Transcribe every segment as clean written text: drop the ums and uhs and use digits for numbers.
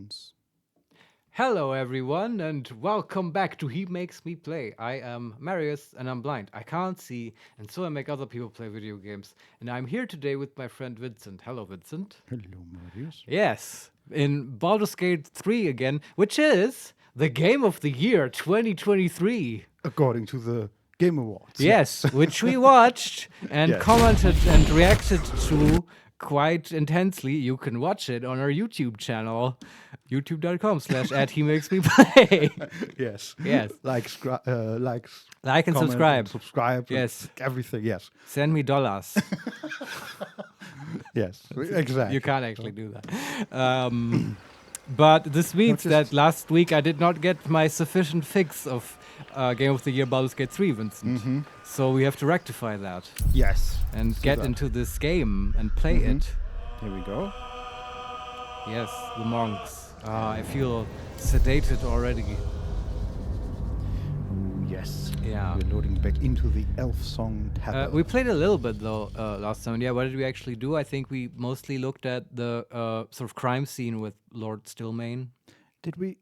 Vincent. Hello, everyone, and welcome back to He Makes Me Play. I am Marius, and I'm blind. I can't see, and so I make other people play video games. And I'm here today with my friend Vincent. Hello, Vincent. Hello, Marius. Yes, in Baldur's Gate 3 again, which is the game of the year 2023. According to the Game Awards. Yes, which we watched and Yes. commented and reacted to quite intensely. You can watch it on our YouTube channel, youtube.com/@HeMakesMePlay. Yes. Yes. Like Like and comment, subscribe. Subscribe. Yes. Everything. Yes. Send me dollars. Yes. Exactly. You can't actually do that. But this means that last week I did not get my sufficient fix of Game of the Year Baldur's Gate 3, Vincent. So we have to rectify that Yes. and So get that- into this game and play it. Here we go. Yes, the monks. I feel sedated already. Ooh, yes. Yeah. We're loading back into the Elf Song Tavern. We played a little bit though last time. Yeah, what did we actually do? I think we mostly looked at the sort of crime scene with Lord Stillmain, Did we?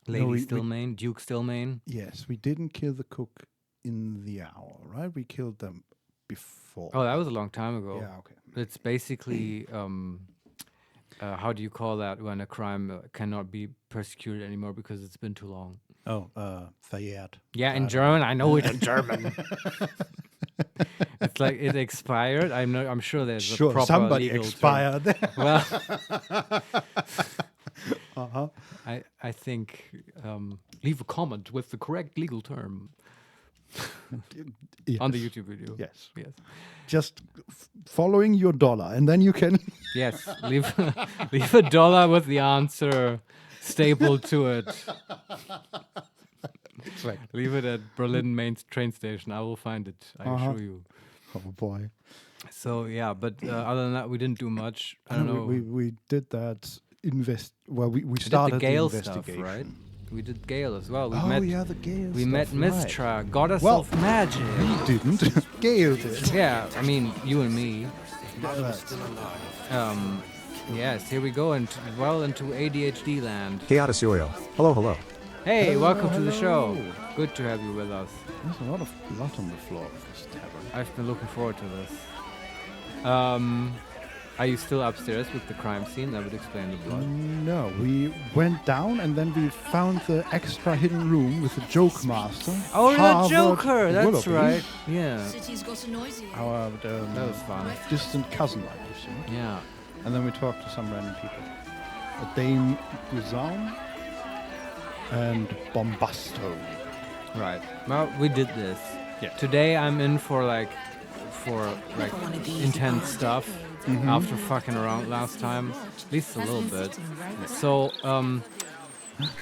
Lady we- Stillmain, Duke Stillmain. Yes. We didn't kill the cook in the hour, right? We killed them before. Oh, that was a long time ago. Yeah. Okay. It's basically how do you call that when a crime cannot be persecuted anymore because it's been too long? Oh, verjährt. Yeah, in German, I know it in German. It's like it expired. I'm sure there's a Sure, proper somebody legal expired. Term. Well, I think leave a comment with the correct legal term on the Yes. YouTube video. Yes. Yes. Just following your dollar, and then you can. Yes. Leave a dollar with the answer stapled to it. Exactly. Leave it at Berlin main train station. I will find it. I assure you. Oh boy. So yeah, but other than that, we didn't do much. I don't know. We did that Well, we We did started the Gale the stuff, investigation. right? We did Gale as well. We Oh met. yeah, the Gale. We stuff, met right. Mistra, goddess Well, of magic. We didn't. Gale did. Yeah, I mean you and me. Yes, here we go into ADHD land. Hello, hello. Hey, Hello, welcome to the show. hello. Good to have you with us. There's a lot of blood on the floor of this tavern. I've been looking forward to this. Are you still upstairs with the crime scene? That would explain the blood. No, we went down and then we found the extra hidden room with the joke master. Oh, the Harvard Joker! That's Willoughby, right. Yeah, City's got a noisy. Our that was fun. distant cousin, like you see. Yeah. And then we talked to some random people. A Dame Guzan and Bombasto. Right. Well, we did this. Yeah. Today I'm in for like intense stuff after fucking around last time, at least a little bit. So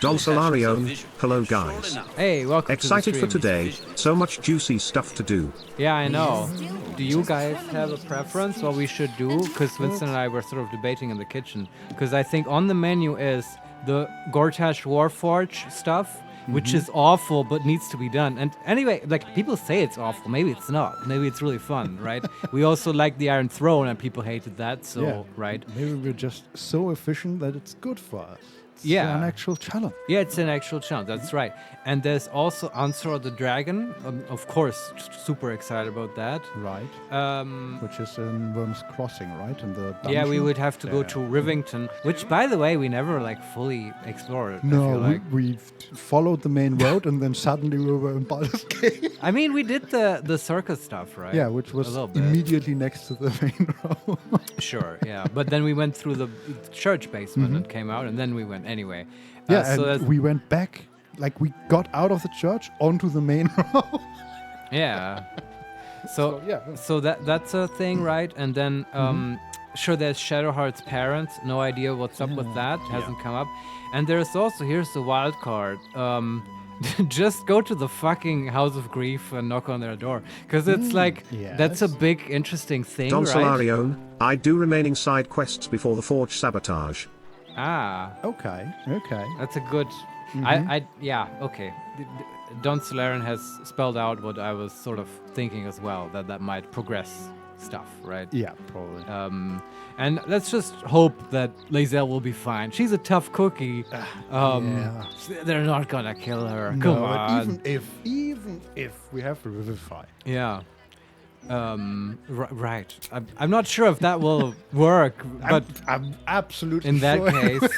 Don Solarion, hello guys. hey, welcome. Excited to for the stream. today, so much juicy stuff to do. Yeah, I know. Do you guys have a preference what we should do? Because Vincent and I were sort of debating in the kitchen. Because I think on the menu is the Gortash Warforge stuff, which is awful but needs to be done. And anyway, like people say it's awful. Maybe it's not. Maybe it's really fun, right? We also like the Iron Throne, and people hated that. So Yeah. right. Maybe we're just so efficient that it's good for us. It's Yeah. an actual challenge. Yeah, it's an actual challenge. That's right. And there's also Answer of the Dragon. Of course, super excited about that. Right. Which Which is in Worms Crossing, right? In the yeah, we dungeon? would have to go Yeah. to Rivington, which, by the way, we never like fully explored. I No, feel like. we followed the main road and then suddenly we were in Baldur's Gate. I mean, we did the circus stuff, right? Yeah, which A was little bit. immediately next to the main road. Sure, yeah. But then we went through the church basement and came out, and then we went anyway. Yeah, so that's, and we went back, like we got out of the church onto the main road. yeah. So yeah. so that's a thing, right? And then sure, there's Shadowheart's parents. No idea what's up with that. Hasn't come up. And there's also here's the wild card. Just go to the fucking House of Grief and knock on their door, because it's like that's a yes. big interesting thing, Don right? Solarion, I do remaining side quests before the Forge sabotage. Ah, Okay. that's a good. Yeah, okay. Don Solarian has spelled out what I was sort of thinking as well, that might progress stuff, right? Yeah, probably. And let's just hope that Lae'zel will be fine. She's a tough cookie. Yeah. They're not gonna kill her. No, Come but on. even if we have to revivify. Yeah. Right. I'm not sure if that will work, but I'm absolutely in that sure. case,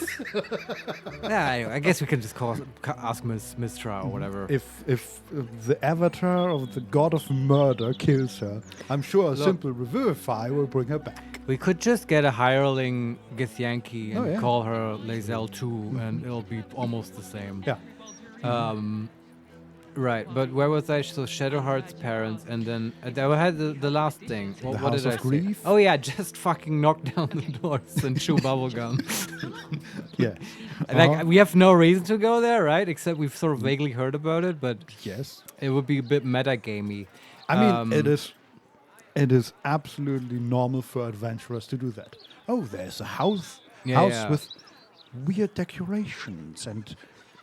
yeah, I guess we can just ask Mistra or whatever. If the avatar of the god of murder kills her, I'm sure a simple revivify will bring her back. We could just get a hireling Githyanki and yeah. call her Lae'zel too, and it'll be almost the same. Yeah. Right, but where was I? So Shadowheart's parents, and then I had the last thing. What House did I of say? Grief? Oh yeah, just fucking knock down the doors and chew bubblegum. Yeah. Like we have no reason to go there, right? Except we've sort of vaguely heard about it, but Yes. it would be a bit meta-gamey. I mean, it is absolutely normal for adventurers to do that. Oh, there's a house with weird decorations and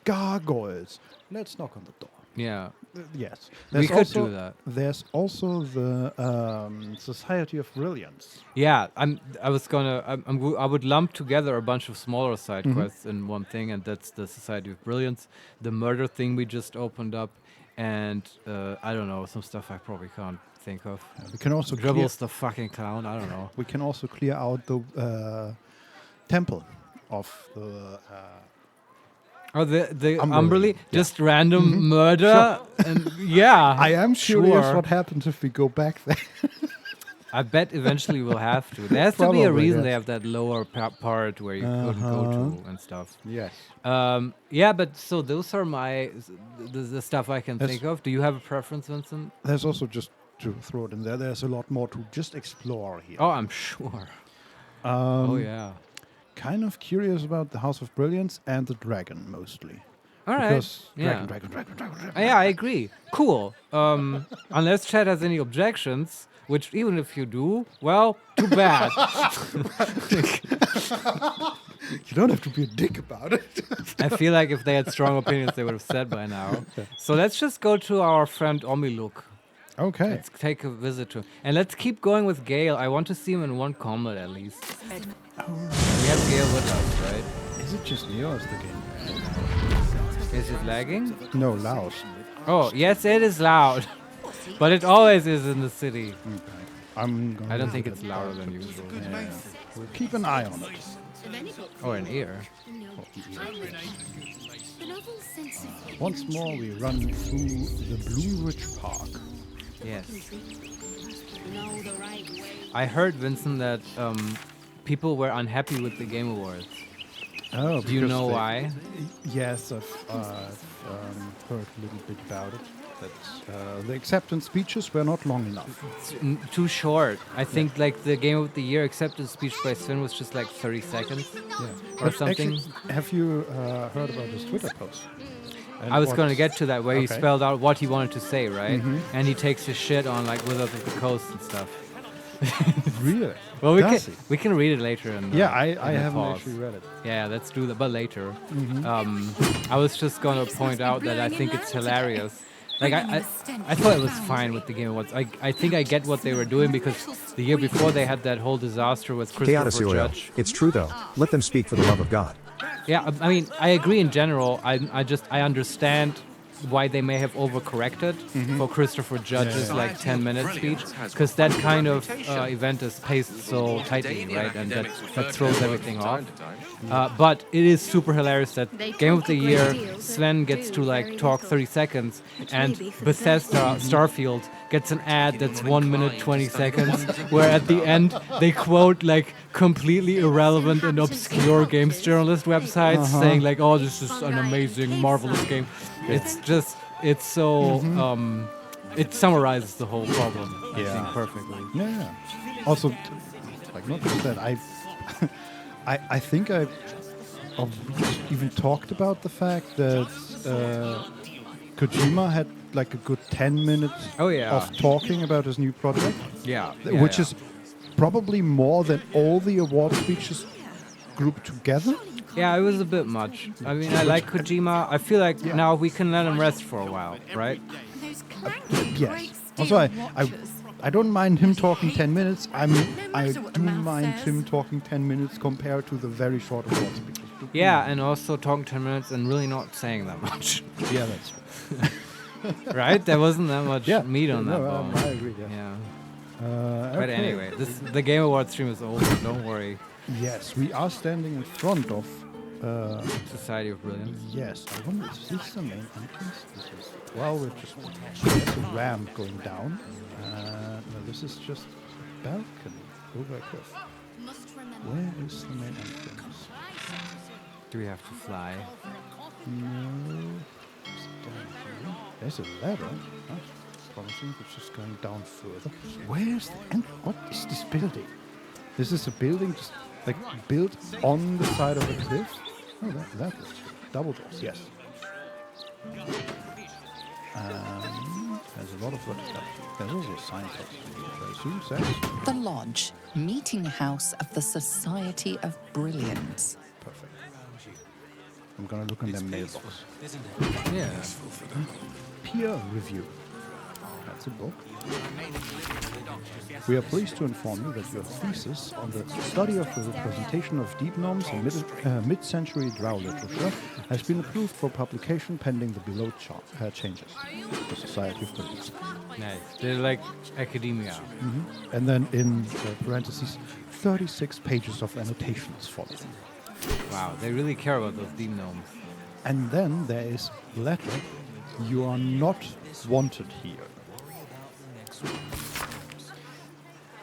gargoyles. Let's knock on the door. Yeah. Yes. We could do that. There's also the Society of Brilliance. Yeah, I would lump together a bunch of smaller side quests in one thing, and that's the Society of Brilliance, the murder thing we just opened up, and I don't know, some stuff I probably can't think of. We can also Dribbles the fucking clown, I don't know. We can also clear out the temple of the. The Umberly. Umberly, just random murder, and yeah. I am curious sure. what happens if we go back there. I bet eventually we'll have to. There has to be a reason they have that lower part where you couldn't go to and stuff. Yes. Yeah, but so those are the stuff I can think of. Do you have a preference, Vincent? There's also, just to throw it in there, there's a lot more to just explore here. Oh, I'm sure. Oh yeah. Kind of curious about the House of Brilliance and the dragon mostly. All right. Because Yeah. dragon. Yeah, I agree. Cool. Unless Chad has any objections, which even if you do, well, too bad. You don't have to be a dick about it. I feel like if they had strong opinions, they would have said by now. So let's just go to our friend Omiluk. Okay. Let's take a visit to him. And let's keep going with Gale. I want to see him in one combat at least. We have Gale with us, right? Is it just me or is the game? Is it lagging? No, loud. Oh, yes, it is loud. But it always is in the city. Okay. I don't think it's louder than usual. Yeah. We'll keep an eye on it. Or an ear. Once more, we run through the Blue Ridge Park. Yes. I heard, Vincent, that people were unhappy with the Game Awards. Oh, Do you know why? Yes, I've heard a little bit about it. That the acceptance speeches were not long enough. It's too short. I think like the Game of the Year acceptance speech by Sven was just like 30 seconds or something. Actually, have you heard about his Twitter post? And I was going to get to that, where he Okay. spelled out what he wanted to say, right? And he takes his shit on like Wizards of the Coast and stuff. Really? Well, Does we can read it later. Yeah, I the haven't pause. actually read it. Yeah, let's do that, but later. I was just going to point out that I think it's hilarious. Like, I thought it was fine with the Game Awards. I think I get what they were doing, because the year before they had that whole disaster with Christopher Chaos Judge. It's true though. Let them speak for the love of God. Yeah, I mean, I agree in general. I understand why they may have overcorrected for Christopher Judge's like 10-minute speech, because that kind of event is paced so tightly, right, and that throws everything off. But it is super hilarious that Game of the Year, Sven gets to like talk 30 seconds, and Bethesda Starfield gets an ad that's 1 minute 20 seconds, where at the end they quote like completely irrelevant and obscure games journalist websites saying like, oh, this is an amazing, marvelous game. It's so it summarizes the whole problem, I think, perfectly. Yeah. Also, like, not just that, I think I've even talked about the fact that Kojima had like a good 10 minutes of talking about his new project. Which is probably more than all the award speeches grouped together. Yeah, it was a bit much. I mean, I like Kojima. I feel like now we can let him rest for a while, right? Yes. Also, I I don't mind him talking 10 minutes. I do mind him talking 10 minutes compared to the very short awards. Yeah, and also talking 10 minutes and really not saying that much. Yeah, that's true. Right? There wasn't that much meat on that bone. I agree, yeah. But anyway, the Game Awards stream is over, don't worry. Yes, we are standing in front of... Society of Brilliance. Yes, I wonder, is this the main entrance? Well, we're just... There's a ramp going down. No, this is just a balcony over a cliff. Where is the main entrance? Do we have to fly? No. It's down here. There's a ladder. That's promising, which is going down further. Where's the entrance? What is this building? This is a building just like built on the side of a cliff. Oh, that looks good. Double doors, yes. There's a lot of verticality. There's also a sign text, which I assume says... The Lodge, meeting house of the Society of Brilliance. Perfect. I'm gonna look in their mailbox. Yeah. Peer review. That's a book. We are pleased to inform you that your thesis on the study of the representation of deep gnomes in mid-century drow literature has been approved for publication pending the below changes. The Society of Brilliance. Nice. They're like academia. Mm-hmm. And then in parentheses, 36 pages of annotations follow. Wow, they really care about those deep gnomes. And then there is letter, you are not wanted here.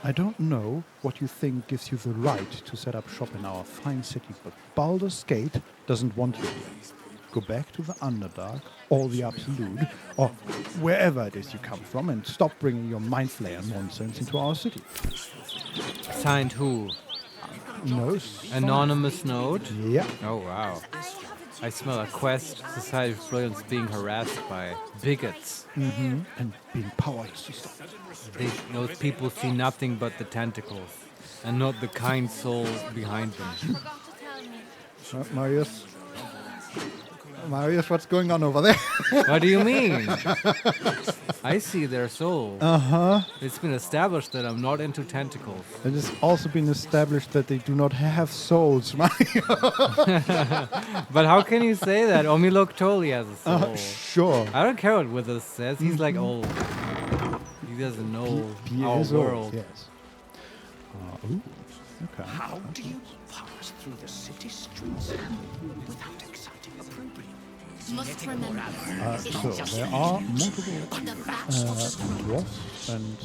I don't know what you think gives you the right to set up shop in our fine city, but Baldur's Gate doesn't want you here. Go back to the Underdark, or the Absolute, or wherever it is you come from, and stop bringing your Mind Flayer nonsense into our city. Signed who? No. Anonymous note? Yeah. Oh, wow. I smell a quest, Society of Brilliance being harassed by bigots. Mm-hmm. And being powerless to stop it. Those people see nothing but the tentacles, and not the kind soul behind them. Marius? Marius, what's going on over there? What do you mean? I see their soul. Uh-huh. It's been established that I'm not into tentacles. It has also been established that they do not have souls, Mario. But how can you say that? Omilok totally has a soul. Sure. I don't care what Withers says. He's like old. He doesn't know our world. Old, yes. Ooh. Okay. How do you pass through the city streets without exciting opprobrium? Must remember. So there are multiple dwarfs and...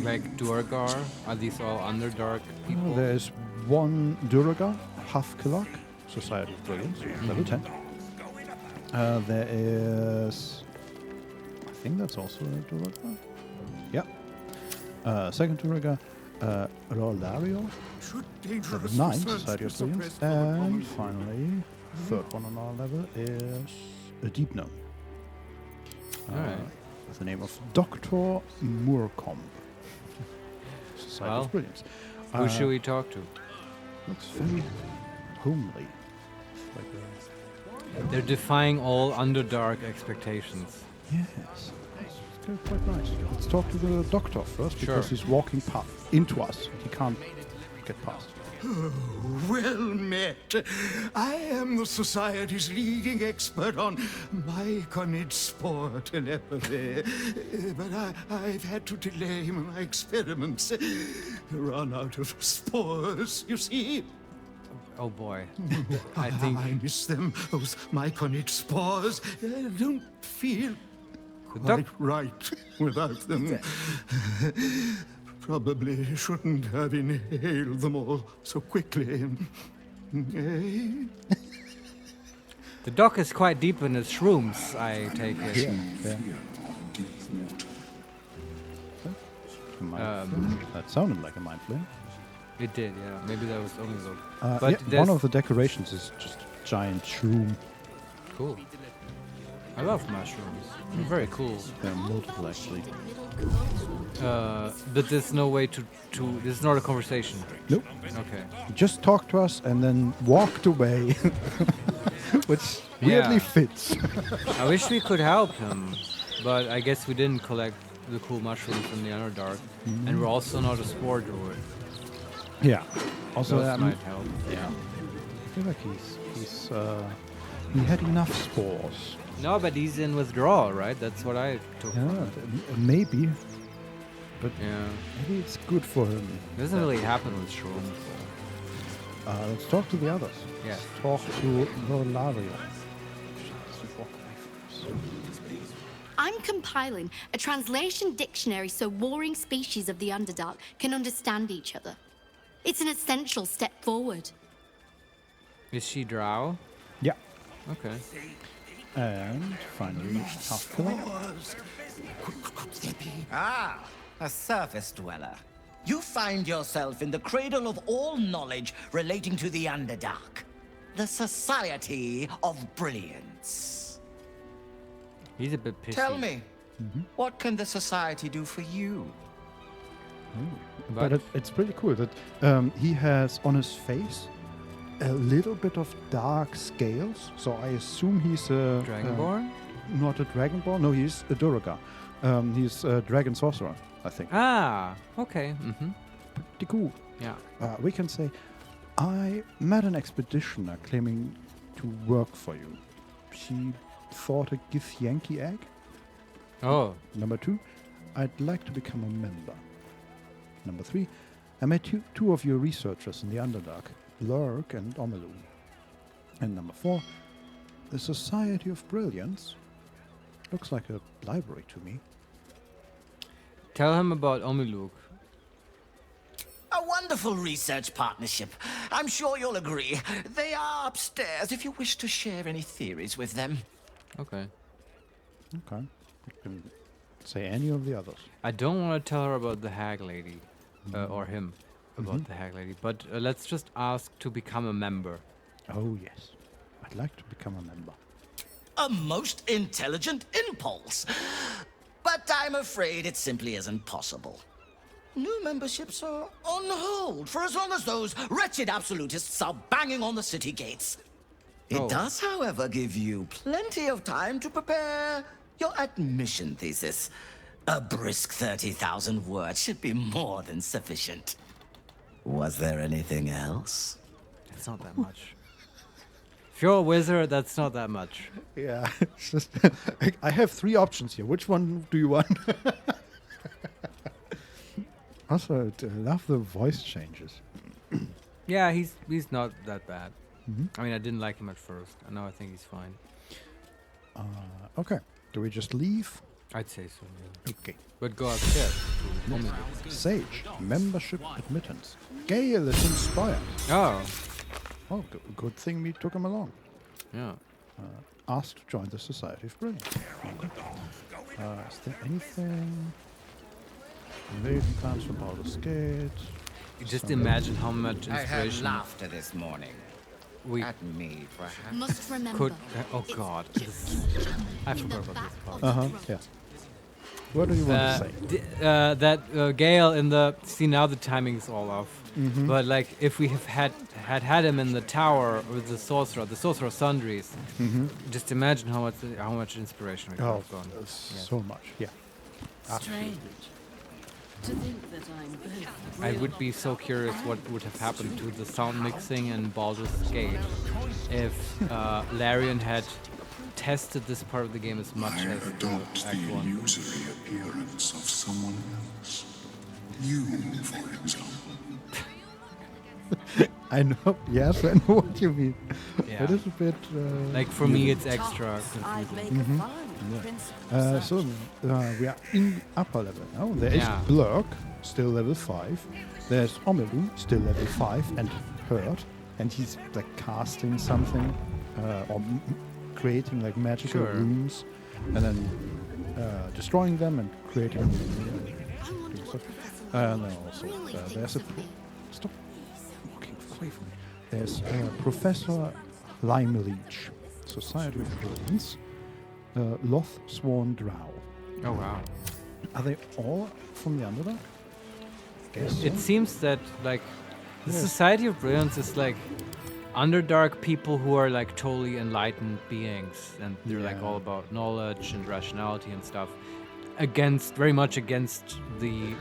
Like Durgar? Are these all Underdark people? There's one Durga, Half-Kilak, Society of Brilliance, level 10. There is... I think that's also a Durga. Yeah. Second Durga, Rolario, level 9, Society of Brilliance. And finally, third one on our level is a Deep Gnome. Alright. With the name of Dr. Moorcomb. Society of Brilliance. Who should we talk to? Looks very homely. It's like They're defying all Underdark expectations. yes. It's quite nice. Let's talk to the doctor first, because he's walking into us. He can't get past. Well met. I am the Society's leading expert on myconid spore telepathy. But I've had to delay my experiments. Run out of spores, you see. Oh boy. I think I miss them, those myconid spores. Don't feel quite right without them. Probably shouldn't have inhaled them all so quickly. the doc is quite deep in his shrooms, I take it. Yeah. That sounded like a Mind Flayer. It did, yeah. Maybe that was only the... But one of the decorations is just a giant shroom. Cool. I love mushrooms. They're very cool. There are multiple, actually. But there's no way to... This is not a conversation. Nope. Okay. He just talked to us and then walked away. Which weirdly fits. I wish we could help him, but I guess we didn't collect the cool mushrooms in the Underdark, and we're also not a spore druid. Yeah. Also, Those might help. yeah. I feel like he had enough spores. No, but he's in withdrawal, right? That's what I took from Yeah, it. maybe. But Yeah. maybe it's good for him. Doesn't really happen with shrooms. Let's talk to the others. Yeah. Let's talk to Larian. I'm compiling a translation dictionary so warring species of the Underdark can understand each other. It's an essential step forward. Is she drow? Yeah. Okay. And finally, Half-Killer. Ah, a surface dweller. You find yourself in the cradle of all knowledge relating to the Underdark. The Society of Brilliance. He's a bit pissy. Tell me, what can the Society do for you? But it's pretty cool that he has on his face a little bit of dark scales. So I assume he's a Dragonborn? Not a Dragonborn. No, he's a Duragar. He's a Dragon Sorcerer, I think. Ah, okay. Mm-hmm. Pretty cool. Yeah. We can say, I met an expeditioner claiming to work for you. She thought a Githyanki egg. Oh. Number 2, I'd like to become a member. Number 3, I met two of your researchers in the Underdark, Lurk and Omelou. And number 4, the Society of Brilliance. Looks like a library to me. Tell him about Omiluk. A wonderful research partnership. I'm sure you'll agree. They are upstairs if you wish to share any theories with them. Okay. Okay. You can say any of the others. I don't want to tell her about the hag lady. Or him about the hag lady. But let's just ask to become a member. Oh, yes. I'd like to become a member. A most intelligent impulse. But I'm afraid it simply isn't possible. New memberships are on hold for as long as those wretched absolutists are banging on the city gates. It does, however, give you plenty of time to prepare your admission thesis. A brisk 30,000 words should be more than sufficient. Was there anything else? It's not that much. If you're a wizard, that's not that much. Yeah, it's just I have 3 options here. Which one do you want? Also, I love the voice changes. Yeah, he's not that bad. I mean, I didn't like him at first, and now I think he's fine. Okay, do we just leave? I'd say so, yeah. Okay. But go upstairs. Sage, membership admittance. Gale is inspired. Oh, Oh, good thing we took him along. yeah. Asked to join the Society of Brilliance. Is there anything? Invasion plans for Baldur's Gate. Just imagine how much I heard inspiration laughter this morning. we At me, perhaps. Must remember. could. Oh God, I forgot about this part. Yeah. What do you want to say? That Gale in the see now the timing's all off. But like if we have had him in the tower with the sorcerer sundries, just imagine how much inspiration we could Oh, have gone. so much. Yeah. Strange. To think that I'm both I would be so curious what would have happened to the sound mixing in Baldur's Gate if Larian had tested this part of the game as much as the adopt the Act 1. illusory appearance of someone else. You, for example. I know. Yes, I know what you mean. Yeah. It is a bit. Like for me, it's extra I'd confusing. make a fine princess. So we are in upper level now. There is Yeah. Blurk, still level 5. There's Omelou, still level 5, and Hurt, and he's like casting something or creating like magical Sure. rooms, and then destroying them and creating. Doing stuff. And then also there's a stop walking away from me. There's Professor Limeleech, Society of Brilliance. Loth Sworn Drow. Oh wow! Are they all from the Underdark? Guess so. It seems that like the Yes. Society of Brilliance is like Underdark people who are like totally enlightened beings, and they're like Yeah. all about knowledge and rationality and stuff. very much against the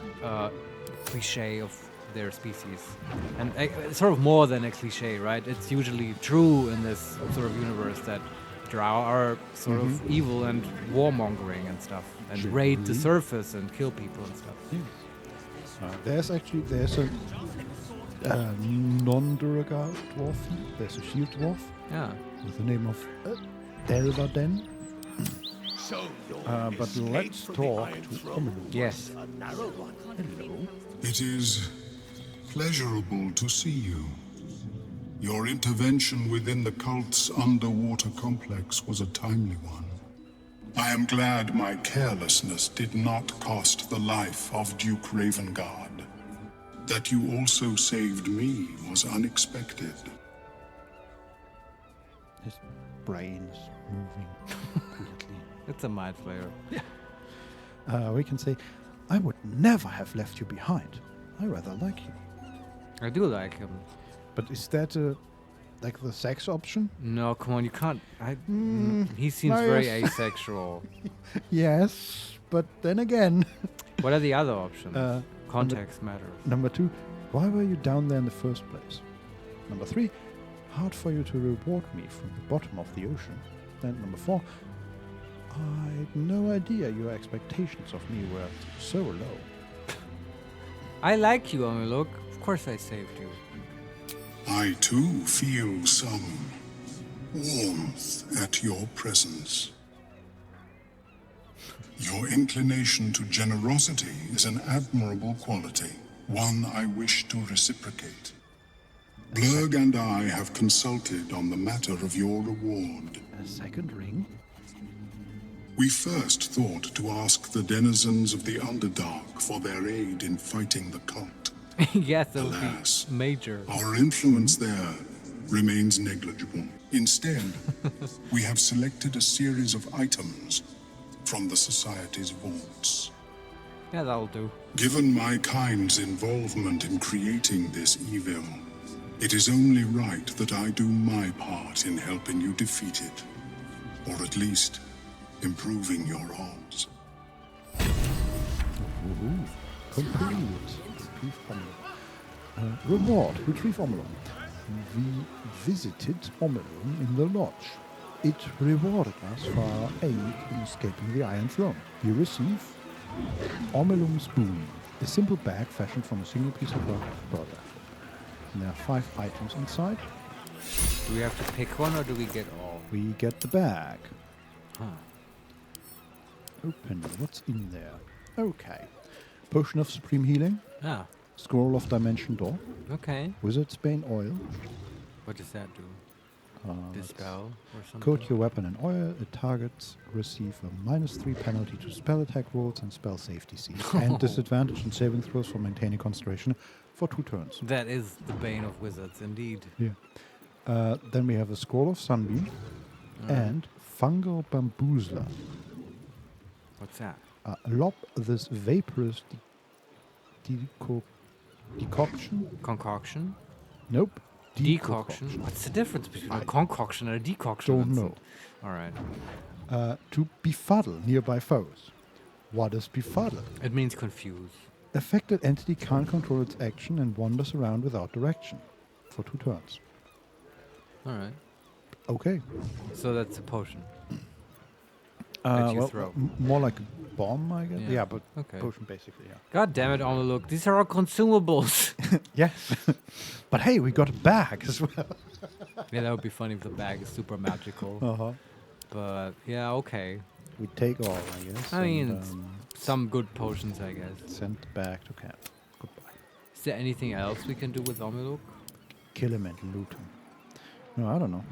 cliche of their species, and sort of more than a cliche, right? It's usually true in this sort of universe that drow are sort of evil and warmongering and stuff, and raid the surface and kill people and stuff. There's a non-Duragar dwarf. There's a shield dwarf. Yeah. With the name of Delvaden. But let's talk to Omelu. Yes. Hello. It is pleasurable to see you. Your intervention within the cult's underwater complex was a timely one. I am glad my carelessness did not cost the life of Duke Ravengard. That you also saved me was unexpected. His brain's moving completely. It's a Mind Flayer. We can say, I would never have left you behind. I rather like you. I do like him. But is that like the sex option? No, come on, you can't. He seems very Marius. asexual. Yes, but then again. What are the other options? Context matters. Number 2, why were you down there in the first place? Number 3, hard for you to reward me from the bottom of the ocean. And number 4, I had no idea your expectations of me were so low. I like you, Omiluk. Of course I saved you. I too feel some warmth at your presence. Your inclination to generosity is an admirable quality, one I wish to reciprocate. Blurg and I have consulted on the matter of your reward. A second ring? We first thought to ask the denizens of the Underdark for their aid in fighting the cult. Yes, that would Alas, be major. our influence there remains negligible. Instead, we have selected a series of items from the Society's vaults. Yeah, that'll do. Given my kind's involvement in creating this evil, it is only right that I do my part in helping you defeat it. Or at least, improving your odds. Complete. Retrieve Omelon. Reward. Retrieve Omelon. We visited Omelon in the lodge. It rewarded us for our aid in escaping the Iron Throne. You receive Omelum's Boon, a simple bag fashioned from a single piece of rock powder. And there are 5 items inside. Do we have to pick one or do we get all? We get the bag. Huh. Open. What's in there? Okay. Potion of Supreme Healing. Ah, Scroll of Dimension Door. okay. Wizard's Bane Oil. What does that do? Dispel or something? Coat your weapon in oil. The targets receive a -3 penalty to spell attack rolls and spell save DC. And disadvantage on saving throws for maintaining concentration for 2 turns. That is the bane of wizards, indeed. Yeah. Then we have a Scroll of Sunbeam and Fungal Bamboozler. What's that? Lob this vaporous decoction. Concoction? Nope. Decoction? What's the difference between a concoction and a decoction? Don't know. All right. To befuddle nearby foes. What is befuddle? It means confuse. Affected entity can't control its action and wanders around without direction for 2 turns. All right. Okay. So that's a potion. That you throw. More like a bomb, I guess. Yeah. Yeah, but Okay. potion basically, yeah. God damn it, Omiluk. These are all consumables. Yes. But hey, we got a bag as well. Yeah, that would be funny if the bag is super magical. Uh-huh. But yeah, okay. We take all, I guess. I mean, and, some good potions, I guess. send back to camp. Goodbye. Is there anything else we can do with Omiluk? Kill him and loot him. No, I don't know.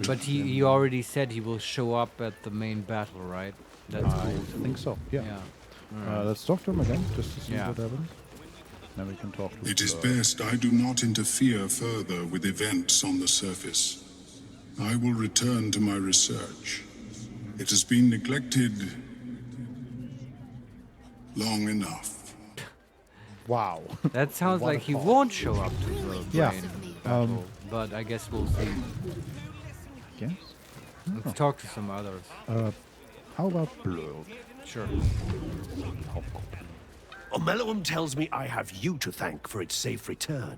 But he already said he will show up at the main battle, right? That's I cool. think so, yeah. Yeah. Let's talk to him again, just to see Yeah. what happens. Then we can talk to It is best I do not interfere further with events on the surface. I will return to my research. It has been neglected long enough. Wow. That sounds What like a he thought. won't show up to the Yeah. main battle. But I guess we'll see. Yes? Let's talk to some others. How about Blurg? Sure. Omeluum tells me I have you to thank for its safe return.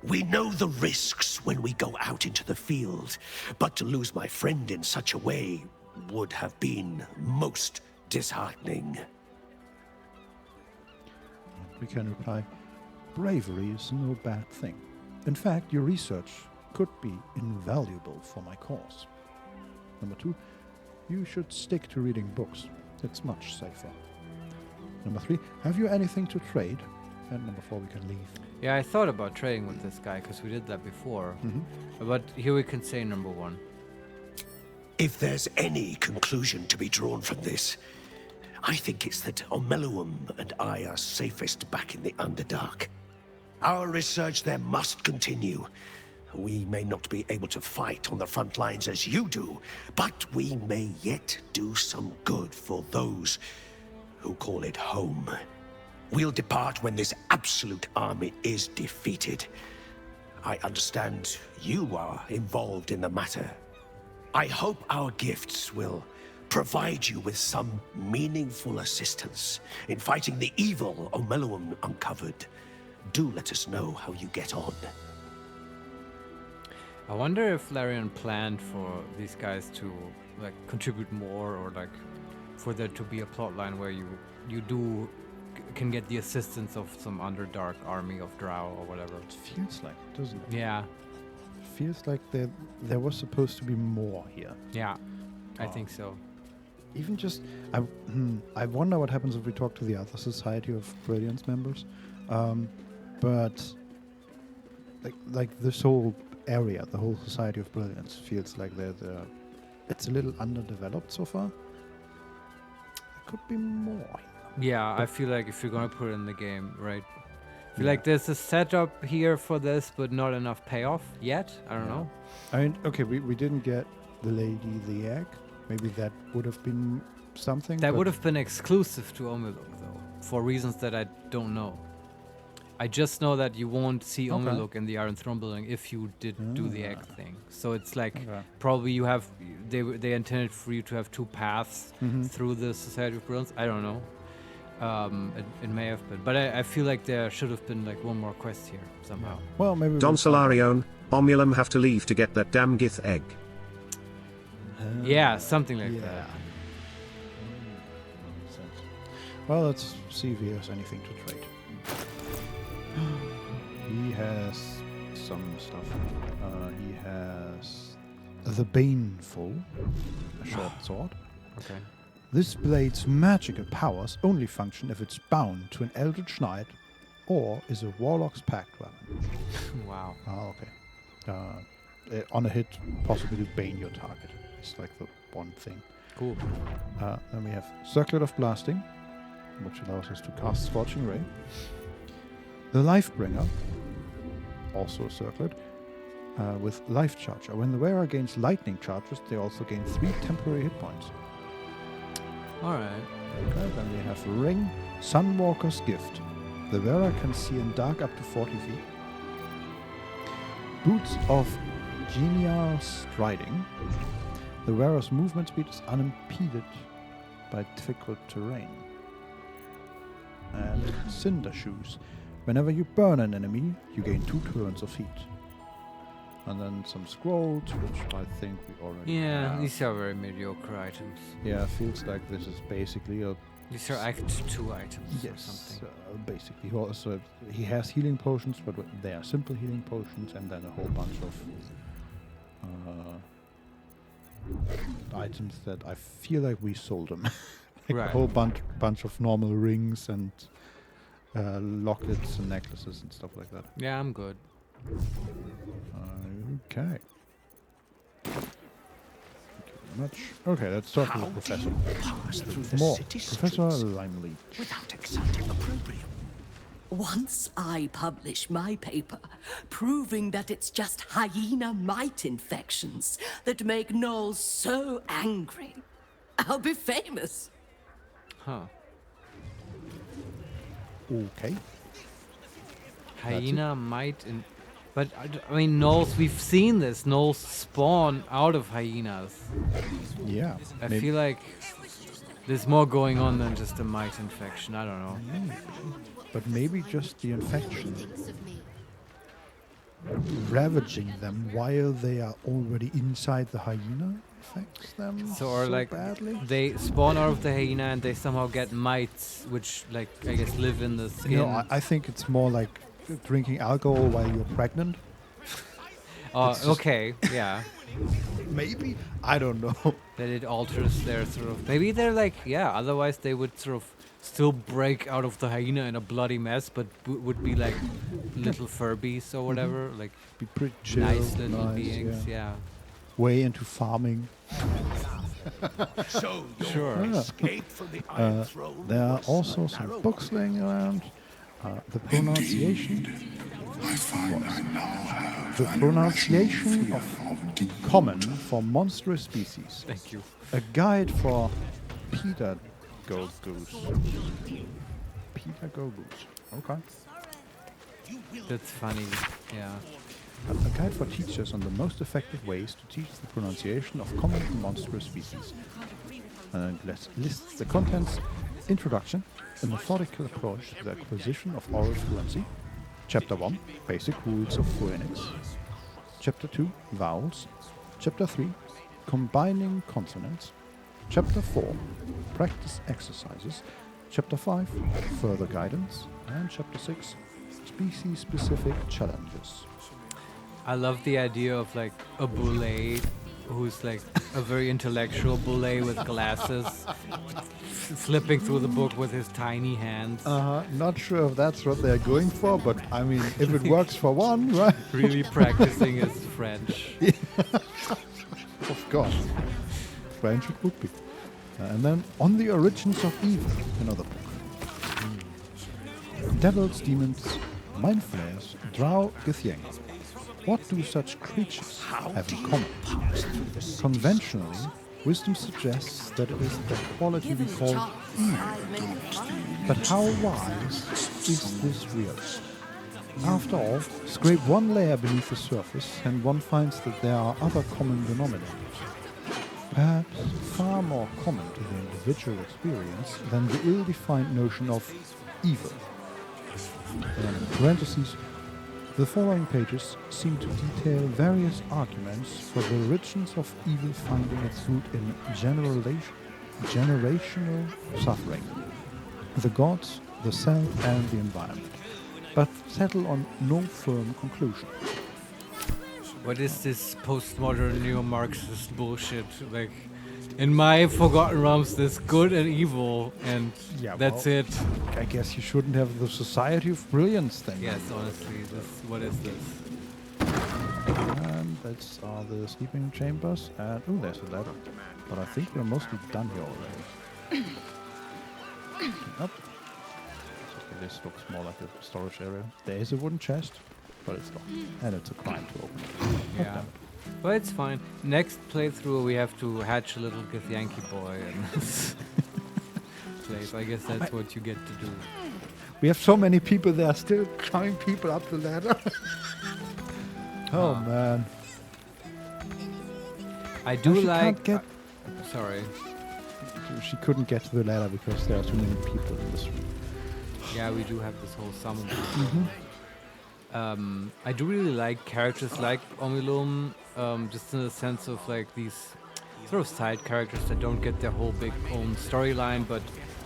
We know the risks when we go out into the field, but to lose my friend in such a way would have been most disheartening. We can reply, bravery is no bad thing. In fact, your research could be invaluable for my cause. Number 2, you should stick to reading books. It's much safer. Number 3, have you anything to trade? And number 4, we can leave. Yeah, I thought about trading with this guy because we did that before. But here we can say number 1. If there's any conclusion to be drawn from this, I think it's that Omeluum and I are safest back in the Underdark. Our research there must continue. We may not be able to fight on the front lines as you do, but we may yet do some good for those who call it home. We'll depart when this absolute army is defeated. I understand you are involved in the matter. I hope our gifts will provide you with some meaningful assistance in fighting the evil Omeluum uncovered. Do let us know how you get on. I wonder if Larian planned for these guys to like contribute more, or like for there to be a plot line where you can get the assistance of some Underdark army of Drow or whatever. It feels like it, doesn't it? Yeah. It feels like there was supposed to be more here. Yeah, I think so. Even just, I wonder what happens if we talk to the other Society of Brilliance members. But like this whole area, the whole Society of Brilliance feels like it's a little underdeveloped so far. There could be more. Yeah, I feel like if you're gonna put it in the game, right? I feel like there's a setup here for this, but not enough payoff yet. I don't know. I mean, okay, we didn't get the Lady the Egg. Maybe that would have been something. That would have been exclusive to Omeluk, though, for reasons that I don't know. I just know that you won't see Omeluk in the Iron Throne building if you did do the egg thing. So it's like probably you have they intended for you to have 2 paths through the Society of Brilliance. I don't know. It may have been, but I feel like there should have been like one more quest here somehow. Well, maybe. Don Solarion, Omulum have to leave to get that damn Gith egg. Yeah, something like that. Well, let's see if he has anything to trade. He has some stuff. He has the Baneful, a short sword. Okay. This blade's magical powers only function if it's bound to an Eldritch Knight or is a Warlock's Pact weapon. Wow. Ah, okay. On a hit, possibly to bane your target. It's like the one thing. Cool. Then we have Circlet of Blasting, which allows us to cast Scorching Ray. The Lifebringer, also a circlet, with Life Charger. When the wearer gains lightning charges, they also gain 3 temporary hit points. Alright. Okay, then we have Ring, Sunwalker's Gift. The wearer can see in dark up to 40 feet. Boots of Genial Striding. The wearer's movement speed is unimpeded by difficult terrain. And Cinder Shoes. Whenever you burn an enemy, you gain 2 turns of heat. And then some scrolls, which I think we already have. These are very mediocre items. Yeah, feels like this is basically a... These are Act 2 items or something. Basically. Also, he has healing potions, but they are simple healing potions, and then a whole bunch of items that I feel like we sold them. A whole bunch of normal rings and lockets and necklaces and stuff like that. Yeah, I'm good. Okay. Thank you very much. Okay, let's talk to the professor. More. Professor Limeleech. Without exciting opprobrium. Once I publish my paper proving that it's just hyena mite infections that make gnolls so angry, I'll be famous. Huh. Okay. Hyena might but I mean gnolls, we've seen this. Gnolls spawn out of hyenas. Yeah. I feel like There's more going on than just a mite infection. I don't know. Maybe. But maybe just the infection Thinks of me. ravaging them while they are already inside the hyena affects them So like badly. they spawn out of the hyena and they somehow get mites, which like I guess live in the skin. No, I think it's more like drinking alcohol while you're pregnant. Okay, yeah. Maybe? I don't know. That it alters their sort of. Maybe they're like, yeah. Otherwise, they would sort of still break out of the hyena in a bloody mess, but would be like little Furbies or whatever, like Be pretty chill, nice little nice, beings. Yeah. Way into farming. So Sure. escape from the Iron Throne. There are was also a some narrow books laying around. The pronunciation. I find I now have The an pronunciation irrational of fear of deep common for monstrous species. Thank you. A guide for Peter Go-Goose. Peter Go-Goose. Okay. That's funny. Yeah. A guide for teachers on the most effective ways to teach the pronunciation of common and monstrous species. And it lists the contents: introduction, a methodical approach to the acquisition of oral fluency. Chapter 1, basic rules of phonics. Chapter 2, vowels. Chapter 3, combining consonants. Chapter 4, practice exercises. Chapter 5, further guidance. And Chapter 6, species-specific challenges. I love the idea of like a boulet who's like a very intellectual boulet with glasses, flipping through the book with his tiny hands. Not sure if that's what they're going for, but I mean, if it works for one, right? Really practicing his French. Of course. French it would be. And then On the Origins of Evil, another book. Devils, demons, mind flayers, drow, githyank. What do such creatures have in common? Conventionally, wisdom suggests that it is the quality we call evil. But how wise is this really? After all, scrape one layer beneath the surface and one finds that there are other common denominators. Perhaps far more common to the individual experience than the ill-defined notion of evil. And in parentheses, the following pages seem to detail various arguments for the origins of evil finding its root in generational suffering, the gods, the self, and the environment, but settle on no firm conclusion. What is this postmodern neo-Marxist bullshit? Like, in my Forgotten Realms, there's good and evil, and that's it. I guess you shouldn't have the Society of Brilliance thing. Yes, honestly, what is this? And that's the sleeping chambers. And oh, there's a ladder. But I think we're mostly done here already. Up. Okay, this looks more like a storage area. There is a wooden chest, but it's locked, and it's a crime to open it. Yeah. But it's fine. Next playthrough, we have to hatch a little Githyanki boy in this place. I guess that's what you get to do. We have so many people there still climbing people up the ladder. Oh man. I do she like. Can't get sorry. She couldn't get to the ladder because there are too many people in this room. Yeah, we do have this whole summon. I do really like characters like Omilum, just in the sense of like these sort of side characters that don't get their whole big own storyline, but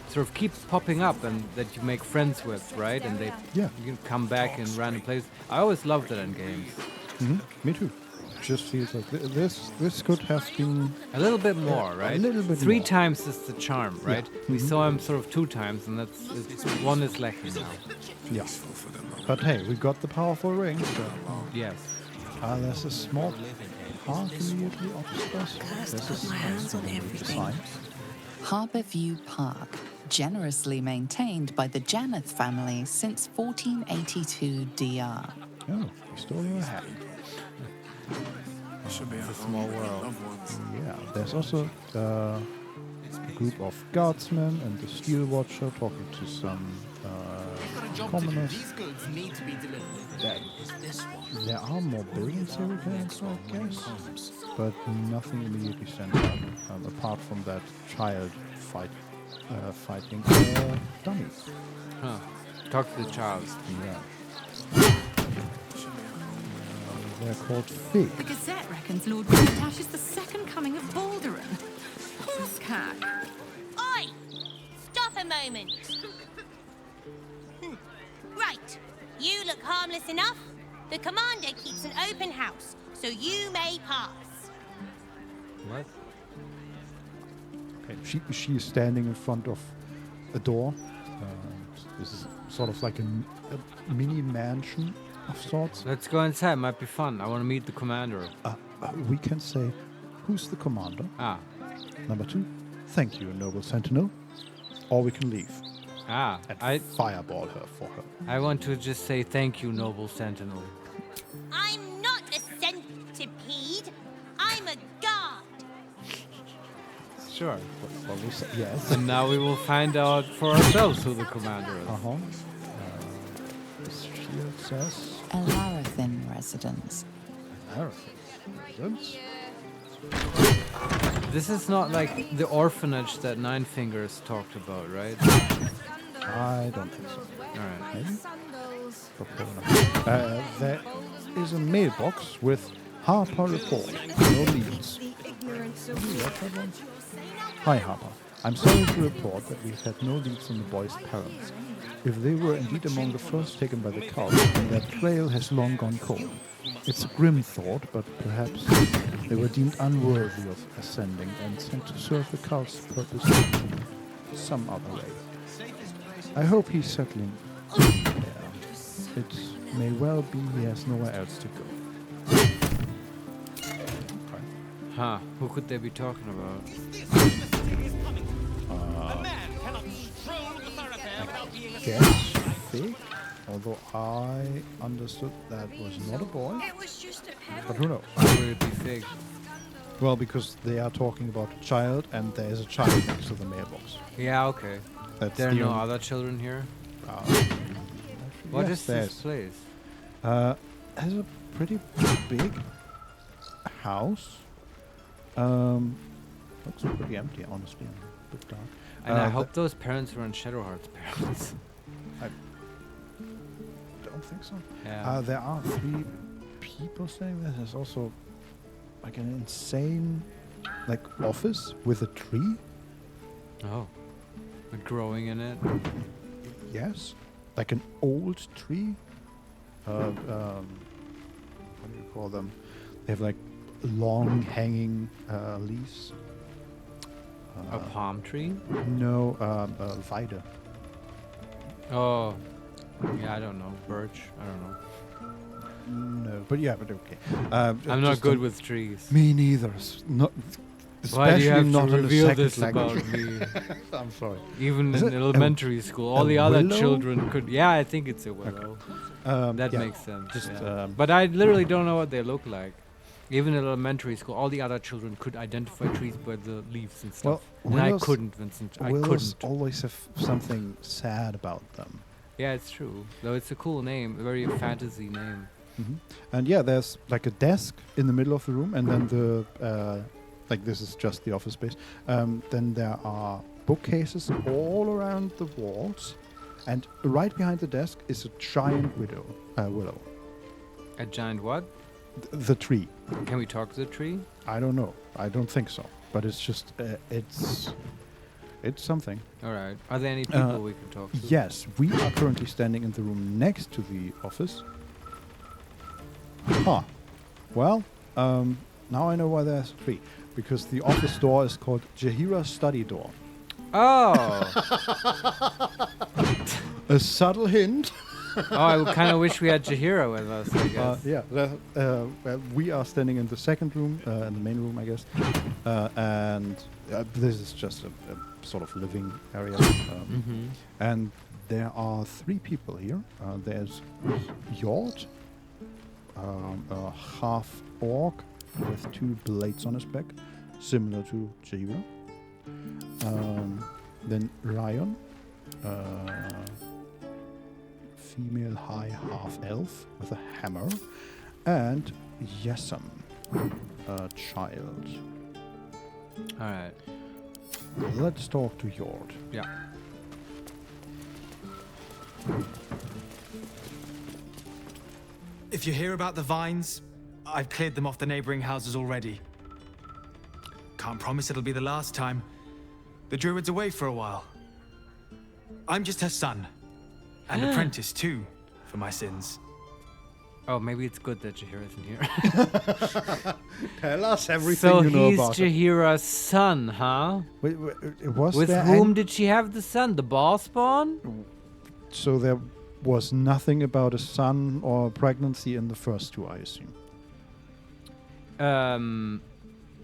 sort of keep popping up and that you make friends with, right? And they you can come back in random places. I always loved that in games. Me too. Just feels like this could have been a little bit more, right? A little bit Three more. times is the charm, right? Yeah. We saw him sort of 2 times, and that's one is lacking now. Yeah. But hey, we got the powerful ring. So. Yes. There's a small park immediately opposite us. There's a sign. Harbour View Park, generously maintained by the Janeth family since 1482 DR. Oh, we stole your hat. It's a small world. Yeah, there's also a group of guardsmen and the steel watcher talking to some commoners. There are more buildings here we can enter, I guess, but nothing immediately stands out apart from that child fight fighting dummies. Huh. Talk to the child. Yeah. They're called Fig. The Gazette reckons Lord Gortash is the second coming of Baldur. Horsecack. Oi! Stop a moment. Right. You look harmless enough. The commander keeps an open house, so you may pass. What? Okay, she is standing in front of a door. This is sort of like a mini mansion of sorts. Let's go inside. Might be fun. I want to meet the commander. We can say, who's the commander? Ah. Number 2, thank you, noble sentinel. Or we can leave. Ah. And fireball her for her. I want to just say thank you, noble sentinel. I'm not a centipede. I'm a guard. Sure. Well, we say yes. And now we will find out for ourselves who the commander is. The shield says... A Larathin residence. Residence? This is not like the orphanage that Nine Fingers talked about, right? I don't think so. Alright. Maybe? There is a mailbox with Harper report. No leads. Hi Harper. I'm sorry to report that we've had no leads on the boys' parents. If they were indeed among the first taken by the cult, then their trail has long gone cold. It's a grim thought, but perhaps they were deemed unworthy of ascending and sent to serve the cult's purpose in some other way. I hope he's settling there. It may well be he has nowhere else to go. Huh, who could they be talking about? I guess Fig, although I understood that was not a boy. But who knows? Why would it be Fig? Well, because they are talking about a child and there is a child next to the mailbox. Yeah, okay. There are no other children here? What is this place? Has a pretty big house. Looks pretty empty, honestly, and a bit dark. And I hope those parents were in Shadowheart's parents. I don't think so. Yeah. There are 3 people staying there. There's also like an insane office with a tree. Oh. With growing in it? Yes. Like an old tree. What do you call them? They have like long hanging leaves. A palm tree? No, Vide. Oh. Yeah, I don't know. Birch? I don't know. No, but okay. I'm not good with trees. Me neither. Not, why do you have not to in reveal the this second about language. me? I'm sorry. Even in elementary school, all the other children could... Yeah, I think it's a willow. That makes sense. But I literally don't know what they look like. Even in elementary school, all the other children could identify trees by the leaves and stuff. Well, and I couldn't, Vincent. I willows couldn't. always have something sad about them. Yeah, it's true. Though it's a cool name, a very fantasy name. Mm-hmm. And yeah, there's like a desk in the middle of the room, and then this is just the office space. Then there are bookcases all around the walls, and right behind the desk is a giant willow. A giant what? The tree. Can we talk to the tree? I don't know. I don't think so. But it's just it's something. All right. Are there any people we can talk to? Yes, we are currently standing in the room next to the office. Huh. Well, now I know why there's a tree. Because the office door is called Jahira's study door. Oh. A subtle hint. Oh, I kind of wish we had Jahira with us, I guess. We are standing in the second room, in the main room, I guess. And this is just a sort of living area. And there are 3 people here. There's Yord, a half-orc with 2 blades on his back, similar to Jahira. Then Ryan, female high half-elf with a hammer, and Yesam, a child. Alright. Let's talk to Jord. Yeah. If you hear about the vines, I've cleared them off the neighboring houses already. Can't promise it'll be the last time. The druid's away for a while. I'm just her son. And apprentice, too, for my sins. Oh, maybe it's good that Jaheira isn't here. Tell us everything you know about So he's Jaheira's son, huh? Wait, was With there whom did she have the son? The ball spawn? So there was nothing about a son or pregnancy in the first two, I assume.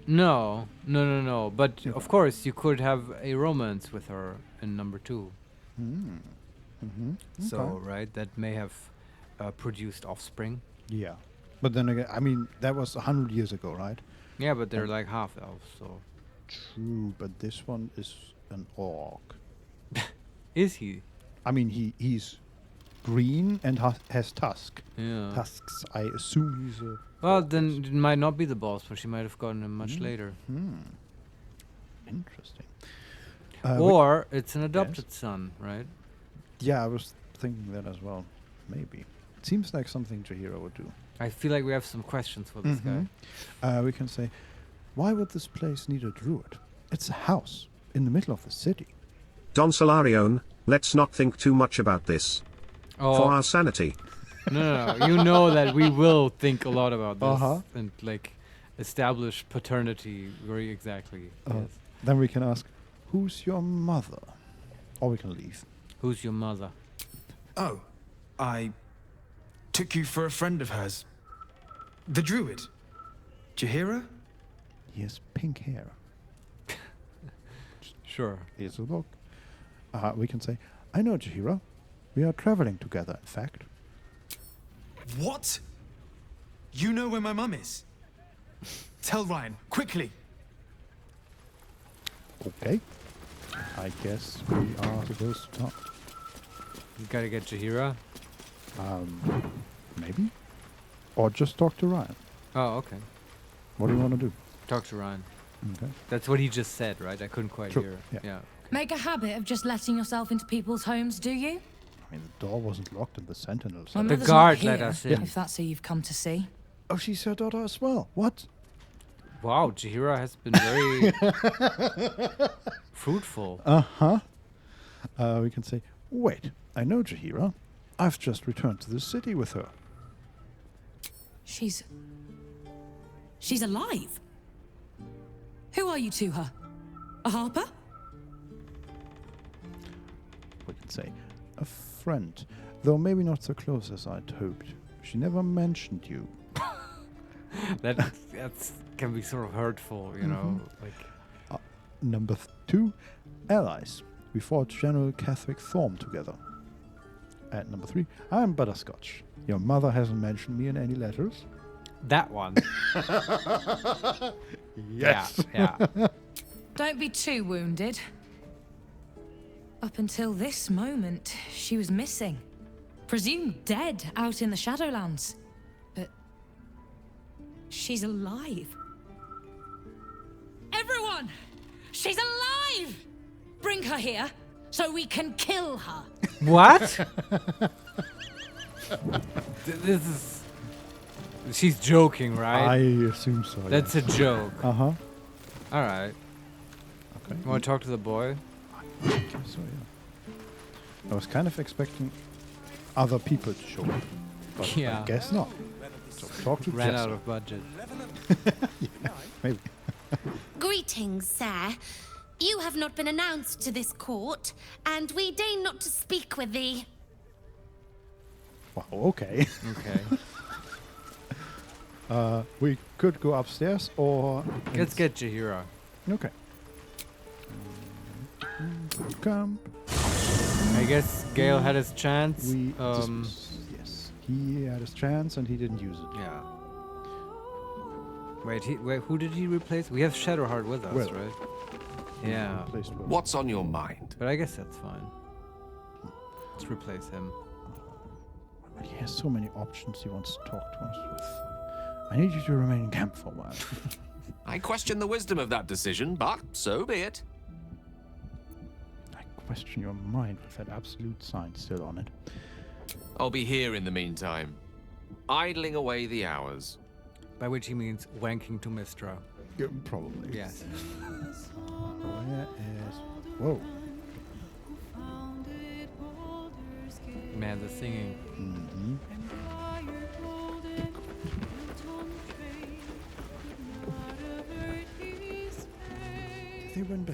No. But of course, you could have a romance with her in number 2. So, Okay. right, that may have produced offspring. Yeah. But then again, I mean, that was 100 years ago, right? Yeah, but they're like half elves, so. True, but this one is an orc. Is he? I mean, he's green and has Yeah. tusks. I assume he's a... Well, then it might not be the boss, but she might have gotten him much later. Interesting. Or it's an adopted son, right? Yeah, I was thinking that as well. Maybe. It seems like something Jaheira would do. I feel like we have some questions for this guy. We can say, why would this place need a druid? It's a house in the middle of the city. Don Solarione, let's not think too much about this. Oh. For our sanity. No. You know that we will think a lot about this Uh-huh. and like establish paternity very exactly. Yes. Then we can ask, who's your mother? Or we can leave. Who's your mother? Oh, I took you for a friend of hers. The druid. Jaheira? He has pink hair. Sure. Here's a look. We can say, I know Jaheira. We are traveling together, in fact. What? You know where my mum is? Tell Ryan, quickly. Okay. I guess we are supposed to talk. You gotta get Jaheira? Maybe? Or just talk to Ryan. Oh, okay. What do you want to do? Talk to Ryan. Okay. That's what he just said, right? I couldn't quite True, hear. yeah. Make a habit of just letting yourself into people's homes, do you? I mean, the door wasn't locked and the sentinels. My The mother's guard not let here, us in. if that's who you've come to see. Oh, she's her daughter as well. What? Wow, Jaheira has been very fruitful. Uh-huh. We can say, wait, I know Jaheira. I've just returned to the city with her. She's alive. Who are you to her? A harper? We can say, a friend, though maybe not so close as I'd hoped. She never mentioned you. That's can be sort of hurtful, you know. Like Number 2, allies. We fought General Catherick Thorm together. At number 3, I'm Butterscotch. Your mother hasn't mentioned me in any letters. that one. Yes. Yeah. Don't be too wounded. Up until this moment, she was missing. Presumed dead out in the Shadowlands. But she's alive. Everyone! She's alive! Bring her here so we can kill her. What? This is. She's joking, right? I assume so. That's a joke. Uh-huh. All right. Okay. You want to talk to the boy? I guess so, yeah. I was kind of expecting other people to show up, but Yeah. I guess not. So talk to Ran Jesse. out of budget. Yeah, maybe. Greetings, sir. You have not been announced to this court, and we deign not to speak with thee. Wow, okay. Okay. We could go upstairs or... Let's get Jaheira. Okay. Come. I guess Gale had his chance. Yes. He had his chance and he didn't use it. Yeah. Wait, who did he replace? We have Shadowheart with us, Will. right? Yeah. Replaced Will. What's on your mind? But I guess that's fine. Let's replace him. But he has so many options he wants to talk to us with. I need you to remain in camp for a while. I question the wisdom of that decision, but so be it. question your mind with that absolute sign still on it. I'll be here in the meantime, idling away the hours. By which he means wanking to Mistra. Yeah, probably. Yes. Where is... Whoa. Man, the singing. Mm-hmm.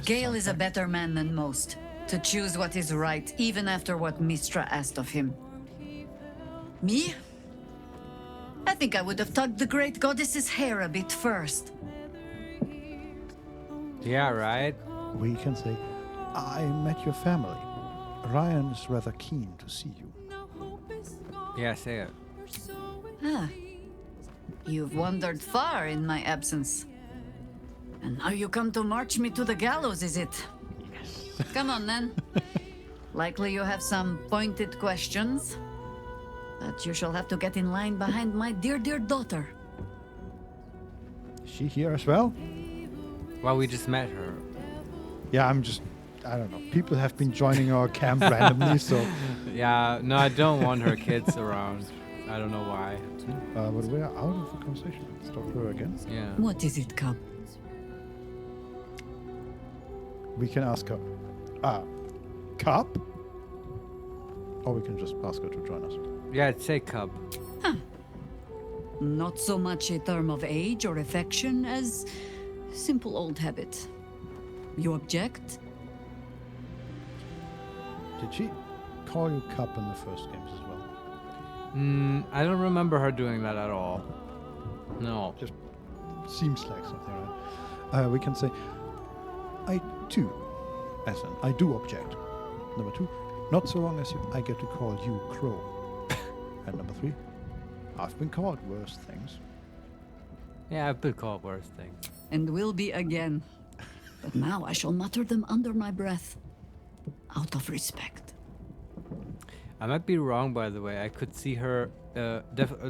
Gale is a better man than most, to choose what is right, even after what Mistra asked of him. Me? I think I would have tugged the great goddess's hair a bit first. Yeah, right? We can say, I met your family. Ryan is rather keen to see you. Yeah, say it. Ah. You've wandered far in my absence. And now you come to march me to the gallows, is it? Yes. Come on, then. Likely you have some pointed questions. But you shall have to get in line behind my dear, dear daughter. Is she here as well? Well, we just met her. Yeah, I don't know. People have been joining our camp randomly, so... Yeah, no, I don't want her kids around. I don't know why. But we're out of the conversation. Let's talk to her again. Yeah. What is it, Cub? We can ask her. Cup? Or we can just ask her to join us. Yeah, I'd say cub. Huh. Not so much a term of age or affection as simple old habit. You object? Did she call you Cup in the first games as well? I don't remember her doing that at all. No. Just seems like something, right? We can say, I do object. Number 2, not so long as I get to call you Crow. And number 3, I've been called worse things. Yeah, I've been called worse things. And will be again. But now I shall mutter them under my breath, out of respect. I might be wrong, by the way. I could see her,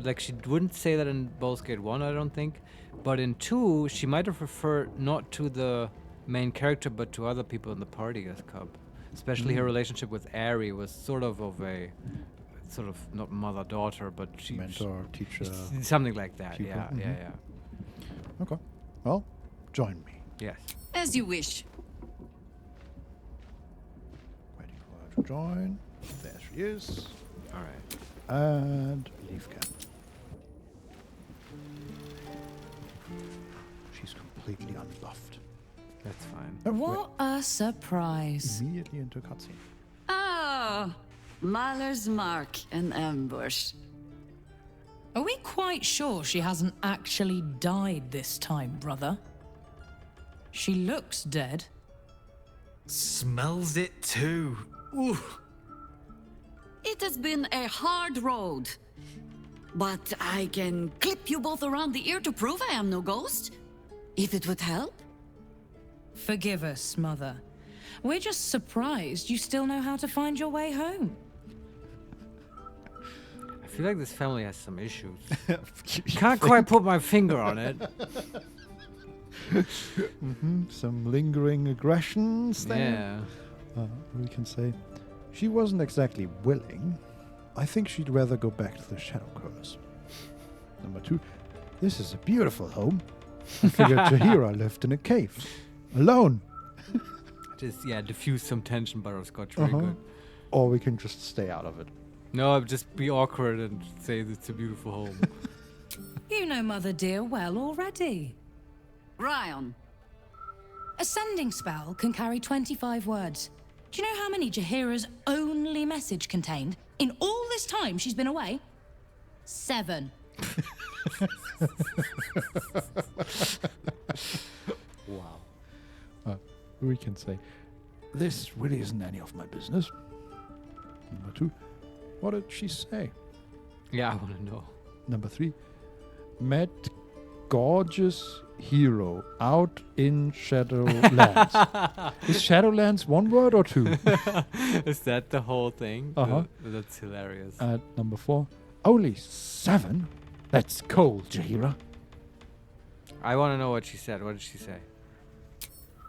like she wouldn't say that in Baldur's Gate 1, I don't think. But in 2, she might have referred not to the main character, but to other people in the party as Cub. Especially her relationship with Ari was sort of a, not mother-daughter, but she... Mentor, teacher... Something like that, pupil. yeah, yeah. Okay. Well, join me. Yes. As you wish. Waiting for her to join. There she is. All right. And leaf cap. She's completely unbuffed. That's fine. What a surprise. Immediately into a cutscene. Ah, Mahler's mark, an ambush. Are we quite sure she hasn't actually died this time, brother? She looks dead. Smells it too. Ooh. It has been a hard road. But I can clip you both around the ear to prove I am no ghost. If it would help. Forgive us, Mother. We're just surprised you still know how to find your way home. I feel like this family has some issues. Can't quite put my finger on it. Some lingering aggressions there. Yeah. We can say, she wasn't exactly willing. I think she'd rather go back to the Shadow Curse. Number 2, this is a beautiful home. I figured Jaheira lived in a cave. Alone. Just, diffuse some tension, Butterscotch. Very good. Or we can just stay out of it. No, just be awkward and say it's a beautiful home. You know Mother dear well already. Ryan. A sending spell can carry 25 words. Do you know how many Jaheira's only message contained in all this time she's been away? 7. Wow. We can say, this really isn't any of my business. Number 2, what did she say? Yeah, I want to know. Number 3, met gorgeous hero out in Shadowlands. Is Shadowlands one word or 2? Is that the whole thing? That's hilarious. Number 4, only 7? That's cold, Jaheira. I want to know what she said. What did she say?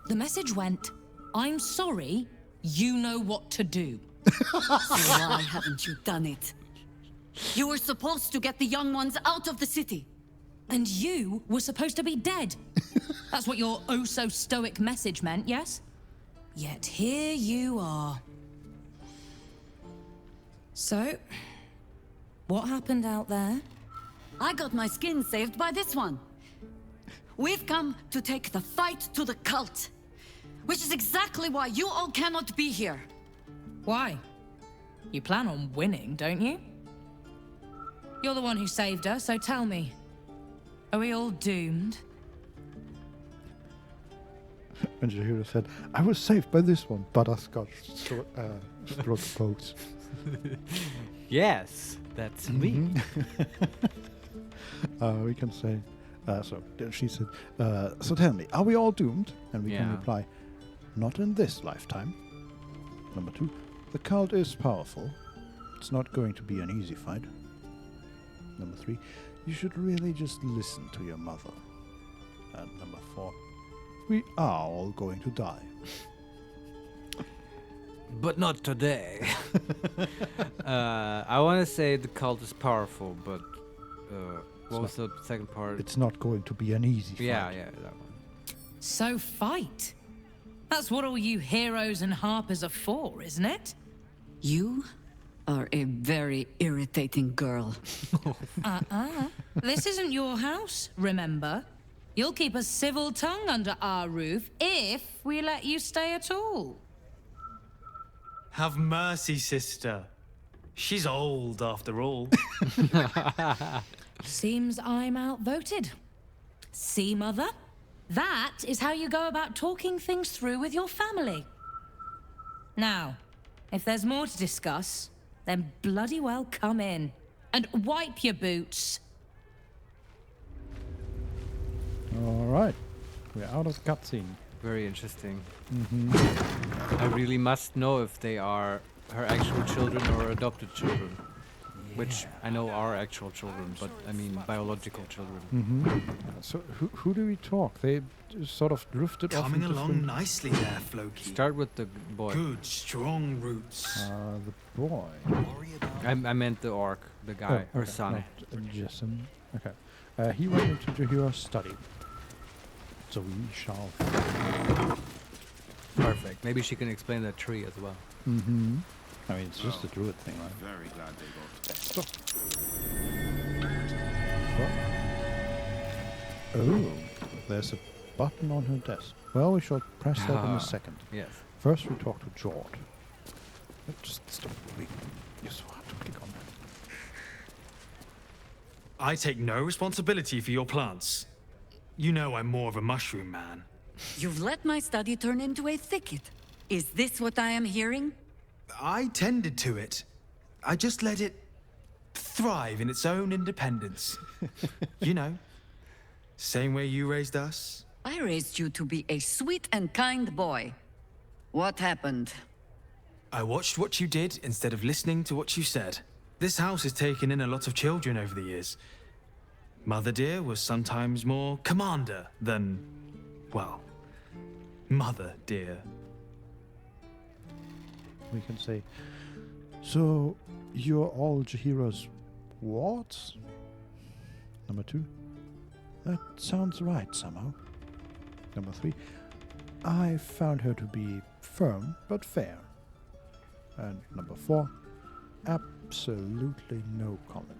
The message went, I'm sorry, You know what to do. So why haven't you done it? You were supposed to get the young ones out of the city. And you were supposed to be dead. That's what your oh-so-stoic message meant, yes? Yet here you are. So, what happened out there? I got my skin saved by this one. We've come to take the fight to the cult, which is exactly why you all cannot be here. Why? You plan on winning, don't you? You're the one who saved us, so tell me. Are we all doomed? And Jahira said, I was saved by this one. Butterscotch struck pose. Yes, that's me. We can say, so she said, so tell me, are we all doomed? And we can reply, not in this lifetime. Number 2, the cult is powerful. It's not going to be an easy fight. Number 3, you should really just listen to your mother. And number 4, we are all going to die. But not today. I want to say the cult is powerful, but what was the second part? It's not going to be an easy fight. Yeah, that one. So fight. That's what all you heroes and harpers are for, isn't it? You are a very irritating girl. This isn't your house, remember? You'll keep a civil tongue under our roof if we let you stay at all. Have mercy, sister. She's old, after all. Seems I'm outvoted. See, Mother? That is how you go about talking things through with your family. Now, if there's more to discuss, then bloody well come in. And wipe your boots. All right. We're out of cutscene. Very interesting. Mm-hmm. I really must know if they are her actual children or adopted children. Which I know are actual children, but I mean biological children. Mm-hmm. So who do we talk? They just sort of drifted off. Coming along nicely there, Floki. Start with the boy. Good, strong roots. The boy. I meant the orc, the guy, her son. Jason. Okay. He went into Jahira's study. So we shall. Perfect. Maybe she can explain that tree as well. Mm-hmm. I mean, it's just a druid thing, right? Very glad they both. Stop. Oh, there's a button on her desk. Well, we shall press that in a second. Yes. First, we talk to Jord. Just stop moving. You so have to click on that. I take no responsibility for your plants. You know I'm more of a mushroom man. You've let my study turn into a thicket. Is this what I am hearing? I tended to it. I just let it thrive in its own independence. You know, same way you raised us. I raised you to be a sweet and kind boy. What happened? I watched what you did instead of listening to what you said. This house has taken in a lot of children over the years. Mother dear was sometimes more commander than, well, mother dear. We can say, so you're all Jahira's wards? Number 2, that sounds right somehow. Number 3, I found her to be firm but fair. And number 4, absolutely no comment.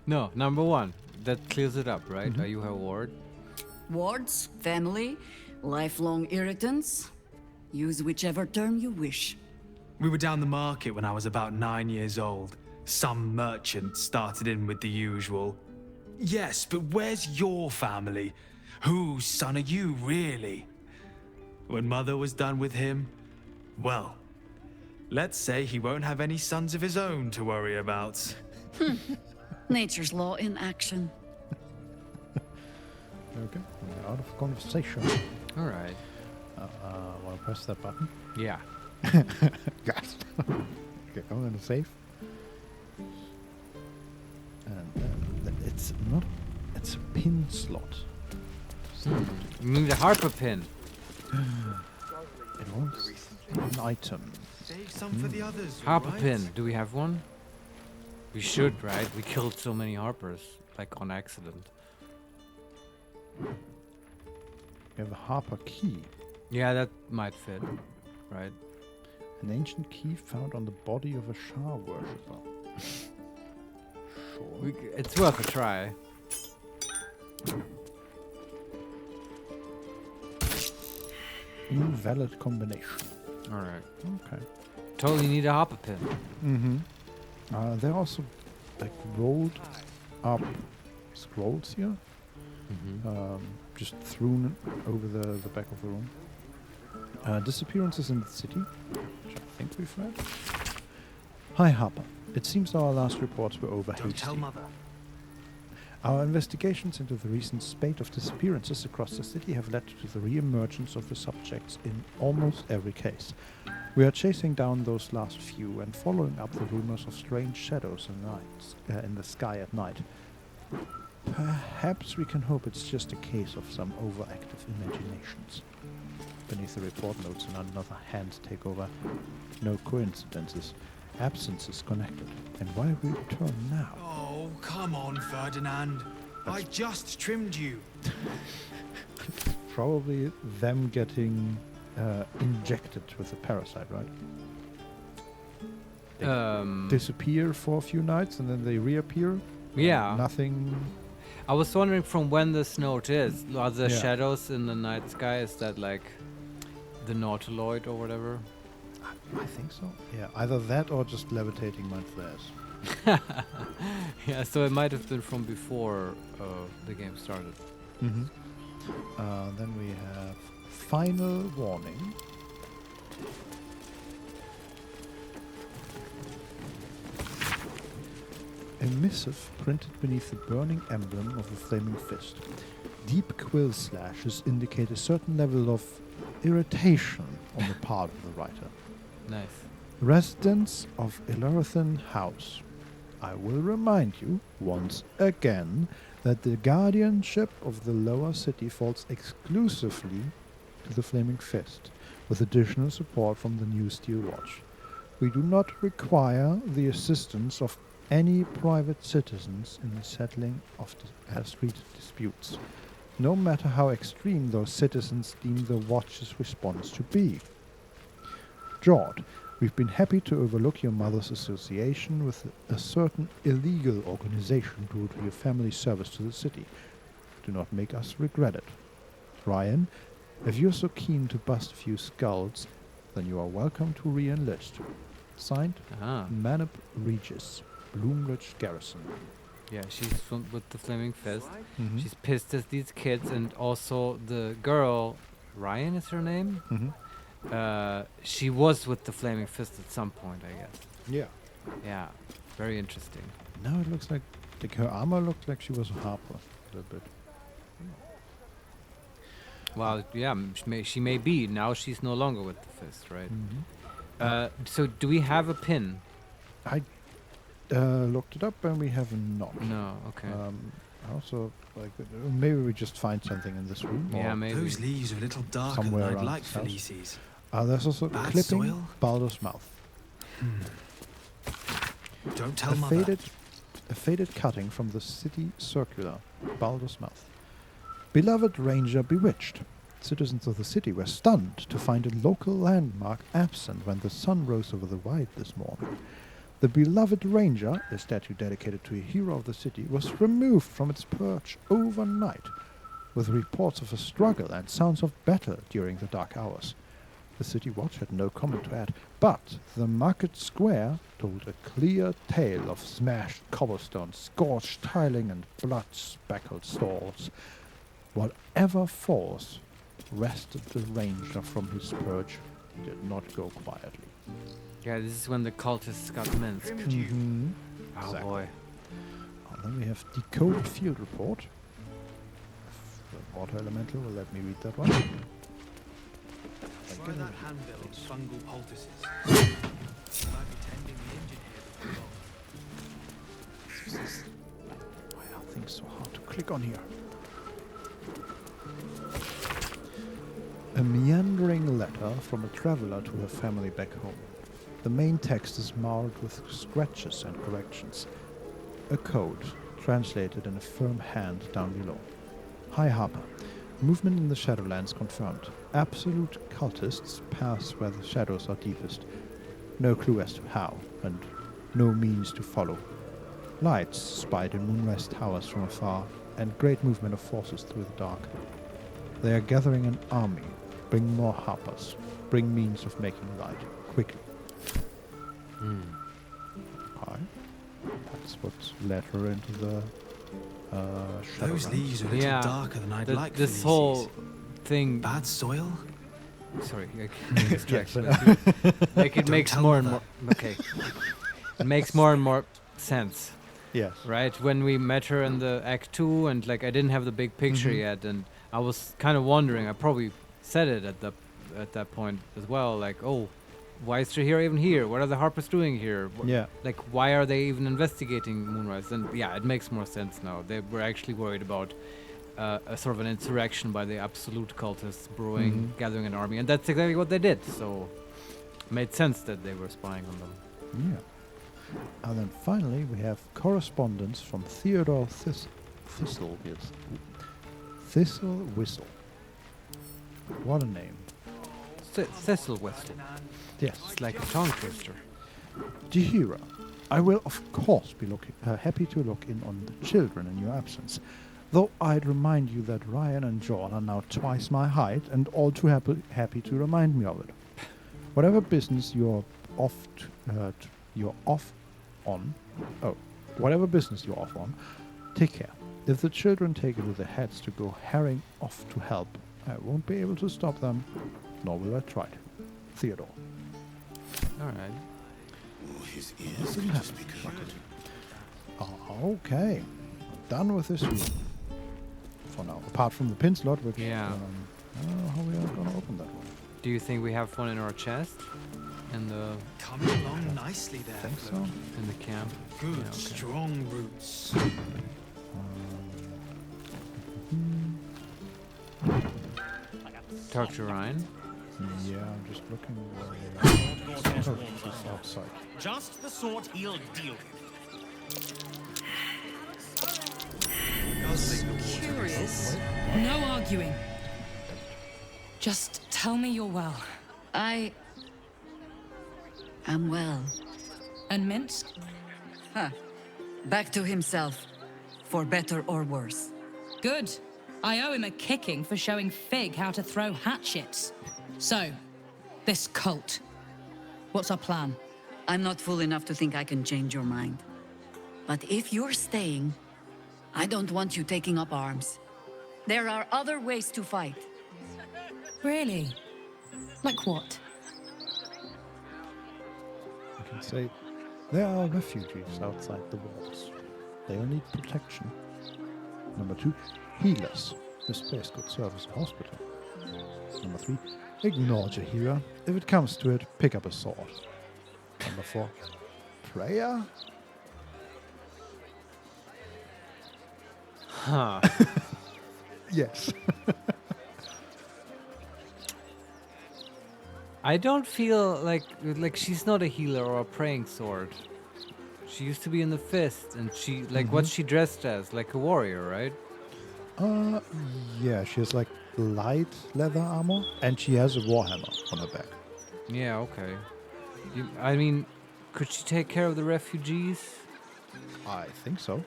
No, number 1. That clears it up, right? Mm-hmm. Are you her ward? Wards, family, lifelong irritants. Use whichever term you wish. We were down the market when I was about 9 years old. Some merchant started in with the usual. Yes, but where's your family? Whose son are you, really? When Mother was done with him, well, let's say he won't have any sons of his own to worry about. Nature's law in action. Okay, we're out of conversation. All right. Want to press that button? Yeah. Yes. Okay, I'm going to save. And it's not. It's a pin slot. You mean the harper pin? It won't An item. Save some for the others. Harper right? pin. Do we have one? We should, right? We killed so many harpers, like on accident. We have a harper key. Yeah, that might fit, right? An ancient key found on the body of a Shah worshipper. Sure. It's worth a try. Invalid combination. Alright. Okay. Totally need a hopper pin. Mm-hmm. There are also like rolled up scrolls here. Just thrown over the back of the room. Disappearances in the city, which I think we've read. Hi Harper. It seems our last reports were over Don't hasty. tell Mother. Our investigations into the recent spate of disappearances across the city have led to the re-emergence of the subjects in almost every case. We are chasing down those last few and following up the rumors of strange shadows in the sky at night. Perhaps we can hope it's just a case of some overactive imaginations. Beneath the report notes another hand take over. No coincidences. Absences connected. And why return now? Oh, come on, Ferdinand. I just trimmed you. Probably them getting injected with a parasite, right? They disappear for a few nights and then they reappear. Yeah. Nothing. I was wondering from when this note is. Are the shadows in the night sky? Is that like the Nautiloid or whatever? I think so. Yeah, either that or just levitating Mind Flayers. Yeah, so it might have been from before the game started. Mm-hmm. Then we have Final Warning. A missive printed beneath the burning emblem of a flaming fist. Deep quill slashes indicate a certain level of irritation on the part of the writer. Nice. Residents of Illarathan House, I will remind you, once again, that the guardianship of the lower city falls exclusively to the Flaming Fist, with additional support from the New Steel Watch. We do not require the assistance of any private citizens in the settling of the street disputes, no matter how extreme those citizens deem the Watch's response to be. Jord, we've been happy to overlook your mother's association with a certain illegal organization due to your family's service to the city. Do not make us regret it. Ryan, if you're so keen to bust a few skulls, then you are welcome to re-enlist. Signed, Manip Regis, Bloomridge Garrison. Yeah, she's with the Flaming Fist. Mm-hmm. She's pissed at these kids, and also the girl, Ryan is her name? Mm-hmm. She was with the Flaming Fist at some point, I guess. Yeah. Yeah, very interesting. Now it looks like her armor looked like she was a harper a little bit. Well, yeah, she may be. Now she's no longer with the Fist, right? Mm-hmm. So do we have a pin? I looked it up and we have not. No, okay. Also, like, maybe we just find something in this room. Yeah, maybe. Those leaves are a little darker somewhere than I'd around like, this house. Felices. There's also Bad clipping soil? Baldur's mouth. Don't tell Mother. A faded cutting from the city circular, Baldur's mouth. Beloved Ranger bewitched. Citizens of the city were stunned to find a local landmark absent when the sun rose over the Wide this morning. The beloved Ranger, a statue dedicated to a hero of the city, was removed from its perch overnight, with reports of a struggle and sounds of battle during the dark hours. The city watch had no comment to add, but the market square told a clear tale of smashed cobblestone, scorched tiling, and blood-speckled stalls. Whatever force wrested the Ranger from his perch did not go quietly. Yeah, this is when the cultists got minced. Mm-hmm. Oh Exactly. boy. Then we have Decoded Field Report. The Water Elemental will let me read that one. Try that handbill on fungal poultices. Might be tending the injured here before. Why are things so hard to click on here? A meandering letter from a traveler to her family back home. The main text is marred with scratches and corrections. A code, translated in a firm hand down below. Hi Harper. Movement in the Shadowlands confirmed. Absolute cultists pass where the shadows are deepest. No clue as to how, and no means to follow. Lights spied in Moonrise Towers from afar, and great movement of forces through the dark. They are gathering an army. Bring more Harpers. Bring means of making light. Quickly. Okay. That's what led her into the Those leaves are a little darker than I'd like. This whole thing. Bad soil? Sorry, like it makes more and more. Okay. It makes more and more sense. Yes. Right? When we met her in the Act 2 and like I didn't have the big picture yet, and I was kind of wondering, I probably said it at that point as well, like, oh, why is she here even here? What are the Harpers doing here? Like, why are they even investigating Moonrise? And yeah, it makes more sense now. They were actually worried about a sort of an insurrection by the absolute cultists brewing, gathering an army, and that's exactly what they did. So it made sense that they were spying on them. Yeah. And then finally we have correspondence from Theodore Thistle Whistle. What a name. Thistle Whistle. Yes. It's like a tongue twister. Jahira, I will of course be happy to look in on the children in your absence. Though I'd remind you that Ryan and John are now twice my height and all too happy to remind me of it. Whatever business you're off on, take care. If the children take it to their heads to go herring off to help, I won't be able to stop them, nor will I try to. Theodore. Alright. Oh, his ears could just be covered. Okay. Done with this room. For now. Apart from the pin slot, which I don't know how we are going to open that one. Do you think we have one in our chest? In the... Coming along nicely there. I think so. In the camp. Good, strong roots. Talk to Ryan. Yeah, I'm just looking outside. Just the sort he'll deal with. Curious. No arguing. Just tell me you're well. I am well. And Minsk? Back to himself, for better or worse. Good. I owe him a kicking for showing Fig how to throw hatchets. So, this cult. What's our plan? I'm not fool enough to think I can change your mind. But if you're staying, I don't want you taking up arms. There are other ways to fight. Really? Like what? I can say there are refugees outside the walls. They'll need protection. Number 2, healers. This place could serve as a hospital. Number 3, ignore Jahira. If it comes to it, pick up a sword. Number 4, prayer? Huh. Yes. I don't feel like she's not a healer or a praying sword. She used to be in the fist, and she what's she dressed as? Like a warrior, right? Yeah, she has like light leather armor, and she has a warhammer on her back. Yeah, okay. I mean, could she take care of the refugees? I think so.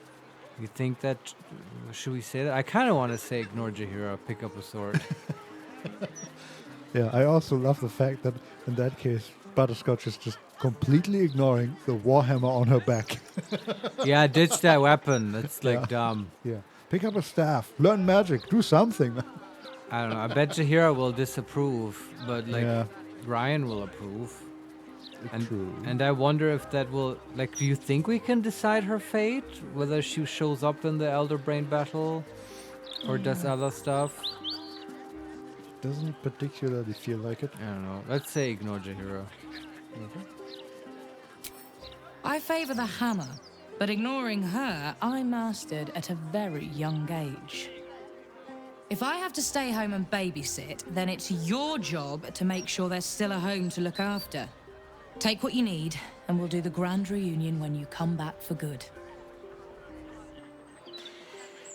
You think that? Should we say that? I kind of want to say ignore Jahira, pick up a sword. Yeah, I also love the fact that in that case, Butterscotch is just completely ignoring the warhammer on her back. Yeah, ditch that weapon. That's dumb. Yeah, pick up a staff, learn magic, do something. I don't know. I bet Jahira will disapprove, but Ryan will approve. True. And I wonder if that will, do you think we can decide her fate? Whether she shows up in the Elder Brain battle or does other stuff? Doesn't particularly feel like it. I don't know. Let's say ignore Jahira. Okay. I favor the hammer, but ignoring her, I mastered at a very young age. If I have to stay home and babysit, then it's your job to make sure there's still a home to look after. Take what you need, and we'll do the grand reunion when you come back for good.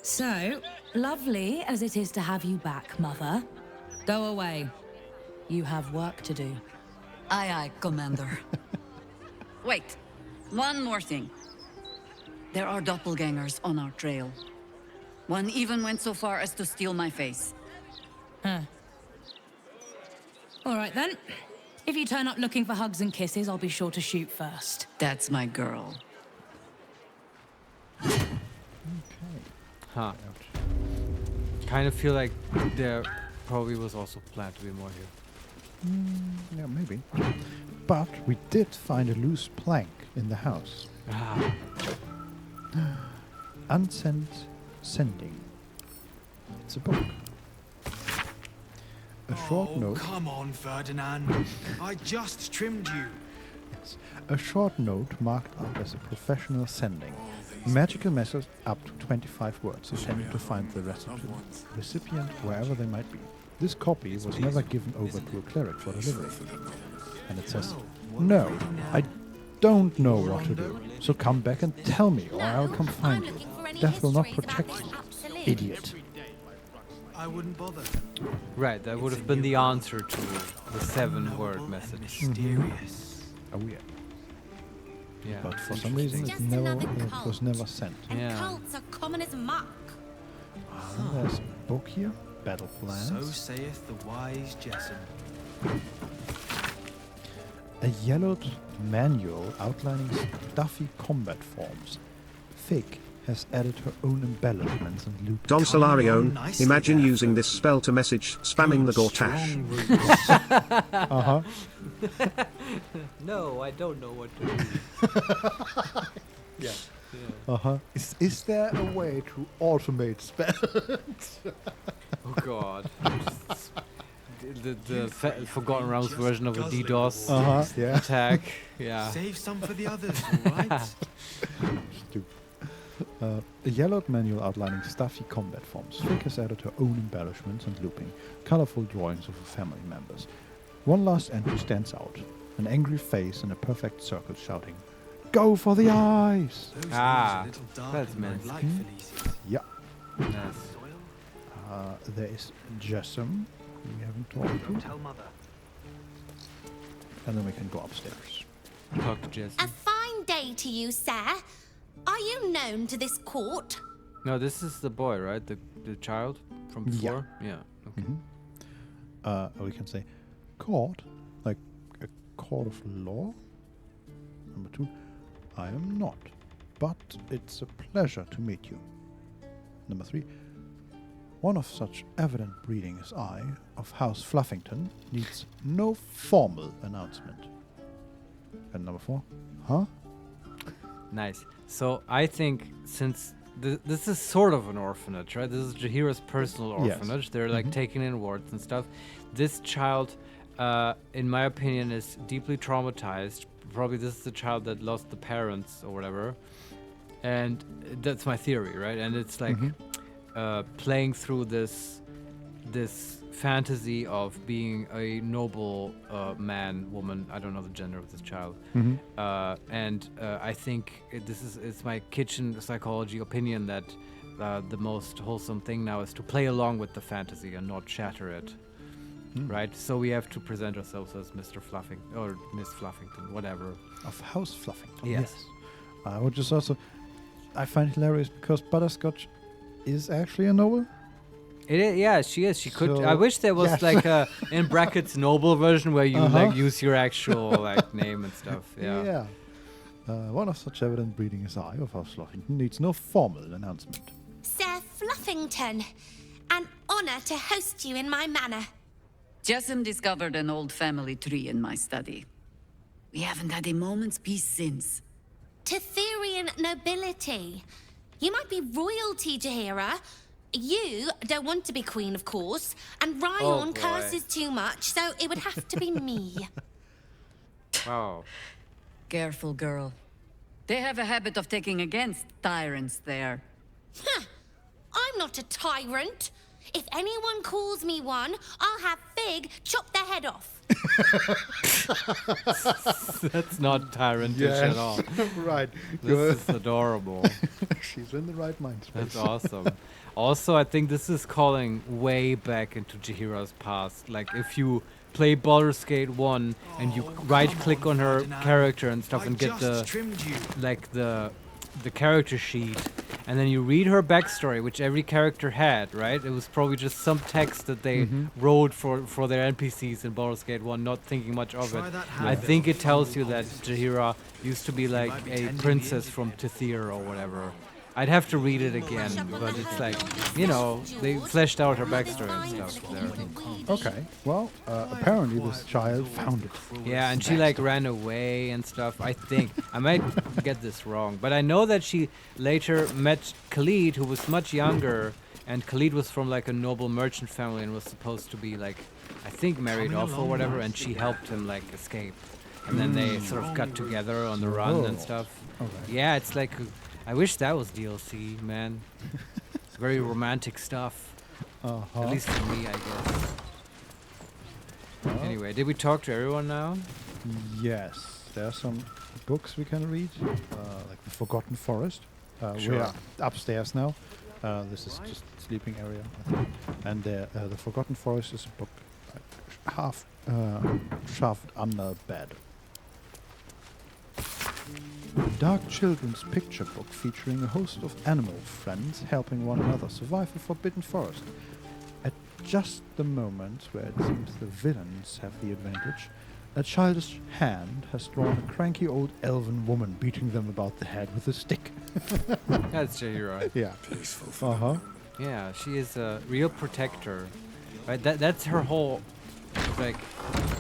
So, lovely as it is to have you back, Mother, go away. You have work to do. Aye, aye, Commander. Wait, one more thing. There are doppelgangers on our trail. One even went so far as to steal my face. Huh. All right then. If you turn up looking for hugs and kisses, I'll be sure to shoot first. That's my girl. Huh. Kind of feel like there probably was also planned to be more here. Yeah, maybe. But we did find a loose plank in the house. Ah. Unsent Sending. It's a book. A short note. Come on, Ferdinand. I just trimmed you. Yes. A short note marked out as a professional sending. Magical message up to 25 words, intended to find the recipient wherever they might be. This copy was never given over to a cleric for delivery. And it says, "No, I don't know what to do. So come back and tell me, or I'll come find you. Death will not protect you, idiot." I wouldn't bother. Right, that would have been the answer to the 7-word message. Mysterious. Oh yeah. Yeah. But for some reason it was never sent. And cults are common as muck. There's a book here. Battle plans. So saith the wise Jessamine. A yellowed manual outlining stuffy combat forms. Fig has added her own embellishments and loop. Don Solarione, imagine using this spell to message spamming the Gortash. No, I don't know what to do. Yeah. Is there a way to automate spells? Oh god. The Forgotten Realms version of a DDoS attack. Yeah. Save some for the others, alright? Stupid. A yellowed manual outlining stuffy combat forms. Fig has added her own embellishments and looping, colorful drawings of her family members. One last entry stands out. An angry face in a perfect circle shouting, "Go for the eyes!" That's meant. Yeah. Nice. There is Jessam, we haven't talked to. Tell Mother. And then we can go upstairs. Talk to Jessam. A fine day to you, sir. Are you known to this court? No, this is the boy, right? The child from before? Yeah. Okay. We can say court, like a court of law. Number 2, I am not, but it's a pleasure to meet you. Number 3, one of such evident breeding as I, of House Fluffington, needs no formal announcement. And number 4, huh? Nice. So I think since this is sort of an orphanage, right? This is Jaheira's personal orphanage. Yes. They're like taking in wards and stuff. This child, in my opinion, is deeply traumatized. Probably this is the child that lost the parents or whatever. And that's my theory, right? And it's like playing through this fantasy of being a noble man, woman. I don't know the gender of this child. I think it's my kitchen psychology opinion that the most wholesome thing now is to play along with the fantasy and not shatter it. Right? So we have to present ourselves as Mr. Fluffington or Miss Fluffington, whatever. Of House Fluffington. Yes. Which is also, I find hilarious because Butterscotch is actually a noble. It is, yeah, she is. She could. I wish there was like a in brackets noble version where you like use your actual like name and stuff. Yeah. One of such evident breeding as I of House Fluffington needs no formal announcement. Sir Fluffington, an honor to host you in my manor. Jessam discovered an old family tree in my study. We haven't had a moment's peace since. Tetherian nobility. You might be royalty, Jaheira. You don't want to be queen, of course, and Ryan curses too much, so it would have to be me. Wow. Careful, girl. They have a habit of taking against tyrants there. I'm not a tyrant. If anyone calls me one, I'll have Fig chop their head off. That's not tyrant-ish at all. Right. This is adorable. She's in the right mind space. That's awesome. Also, I think this is calling way back into Jaheira's past. Like, if you play Baldur's Gate 1 and you right-click on her character and stuff and get the character sheet, and then you read her backstory, which every character had, right? It was probably just some text that they wrote for their NPCs in Baldur's Gate 1, not thinking much of it. I think it tells you that Jaheira used to be like a princess from Tithir or whatever. I'd have to read it again, but it's like, you know, they fleshed out her backstory and stuff there. Okay, well, apparently this child found it. Yeah, and she like ran away and stuff, I think. I might get this wrong, but I know that she later met Khalid, who was much younger, and Khalid was from like a noble merchant family and was supposed to be like, I think married off or whatever, and she helped him like escape. And then they sort of got together on the run and stuff. Okay. Yeah, it's like... I wish that was DLC, man. It's very romantic stuff. At least for me, I guess. Anyway, did we talk to everyone now? Yes. There are some books we can read, like The Forgotten Forest. Sure. We are upstairs now. This is just sleeping area, I think. And The Forgotten Forest is a book half shoved under bed. Dark children's picture book featuring a host of animal friends helping one another survive a forbidden forest. At just the moment where it seems the villains have the advantage, a childish hand has drawn a cranky old elven woman beating them about the head with a stick. That's Jaheira. Yeah. Peaceful. Yeah, she is a real protector. Right? That's her whole... Like,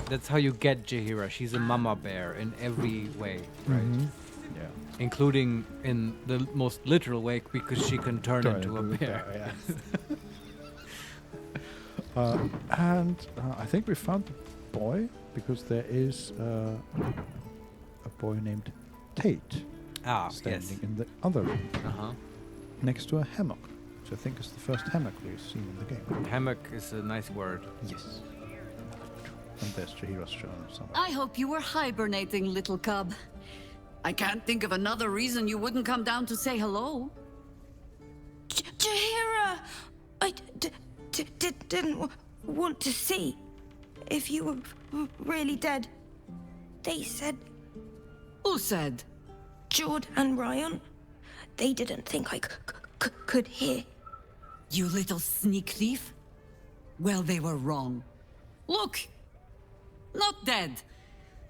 that's how you get Jaheira. She's a mama bear in every way, right? Yeah. Including in the most literal way, because she can turn into a bear. Yeah. And I think we found the boy, because there is a boy named Tate standing in the other room, next to a hammock, which I think is the first hammock we've seen in the game. Hammock is a nice word. Yes. And there's Jaheira's shown somewhere. I hope you were hibernating, little cub. I can't think of another reason you wouldn't come down to say hello. Jaheira! I didn't want to see if you were really dead. They said... Who said? Jord and Ryan. They didn't think I could hear. You little sneak thief? Well, they were wrong. Look! Not dead.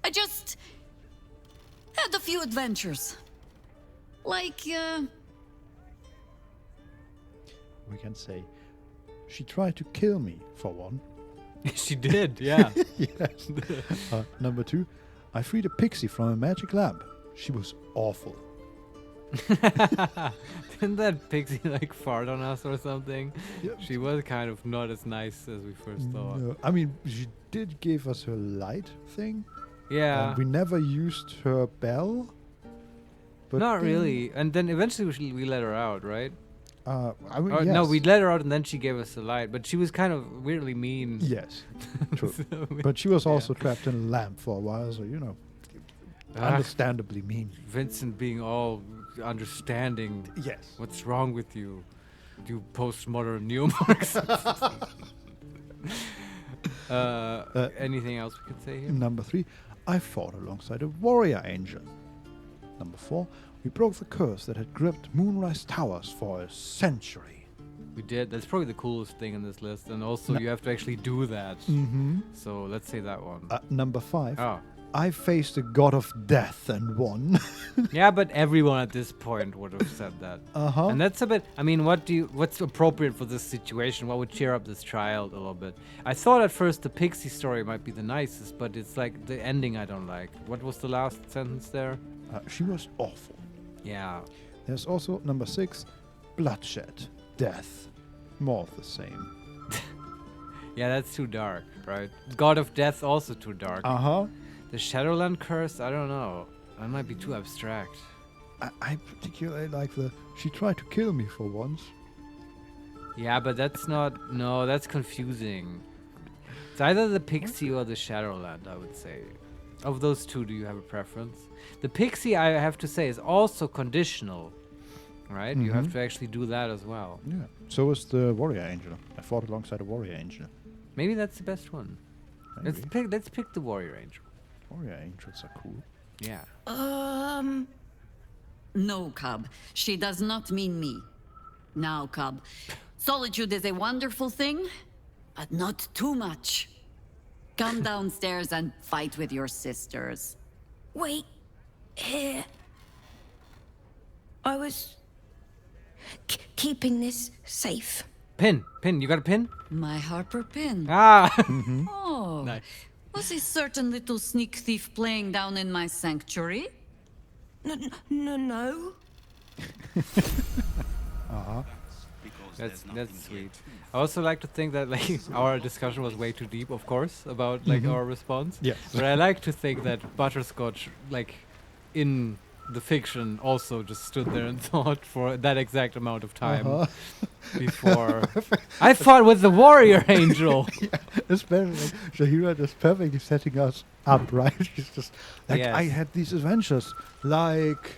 I just... had a few adventures. Like, We can say, she tried to kill me, for one. She did, yeah. Yes. Number 2, I freed a pixie from a magic lamp. She was awful. Didn't that pixie like fart on us or something? Yep. She was kind of not as nice as we first thought. No, I mean, she did give us her light thing. Yeah. We never used her bell. But not really. And then eventually we let her out, right? I mean, or, yes. No, we let her out and then she gave us the light. But she was kind of weirdly mean. Yes, true. So but she was also trapped in a lamp for a while, so, you know, understandably mean. Vincent being all understanding. Yes. What's wrong with you? You postmodern neo-Marxists. Anything else we could say here? Number 3, I fought alongside a warrior angel. Number 4, we broke the curse that had gripped Moonrise Towers for a century. We did. That's probably the coolest thing in this list. And also you have to actually do that. So let's say that one. Number 5, I faced a god of death and won. Yeah, but everyone at this point would have said that. And that's a bit... I mean, what's appropriate for this situation? What would cheer up this child a little bit? I thought at first the Pixie story might be the nicest, but it's like the ending I don't like. What was the last sentence there? She was awful. Yeah. There's also number 6, bloodshed, death, more of the same. Yeah, that's too dark, right? God of Death also too dark. The Shadowland curse, I don't know. That might be too abstract. I particularly like the she tried to kill me for once. Yeah, but that's not... No, that's confusing. It's either the Pixie or the Shadowland, I would say. Of those two, do you have a preference? The Pixie, I have to say, is also conditional. Right? You have to actually do that as well. Yeah. So is the Warrior Angel. I fought alongside a Warrior Angel. Maybe that's the best one. Let's pick the Warrior Angel. Warrior Angels are cool. Yeah. No, Cub. She does not mean me. Now, Cub. Solitude is a wonderful thing, but not too much. Come downstairs and fight with your sisters. Wait. Here. I was... keeping this safe. Pin. You got a pin? My Harper pin. Ah! Oh. Nice. Was a certain little sneak thief playing down in my sanctuary? No. That's sweet. I also like to think that like our discussion was way too deep, of course, about like our response. Yes. But I like to think that Butterscotch, like in the fiction, also just stood there and thought for that exact amount of time before. I fought with the Warrior Angel. Yeah, especially like, Jaheira is perfectly setting us up, right? She's just like, I had these adventures, like.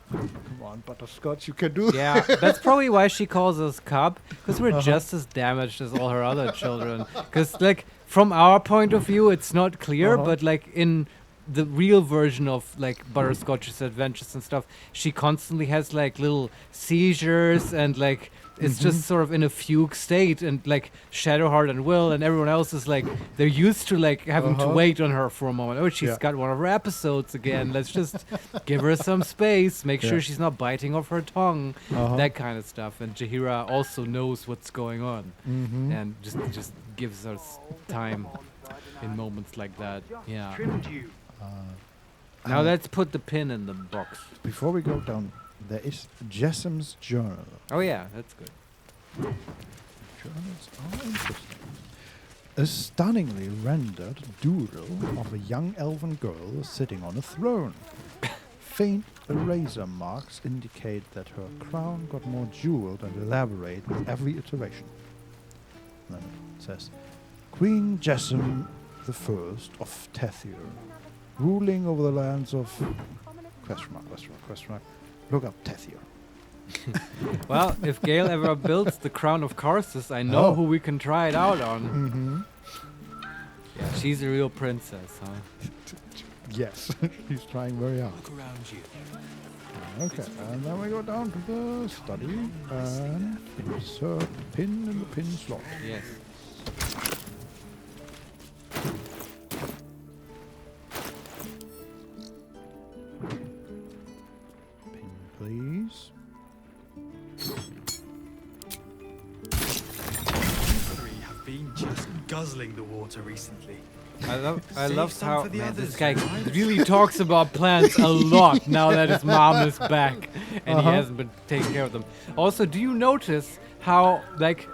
Come on, Butterscotch, you can do Yeah, that's probably why she calls us Cub, because we're just as damaged as all her other children. Because, like, from our point of view, it's not clear, but, like, in the real version of, like, Butterscotch's adventures and stuff, she constantly has, like, little seizures and, like, it's just sort of in a fugue state, and, like, Shadowheart and Will and everyone else is, like, they're used to, like, having to wait on her for a moment. Oh, she's got one of her episodes again. Let's just give her some space, make sure she's not biting off her tongue, that kind of stuff. And Jaheira also knows what's going on and just gives us time in moments like that. Yeah. Now let's put the pin in the box. Before we go down, there is Jessam's journal. Oh yeah, that's good. Journals are interesting. A stunningly rendered doodle of a young elven girl sitting on a throne. Faint eraser marks indicate that her crown got more jeweled and elaborate with every iteration. And then it says, Queen Jessam the First of Tethyr, ruling over the lands of... Question mark. Look up Tethyr. Well, if Gale ever builds the Crown of Karsus, I know who we can try it out on. Yeah, she's a real princess, huh? Yes, she's trying very hard. Look around you. Okay, and then we go down to the study and insert pin in the pin slot. Yes. Pin, please. Three have been just guzzling the water recently. I love how this guy really talks about plants a lot now that his mom is back and he hasn't been taking care of them. Also, do you notice how like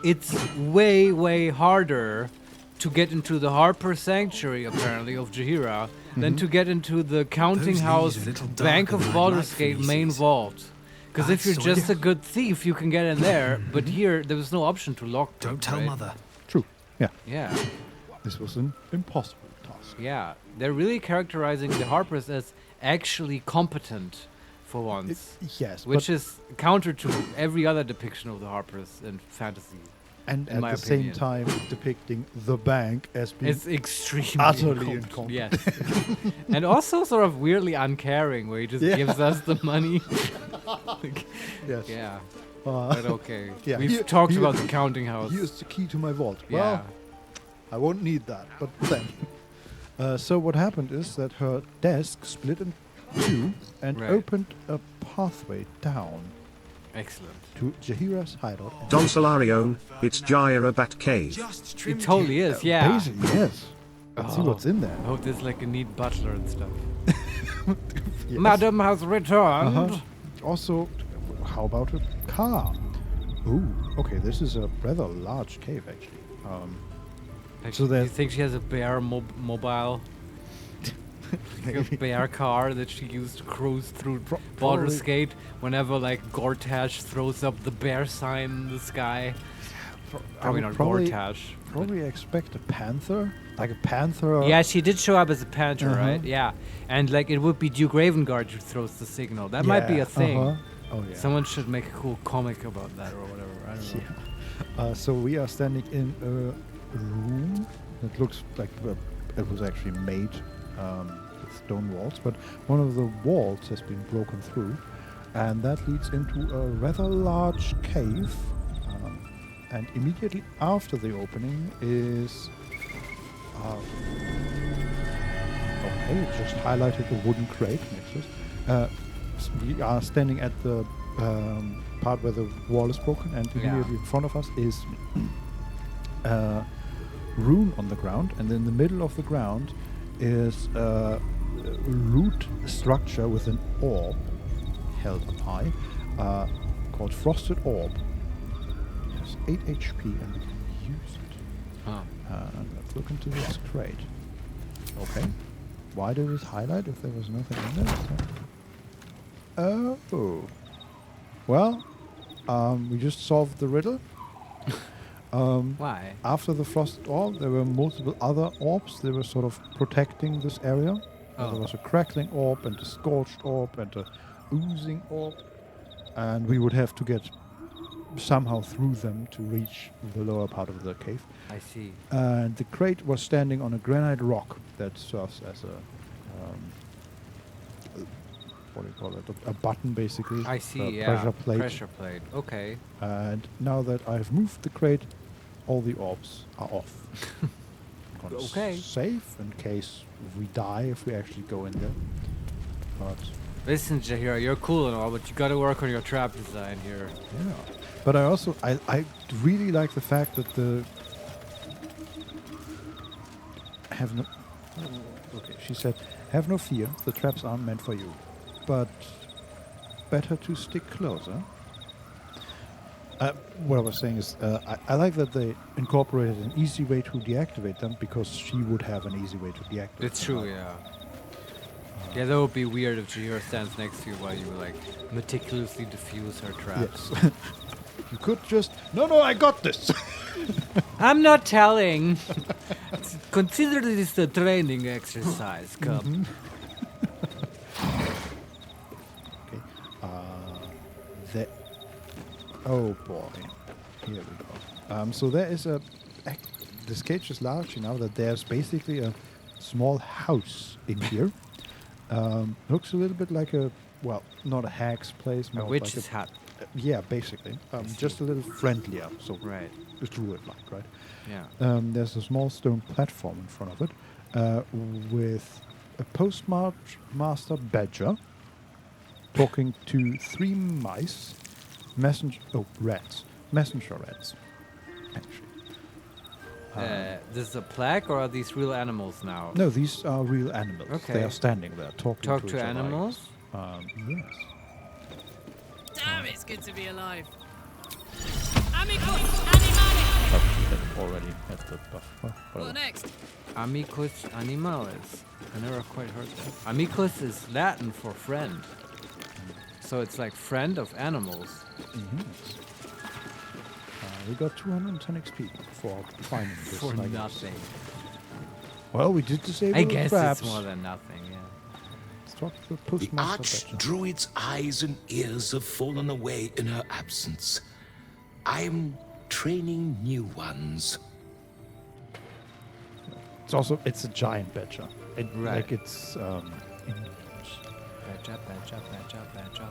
it's way harder to get into the Harper Sanctuary apparently of Jaheira than to get into the counting house Bank of Baldur's Gate main vault. Because if you're just a good thief, you can get in there. But here, there was no option to lock. Don't tell Mother. True. Yeah. Yeah. This was an impossible task. Yeah, they're really characterizing the Harpers as actually competent for once. Yes, which is counter to every other depiction of the Harpers in fantasy. And in at my the opinion. same time, depicting the bank as being it's extremely utterly incompetent. incompetent. Yes. And also sort of weirdly uncaring, where he just gives us the money. Yes. Yeah. But okay. Yeah, We've talked about the counting house. Here's the key to my vault. Yeah. Well, I won't need that, but thank you. So what happened is that her desk split in two and opened a pathway down. Excellent. To Jaheira's hideout. Don Solarione, it's Jaira Batcave. It totally is, yeah. Basically, yes. Let's see what's in there. Oh, there's like a neat butler and stuff. Yes. Madam has returned. Also, how about a car? Ooh, okay, this is a rather large cave, actually. So you think she has a bear mobile? Like a bear car that she used to cruise through Baldur's Gate whenever like Gortash throws up the bear sign in the sky. Probably not Gortash. Probably expect a panther, like a panther. Yeah, she did show up as a panther, right? Yeah, and like it would be Duke Ravengard who throws the signal. That might be a thing. Oh yeah. Someone should make a cool comic about that or whatever. I don't know. Yeah. So we are standing in a room that looks like it was actually made with stone walls, but one of the walls has been broken through, and that leads into a rather large cave. And immediately after the opening is okay, it just highlighted a wooden crate next to us. We are standing at the part where the wall is broken, and immediately in front of us is a rune on the ground, and in the middle of the ground is a root structure with an orb held up high called Frosted Orb. 8 HP and we can use it. Let's look into this crate. Okay. Why did it highlight if there was nothing in there? Oh. Well, we just solved the riddle. Why? After the frosted orb, there were multiple other orbs. They were sort of protecting this area. There was a crackling orb and a scorched orb and a oozing orb. And we would have to get somehow through them to reach the lower part of the cave. I see. And the crate was standing on a granite rock that serves as a what do you call it? A button, basically. I see. Pressure plate. Pressure plate. Okay. And now that I've moved the crate, all the orbs are off. Okay. Safe in case we die if we actually go in there. But listen, Jahira, you're cool and all, but you got to work on your trap design here. yeah. But I also, I really like the fact that she said, have no fear, the traps aren't meant for you. But better to stick closer. What I was saying is, I like that they incorporated an easy way to deactivate them, because she would have an easy way to deactivate them. It's true, yeah. Yeah, that would be weird if Jahira stands next to you while you like meticulously diffuse her traps. Yes. You could just... No, I got this. I'm not telling. Consider this a training exercise. Come. Okay. Oh boy. Here we go. So there is this cage is large enough that there's basically a small house in here. Looks a little bit like a... Well, not a hag's place. A witch's hut. Yeah, basically. Just a little friendlier. So right. It's druid-like, right? Yeah. There's a small stone platform in front of it with a postmaster badger talking to 3 mice, rats. Messenger rats, actually. This is a plaque, or are these real animals now? No, these are real animals. Okay. They are standing there talking to each other. animals? Yes. Damn, it's good to be alive. Already at the buff. What next? Amicus animalis. I never quite heard that. Amicus is Latin for friend. So it's like friend of animals. Mm-hmm. We got 210 XP for finding this. For nothing. Well, we did disable I guess traps. it's more than nothing, yeah. Let's talk to the The postmaster. Archdruid's eyes and ears have fallen away in her absence. I'm training new ones. It's a giant badger. Right. Like it's Badger,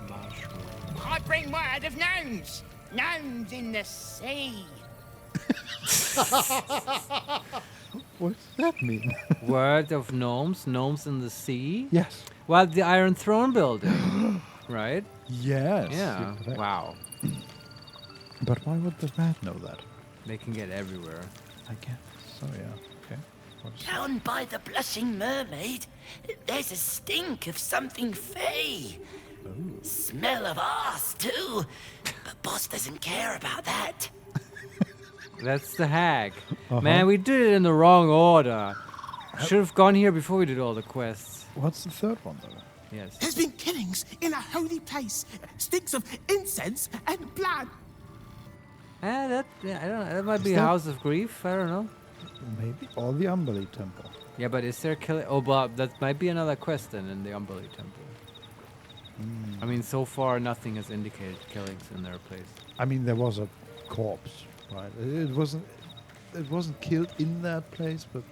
mushroom. I bring word of gnomes. Gnomes in the sea. What does that mean? Word of gnomes? Gnomes in the sea? Yes. Well, the Iron Throne building, right? Yes. Yeah. Correct. Wow. But why would the rat know that? They can get everywhere. I guess. So yeah. Okay. Down by the Blushing Mermaid, there's a stink of something fey. Ooh. Smell of arse, too. But boss doesn't care about that. That's the hag. Uh-huh. Man, we did it in the wrong order. Should have gone here before we did all the quests. What's the third one, though? Yes. There's been killings in a holy place. Stinks of incense and blood. I don't know. That might be that- House of Grief. I don't know. Maybe. Or the Umberly Temple. Yeah, but is there killing? Oh, but that might be another quest then in the Umberly Temple. I mean, so far nothing has indicated killings in their place. I mean, there was a corpse, right? It wasn't killed in that place, but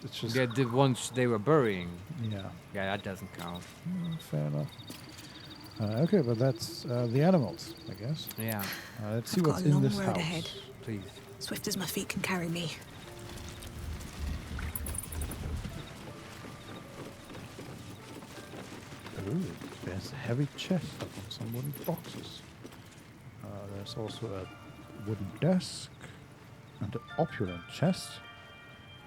it's just... Yeah, the ones they were burying. Yeah. Yeah, that doesn't count. Fair enough. Okay, but that's the animals, I guess. Yeah. Let's see I've what's got a in long this road house. ahead. Please. Swift as my feet can carry me. Ooh, there's a heavy chest on some wooden boxes. There's also a wooden desk and an opulent chest.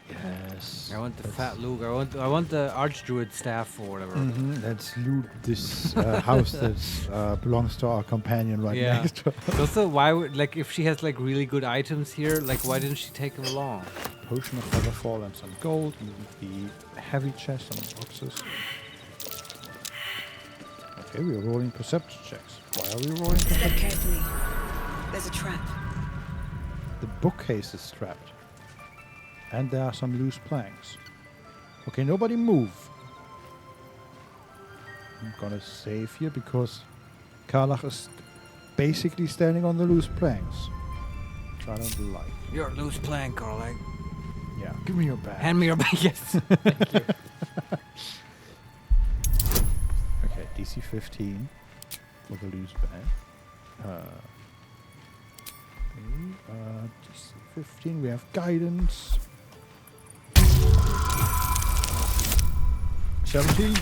Yes. I want the fat Luke. I want the Archdruid staff or whatever. Let's loot this house that belongs to our companion right next to us. Also, why would if she has really good items here, why didn't she take them along? Potion of Featherfall and some gold, and the heavy chest and boxes. Okay, we are rolling perception checks. Why are we rolling Step perception? carefully. There's a trap. The bookcase is trapped. And there are some loose planks. Okay, nobody move. I'm gonna save here because Karlach is basically standing on the loose planks. Which I don't like. You're a loose plank, Carly. Yeah, give me your bag. Hand me your bag, yes. Thank you. Okay, DC 15 for the loose bag. DC 15, we have guidance. 17. 22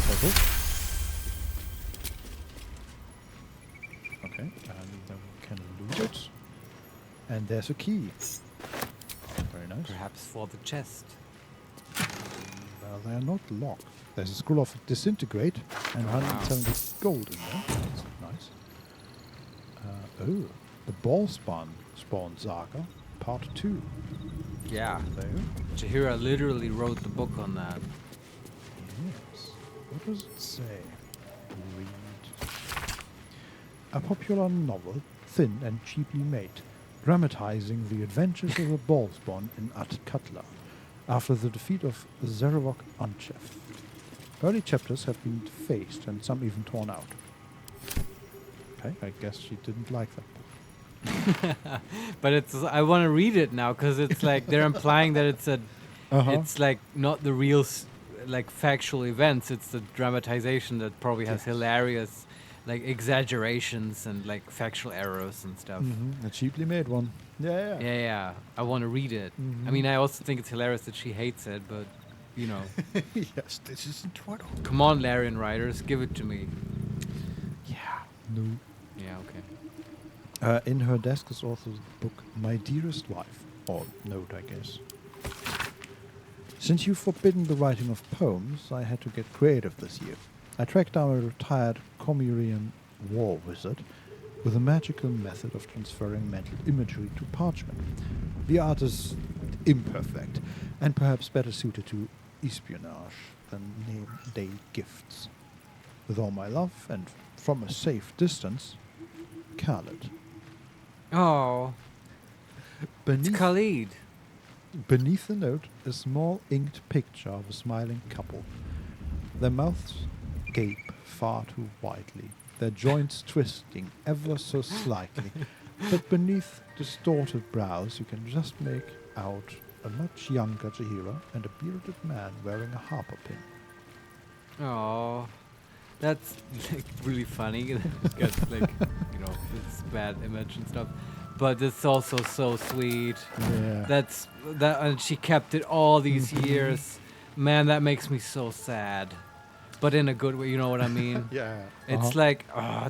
total. Okay, and then we can loot it. And there's a key. Very nice. Perhaps for the chest. Well, they're not locked. There's a scroll of disintegrate and 170 gold in there. That's nice. The ball spawn saga, part 2. Yeah. There. Jaheira literally wrote the book on that. Yes. What does it say? Read. A popular novel, thin and cheaply made, dramatizing the adventures of the ballspawn in Atkatla after the defeat of Zerevok Unchef. Early chapters have been defaced and some even torn out. Okay, I guess she didn't like that book. But I want to read it now because it's they're implying that it's it's not the real factual events. It's the dramatization that probably has hilarious exaggerations and factual errors and stuff. A cheaply made one. Yeah. Yeah. I want to read it. I mean, I also think it's hilarious that she hates it, but you know. Yes, this isn't Twiddle. Come on, Larian writers, give it to me. Yeah. No. Yeah. Okay. In her desk is also the book My Dearest Wife, or note, I guess. Since you've forbidden the writing of poems, I had to get creative this year. I tracked down a retired Comurian war wizard with a magical method of transferring mental imagery to parchment. The art is imperfect, and perhaps better suited to espionage than name-day gifts. With all my love, and from a safe distance, Khaled. Oh. It's Khalid. Beneath the note, a small inked picture of a smiling couple. Their mouths gape far too widely, their joints twisting ever so slightly, but beneath distorted brows you can just make out a much younger Jaheira and a bearded man wearing a harper pin. Oh. That's really funny. It's got it's bad image and stuff, but it's also so sweet. Yeah. And she kept it all these years. Man, that makes me so sad, but in a good way. You know what I mean? Yeah. It's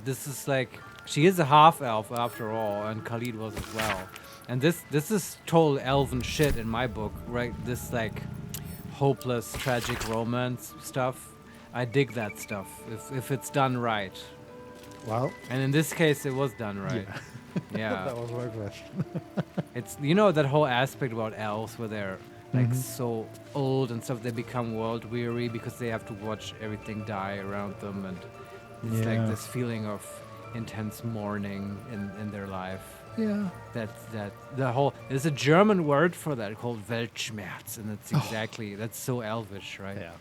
this is she is a half elf after all, and Khalid was as well. And this is total elven shit in my book, right? This hopeless, tragic romance stuff. I dig that stuff if it's done right. Well, and in this case, it was done right. Yeah. Yeah. That was my question. It's that whole aspect about elves where they're like so old and stuff, they become world weary because they have to watch everything die around them, and it's like this feeling of intense mourning in their life. Yeah. That the whole, there's a German word for that called Weltschmerz, and it's exactly that's so elvish, right? Yeah.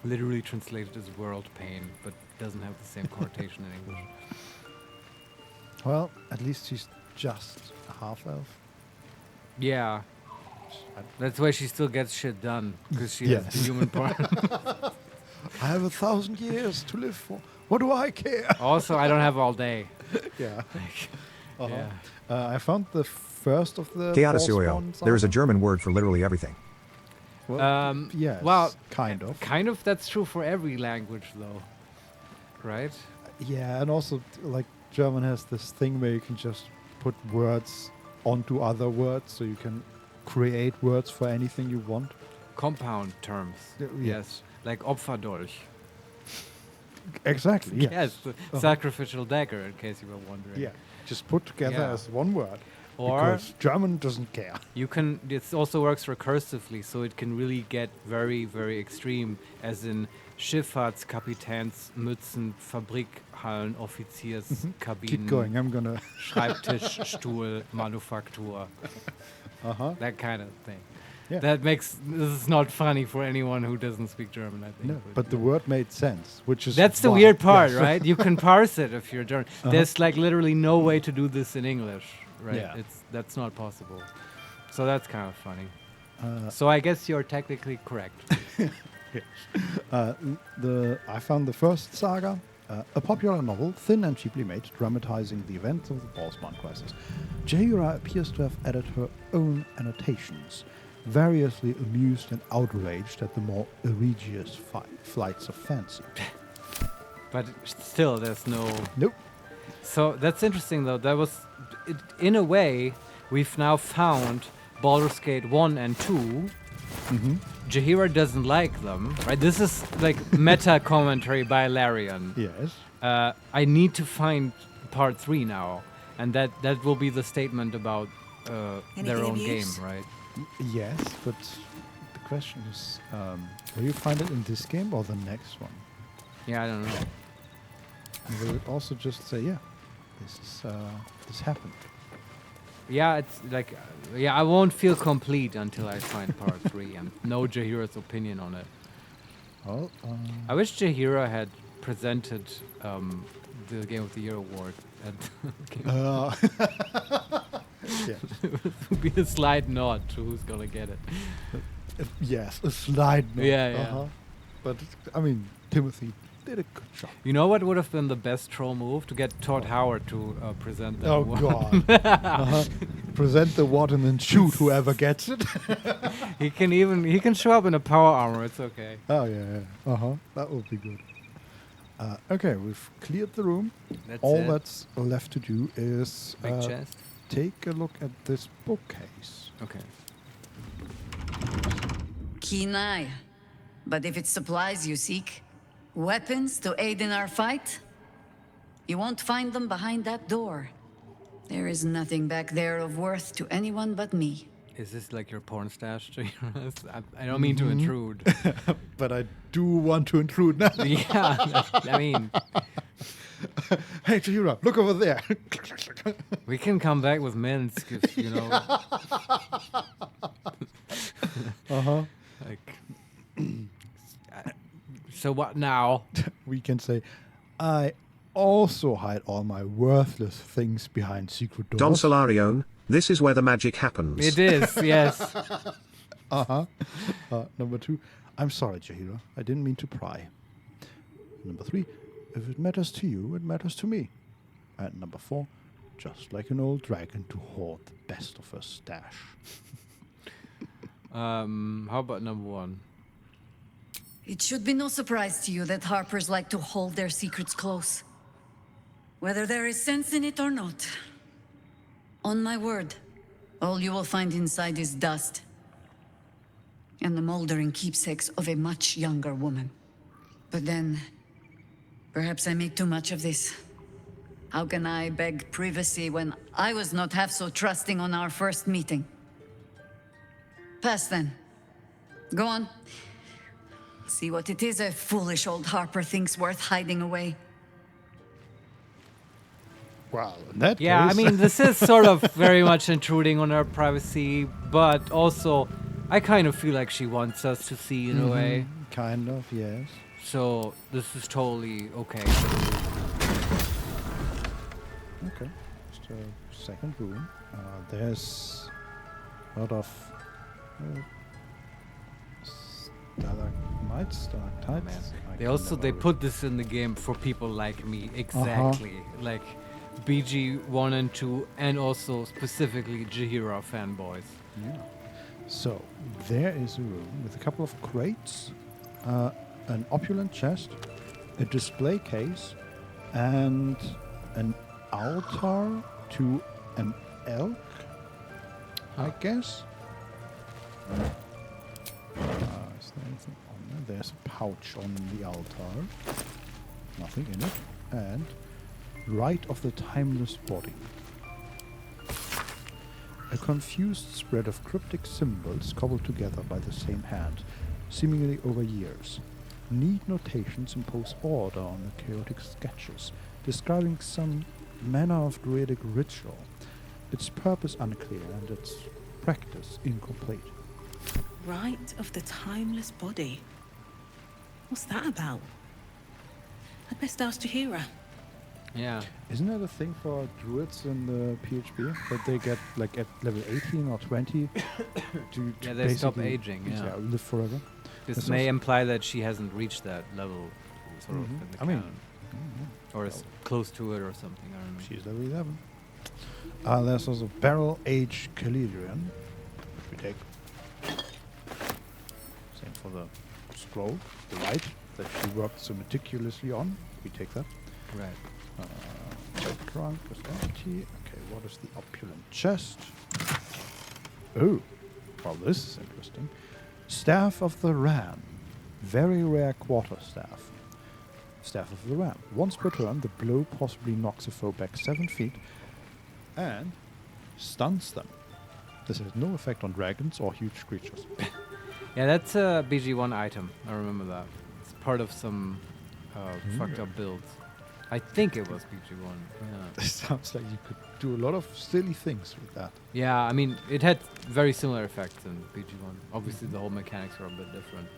Literally translated as world pain, but doesn't have the same connotation in English. Well, at least she's just a half elf. Yeah. That's why she still gets shit done, because she has the human part. I have 1,000 years to live for. What do I care? Also, I don't have all day. Yeah. Yeah. I found the first of the Chaotisoio. There is a German word for literally everything. Well, yes, well, kind of. Kind of. That's true for every language, though, right? Yeah, and also like German has this thing where you can just put words onto other words, so you can create words for anything you want. Compound terms. Yes, like Opferdolch. Exactly. Yes. Yes, the sacrificial dagger, in case you were wondering. Yeah, just put together as one word. Or because German doesn't care. You can. It also works recursively, so it can really get very, very extreme, as in Schifffahrtskapitäns Mützen, Fabrikhallen, Offizierskabinen. Keep going. I'm gonna Schreibtisch, Stuhl, Manufaktur. That kind of thing. Yeah. That makes this is not funny for anyone who doesn't speak German, I think. No, but the word made sense, which is that's the weird part, right? You can parse it if you're German. There's like literally no way to do this in English, right? Yeah. That's not possible. So that's kind of funny. So I guess you're technically correct. Yes. I found the first saga, a popular novel, thin and cheaply made, dramatizing the events of the Ballspawn crisis. Jaira appears to have added her own annotations, variously amused and outraged at the more egregious flights of fancy. But still, there's no... Nope. So that's interesting, though. That was... in a way, we've now found Baldur's Gate 1 and 2. Jaheira doesn't like them, right? This is like meta commentary by Larian. Yes. I need to find part 3 now, and that will be the statement about their own game, right? Yes, but the question is, will you find it in this game or the next one? Yeah, I don't know. And will it also just say, yeah, this happened? Yeah, it's like, I won't feel complete until I find part 3 and know Jaheira's opinion on it. Well, I wish Jaheira had presented the Game of the Year award at Yes. It would be a slight nod to who's gonna get it. Yes, a slide nod. Yeah. But I mean, Timothy did a good job. You know what would have been the best troll move? To get Todd Howard to present that award. God! Present the award and then shoot whoever gets it. He can show up in a power armor. It's okay. Oh yeah. That would be good. Okay, we've cleared the room. That's left to do is big chest. Take a look at this bookcase. Okay. Keen eye. But if it's supplies you seek, weapons to aid in our fight, you won't find them behind that door. There is nothing back there of worth to anyone but me. Is this like your porn stash? I don't mean to intrude. But I do want to intrude now. Yeah, I mean... Hey, Jaheira, look over there. We can come back with mints, because, you know... So what now? We can say, I also hide all my worthless things behind secret doors. Don Solarione, this is where the magic happens. It is, yes. Number 2, I'm sorry, Jaheira. I didn't mean to pry. Number 3, if it matters to you, it matters to me. And number 4, just like an old dragon to hoard the best of her stash. How about number 1? It should be no surprise to you that Harpers like to hold their secrets close. Whether there is sense in it or not. On my word, all you will find inside is dust. And the moldering keepsakes of a much younger woman. But then, perhaps I make too much of this. How can I beg privacy when I was not half so trusting on our first meeting? Pass then. Go on. See what it is a foolish old Harper thinks worth hiding away. Well, in that Yeah, I case... mean, this is sort of very much intruding on our privacy, but also, I kind of feel like she wants us to see in a way. Kind of, yes. So, this is totally okay. Okay, just a second room. There's a lot of stalagmites. They put this in the game for people like me, exactly. Like BG 1 and 2, and also specifically Jaheira fanboys. Yeah. So, there is a room with a couple of crates, an opulent chest, a display case, and an altar to an elk, I guess. Is there anything on there? There's a pouch on the altar. Nothing in it. And Rite of the Timeless Body. A confused spread of cryptic symbols cobbled together by the same hand, seemingly over years. Neat notations impose order on the chaotic sketches, describing some manner of druidic ritual. Its purpose unclear and its practice incomplete. Rite of the Timeless Body. What's that about? I'd best ask Jaheira. Yeah. Isn't that a thing for druids in the PHP? That they get like at level 18 or 20 to yeah, they stop aging, yeah. Live forever. This may imply that she hasn't reached that level sort of in the canon. Or is close to it or something, I don't know. She's level 11. There's also barrel-aged Calidrian, which we take. Same for the scroll, the light that she worked so meticulously on. We take that. Right. Trunk is empty. Okay, what is the opulent chest? Oh, well, this is interesting. Staff of the Ram. Very rare quarterstaff. Staff of the Ram. Once per turn, the blow possibly knocks a foe back 7 feet and stuns them. This has no effect on dragons or huge creatures. Yeah, that's a BG1 item. I remember that. It's part of some fucked up builds. I think it was BG1. Yeah. It sounds like you could do a lot of silly things with that. Yeah, I mean, it had very similar effects in BG1. Obviously, the whole mechanics are a bit different.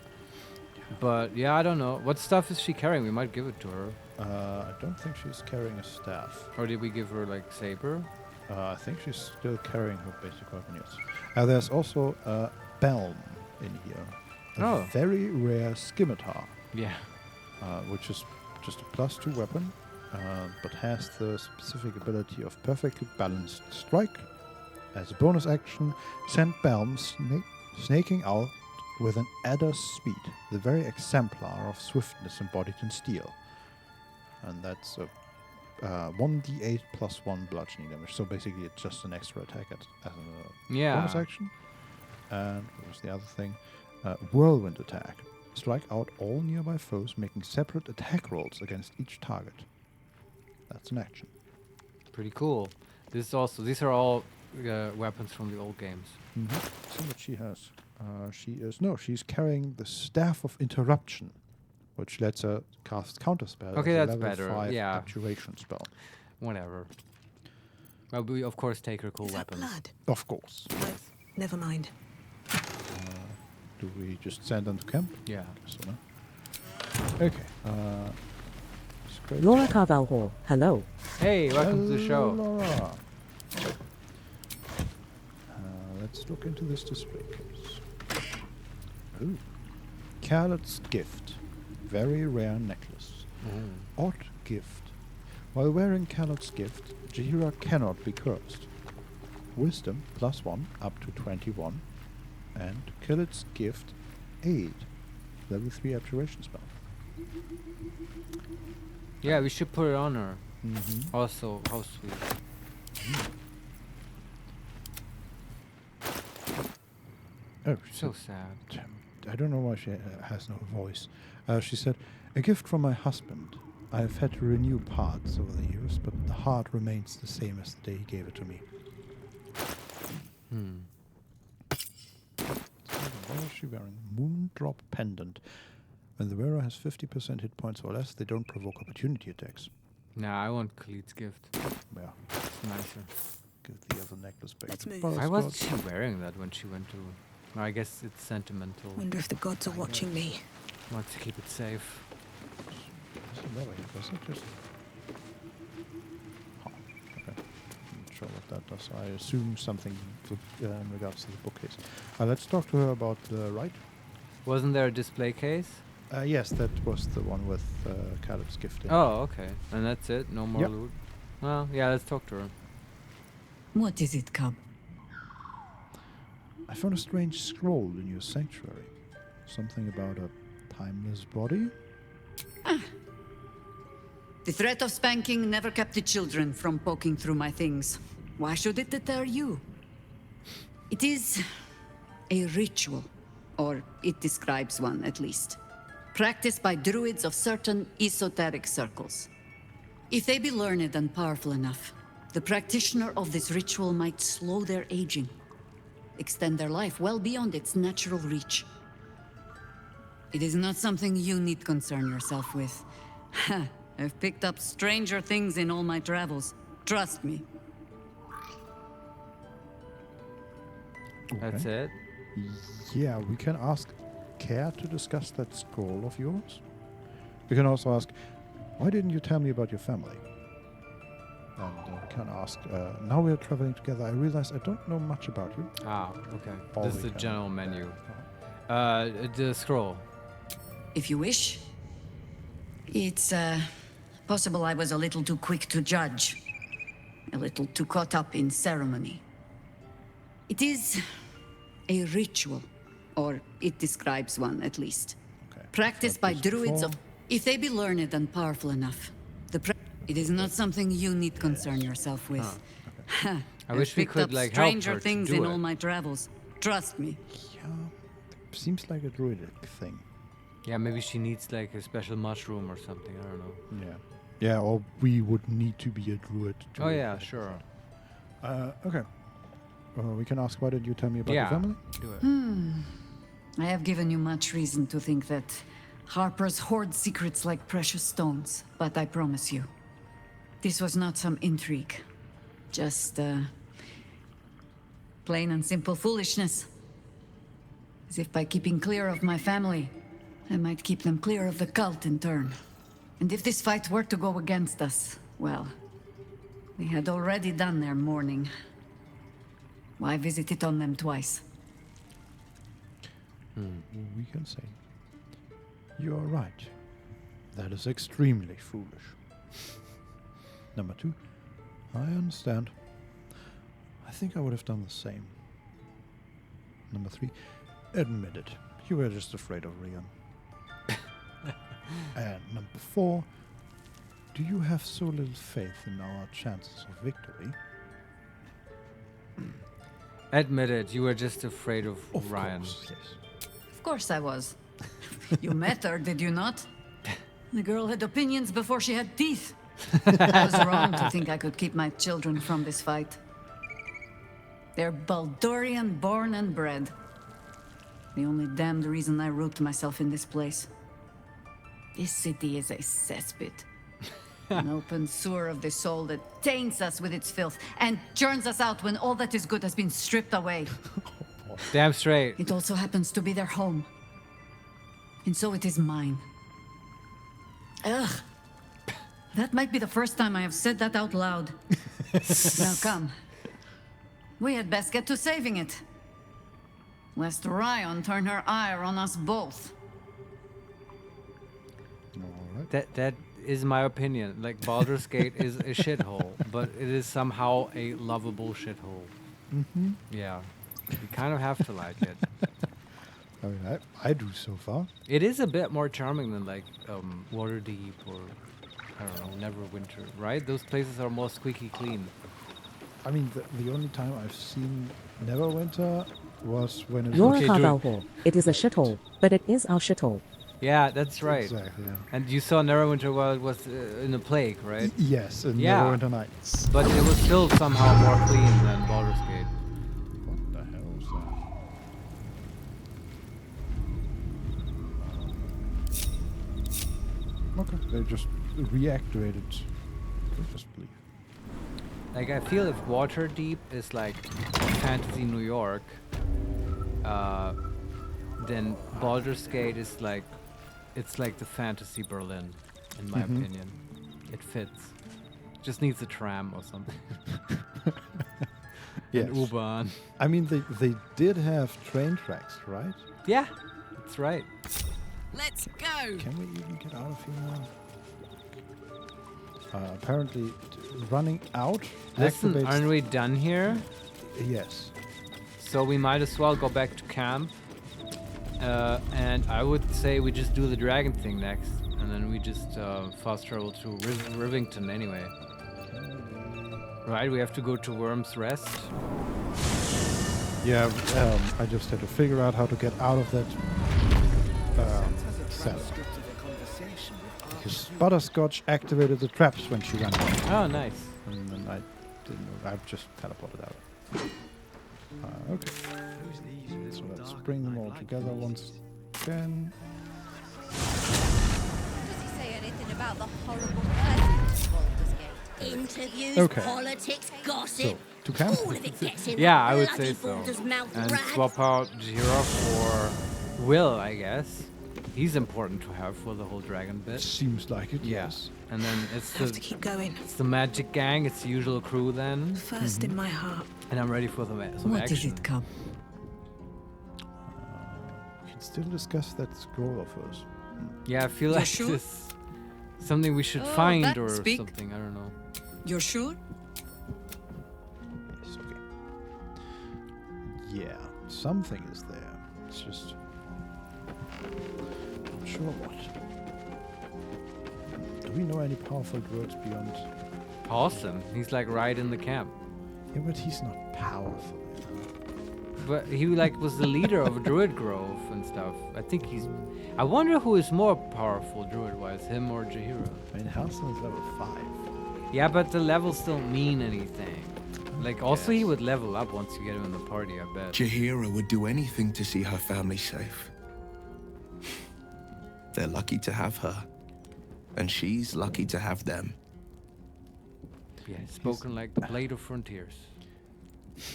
But yeah, I don't know. What stuff is she carrying? We might give it to her. I don't think she's carrying a staff. Or did we give her, like, saber? I think she's still carrying her basic weapon, yes. There's also a Belm in here. A very rare scimitar. Yeah. Which is just a +2 weapon, but has the specific ability of perfectly balanced strike. As a bonus action, send Belm snaking out with an adder's speed, the very exemplar of swiftness embodied in steel. And that's a 1d8 +1 bludgeoning damage. So basically, it's just an extra attack as a bonus action. And what was the other thing? Whirlwind attack. Strike out all nearby foes, making separate attack rolls against each target. That's an action. Pretty cool. These are all weapons from the old games. See what she has. She's carrying the Staff of Interruption, which lets her cast counterspell. Okay, as a that's level better. 5 Yeah. abjuration spell. Whatever. Well, we of course take her cool weapons. Blood? Of course. Never mind. Do we just send them to camp? Yeah. So, no? Okay. Laura Carvalho, hello. Hey, welcome to the show. Laura. Let's look into this display case. Ooh. Carlet's Gift. Very rare necklace. Odd gift. While wearing Carlet's Gift, Jaheira cannot be cursed. Wisdom +1 up to 21. And Carlet's Gift 8. Level 3 abjuration spell. Yeah, we should put it on her. Also, how sweet. Oh, so sad. I don't know why she has no voice. She said, "A gift from my husband. I've had to renew parts over the years, but the heart remains the same as the day he gave it to me. What is she wearing? Moondrop pendant. When the wearer has 50% hit points or less, they don't provoke opportunity attacks. Nah, I want Khalid's gift. Yeah. It's nicer. Give the other necklace back. Why was she wearing that when she went to... No, I guess it's sentimental. Wonder if the gods are watching me. Wants to keep it safe. Was it just... Oh, okay. Not sure what that does. I assume something in regards to the bookcase. Let's talk to her about the right. Wasn't there a display case? Yes, that was the one with Caleb's gift in. Oh, okay. And that's it? No more Yep. loot? Well, yeah, let's talk to her. What is it, Cub? I found a strange scroll in your sanctuary. Something about a timeless body? The threat of spanking never kept the children from poking through my things. Why should it deter you? It is a ritual, or it describes one at least, practiced by druids of certain esoteric circles. If they be learned and powerful enough, the practitioner of this ritual might slow their aging, extend their life well beyond its natural reach. It is not something you need concern yourself with. I've picked up stranger things in all my travels. Trust me. That's it? Yeah, we can ask Care to discuss that scroll of yours. We can also ask, why didn't you tell me about your family? And we can ask, now we are traveling together, I realize I don't know much about you. Ah, okay. All This is we the can. general menu. The scroll. If you wish. It's, possible I was a little too quick to judge. A little too caught up in ceremony. It is a ritual, or it describes one at least. Practiced by druids of... If they be learned and powerful enough, it is not something you need concern yourself with. I I've wish we picked could up like help stranger her to things do in it. all my travels. Trust me. Yeah, seems like a druidic thing. Yeah, maybe she needs like a special mushroom or something. I don't know. Yeah. Yeah, or we would need to be a druid to... Oh yeah, sure. Okay. We can ask, why did you tell me about your Yeah, family? do it. I have given you much reason to think that Harpers hoard secrets like precious stones, but I promise you, this was not some intrigue. Just, plain and simple foolishness. As if by keeping clear of my family, I might keep them clear of the cult in turn. And if this fight were to go against us, well, we had already done their mourning. Why visit it on them twice? We can say, you are right. That is extremely foolish. Number 2, I understand. I think I would have done the same. Number 3, admit it. You were just afraid of Rian. And number 4, do you have so little faith in our chances of victory? Admit it, you were just afraid of Ryan. Course, yes. Of course I was. You met her, did you not? The girl had opinions before she had teeth. I was wrong to think I could keep my children from this fight. They're Baldurian born and bred. The only damned reason I root myself in this place. This city is a cesspit. An open sewer of the soul that taints us with its filth and churns us out when all that is good has been stripped away. Damn straight. It also happens to be their home. And so it is mine. Ugh. That might be the first time I have said that out loud. Now come. We had best get to saving it. Lest Ryan turn her ire on us both. That is my opinion. Like Baldur's Gate is a shithole, but it is somehow a lovable shithole. Mm-hmm. Yeah, you kind of have to like it. I mean, I do so far. It is a bit more charming than like Waterdeep or I don't know, Neverwinter, right? Those places are more squeaky clean. I mean, the only time I've seen Neverwinter was when it You're was... a Carvalho. It is a shithole, but it is our shithole. Yeah, that's right. Exactly. Yeah. And you saw Neverwinter while it was in the plague, right? Yes, in Neverwinter Nights. But it was still somehow more clean than Baldur's Gate. What the hell is that? Okay, they just reactivated. Just believe. Like, I feel if Waterdeep is like fantasy New York, then Baldur's Gate is like, it's like the fantasy Berlin, in my opinion. It fits. Just needs a tram or something. Yes. An U-Bahn. I mean, they did have train tracks, right? Yeah, that's right. Let's go. Can we even get out of here now? Apparently, running out. Listen, activates aren't we done here? Yes. So we might as well go back to camp. And I would say we just do the dragon thing next. And then we just fast travel to Rivington anyway. Right, we have to go to Worm's Rest. Yeah, I just had to figure out how to get out of that cell. Because Butterscotch activated the traps when she ran out. Oh, nice. And then I didn't know. I just teleported out. Okay. So let's bring them all together once again. Does he say anything about the horrible presence of Baldur's Gate? Interviews, Okay. politics, gossip. So, to camp? All of it gets in Yeah, that I would bloody say so. Baldur's mouth And rag. swap out Jira for Will, I guess. He's important to have for the whole dragon bit. Seems like it, yes. And then it's Have to keep going. It's the magic gang. It's the usual crew then. First in my heart. And I'm ready for some action. What does it come? We can still discuss that scroll of hers. Yeah, I feel You're like sure? this something we should Oh, find that or speak. something. I don't know. You're sure? Yes, okay. Yeah, something is there. It's just not sure what. Do we know any powerful druids beyond? Paulson, he's like right in the camp. Yeah, but he's not powerful. But he like was the leader of a druid grove and stuff. I think he's. I wonder who is more powerful druid-wise, him or Jahira. I mean, Halson is level 5. Yeah, but the levels don't mean anything. Like, also he would level up once you get him in the party, I bet. Jahira would do anything to see her family safe. They're lucky to have her. And she's lucky to have them. Yeah, spoken like the Blade of Frontiers.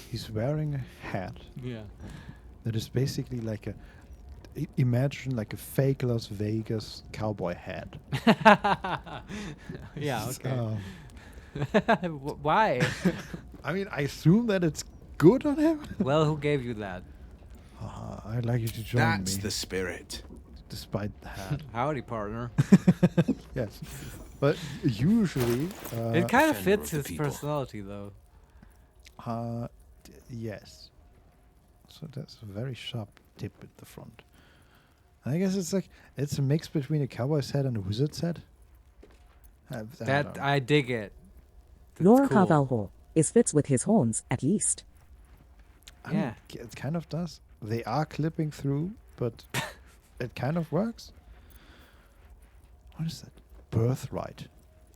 He's wearing a hat. Yeah. That is basically like a. Imagine like a fake Las Vegas cowboy hat. Yeah, okay. Why? I mean, I assume that it's good on him. Well, who gave you that? I'd like you to join That's me. the spirit. Despite the hat. Howdy, partner. Yes. But usually... it kind of fits his personality, though. Yes. So that's a very sharp tip at the front. And I guess it's like, it's a mix between a cowboy's hat and a wizard's hat. I dig it. Your Cavalho is fits with his horns, at least. I mean, it kind of does. They are clipping through, but it kind of works. What is that? Birthright.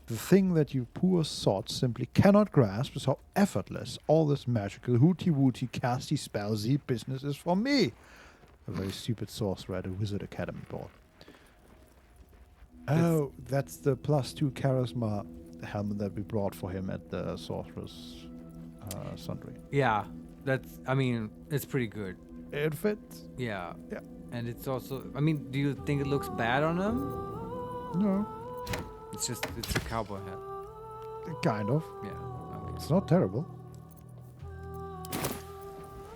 The thing that you poor sots simply cannot grasp is how effortless all this magical hooty-wooty casty spellsy business is for me. A very stupid sorcerer at a wizard academy ball. Oh, that's the +2 charisma helmet that we brought for him at the sorcerer's sundry. Yeah, I mean, it's pretty good. It fits. Yeah. Yeah. And it's also, I mean, do you think it looks bad on him? No. It's a cowboy hat. Kind of. Yeah. Okay. It's not terrible.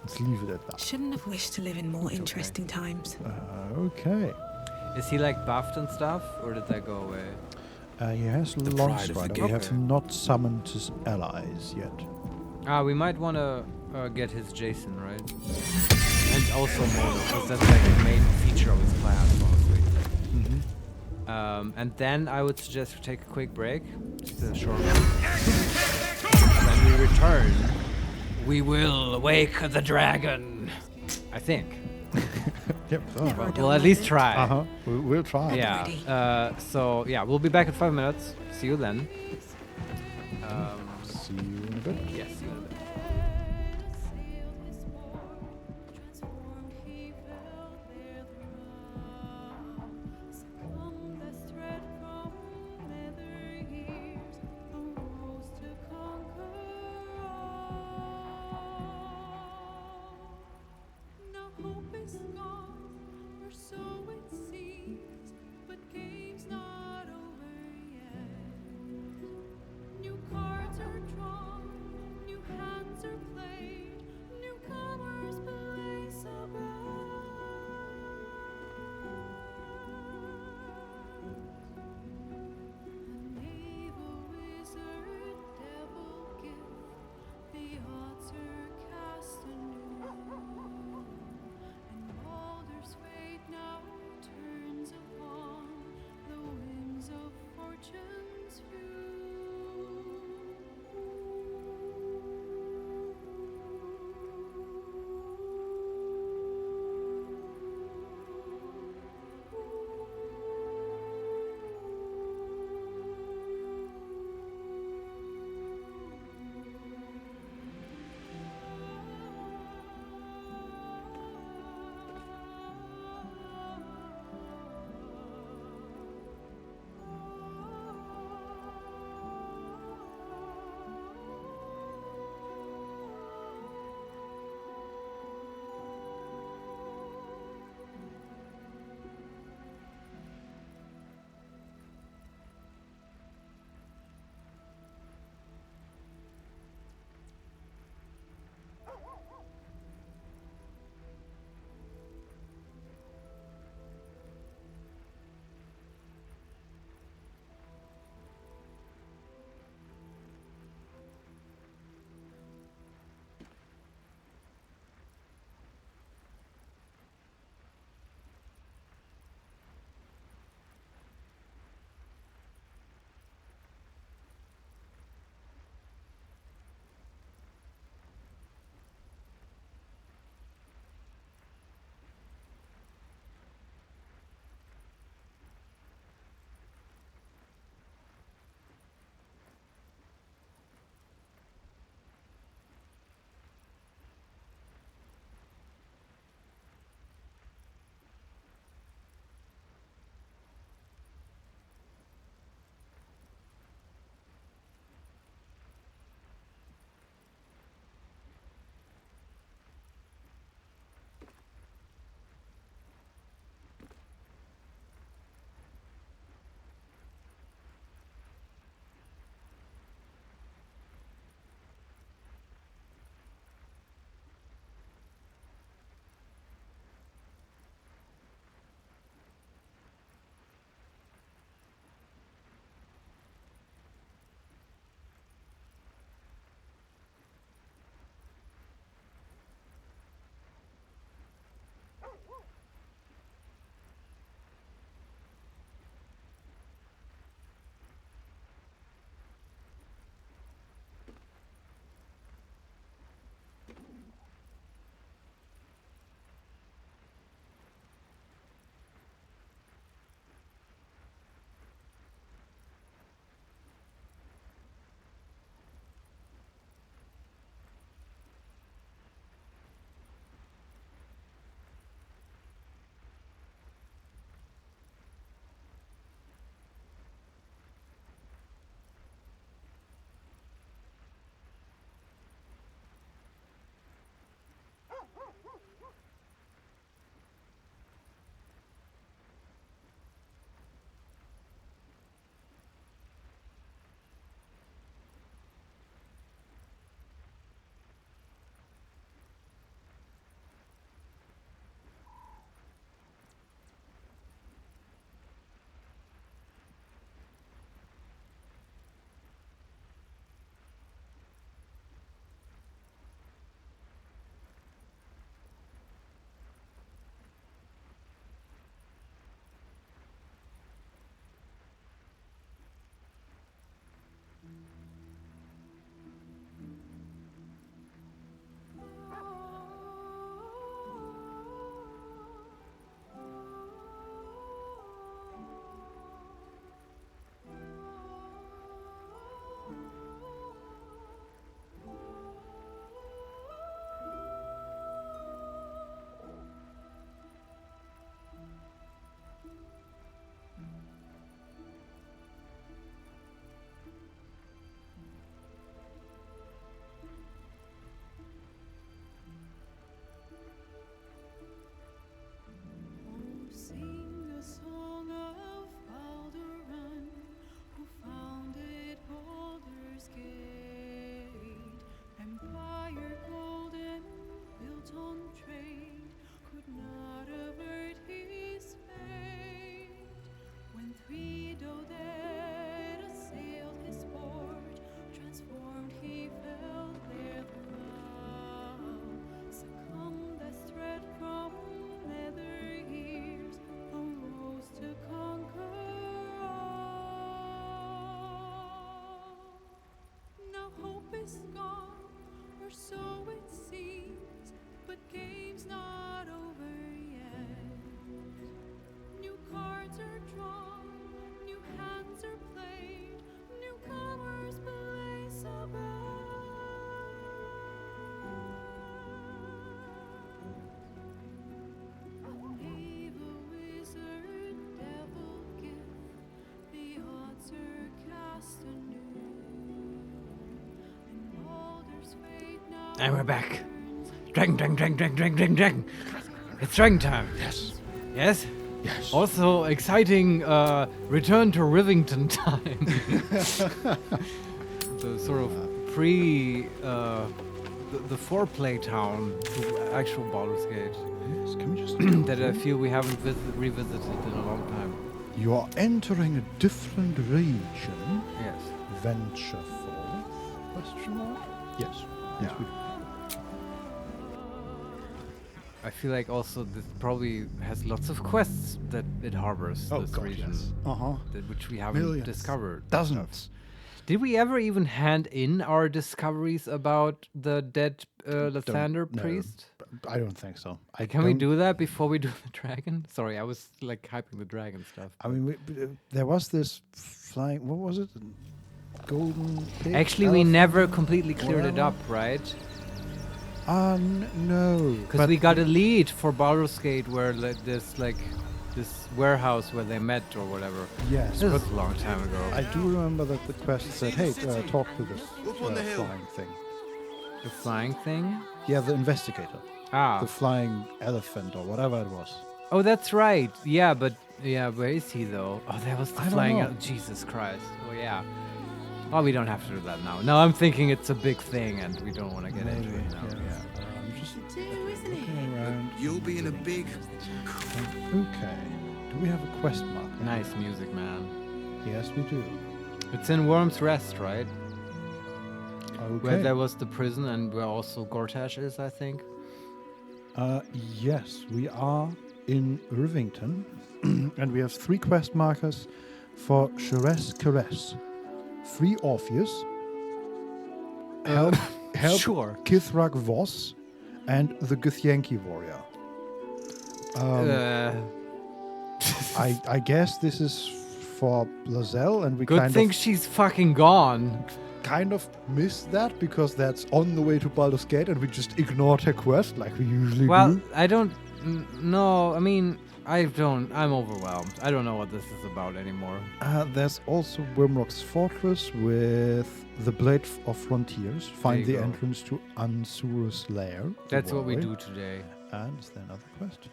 Let's leave it at that. Shouldn't have wished to live in more interesting times. Okay. Is he like buffed and stuff, or did that go away? He has pride of the Longsword. We game. have not summoned his allies yet. We might want to get his Jason, right? And also Mono, because that's like the main feature of his class, honestly. And then I would suggest we take a quick break. Just a short one. When we return, we will wake the dragon. I think. Yep. We'll at least try. We'll try. Yeah. So yeah, we'll be back in 5 minutes. See you then. See you in a bit. Yes. See you in a bit. Baldur's fate now And we're back. Dragon. It's dragon time. Yes. Yes? Yes. Also, exciting return to Rivington time. The sort of the foreplay town to actual Baldur's Gate. Yes, can we just that I feel we haven't revisited in a long time. You are entering a different region. Yes. Venture forth? Question mark? Yes. Yes, we do. I feel like also this probably has lots of quests that it harbors, this region. Yes. Which we haven't Millions. discovered. Dozens. Did we ever even hand in our discoveries about the dead Lathander priest? I don't think so. Can we do that before we do the dragon? Sorry, I was like hyping the dragon stuff. I mean, there was this flying. What was it? Golden pig? Actually, we never completely cleared it up, right? No. Because we got a lead for Baldur's Gate where this warehouse where they met or whatever. Yes, this but was a long time ago. I do remember that the quest said, "Hey, talk to this flying thing." The flying thing? Yeah, the investigator. Ah. The flying elephant or whatever it was. Oh, that's right. Yeah, but where is he though? Oh, there was the flying. Jesus Christ. Oh yeah. Oh, we don't have to do that now. No, I'm thinking it's a big thing and we don't want to get into it now. Yeah. I'm just looking around. You'll be in a big... Okay. Do we have a quest mark? Nice music, man. Yes, we do. It's in Worm's Rest, right? Okay. Where there was the prison and where also Gortash is, I think. Yes, we are in Rivington, and we have 3 quest markers for Sherez Caress. 3 Orpheus, help sure. Kithrak Voss, and the Githyanki warrior. I guess this is for Lazelle, and we Good thing she's fucking gone. Kind of missed that because that's on the way to Baldur's Gate, and we just ignored her quest like we usually do. Well, I don't. No, I mean. I'm overwhelmed. I don't know what this is about anymore. There's also Wimrock's Fortress with the Blade of Frontiers. Find the entrance to Ansur's lair. That's what we do today. And is there another quest?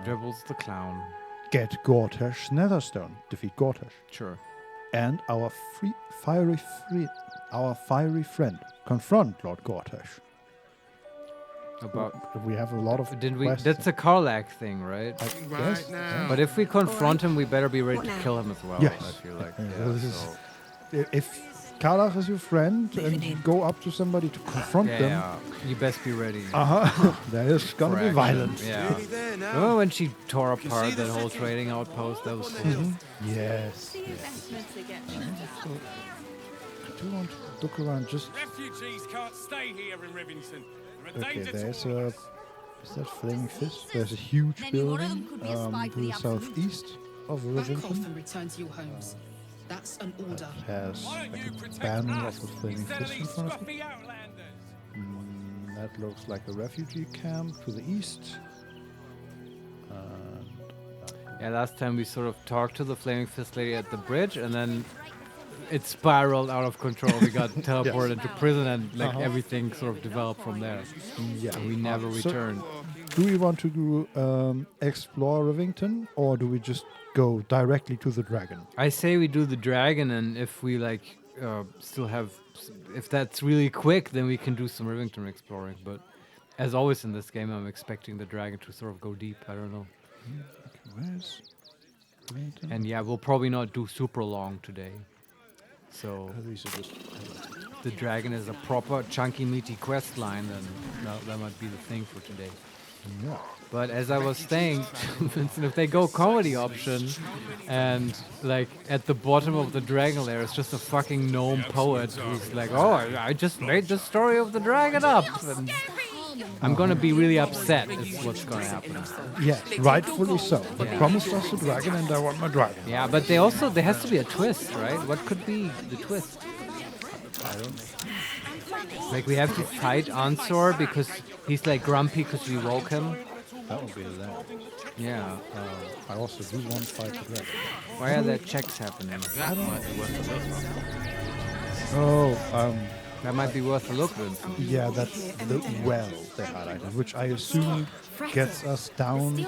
Dribbles the clown. Get Gortash's Netherstone. Defeat Gortash. Sure. And our fiery friend. Confront Lord Gortash. We have a lot of quests. That's a Karlach thing, right? Yes. But if we confront him, we better be ready to kill him as well. Yes. I feel like. If Karlach is your friend and you go up to somebody to confront them, you best be ready. That is gonna be violent. Yeah. Remember when she tore apart that whole trading outpost? That was cool. Yes. I do want to look around just. Refugees can't stay here in Rivington. Okay, there's is that Flaming Fist? There's a huge building to the southeast of Rivington. Return to your homes. That's an order. It has like a banner of the Flaming Fist in front of it. That looks like a refugee camp to the east. Yeah, last time we sort of talked to the Flaming Fist lady at the bridge, and then it spiraled out of control. We got teleported into prison, and like everything sort of developed from there. Yeah, and we never returned. Do we want to do explore Rivington, or do we just go directly to the dragon? I say we do the dragon, and if we like still have, if that's really quick, then we can do some Rivington exploring. But as always in this game, I'm expecting the dragon to sort of go deep. I don't know. Where's Rivington? And yeah, we'll probably not do super long today. So the dragon is a proper chunky meaty quest line, then that might be the thing for today. Yeah. But as I was saying, Vincent, if they go comedy option and like at the bottom of the dragon lair is just a fucking gnome poet who's like, oh, I just made the story of the dragon up. And I'm gonna be really upset is what's gonna happen. Yes, rightfully so. But promised us a dragon and I want my dragon. Yeah, but there has to be a twist, right? What could be the twist? I don't know. Like we have to fight Ansor because he's like grumpy because we woke him. That would be that. Yeah. I also do want to fight the dragon. Why are there checks happening? I don't know. Oh, That might be worth a look, Vincent. Yeah, that's the well they highlighted, which I assume gets us down to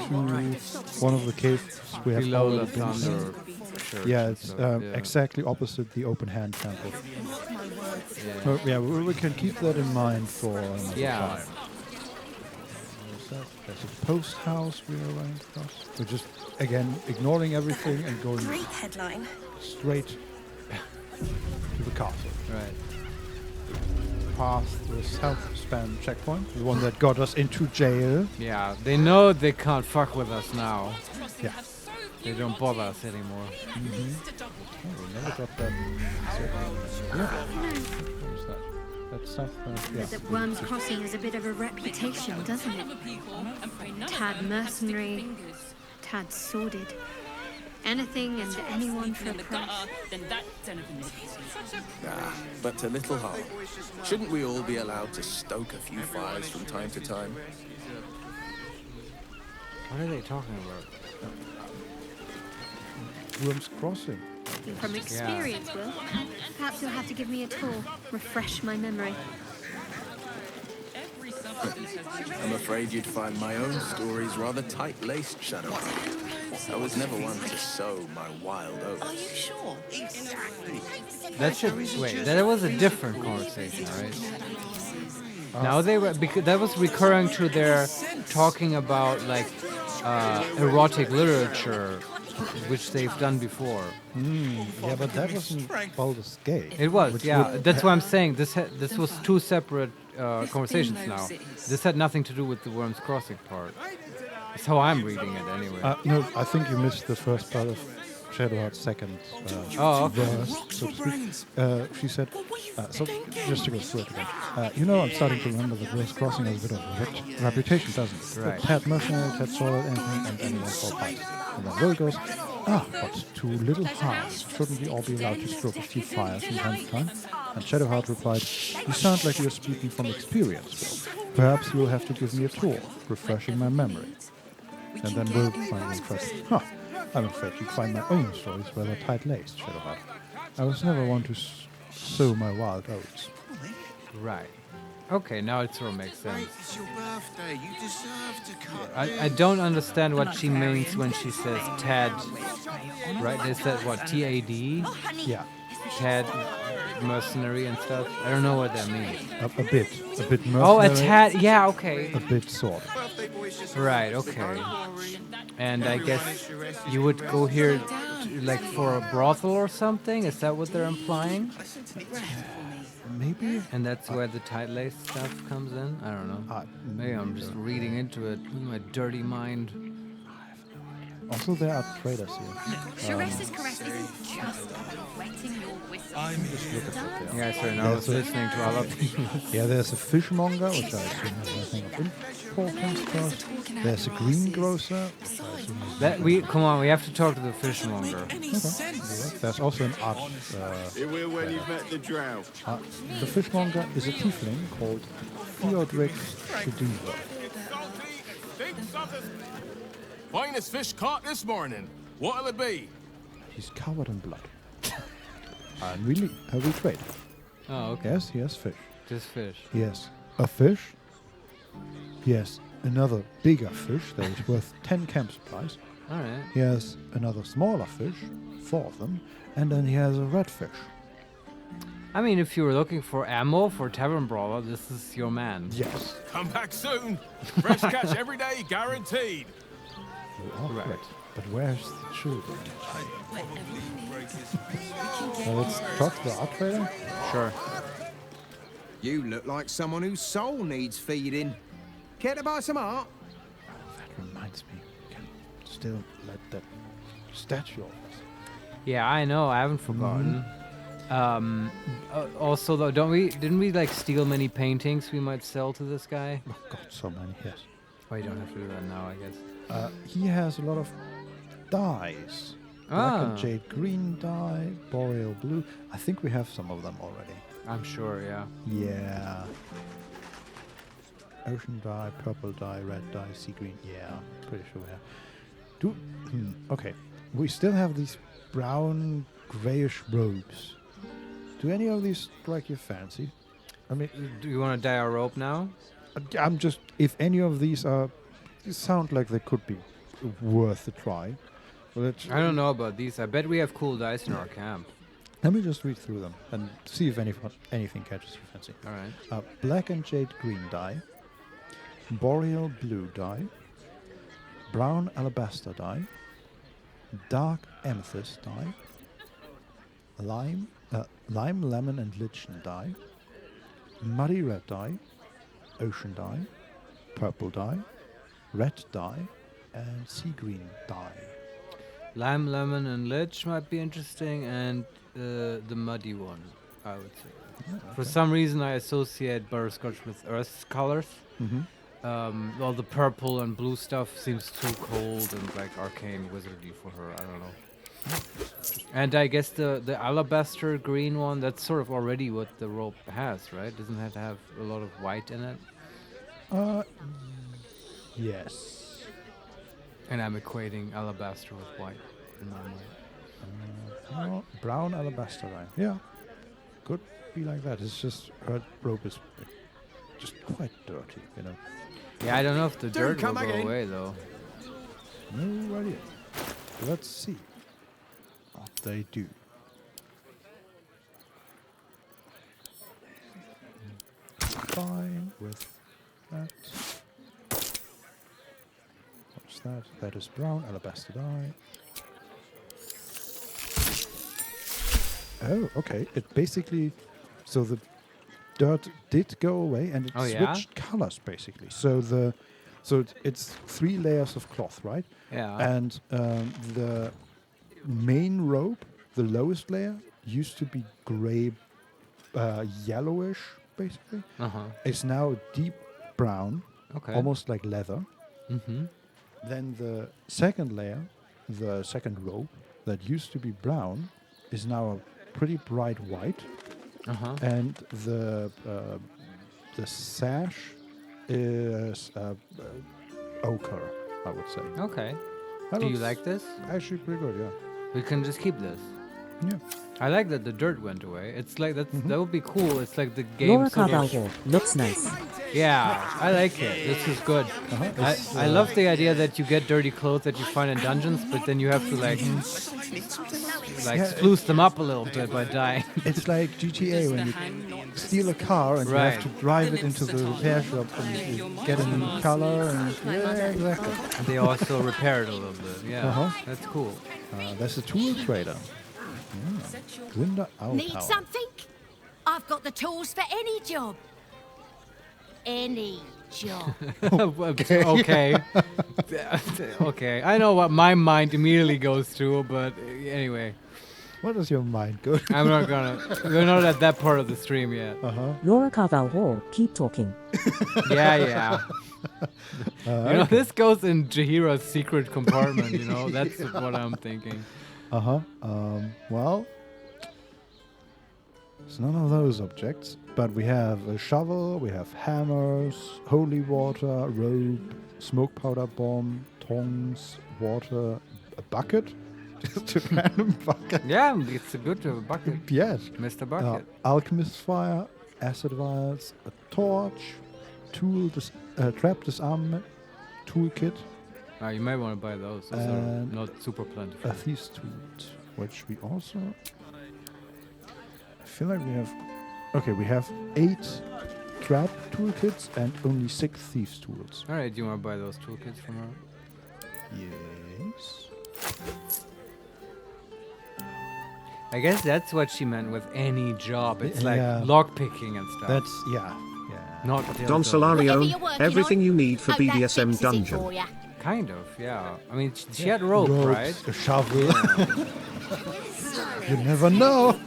one of the caves we have Below already the been to. Thunder Church. Yeah, it's yeah. exactly opposite the open hand temple. Yeah. So, yeah, we can keep that in mind for another time. There's a post house we are running across. We're just, again, ignoring everything and going Great headline. straight to the castle. Right. Past the south span checkpoint, the one that got us into jail. Yeah, they know they can't fuck with us now. Yeah. They don't bother us anymore. Oh, we never got that. What was that? That stuff? Yeah. That Worm's Crossing has a bit of a reputation, doesn't it? Tad mercenary, tad sordid. Anything and anyone for a price. But a little harm. Shouldn't we all be allowed to stoke a few fires from time to time? What are they talking about? Worm's Crossing. From experience, Will. Perhaps you'll have to give me a tour, refresh my memory. I'm afraid you'd find my own stories rather tight-laced, Shadowheart. I was never one to sow my wild oats. Are you sure? Exactly. That should wait. That was a different conversation, right? Now they were because that was recurring to their talking about like erotic literature, which they've done before. Yeah, but that wasn't Baldur's Gate. It was, yeah. That's what I'm saying. This was two separate conversations now. This had nothing to do with the Worm's Crossing part. That's how I'm reading it anyway. No, I think you missed the first part of Shadowheart's second verse, so to speak. She said, so just to go through it again. I'm starting to remember that Worm's Crossing has a bit of a reputation, doesn't it? Right. Tad mercenary, tad solid, anything, and anyone for pies. And then Will goes, but too little harm. Shouldn't we all be allowed to stroke a few fires from time to time? And Shadowheart replied, you sound like you're speaking from experience, Will. Perhaps you'll have to give me a tour, refreshing my memory. And then Will finally said, I'm afraid you find my own stories rather tight-laced, Shadowheart. I was never one to sow my wild oats. Right. Okay, now it sort of makes sense. It's your birthday. You deserve to come. I don't understand what she means when she says Tad. Right? They said what? T-A-D? Yeah. Tad mercenary and stuff. I don't know what that means. A bit mercenary. Oh, a tad. Yeah, okay. A bit sort. Right. Okay. And I guess you would go here, like for a brothel or something. Is that what they're implying? Maybe. And that's where the tight-laced stuff comes in. I don't know. Maybe I'm just reading into it with my dirty mind. Also, there are traders here. Charis's caress isn't just about wetting your whistle. I'm just looking at it. Yeah, sorry, now I was listening to other people. Yeah, there's a fishmonger, which I assume has nothing of importance to us. There's a greengrocer, which I assume is Come on, we have to talk to the fishmonger. Okay. There's also an art. It will when you've met the drow. The fishmonger is a tiefling called Theodric Shediva. Finest fish caught this morning. What'll it be? He's covered in blood. And really, we trade. Oh, okay. Yes, he has fish. Just fish. Yes, a fish. Yes, another bigger fish that is worth 10 camp supplies. All right. He has another smaller fish, 4 of them, and then he has a red fish. I mean, if you were looking for ammo for Tavern Brawler, this is your man. Yes. Come back soon. Fresh catch every day, guaranteed. You are correct. But where's the children? Let's talk to the art trader. Sure. You look like someone whose soul needs feeding. Care to buy some art? That reminds me. Can still let that statue of us. Yeah, I know. I haven't forgotten. Also, though, didn't we like steal many paintings we might sell to this guy? Oh God, so many. Yes. Oh, you don't have to do that now, I guess. He has a lot of dyes. Black and jade green dye, boreal blue. I think we have some of them already. I'm sure, yeah. Yeah. Ocean dye, purple dye, red dye, sea green. Yeah, pretty sure we have. Okay. We still have these brown, grayish robes. Do any of these strike your fancy? I mean, do you want to dye a rope now? I'm just, if any of these sound like they could be worth a try. Well, I don't know about these. I bet we have cool dice in our camp. Let me just read through them and see if anything catches your fancy. All right. Black and jade green dye, boreal blue dye, brown alabaster dye, dark amethyst dye, lime, lemon and lichen dye, muddy red dye, ocean dye, purple dye, red dye, and sea green dye. Lime, lemon, and lich might be interesting, and the muddy one, I would say. Yeah, For some reason, I associate butterscotch with earth colors. All the purple and blue stuff seems too cold and like arcane wizardly for her. I don't know. And I guess the alabaster green one, that's sort of already what the rope has, right? Doesn't have to have a lot of white in it. Yes. And I'm equating alabaster with white in my mind. Brown alabaster dye. Yeah. Could be like that. It's just her rope is just quite dirty, you know. Yeah, I don't know if the dirt will come go again. away though. No idea. Let's see what they do. Fine with that. What's that? That is brown alabaster dye. Oh, okay. It basically, so the dirt did go away and it switched colors basically. So it's 3 layers of cloth, right? Yeah. And the main rope, the lowest layer, used to be gray, yellowish, basically. It's now deep brown, almost like leather. Then the second layer, the second rope, that used to be brown, is now a pretty bright white. And the sash is ochre, I would say. Okay. That Do you looks like this? Actually pretty good, yeah. We can just keep this. Yeah. I like that the dirt went away. It's like that would be cool. It's like the game Laura sort of- Carvalho. Looks nice. Yeah, I like it. This is good. I love the idea that you get dirty clothes that you find in dungeons, but then you have to like spruce them up a little bit by dyeing. It's like GTA when you steal a car and you have to drive it into the repair shop and you get a new color and yeah, exactly. And they also repair it a little bit. Yeah, that's cool. That's a tool trader. Grinda Need Owl. something? I've got the tools for any job. Any job. Okay. Okay. I know what my mind immediately goes to, but anyway. What does your mind go to? I'm not gonna. We're not at that part of the stream yet. Laura Carvalho, keep talking. Yeah. You know, this goes in Jahira's secret compartment, you know? That's what I'm thinking. Well, it's none of those objects, but we have a shovel, we have hammers, holy water, rope, smoke powder bomb, tongs, water, a bucket. Just a random bucket. Yeah, it's good to have a bucket. Yes. Mr. Bucket. Alchemist fire, acid vials, a torch, tool, trap disarmament, toolkit. You might want to buy those. Those are not super plentiful. A thief's tools, which we also... I feel like we have... Okay, we have 8 trap toolkits and only 6 thieves tools. Alright, do you want to buy those toolkits from her? Yes. I guess that's what she meant with any job. It's like lockpicking and stuff. That's, Not Don Solario, everything you need for BDSM dungeon. Kind of, yeah. I mean, she had rope, Ropes, right? a shovel. You never know.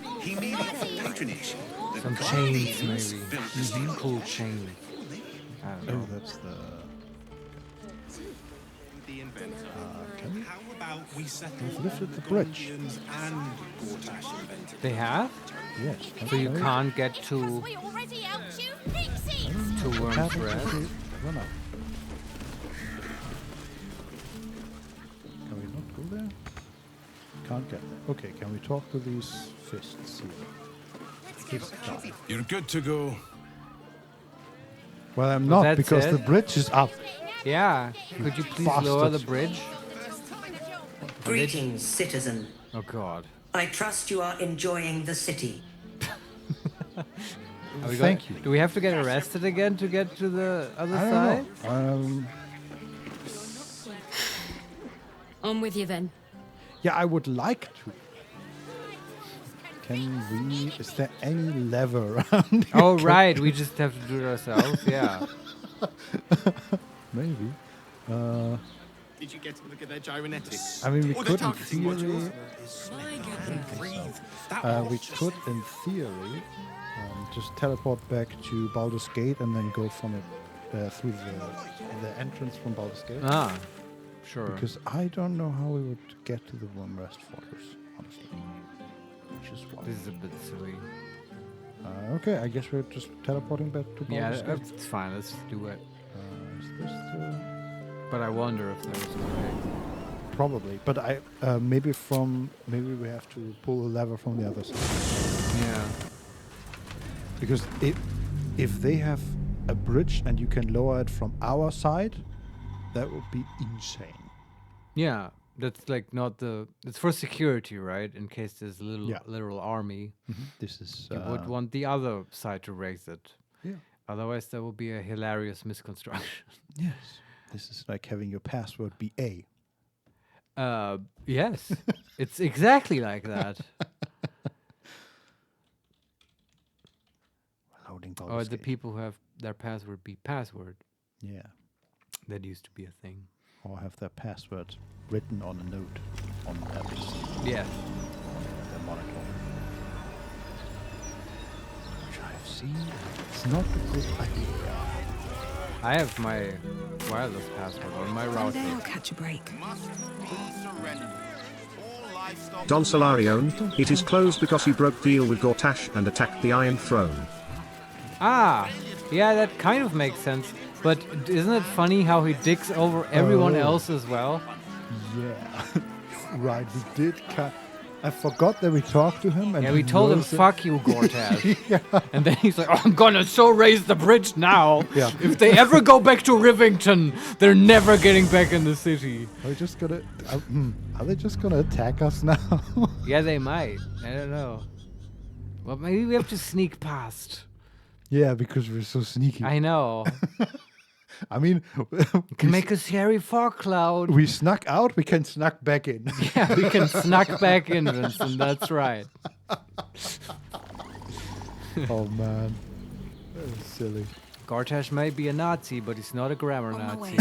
Some chains, maybe. Cool chains. I don't know. That's the... We've lifted the bridge. They have? Yes. So you can't get to Worm's Rest? Run out. Can we not go there? Can't get there. Okay, can we talk to these fists here? You're good to go. Well, I'm Well, not that's because it. the bridge is up. Yeah. Could you please lower the bridge? Greetings, citizen. Oh God. I trust you are enjoying the city. Thank you. Do we have to get arrested again to get to the other I side? don't know. On with you then. Yeah, I would like to. Can we? Is there any lever around? Oh right, we just have to do it ourselves. Yeah. Maybe. Did you get to look at their gyrometics? I mean, we Or could the in targeting theory. modules? We could in theory just teleport back to Baldur's Gate and then go from it through the entrance from Baldur's Gate. Ah, sure. Because I don't know how we would get to the Wormrest Fortress, honestly. Which is why. This is a bit silly. Okay, I guess we're just teleporting back to Baldur's Yeah, Gate. it's fine. Let's do it. Is this the... But I wonder if there's a way. Probably, but maybe we have to pull a lever from the other side. Yeah. Because if they have a bridge and you can lower it from our side, that would be insane. Yeah, that's like not the. It's for security, right? In case there's a literal army. This is. You would want the other side to raise it. Yeah. Otherwise, there would be a hilarious misconstruction. Yes. This is like having your password be A. Yes, it's exactly like that. Loading Or Baldur's the Gate. people who have their password be password. Yeah. That used to be a thing. Or have their password written on a note on their PC. Yeah. On their monitor. Which I've seen. It's not a good idea. I have my wireless password on my router. I'll catch a break. Don Solarion, it is closed because he broke deal with Gortash and attacked the Iron Throne. Ah, yeah, that kind of makes sense. But isn't it funny how he digs over everyone else as well? Yeah. Right, we did I forgot that we talked to him. And Yeah, we told him, knows it. fuck you, Gortash. And then he's like, oh, I'm gonna so raise the bridge now. Yeah. If they ever go back to Rivington, they're never getting back in the city. Are they just gonna... are they just gonna attack us now? Yeah, they might. I don't know. Well, maybe we have to sneak past. Yeah, because we're so sneaky. I know. I mean... Can make a scary fog cloud. We snuck out, we can snuck back in. Yeah, we can snuck back in, Vincent. That's right. Oh, man. That is silly. Gortash might be a Nazi, but he's not a grammar Nazi.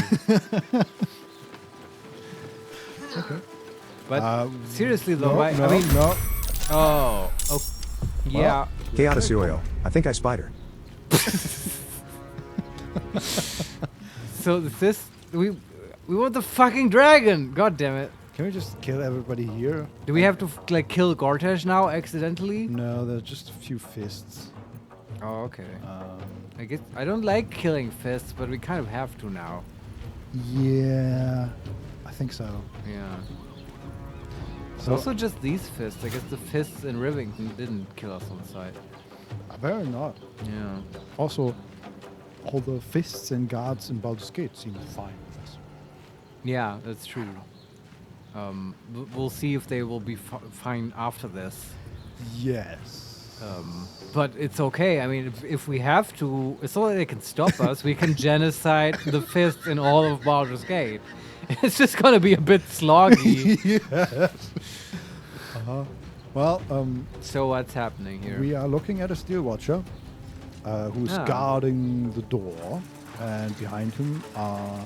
Okay. But seriously, though, no, I no, mean... no. Oh. Yeah. Chaoticioil. I think I spied her. So this... We want the fucking dragon! God damn it. Can we just kill everybody here? Do we have to, like, kill Gortash now, accidentally? No, there's just a few fists. Oh, okay. I guess... I don't like killing fists, but we kind of have to now. Yeah, I think so. Yeah. It's So- also just these fists. I guess the fists in Rivington didn't kill us on sight. Apparently not. Yeah. Also, all the fists and guards in Baldur's Gate seem fine with us. Yeah, that's true. We'll see if they will be fine after this. Yes. But it's okay. I mean, if we have to, it's not like they can stop us. We can genocide the fists in all of Baldur's Gate. It's just gonna be a bit sloggy. Yes. Well, so what's happening here? we are looking at a Steel Watcher who's guarding the door, and behind him are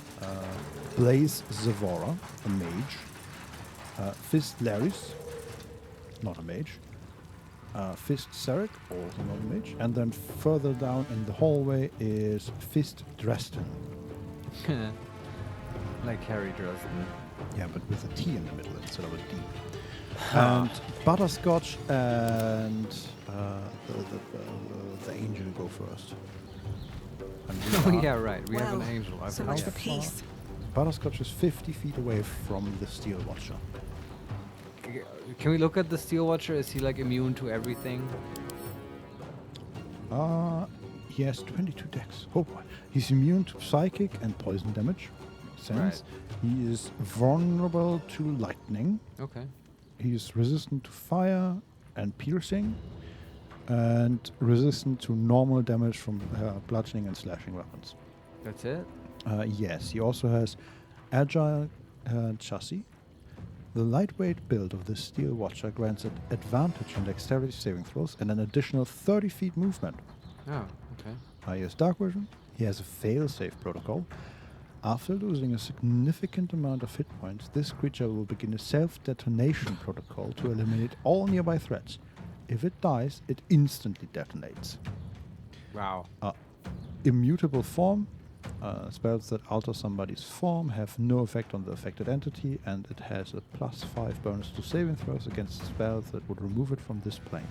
Blaze Zavora, a mage, Fist Laris, not a mage, Fist Sarek, also not a mage, and then further down in the hallway is Fist Dresden. Like Harry Dresden. Yeah, but with a T in the middle instead of a D. And Butterscotch and the angel go first. And we Oh are- yeah, right. We have an angel. I so much for forgot. peace. Butterscotch is 50 feet away from the Steel Watcher. Can we look at the Steel Watcher? Is he like immune to everything? he has 22 dex. Oh boy. He's immune to psychic and poison damage. Makes sense. Right. He is vulnerable to lightning. Okay. He is resistant to fire and piercing, and resistant to normal damage from bludgeoning and slashing weapons. That's it? Yes, he also has agile chassis. The lightweight build of the Steel Watcher grants it advantage on dexterity saving throws and an additional 30 feet movement. Oh, okay. He has dark vision. He has a fail-safe protocol. After losing a significant amount of hit points, this creature will begin a self-detonation protocol to eliminate all nearby threats. If it dies, it instantly detonates. Wow. Immutable form. Spells that alter somebody's form have no effect on the affected entity, and it has a +5 bonus to saving throws against spells that would remove it from this plane.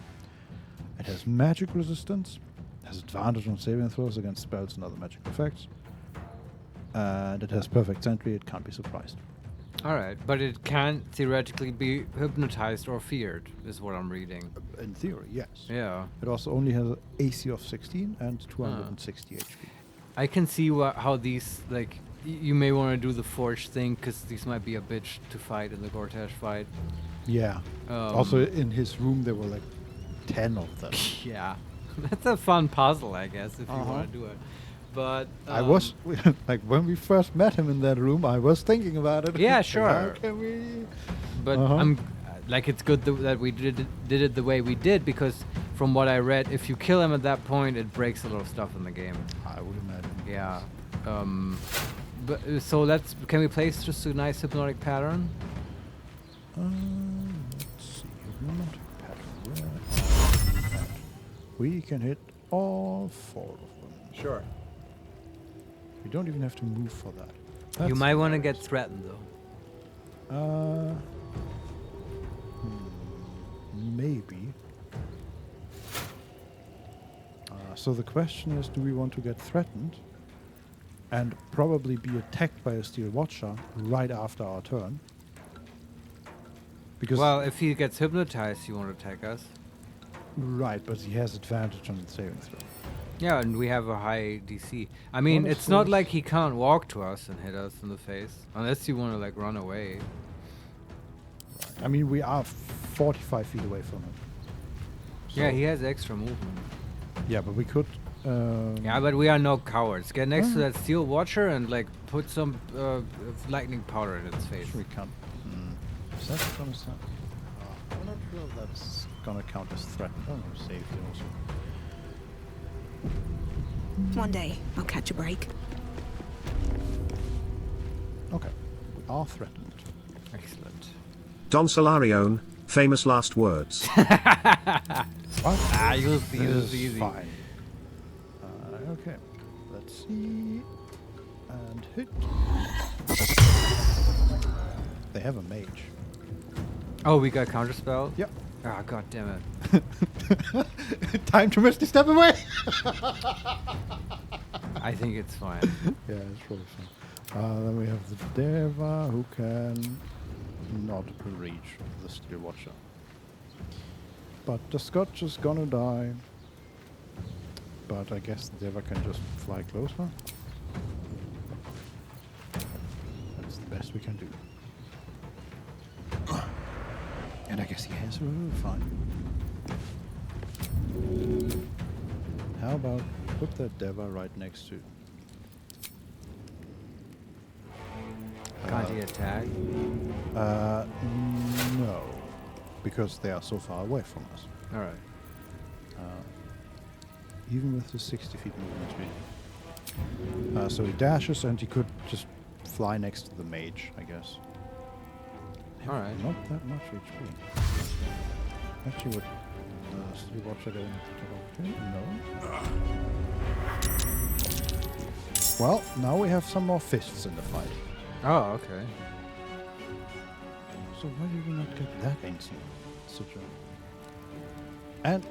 It has magic resistance, has advantage on saving throws against spells and other magic effects, and it has perfect sentry. It can't be surprised. Alright, but it can theoretically be hypnotized or feared, is what I'm reading. In theory, yes. Yeah. It also only has an AC of 16 and 260 HP. I can see how these, like, you may want to do the forge thing, because these might be a bitch to fight in the Gortash fight. Yeah. Also, in his room, there were like 10 of them. Yeah. That's a fun puzzle, I guess, if you want to do it. But I was like, when we first met him in that room, I was thinking about it. Yeah, sure. How can we? But I'm like, it's good that we did it the way we did, because from what I read, if you kill him at that point, it breaks a lot of stuff in the game. I would imagine. Yeah. But so can we place just a nice hypnotic pattern? Let's see. Hypnotic pattern. We can hit all 4 of them. Sure. We don't even have to move for that. You might want to get threatened, though. Maybe. So the question is, do we want to get threatened and probably be attacked by a Steel Watcher right after our turn? Because well, if he gets hypnotized, he won't attack us. Right, but he has advantage on the saving throw. Yeah, and we have a high DC. I mean, it's not like he can't walk to us and hit us in the face, unless you want to like run away. Right. I mean, we are 45 feet away from him. So yeah, he has extra movement. Yeah, but we could... yeah, but we are no cowards. Get next to that Steel Watcher and like put some lightning powder in its face. We can't. Is that gonna sound? I'm not sure if that's gonna count as threat. I don't know, safety also. One day, I'll catch a break. Okay, we are threatened. Excellent. Don Solarione, famous last words. What? You'll see, it's easy. Fine. Okay, let's see. And hit. They have a mage. Oh, we got counterspell? Yep. Ah, god damn it. Time to Misty Step away! I think it's fine. Yeah, it's probably fine. Then we have the Deva, who can not reach the Steel Watcher. But the Scotch is gonna die. But I guess the Deva can just fly closer. That's the best we can do. And I guess he has a fine. How about put that Deva right next to... Can't he attack? No. Because they are so far away from us. Alright. Even with the 60 feet movement speed. So he dashes and he could just fly next to the mage, I guess. Alright. Not that much HP. Actually, would Steel Watcher get No. Well, now we have some more fists in the fight. Oh, okay. So why did we not get that ancient? Such a... And...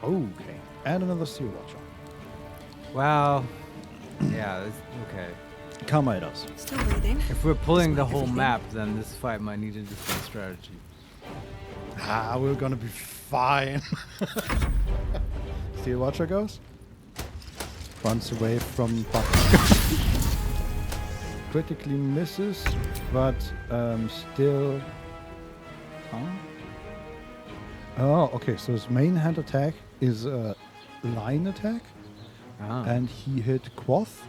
Okay. And another Steel Watcher. Well... yeah, okay. Come at us. Still breathing. If we're pulling the whole map, then this fight might need a different strategy. We're gonna be fine. Steel Watcher goes. runs away from Butterscotch. Critically misses, but still. Huh? Oh, okay. So his main hand attack is a line attack, and he hit Quoth,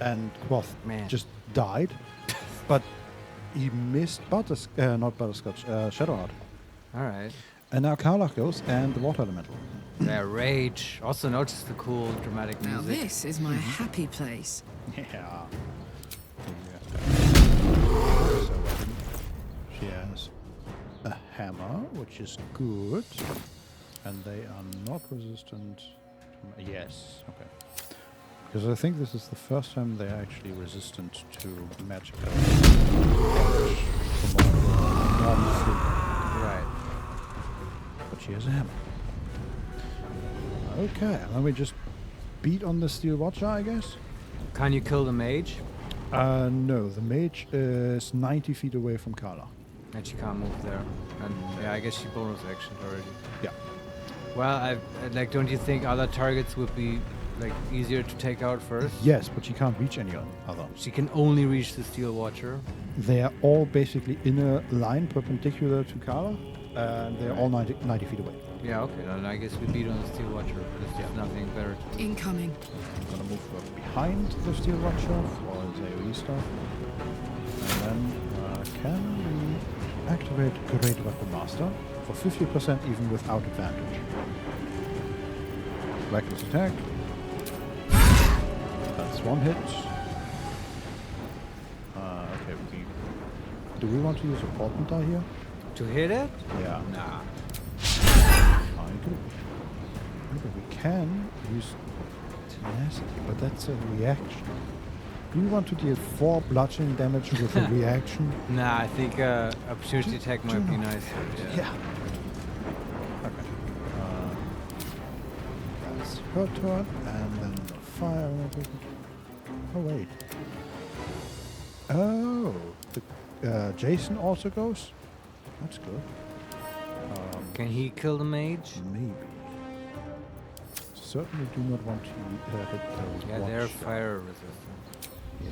and Quoth just died, but he missed not Butterscotch, Shadowheart. All right. And now Carla goes, and the water elemental. Yeah, rage. Also notice the cool dramatic music. Now this is my happy place. Yeah. She has a hammer, which is good, and they are not resistant. Yes, okay. Because I think this is the first time they are actually resistant to magical damage. Right. But she has a hammer. Okay, and then we just beat on the Steel Watcher, I guess. Can you kill the mage? No, the mage is 90 feet away from Carla. And she can't move there. And yeah, I guess she bonus actioned already. Yeah. Well, like, don't you think other targets would be like easier to take out first? Yes, but she can't reach any other. She can only reach the Steel Watcher. They are all basically in a line perpendicular to Carla, and they're all 90 feet away. Yeah, okay, then I guess we beat on the Steel Watcher. There's nothing better to do. Incoming. I'm gonna move behind the Steel Watcher for his AoE stuff. And then can we activate Great Weapon Master for 50% even without advantage. Reckless attack. That's one hit. Okay, do we want to use a portent die here? To hit it? Yeah. Nah. We can use tenacity, but that's a reaction. Do you want to deal 4 bludgeoning damage with a reaction? Nah, I think opportunity attack might be nice. Yeah. Okay. That's her turn, and then the fire. Oh wait. Oh, Jason also goes. That's good. Can he kill the mage? Maybe. Certainly do not want to hit those. Yeah, they're fire resistant. Yeah.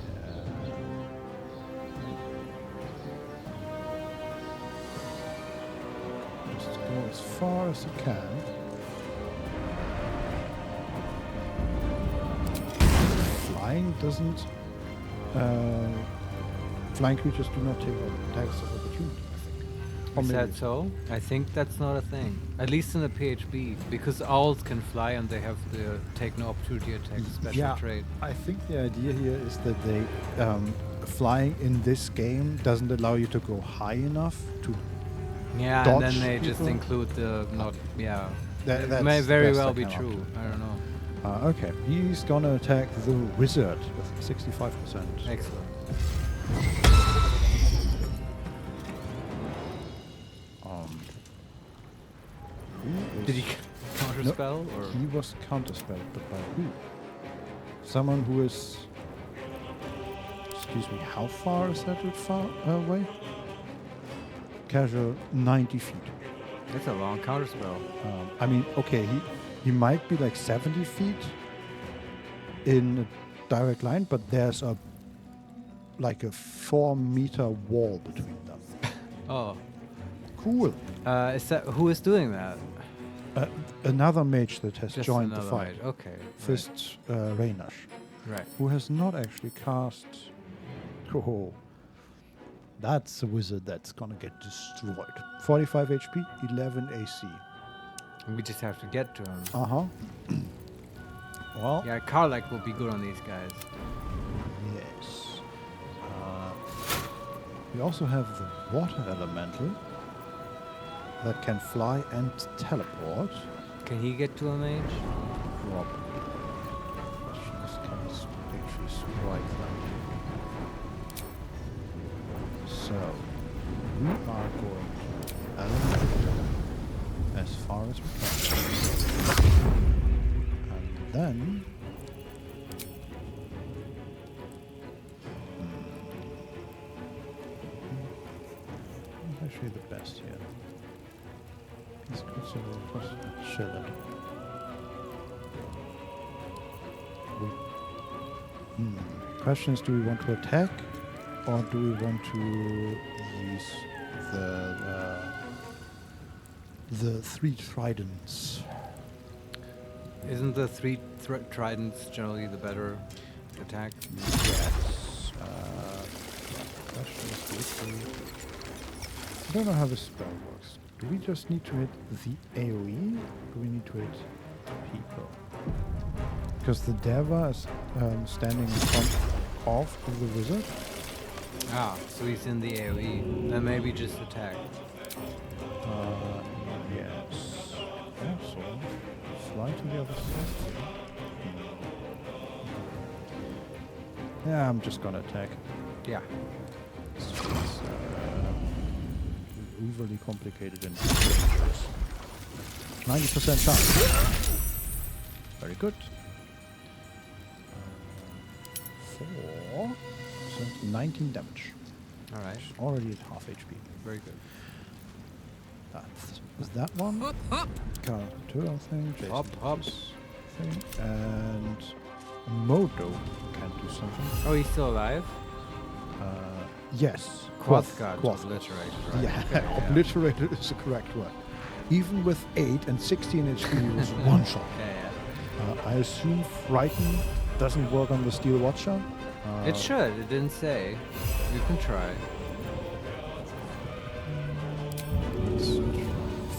Just go as far as you can. Flying doesn't. Flying creatures do not take attacks of opportunity. Is that so? I think that's not a thing. At least in the PHB, because owls can fly and they have the take no opportunity attack special trait. I think the idea here is that they flying in this game doesn't allow you to go high enough to Yeah, dodge and then they people. just include the not That may very that's well the be kind of true. option. I don't know. Okay, he's gonna attack the wizard with 65%. Excellent. Did he counterspell? No, or? he was counterspelled, but by who? Someone who is... Excuse me, how far is that far away? Casual, 90 feet. That's a long counterspell. I mean, okay, he might be like 70 feet in a direct line, but there's like a 4-meter wall between them. Oh. Cool. Who is doing that? Another mage that has Just joined the another fight. mage, okay, Fist Raynash. Right. Who has not actually cast... Oh, that's a wizard that's gonna get destroyed. 45 HP, 11 AC. We just have to get to him. Uh-huh. Well... Yeah, Karlak will be good on these guys. Yes. We also have the water elemental that can fly and teleport. Can he get to a mage? Probably. Question is, can he actually strike them? So, we are going to elemental as far as we can. And then... Who's actually the best here? Let's consider chill it. question is, do we want to attack, or do we want to use the 3 tridents? Isn't the 3 tridents generally the better attack? Yes. Question is, I don't know how the spell works. Do we just need to hit the AoE, or do we need to hit people? Because the Deva is standing in front of the wizard. Ah, so he's in the AoE. Then maybe just attack. Yes. Also, fly to the other side. Yeah, I'm just gonna attack. Yeah. It's overly complicated and dangerous. 90% chance. Very good. 4, so 19 damage. Alright. Already at half HP. Very good. Is that one? Turtle thing. Hop, hop. Thing. And Modo can do something. Oh, he's still alive? Yes. Quothgard, obliterated, right? Yeah, Okay, obliterated is the correct word. Even with 8 and 16 HP, it was one shot. I assume Frighten doesn't work on the Steel Watcher. It should. It didn't say. You can try.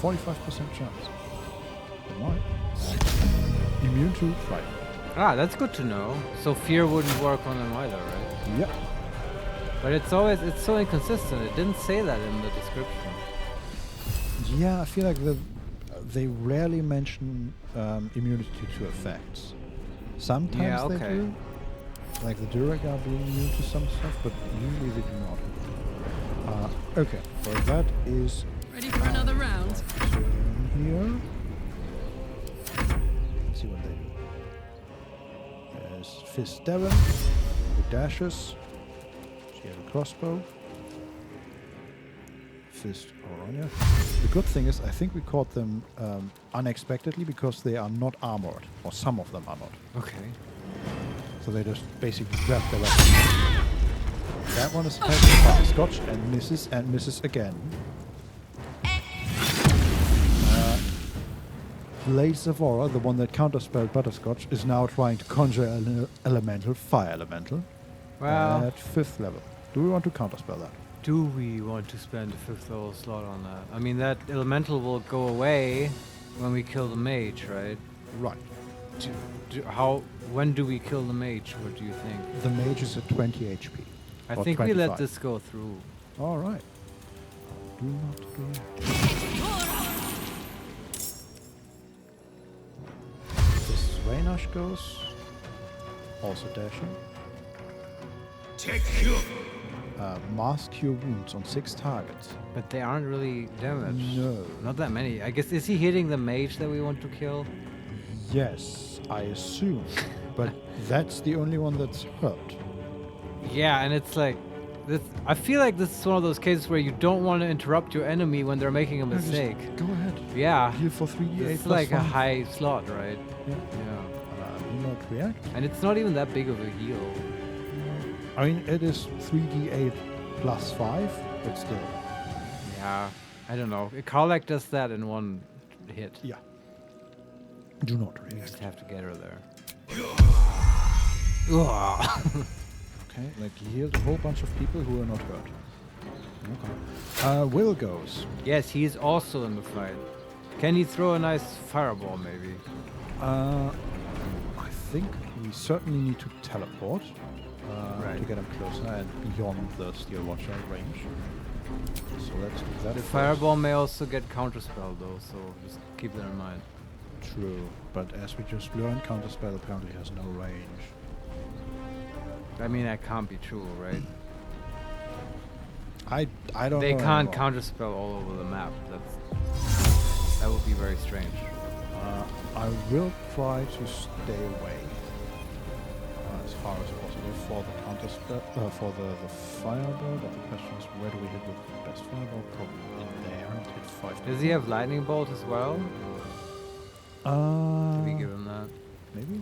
45% chance. It might. Immune to Frighten. Ah, that's good to know. So fear wouldn't work on them either, right? Yep. But it's so inconsistent. It didn't say that in the description. Yeah, I feel like they rarely mention immunity to effects. Sometimes they do. Like the Durag are being immune to some stuff, but usually they do not. Okay, so that is... Ready for another round? Here. Let's see what they do. There's Fist Devon, who dashes. She has a crossbow. Fist Oronia. The good thing is, I think we caught them unexpectedly because they are not armored, or some of them are not. Okay. So they just basically grab their weapon. That one is attacking Butterscotch and misses again. Blaze of Aura, the one that counterspelled Butterscotch, is now trying to conjure an elemental, fire elemental, at 5th level. Do we want to counterspell that? Do we want to spend a 5th level slot on that? I mean, that elemental will go away when we kill the mage, right? Right. When do we kill the mage? What do you think? The mage is at 20 HP. I think 25. We let this go through. All right. Do not do it. This Raynash goes. Also dashing. Take you. Mask Cure Wounds on 6 targets. But they aren't really damaged. No. Not that many. I guess, is he hitting the mage that we want to kill? Yes, I assume. But that's the only one that's hurt. Yeah, and it's like... I feel like this is one of those cases where you don't want to interrupt your enemy when they're making a mistake. Go ahead. Yeah. Heal for 3d8. It's like 5. A high slot, right? Yeah. Do not react. And it's not even that big of a heal. I mean, it is 3d8 plus 5, but still. Yeah, I don't know. Karlak does that in one hit. Yeah. Do not react. You just have to get her there. Okay, like he healed a whole bunch of people who are not hurt. Okay. Will goes. Yes, he is also in the fight. Can he throw a nice fireball, maybe? I think we certainly need to teleport to get him closer and beyond the Steel Watcher range. So let's do that. The fireball may also get counterspell though, so just keep that in mind. True, but as we just learned, counterspell apparently has no range. I mean, that can't be true, right? I don't know. They can't counterspell all over the map. That would be very strange. I will try to stay away as far as possible for the counterspell, for the fireball. But the question is, where do we hit with the best fireball? Probably in there and hit 5. Does he have lightning bolt as well? Do we give him that? Maybe.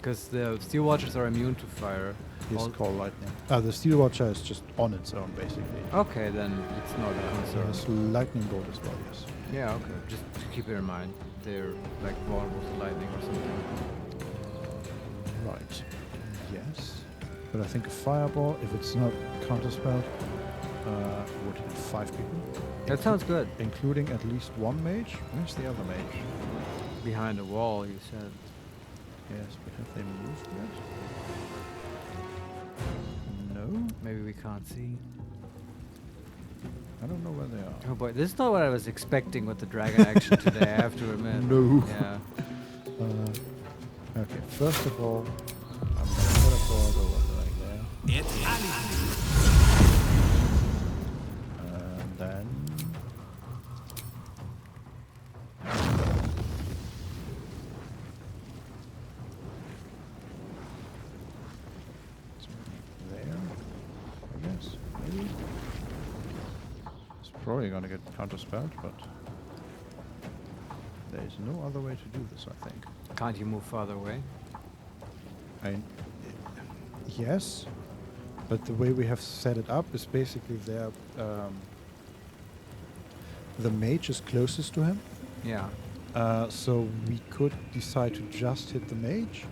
Because the Steel Watchers are immune to fire. Yes, call lightning. The Steel Watcher is just on its own, basically. Okay, then it's not a concern. There's lightning bolt as well, yes. Yeah, okay. Just keep it in mind. They're like vulnerable to lightning or something. Right. Yes. But I think a fireball, if it's not counterspelled, would hit 5 people. That sounds good. Including at least one mage. Where's the other mage? Behind the wall, you said. Yes, but have they moved yet? No. Maybe we can't see. I don't know where they are. Oh boy, this is not what I was expecting with the dragon action today, I have to admit. No. Yeah. Okay, first of all, I'm gonna teleport over like there. And then... there, I guess, maybe. It's probably gonna get counterspelled, but there's no other way to do this, I think. Can't you move farther away? Yes, but the way we have set it up is basically there. The mage is closest to him. Yeah. So we could decide to just hit the mage.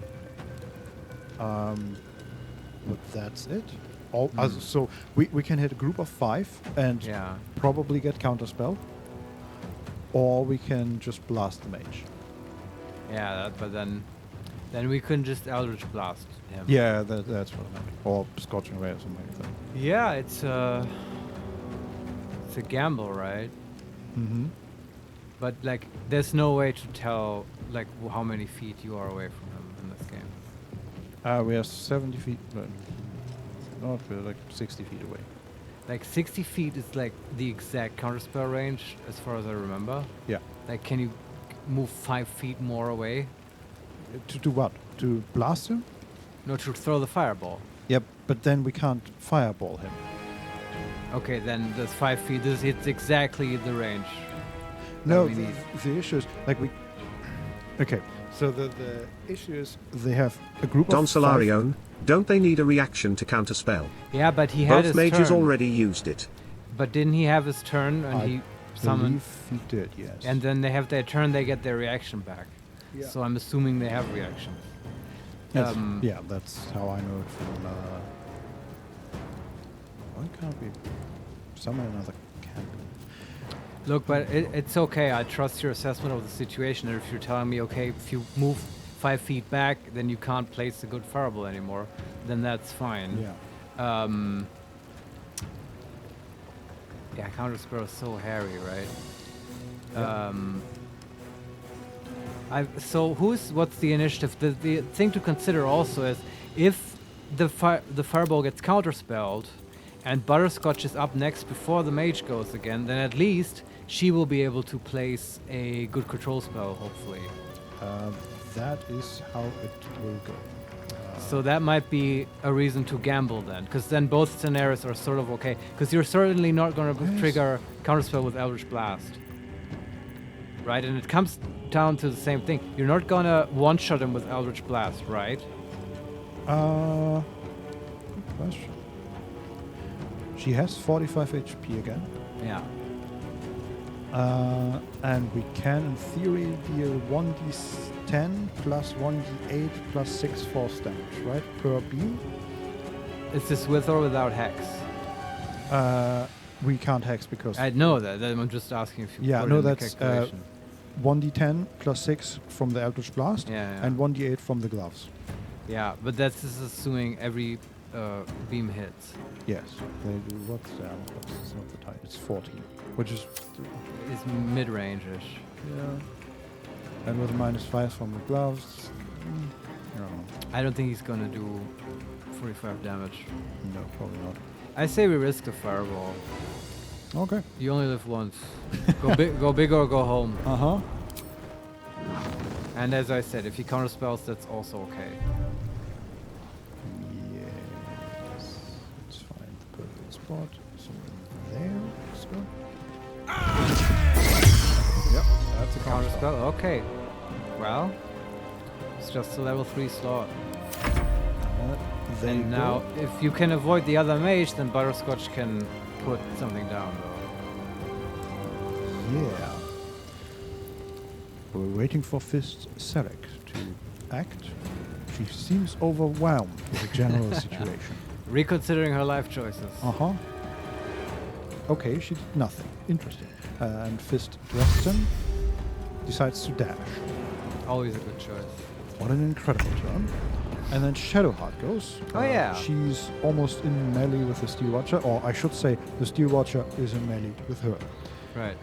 But that's it. So we can hit a group of 5 and probably get counterspell. Or we can just blast the mage. Yeah, but then we couldn't just Eldritch Blast him. Yeah, that's what I meant. Or Scorching Ray or something like that. Yeah, it's a gamble, right? Mm-hmm. But like, there's no way to tell like how many feet you are away from him in this game. We are 70 feet, but not, we're like 60 feet away. Like 60 feet is like the exact counterspell range, as far as I remember. Yeah. Like, can you move 5 feet more away? To do what? To blast him? No, to throw the fireball. Yep, but then we can't fireball him. Okay, then there's 5 feet. This hits exactly the range. No, the issue is like we. Okay, so the issue is they have a group Don of Solarion, don't they need a reaction to counterspell? Yeah, but he had his turn. Both mages turn. already used it. But didn't he have his turn and he summoned? He did, yes. And then they have their turn, they get their reaction back. Yeah. So I'm assuming they have reactions. Yes. Yeah, that's how I know it from. Why can't we summon another camp? Look, but it's okay. I trust your assessment of the situation. And if you're telling me, okay, if you move 5 feet back, then you can't place a good fireball anymore, then that's fine. Yeah. Yeah, counterspell is so hairy, right? Yeah. So what's the initiative? The thing to consider also is if the fireball gets counterspelled and Butterscotch is up next before the mage goes again, then at least she will be able to place a good control spell, hopefully. That is how it will go. So that might be a reason to gamble then, because then both scenarios are sort of okay. Because you're certainly not going to trigger counterspell with Eldritch Blast, right? And it comes down to the same thing. You're not going to one-shot him with Eldritch Blast, right? Good question. She has 45 HP again. Yeah. And we can, in theory, deal 1d10 plus 1d8 plus 6 force damage, right? Per beam? Is this with or without hex? We can't hex because... I know that. I'm just asking if you put it in that's the calculation. 1d10 plus 6 from the Eldritch Blast and 1d8 from the gloves. Yeah, but that's just assuming every beam hits. Yes. They do what's it's not the type. It's 14, which is... It's mid-range-ish. Yeah. And with a -5 from the gloves... I don't think he's gonna do 45 damage. No, probably not. I say we risk the fireball. Okay. You only live once. Go big or go home. Uh-huh. And as I said, if he counterspells, that's also okay. Yes. Let's find the perfect spot. So there. Let's go. Yep, that's a counterspell. Okay. Well, It's just a level 3 slot. There you And now, go. if you can avoid the other mage, then Butterscotch can put something down, though. Yeah. We're waiting for Fist Selec to act. She seems overwhelmed with the general situation. Reconsidering her life choices. Uh-huh. Okay, she did nothing. Interesting. And Fist Dresden decides to dash. Always a good choice. What an incredible turn. And then Shadowheart goes. Oh, yeah. She's almost in melee with the Steel Watcher, or I should say the Steel Watcher is in melee with her. Right.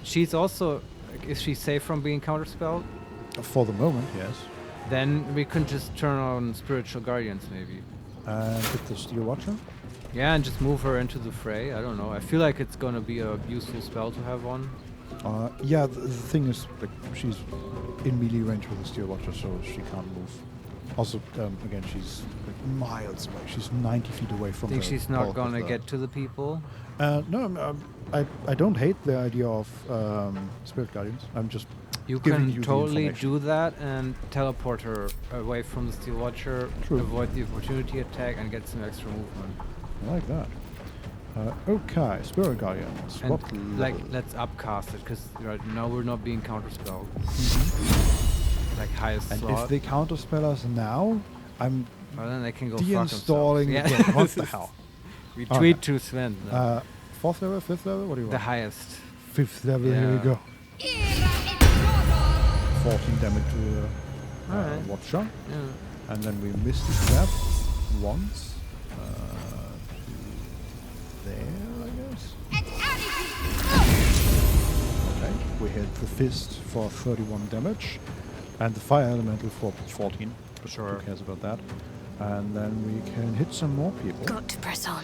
She's also... Is she safe from being counterspelled? For the moment, yes. Then we can just turn on Spiritual Guardians, maybe. And hit the Steel Watcher? Yeah, and just move her into the fray. I don't know. I feel like it's gonna be a useful spell to have on. Yeah, the thing is, like, she's in melee range with the Steel Watcher, so she can't move. Also, again, she's like miles away. She's 90 feet away from. Think the she's not bulk gonna of the get to the people? No, I don't hate the idea of Spirit Guardians. I'm just You giving can you totally the information. do that and teleport her away from the Steel Watcher, True. avoid the opportunity attack, and get some extra movement. I like that. Okay, Spirit Guardians. And What like, level? let's upcast it, because right now we're not being counterspelled. Like highest And slot. if they counterspell us now, I'm well, then they can go deinstalling fuck the themselves. game. What the hell? We Okay. tweet to Sven. 4th level, 5th level? What do you want? The highest. 5th level, here we Yeah. go. 14 damage to the Alright. Watcher. Yeah. And then we missed the stab once. To there, I guess. Okay, we hit the fist for 31 damage. And the fire elemental for 14. Sure. Who cares about that? And then we can hit some more people. Got to press on.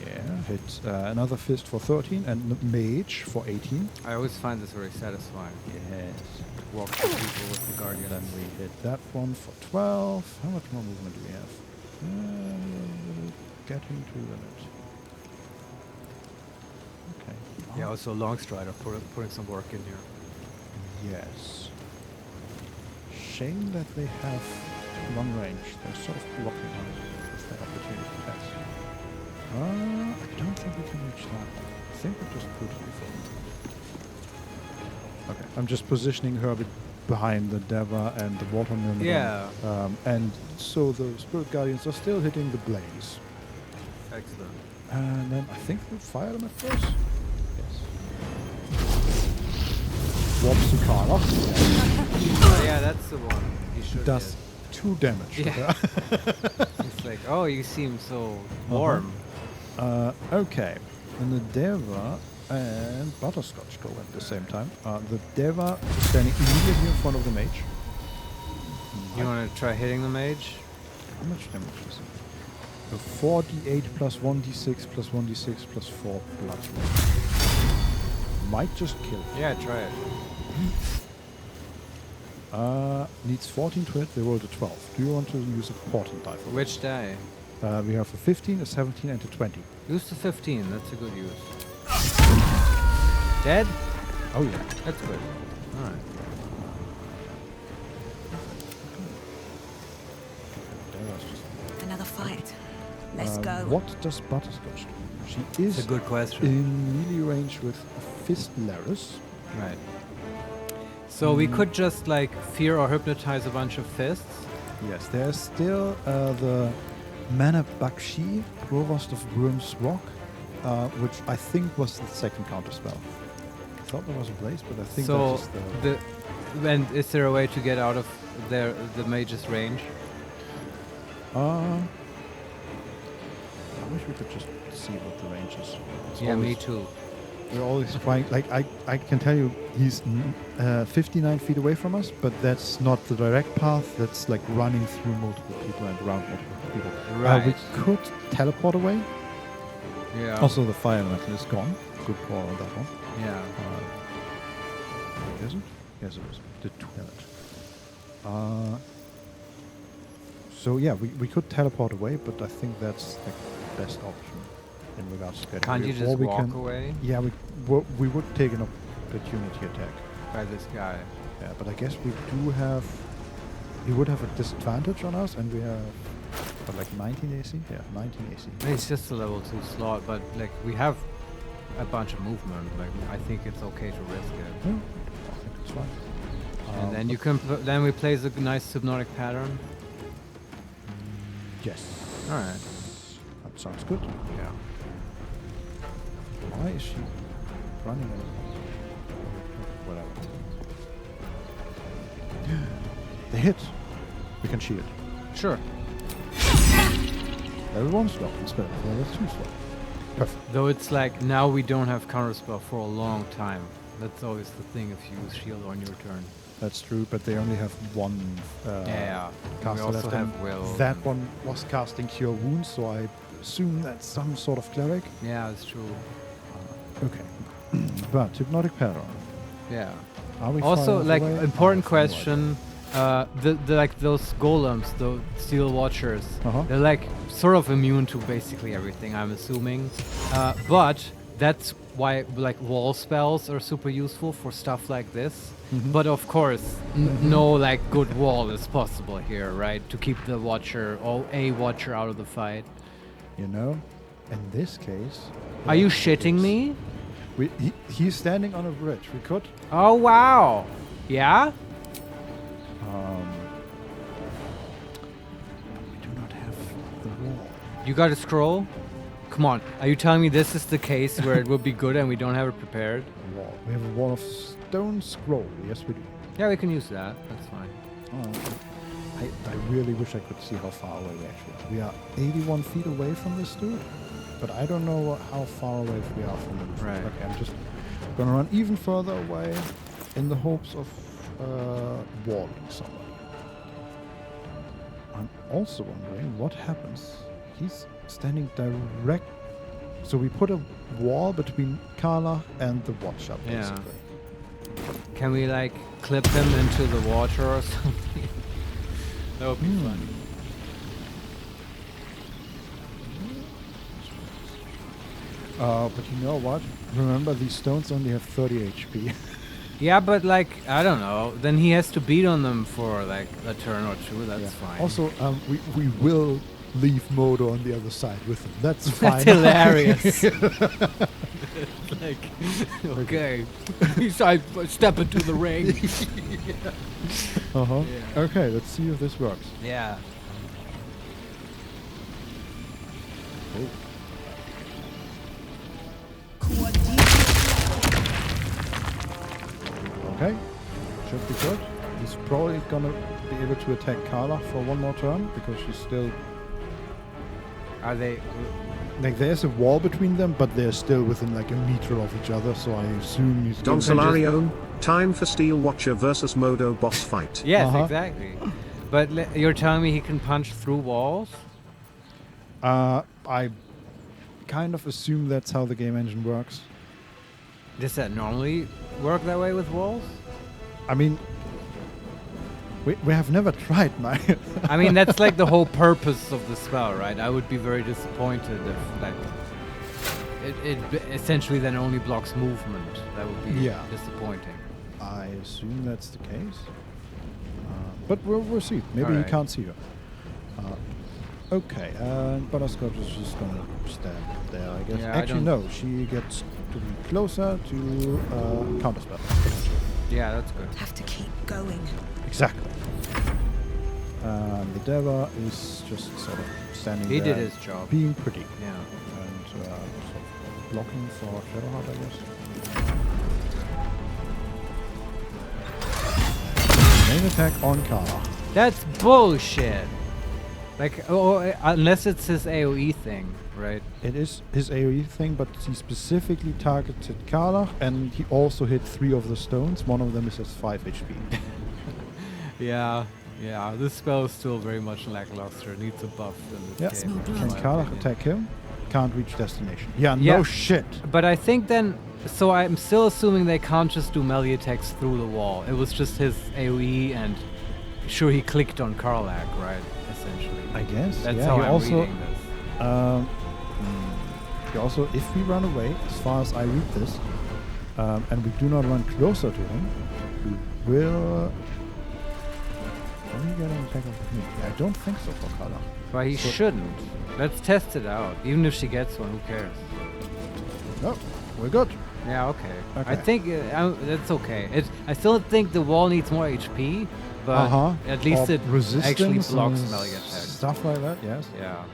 Yeah, hit another fist for 13 and mage for 18. I always find this very satisfying. Yes. Walk through people with the Guardian. Then we hit that one for 12. How much more movement do we have? Getting to limit. Okay. Yeah, also Long Strider putting some work in here. Yes. Shame that they have long range. They're sort of blocking us with their opportunity attacks. I don't think we can reach that. I think we're just brutally falling. Okay, I'm just positioning her behind the Deva and the Water Myrmidon. Yeah. And so the Spirit Guardians are still hitting the blaze. Excellent. And then I think the fire element first. Yes. Warps to Carla. Oh, yeah, that's the one. You should Does 2 damage. Yeah. It's like, oh, you seem so warm. Okay. And the Deva and Butterscotch go at the same time. The Deva is standing immediately in front of the mage. You want to try hitting the mage? How much damage is it? 4d8 plus 1d6 plus 1d6 plus 4 blood. Might just kill. Yeah, try it. Needs 14 to hit. They rolled a 12. Do you want to use a portent die for Which die? We have a 15, a 17, and a 20. Use the 15. That's a good use. Dead? Oh yeah. That's good. All right. Another fight. Let's go. What does Butterscotch do? She is It's a good question. in melee range with Fist Laris. Right. So we could just like fear or hypnotize a bunch of fists. Yes, there's still the Mana Bakshi, Provost of Worm's Rock, which I think was the second counterspell. I thought there was a blaze, but I think So that's the... and is there a way to get out of the mage's range? I wish we could just see what the range is. It's Yeah, me always- too. We're always trying, like, I can tell you he's 59 feet away from us, but that's not the direct path. That's like running through multiple people and around multiple people. Right. We could teleport away. Yeah. Also, the fire elemental is gone. Good call on that one. Yeah. Is it? Yes, it is. Did 2 damage. So yeah, we could teleport away, but I think that's like the best option in regards to getting Can't away. you Or just we walk can- away? Yeah, we would take an opportunity attack. By this guy. Yeah, but I guess we do have... He would have a disadvantage on us, and we have... But like 19 AC? Yeah, 19 AC. It's just a level 2 slot, but like we have a bunch of movement. Like I think it's okay to risk it. Yeah, I think it's fine. And then you can then we play the nice hypnotic pattern. Yes. All right. That sounds good. Yeah. Why is she running? Whatever. They hit. We can shield. Sure. Level 1 slot instead of level 2 slot. Perfect. Though it's like now we don't have counterspell for a long time. That's always the thing if you use shield on your turn. That's true, but they only have one yeah. caster We also left. have will. That one was casting Cure Wounds, so I assume that's some sort of cleric. Yeah, that's true. Okay. But Hypnotic Pattern. Yeah. Are we also, far like, away? important question. The like those golems, the steel watchers, they're like sort of immune to basically everything, I'm assuming. But that's why like wall spells are super useful for stuff like this. But of course, no like good wall is possible here, right? To keep the watcher or a watcher out of the fight. You know, in this case. Are you shitting me? He's standing on a bridge. We could. Oh wow! Yeah. We do not have the wall. You got a scroll? Come on. Are you telling me this is the case where it would be good and we don't have it prepared? Wall. We have a wall of stone scroll. Yes, we do. Yeah, we can use that. That's fine. I really wish I could see how far away we actually are. We are 81 feet away from this dude, but I don't know how far away we are from him. Right. Okay, I'm just gonna run even further away in the hopes of walling somebody. I'm also wondering what happens. He's standing direct. So we put a wall between Carla and the watcher, basically. Yeah. Can we like clip him into the water or something? That would be fun. But you know what? Remember, these stones only have 30 HP. Yeah, but like, I don't know. Then he has to beat on them for like a turn or two. That's fine. Also, we will leave Modo on the other side with him. That's fine. That's hilarious. Like, okay. I step into the ring. Yeah. Okay, let's see if this works. Yeah. Oh. Okay, should be good. He's probably gonna be able to attack Carla for one more turn because she's still. Are they? Like there's a wall between them, but they're still within like a meter of each other. So I assume he's. Don Solarion, time for Steel Watcher versus Modo boss fight. Yes, exactly. But you're telling me he can punch through walls? I kind of assume that's how the game engine works. Does that normally work that way with walls? I mean, we have never tried, Mike. I mean, that's like the whole purpose of the spell, right? I would be very disappointed if like it essentially then only blocks movement. That would be disappointing. I assume that's the case. But we'll see. Maybe he can't see her. Okay, and Butterscotch is just gonna stand there, I guess. Yeah, actually, no, she gets to be closer to counterspell. Yeah, that's good. Have to keep going. Exactly. The Deva is just sort of standing there. He did his job. Being pretty. Yeah. And sort of blocking for Shadowheart, I guess. Main attack on Carla. That's bullshit. Like, unless it's his AoE thing, right? It is his AoE thing, but he specifically targeted Carla, and he also hit 3 of the stones. One of them is at 5 HP. Yeah, this spell is still very much lackluster. It needs a buff in this game. Can Carla attack him? Can't reach destination. Yeah, no shit. But I think then, so I'm still assuming they can't just do melee attacks through the wall. It was just his AoE, and sure, he clicked on Karlak, right? Essentially. I guess. That's how I'm reading this. He also, if we run away, as far as I read this, and we do not run closer to him, we will... Will he get an attack of me? I don't think so for Kala. But he shouldn't. Let's test it out. Even if she gets one, who cares? No, we're good. Yeah, okay. I think that's okay. I still think the wall needs more HP, but at least it actually blocks melee attacks. Stuff like that, yes. Yeah.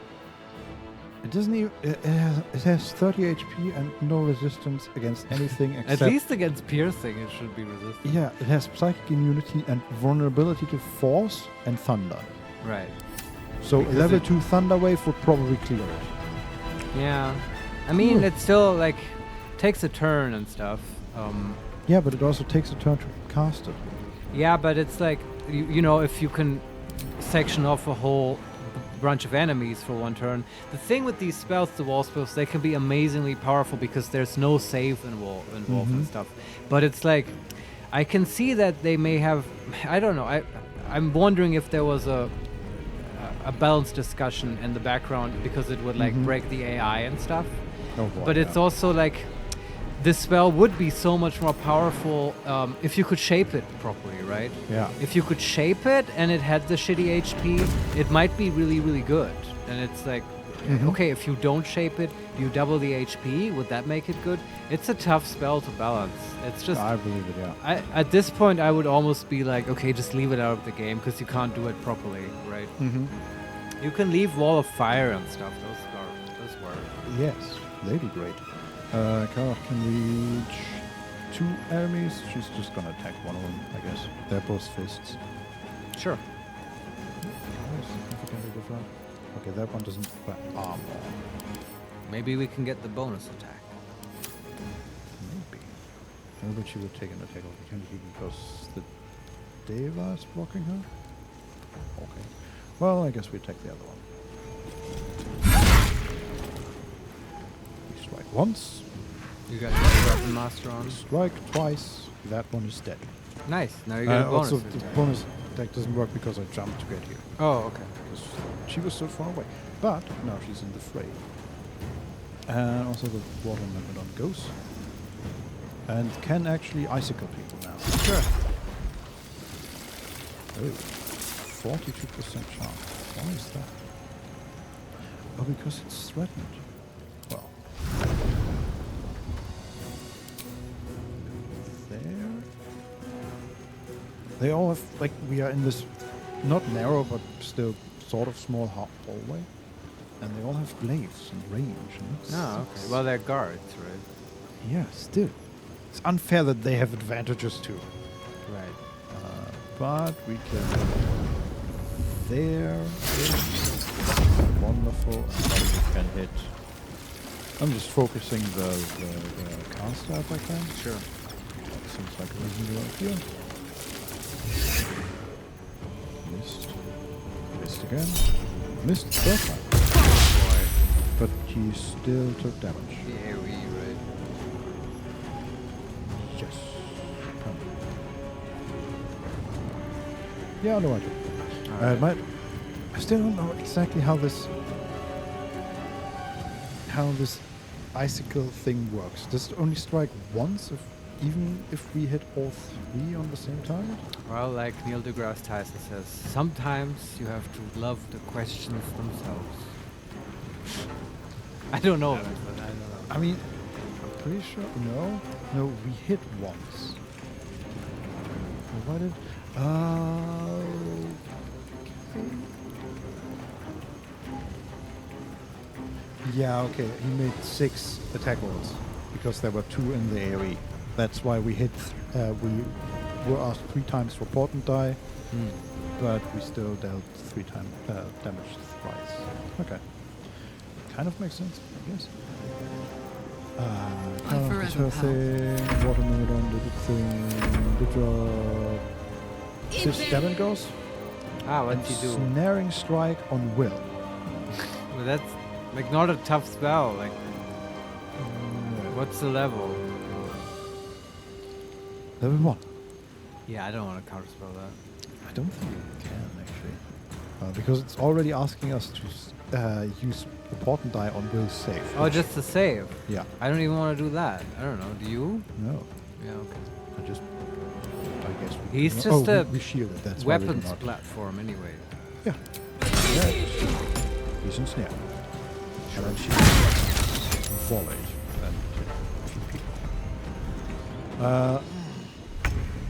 It doesn't even... It has 30 HP and no resistance against anything except... At least against piercing it should be resistant. Yeah, it has psychic immunity and vulnerability to force and thunder. Right. So because level 2 Thunder Wave would probably clear it. Yeah. I mean, it still, like, takes a turn and stuff. Yeah, but it also takes a turn to cast it. Yeah, but it's like, you know, if you can section off a whole bunch of enemies for one turn. The thing with these spells, the wall spells, they can be amazingly powerful because there's no save involved and stuff. But it's like, I can see that they may have, I don't know, I'm wondering if there was a balanced discussion in the background because it would like break the AI and stuff. Oh boy, but it's also like, this spell would be so much more powerful if you could shape it properly, right? Yeah. If you could shape it and it had the shitty HP, it might be really, really good. And it's like, okay, if you don't shape it, you double the HP. Would that make it good? It's a tough spell to balance. It's just... I believe it, yeah. At this point, I would almost be like, okay, just leave it out of the game because you can't do it properly, right? You can leave Wall of Fire and stuff. Those work. Yes, they do great. Kara can reach 2 enemies. She's just gonna attack one of them, I guess. They're both fists. Sure. Significantly different. Okay, that one doesn't require armor. Maybe we can get the bonus attack. Maybe she would take an attack opportunity because the Deva is blocking her. Okay. Well, I guess we attack the other one. We strike once. You got the weapon master on. Strike twice. That one is dead. Nice. Now you get a bonus also, attack. the bonus attack doesn't work because I jumped to get here. Oh, okay. Because she was so far away. But now she's in the fray. And also the water Megalodon goes. And can actually icicle people now. Sure. Oh, 42% chance. Why is that? Oh, because it's threatened. Well. There. They all have, like, we are in this, not narrow, but still sort of small hallway. And they all have glaives and range. And okay. Well, they're guards, right? Yeah, still. It's unfair that they have advantages too. Right. But we can... There. Wonderful. And then we can hit... I'm just focusing the caster if I can. Sure. Seems like a reasonable idea. Missed. Missed again. Missed third time. But he still took damage. Yeah, right. Yes. Yeah, no idea. I still don't know exactly how this icicle thing works. Does it only strike once, even if we hit all 3 on the same target? Well, like Neil deGrasse Tyson says, sometimes you have to love the questions themselves. I don't know. I mean, I'm pretty sure. No, we hit once. Why did? Yeah, okay. He made 6 attack rolls because there were 2 in the AoE. That's why we hit. We were asked 3 times for portent die, but we still dealt 3 times damage twice. Okay. Kind of makes sense, I guess. Did her thing, Watermelon did its thing, the drop. This Devon goes. What'd you do? Snaring strike on will. Well, that's like not a tough spell. Like, what's the level? Level 1. Yeah, I don't want to counterspell that. I don't think we can actually, because it's already asking us to use the portent die on Will's save. Oh, just to save? Yeah. I don't even want to do that. I don't know. Do you? No. Yeah, okay. I guess He's just a we shielded. That's weapons why we did not. platform anyway. Yeah. He's in snare. And then she volleyed. And a few people.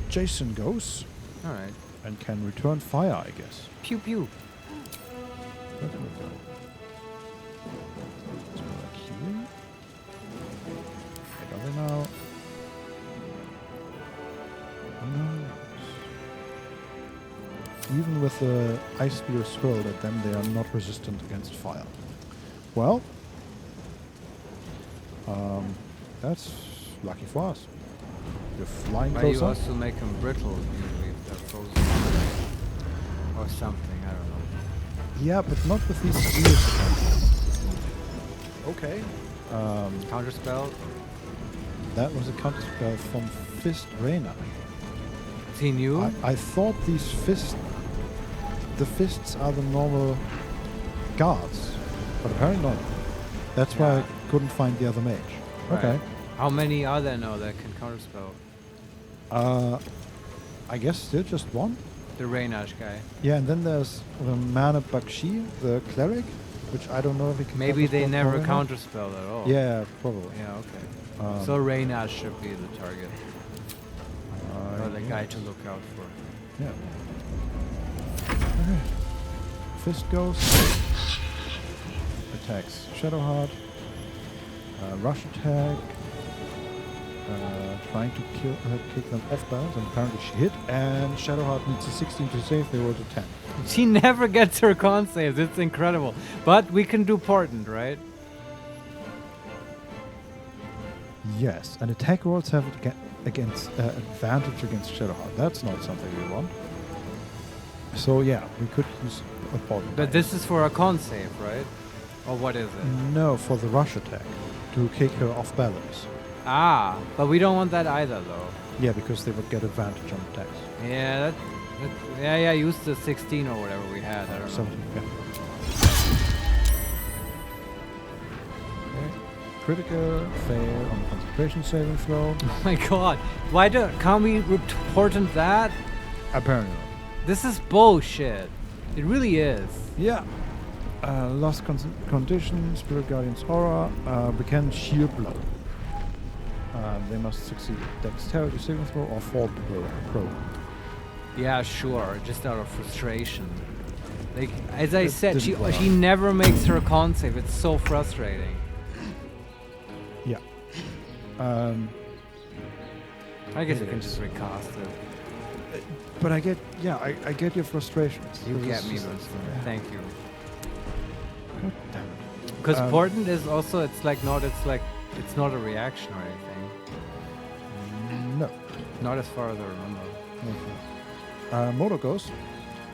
Jason goes. Alright. And can return fire, I guess. Pew pew. Where can we go? Let's go back here. Where are they now? No. Even with the ice spears hurled at them, they are not resistant against fire. Well, that's lucky for us. We're flying Why closer. you also make them brittle usually if they're frozen. Or something, I don't know. Yeah, but not with these spears. Okay. Counterspell? That was a counterspell from Fist Reyna. He knew? I thought these the fists are the normal guards, but apparently not. That's why I couldn't find the other mage. Right. Okay. How many are there now that can counterspell? I guess still just one. The Reynash guy. Yeah, and then there's the Mana Bakshi, the cleric, which I don't know if he can. Maybe they never counterspell. counterspell at all. Yeah, probably. Yeah, okay. So Reynash should be the target. Or the guy to look out for. Yeah. Okay. Fist goes. Attacks Shadowheart. Rush attack. Trying to kick them off balance, and apparently she hit. And Shadowheart needs a 16 to save. They rolled a 10. She never gets her con saves. It's incredible. But we can do portent, right? Yes, and attack rolls have against advantage against Shadowheart. That's not something we want. So yeah, we could use a portent. But this is for a con save, right? Or what is it? No, for the rush attack to kick her off balance. Ah, but we don't want that either, though. Yeah, because they would get advantage on attacks. Yeah, yeah. Use the 16 or whatever we had. I don't know. 17, yeah. Okay. Critical fail on concentration saving throw. Oh my god! Why can't we portent that? Apparently not. This is bullshit. It really is. Yeah. Lost condition, Spirit Guardian's aura, we can shield blow. They must succeed dexterity saving throw or fall pro. Yeah, sure. Just out of frustration. Like as I said, she never makes her con save. It's so frustrating. Yeah. I guess you can just recast it. But I get your frustrations. You get me, Winston. Thank you. God damn it. Because portent is also it's not a reaction or anything. No. Not as far as I remember. Okay. Moto goes.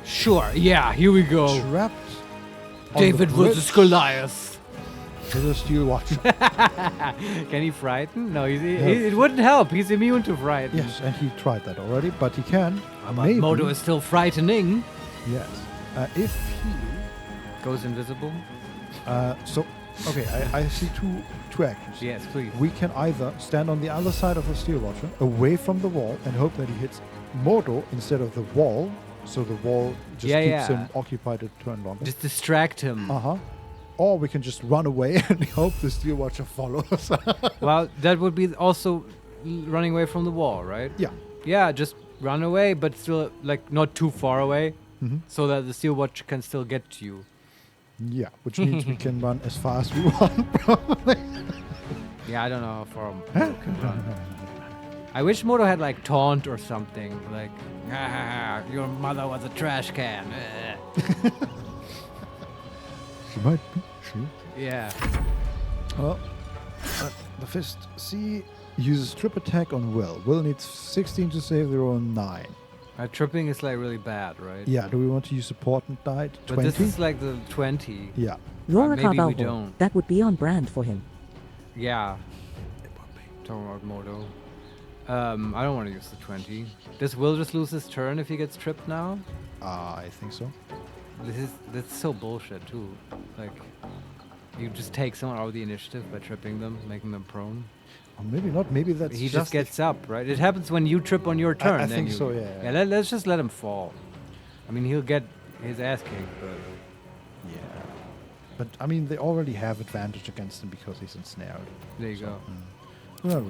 Sure. Yeah. Here we go. Trapped. David versus Goliath. With a steel watch. Can he frighten? No, it wouldn't help. He's immune to frighten. Yes, and he tried that already, but he can. But Moto is still frightening. Yes. If he goes invisible. Okay, I see two actions. Yes, please. We can either stand on the other side of the steel watcher, away from the wall, and hope that he hits Moto instead of the wall, so the wall just keeps him occupied a turn longer. Just distract him. Or we can just run away and hope the steel watcher follows. Well, that would be also running away from the wall, right? Yeah. Yeah, just run away, but still not too far away, so that the steel watcher can still get to you. Yeah, which means we can run as far as we want, probably. Yeah, I don't know how far Moto can run. I wish Moto had taunt or something, like, your mother was a trash can. She might be. Yeah. Well, the Fist C uses trip attack on Will. Will needs 16 to save, they're on 9. Tripping is really bad, right? Yeah, do we want to use support and die to 20? But this is the 20. Yeah. Laura Maybe we Carvalho. don't. That would be on brand for him. Yeah. Talking about Moto. I don't want to use the 20. Does Will just lose his turn if he gets tripped now? I think so. That's so bullshit too. Like, you just take someone out of the initiative by tripping them, making them prone. Or maybe not. Maybe that's He just gets up, right? It happens when you trip on your turn. I then think so. Yeah. Yeah. Let's just let him fall. I mean, he'll get his ass kicked, but yeah. But I mean, they already have advantage against him because he's ensnared. There you go. Well,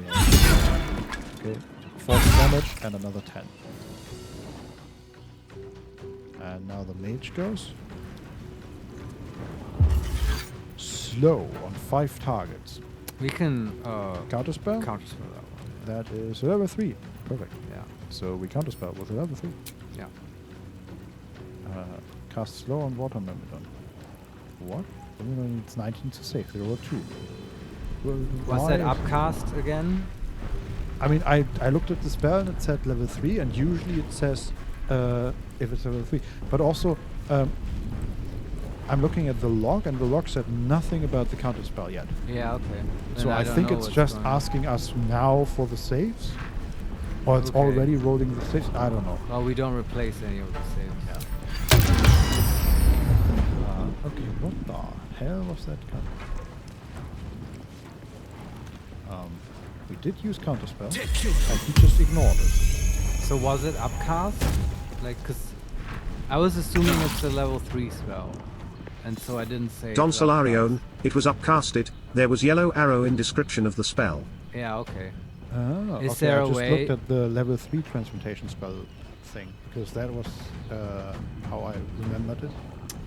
okay, 40 damage and another 10. And now the mage goes. Slow on 5 targets. We can counterspell? Counterspell that one. That is level 3. Perfect. Yeah. So we counterspell with a level 3. Yeah. Cast slow on water myrmidon. What? It's 19 to save. There were 2. Well, what's that upcast again? I mean, I looked at the spell and it said level 3, and usually it says if it's level 3. But also, I'm looking at the log, and the log said nothing about the counterspell yet. Yeah, okay. Then So I think it's just asking us now for the saves, or it's already rolling the saves. I don't know. Well, we don't replace any of the saves. Yeah. Okay, what the hell was that? We did use counterspell, and he just ignored it. So was it upcast? Like, cause I was assuming it's a level 3 spell, and so I didn't say. Don Solarion, it was upcasted. There was yellow arrow in description of the spell. Yeah, okay. Oh, Is there a way? I just looked at the level 3 transmutation spell thing, because that was how I remembered it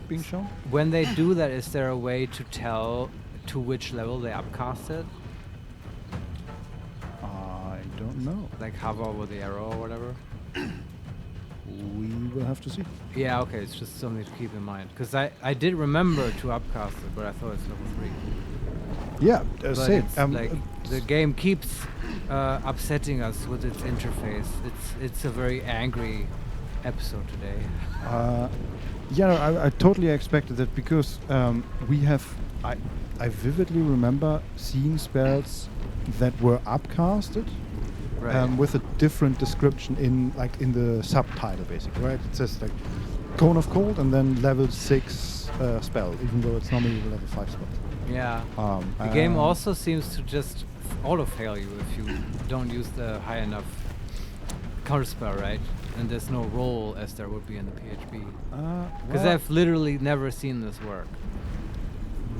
being shown. When they do that, is there a way to tell to which level they upcast it? I don't know. Like hover over the arrow or whatever? We will have to see. Yeah, okay, it's just something to keep in mind. Because I did remember to upcast it, but I thought it's level 3. Yeah, but same. It's like the game keeps upsetting us with its interface. It's a very angry episode today. Yeah, I totally expected that, because we have... I vividly remember seeing spells that were upcasted, right, with a different description in the subtitle, basically, right? It says like Cone of Cold and then level 6 spell, even though it's normally a level 5 spell. Yeah. The game also seems to just auto-fail you if you don't use the high enough counterspell, right? And there's no roll as there would be in the PHP. Because I've literally never seen this work.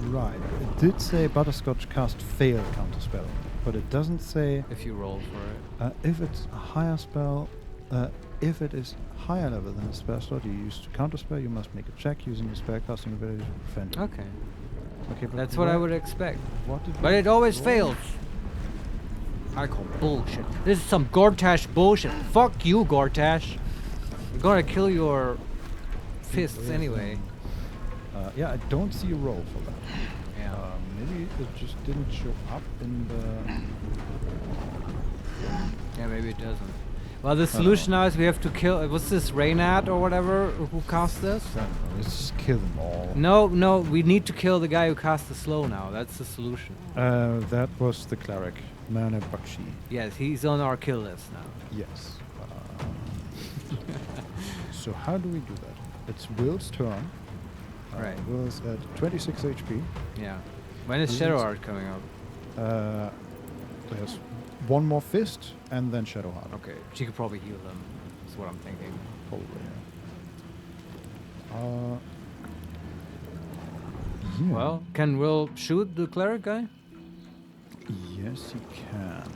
Right. It did say Butterscotch cast fail counterspell, but it doesn't say if you roll for it. If it's a higher spell, if it is higher level than a spell slot you use to counterspell, you must make a check using your spellcasting ability to prevent it. Okay. Okay, but that's what I would expect. But it always fails. I call bullshit. This is some Gortash bullshit. Fuck you, Gortash. We're gonna kill your fists anyway. Yeah, I don't see a roll for that. Yeah. Maybe it just didn't show up in the... Yeah, maybe it doesn't. Well, the solution now is we have to kill... what's this, Reynad or whatever who cast this? Let's just kill them all. No, we need to kill the guy who cast the slow now. That's the solution. That was the cleric, Mana Bakshi. Yes, he's on our kill list now. Yes. So how do we do that? It's Will's turn. Right. Will's at 26 HP. Yeah. When is Shadowheart coming up? There's one more fist and then Shadowheart. Okay. She could probably heal them. That's what I'm thinking. Probably, yeah. Well, can Will shoot the cleric guy? Yes, he can.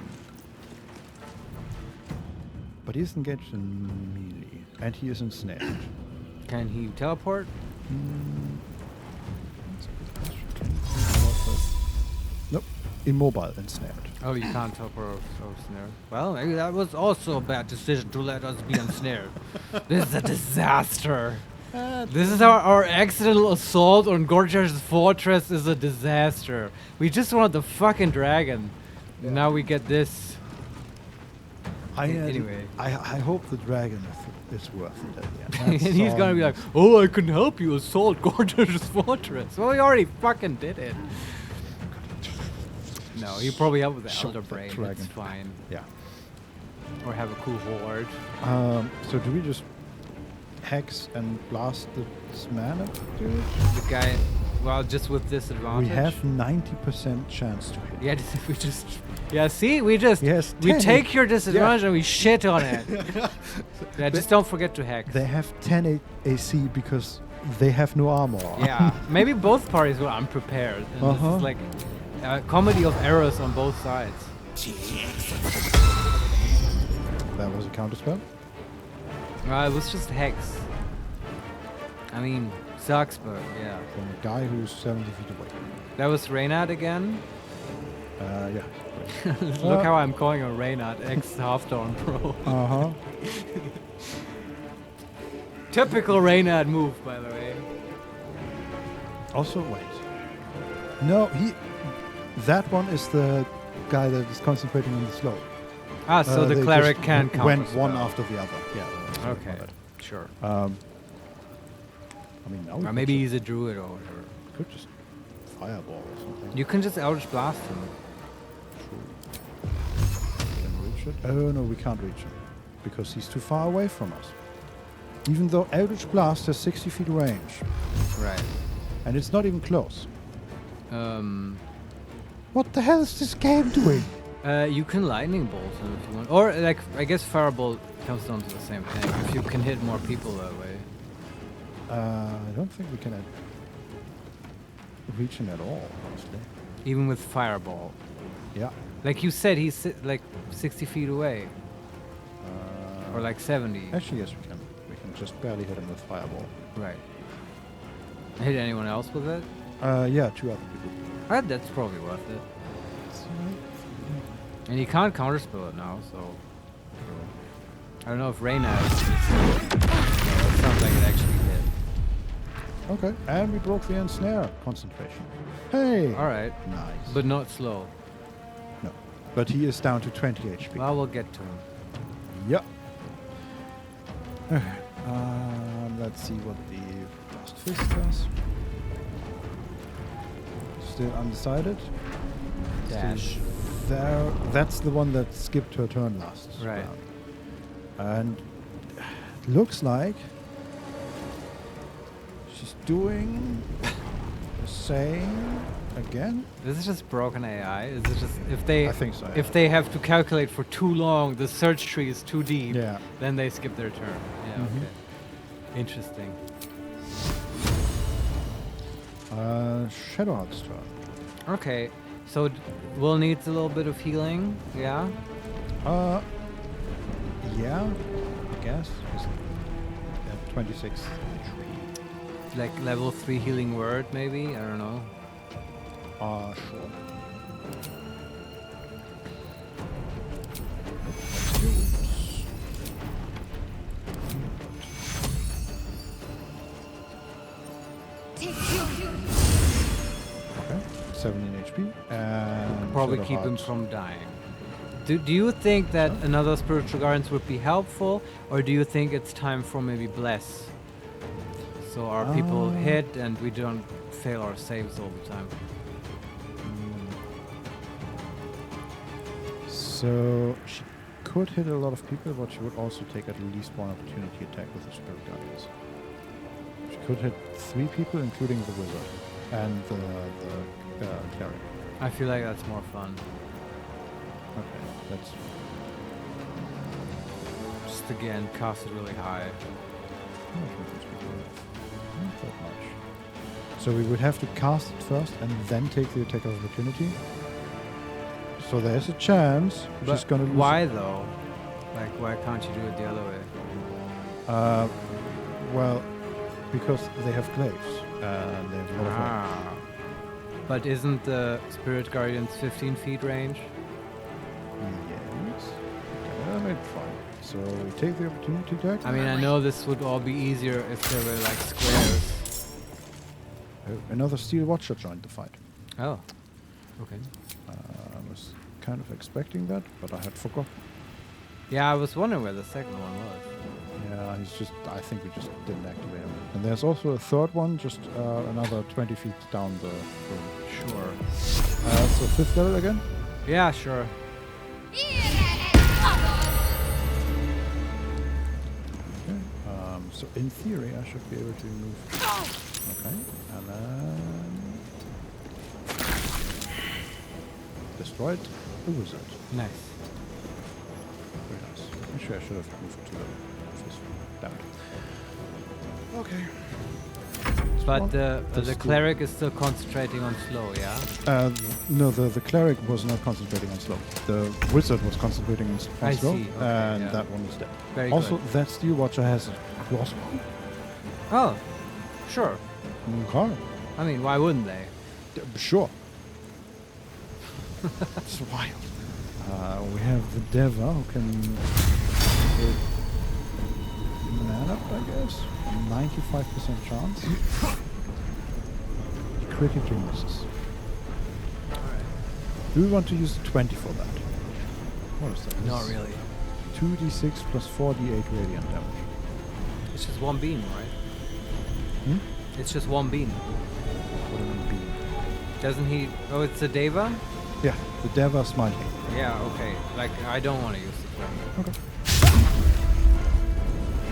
But he is engaged in melee, and he is ensnared. Can he teleport? Nope. Immobile ensnared. Oh, you can't teleport ensnared. Well, maybe that was also a bad decision to let us be ensnared. This is a disaster. This is our accidental assault on Gorgash's fortress is a disaster. We just wanted the fucking dragon. Yeah. Now we get this. Anyway. I hope the dragon is worth it. Yeah, and he's gonna be like, oh, I can help you assault Gorgash's fortress. Well, we already fucking did it. No, he probably help with the Elder Brain. It's fine. Yeah. Or have a cool horde. So do we just hex and blast this mana, dude? The guy, well, just with disadvantage. We have 90% chance to hit. Yeah, we just. Yeah, see, we just. Yes, we 10. take your disadvantage Yeah. and we shit on it. Yeah, just don't forget to hex. They have 10 AC because they have no armor. Yeah, maybe both parties were unprepared. And this is like a comedy of errors on both sides. That was a counter spell? It was just hex. I mean, sucks, but yeah. From a guy who's 70 feet away. That was Reynard again? Yeah. Look how I'm calling a Reynard, ex-Halfdawn Pro. Uh-huh. Typical Reynard move, by the way. Also, wait. No, that one is the guy that is concentrating on the slope. Ah, so the cleric can counter went spell. one after the other. Yeah. Okay, sure. I mean, now Or maybe he's a druid or whatever. Could just fireball or something. You can just Eldritch Blast him. Can reach it? Oh no, we can't reach him because he's too far away from us. Even though Eldritch Blast has 60 feet range. Right. And it's not even close. What the hell is this game doing? You can lightning bolt him if you want, or like I guess fireball comes down to the same thing. If you can hit more people that way. I don't think we can reach him at all, honestly. Even with fireball. Yeah. Like you said, he's like 60 feet away. Or like 70. Actually, yes, we can. We can just barely hit him with fireball. Right. Hit anyone else with it? Yeah, 2 other people. That's probably worth it. And you can't counterspell it now, so I don't know if Reyna. No, it sounds like it actually did. Okay, and we broke the ensnare concentration. Hey. All right. Nice. But not slow. No. But he is down to 20 HP. Well, we'll get to him. Yep. Let's see what the Blast Fist does. Still undecided. Dash. There, that's the one that skipped her turn last Right. round. And it looks like she's doing the same again. This is just broken AI. Is it just if they? I think so, If yeah. they have to calculate for too long, the search tree is too deep. Yeah. Then they skip their turn. Yeah. Mhm. Okay. Interesting. Shadowheart's turn. Okay. So Will needs a little bit of healing. Yeah. Yeah, I guess. Just, 26 HP. Like level 3 healing word, maybe. I don't know. Sure. Okay, 17 HP. And Probably keep him from dying. Do you think that another spiritual guardians would be helpful, or do you think it's time for maybe bless? So our people hit and we don't fail our saves all the time. So she could hit a lot of people, but she would also take at least one opportunity attack with the Spirit Guardians. She could hit 3 people, including the wizard and the cleric. I feel like that's more fun. Okay, that's just again cast it really high. How much would this be worth? Not that much. So we would have to cast it first and then take the attack of opportunity. So there's a chance she's gonna lose. Why though? Like, why can't you do it the other way? Well, because they have glaives and they have a lot of range. But isn't the Spirit Guardian's 15 feet range? Yes. Okay, maybe fine. So we take the opportunity attack. I mean, I know this would all be easier if there were like squares. Another Steel Watcher joined the fight. Oh. Okay. I was kind of expecting that, but I had forgotten. Yeah, I was wondering where the second one was. Yeah, he's just. I think we just didn't activate him. And there's also a third one, just another 20 feet down the room. Sure. So 5th level again? Yeah, sure. Okay. So in theory, I should be able to move. Okay, and then destroyed the wizard. Nice. Very nice. Actually, I should have moved to the office. Damn it. Okay. But the cleric is still concentrating on slow, yeah? No, the cleric was not concentrating on slow. The wizard was concentrating on slow. I see. Okay, and that one is dead. Very also, good. that steel watcher has a crossbow. Oh, sure. Okay. I mean, why wouldn't they? Sure. It's wild. We have the Deva who can hit man up, I guess. 95% chance. He critically misses. Do we want to use 20 for that? What is that? Not really. 2d6 plus 4d8 radiant damage. It's just one beam, right? Hmm? It's just one beam. What do you mean beam? Doesn't he? Oh, it's a Deva? Yeah, the Deva smiting. Yeah, okay. Like, I don't want to use the 20. Okay.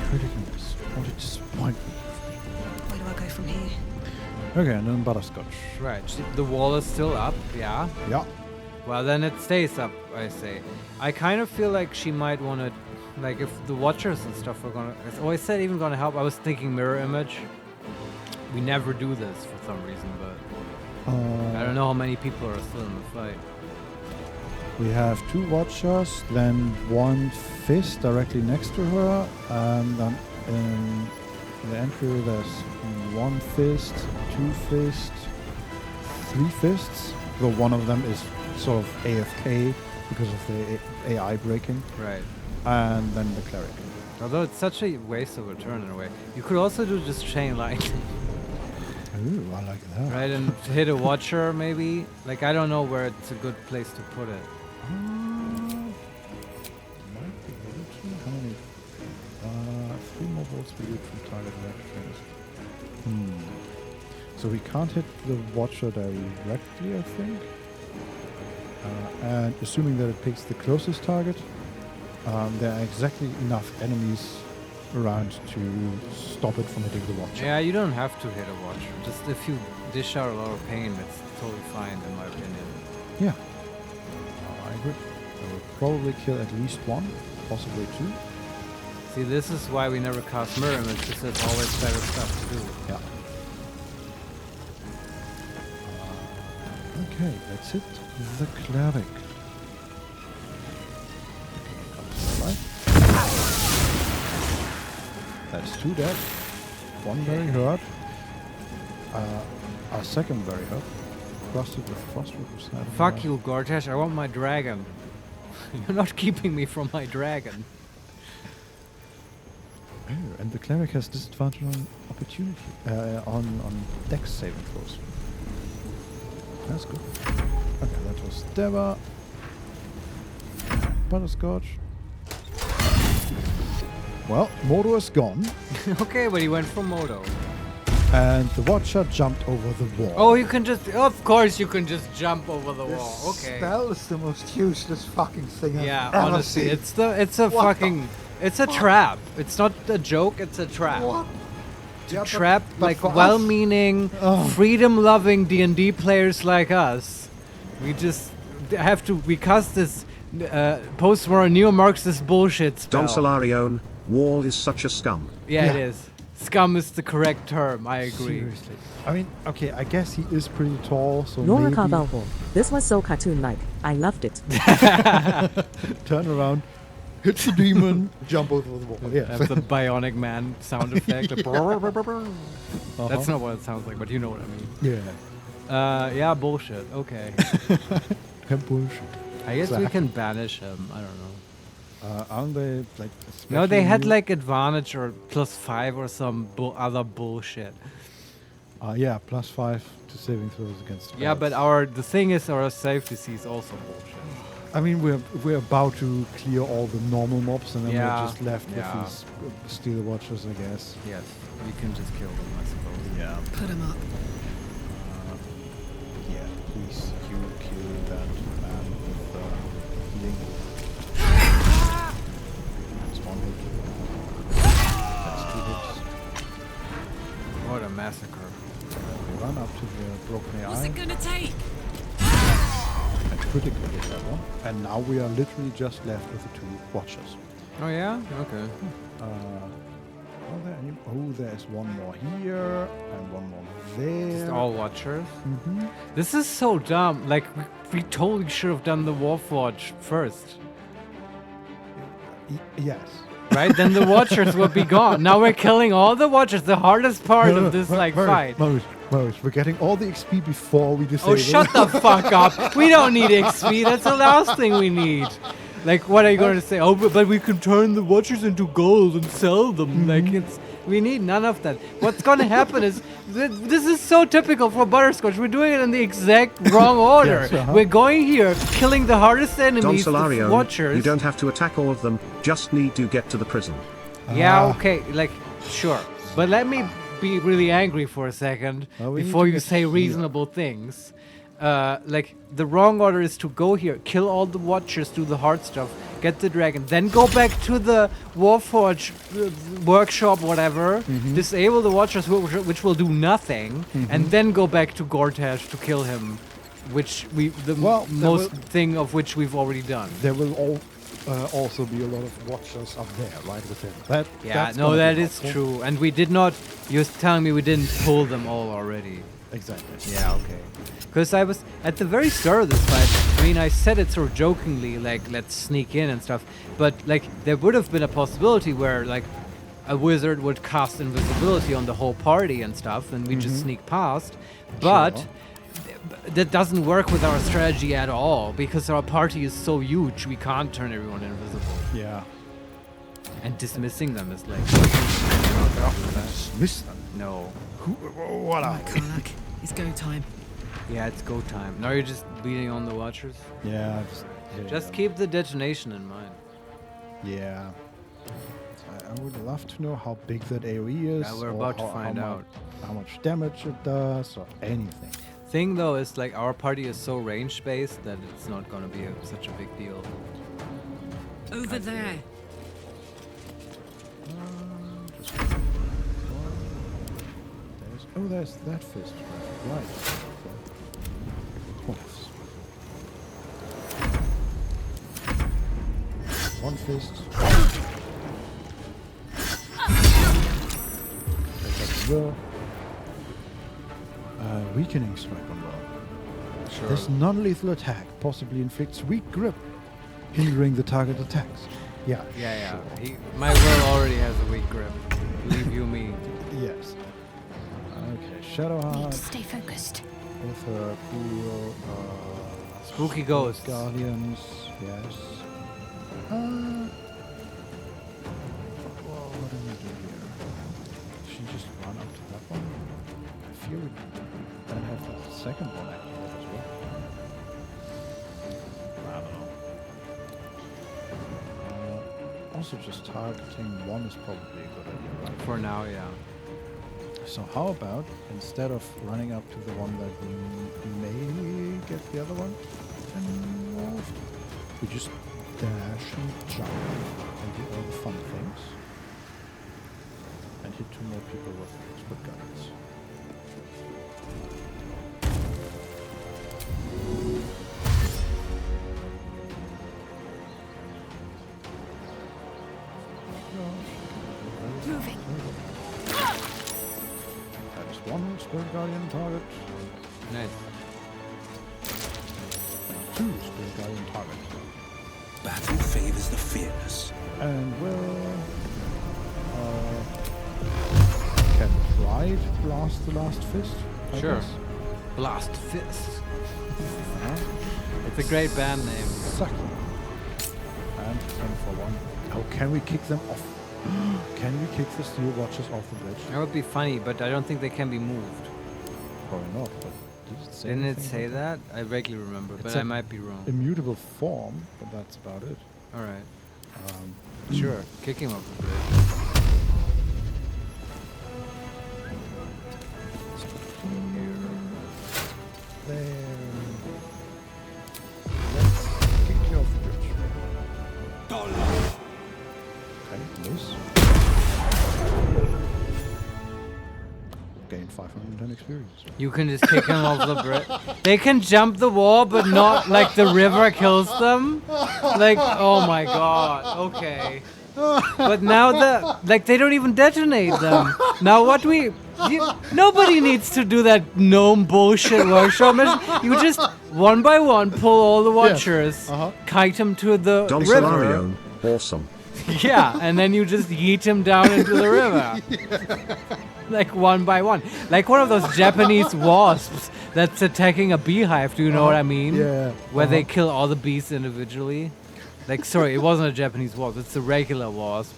Critical miss. What a disappointment. Where do I go from here? Okay, and then Butterscotch. Right. The wall is still up, yeah? Yeah. Well, then it stays up, I say. I kind of feel like she might want to, like, if the Watchers and stuff are gonna... Oh, I said even gonna help. I was thinking mirror image. We never do this for some reason, but... I don't know how many people are still in the fight. We have 2 Watchers, then 1 fist directly next to her, and then in the entry there's 1 fist, 2 fists, 3 fists, though one of them is sort of AFK because of the AI breaking. Right. And then the cleric. Although it's such a waste of a turn in a way. You could also do just chain lightning. Ooh, I like that. Right, and hit a Watcher maybe. Like, I don't know where it's a good place to put it. Might be able to. How many? 3 more bolts per unit from target reactions. So we can't hit the Watcher directly, I think. And assuming that it picks the closest target, there are exactly enough enemies around to stop it from hitting the Watcher. Yeah, you don't have to hit a Watcher. Just if you dish out a lot of pain, it's totally fine in my opinion. Yeah. I agree. I will probably kill at least 1, possibly 2. See, this is why we never cast mirror image, because there's always better stuff to do. Yeah. Okay, that's it. The cleric. That's 2 dead. 1 very hurt. Our second very hurt. Crusted with frostwood. Fuck you, Gortash. I want my dragon. You're not keeping me from my dragon. Oh, and the cleric has disadvantage on opportunity on dex saving throws. That's good. Okay, that was Deva. Butterscotch. Well, Modo is gone. Okay, but he went for Modo. And the Watcher jumped over the wall. Oh, you can just... Of course you can just jump over the wall. Okay. Spell is the most useless fucking thing I've ever honestly, seen. it's a What fucking... It's a trap. It's not a joke, it's a trap. What? To Yeah, trap, but like, for us- well-meaning, freedom-loving D&D players like us. We just have to... We cast this post-war neo-Marxist bullshit spell. Don Solarione, wall is such a scum. Yeah, it is. Scum is the correct term, I agree. Seriously. I mean, okay, I guess he is pretty tall, so Nora maybe... Carvalho. This was so cartoon-like. I loved it. Turn around, hit the demon, jump over the wall. Yeah. Have the Bionic Man sound effect. Like, That's not what it sounds like, but you know what I mean. Yeah. Yeah, bullshit. Okay. Bullshit. I guess we can banish him. I don't know. Aren't they like? No, they had new? like advantage or +5 or some other bullshit. Yeah, +5 to saving throws against. Yeah, but spells. the thing is, our save DC is also bullshit. I mean, we're about to clear all the normal mobs, and then Yeah, we're just left yeah. with these Steel Watchers, I guess. Yes, we can just kill them, I suppose. Yeah. Put him up. Yeah, please, you kill that man with healing. That's 1 hit. That's 2 hits. to the broken AI. What's it gonna take? And critically hit that one. And now we are literally just left with the 2 watchers. Oh yeah? Okay. There's one more here and one more there. Just all watchers? Mm-hmm. This is so dumb. Like, we totally should have done the Warforge first. Yes. Right? Then the watchers would be gone. Now we're killing all the watchers. The hardest part of this, fight. Marius, we're getting all the XP before we disable. Oh, shut the fuck up. We don't need XP. That's the last thing we need. Like, what are you going to say? Oh, but we can turn the watchers into gold and sell them. Like, we need none of that. What's going to happen is, this is so typical for Butterscotch. We're doing it in the exact wrong order. Yes, We're going here, killing the hardest enemies, Don the Solarion, watchers. you don't have to attack all of them, just need to get to the prison. Yeah, okay, like, sure. But let me be really angry for a second before you say reasonable things. Like, the wrong order is to go here, kill all the watchers, do the hard stuff, get the dragon, then go back to the Warforge workshop, whatever, disable the watchers, which will do nothing, and then go back to Gortash to kill him, which most thing of which we've already done. There will also be a lot of watchers up there, right, with him. That is true. And we did not, you're telling me we didn't pull them all already. Exactly. Yeah, okay. Because I was, at the very start of this fight, I mean, I said it sort of jokingly, like, let's sneak in and stuff, but, like, there would have been a possibility where, like, a wizard would cast invisibility on the whole party and stuff, and we just sneak past, but that doesn't work with our strategy at all, because our party is so huge, we can't turn everyone invisible. Yeah. And dismissing them is like... Dismiss them? No. What are It's go time. Yeah, it's go time. Now you're just beating on the watchers? Yeah, just keep the detonation in mind. Yeah. I would love to know how big that AoE is. Yeah, we're about to find out. How much damage it does, or anything. Thing though is, like, our party is so range based that it's not gonna be such a big deal. Over there. There's that fist. Right. One fist. Weakening strike on roll. Sure. This non-lethal attack possibly inflicts weak grip, hindering the target attacks. Yeah. Yeah. Sure. My will already has a weak grip. Believe you me. Yes. Okay, Shadowheart. Need to stay focused. With her cool spooky ghosts. Guardians, yes. What do we do here? She just run up to that one? I feel we then have the second one activated as well. I don't know. Also just targeting one is probably a good idea, right? For now, yeah. So how about, instead of running up to the one that we may get the other one involved, we just dash and jump and do all the fun things and hit 2 more people with split guns. Moving. One Spirit Guardian target. Nice. 2 Spirit Guardian target. Battle favors the fearless. And we'll can try to blast the last fist. I Sure. guess. Blast Fist. It's a great band name. Sucky. And 10 for 1. Oh, can we kick them off? Can we kick the steel watchers off the bridge? That would be funny, but I don't think they can be moved. Probably not, but did it say Didn't it anything say about that? I vaguely remember, It's but a I might be wrong. Immutable form, but that's about it. Alright. Um, Sure. Kick him off the bridge. There. Let's kick you off the bridge. Okay, loose. Gain 510 experience. You can just kick them off the bridge. They can jump the wall, but not like the river kills them. Like, oh my god. Okay. But now they don't even detonate them. Now nobody needs to do that gnome bullshit workshop mission. You just one by one pull all the watchers, kite them to the Don river. Solarion, awesome. Yeah, and then you just yeet him down into the river. Like one by one. Like one of those Japanese wasps that's attacking a beehive, do you know what I mean? Yeah. Where they kill all the bees individually. Like, sorry, it wasn't a Japanese wasp, it's a regular wasp.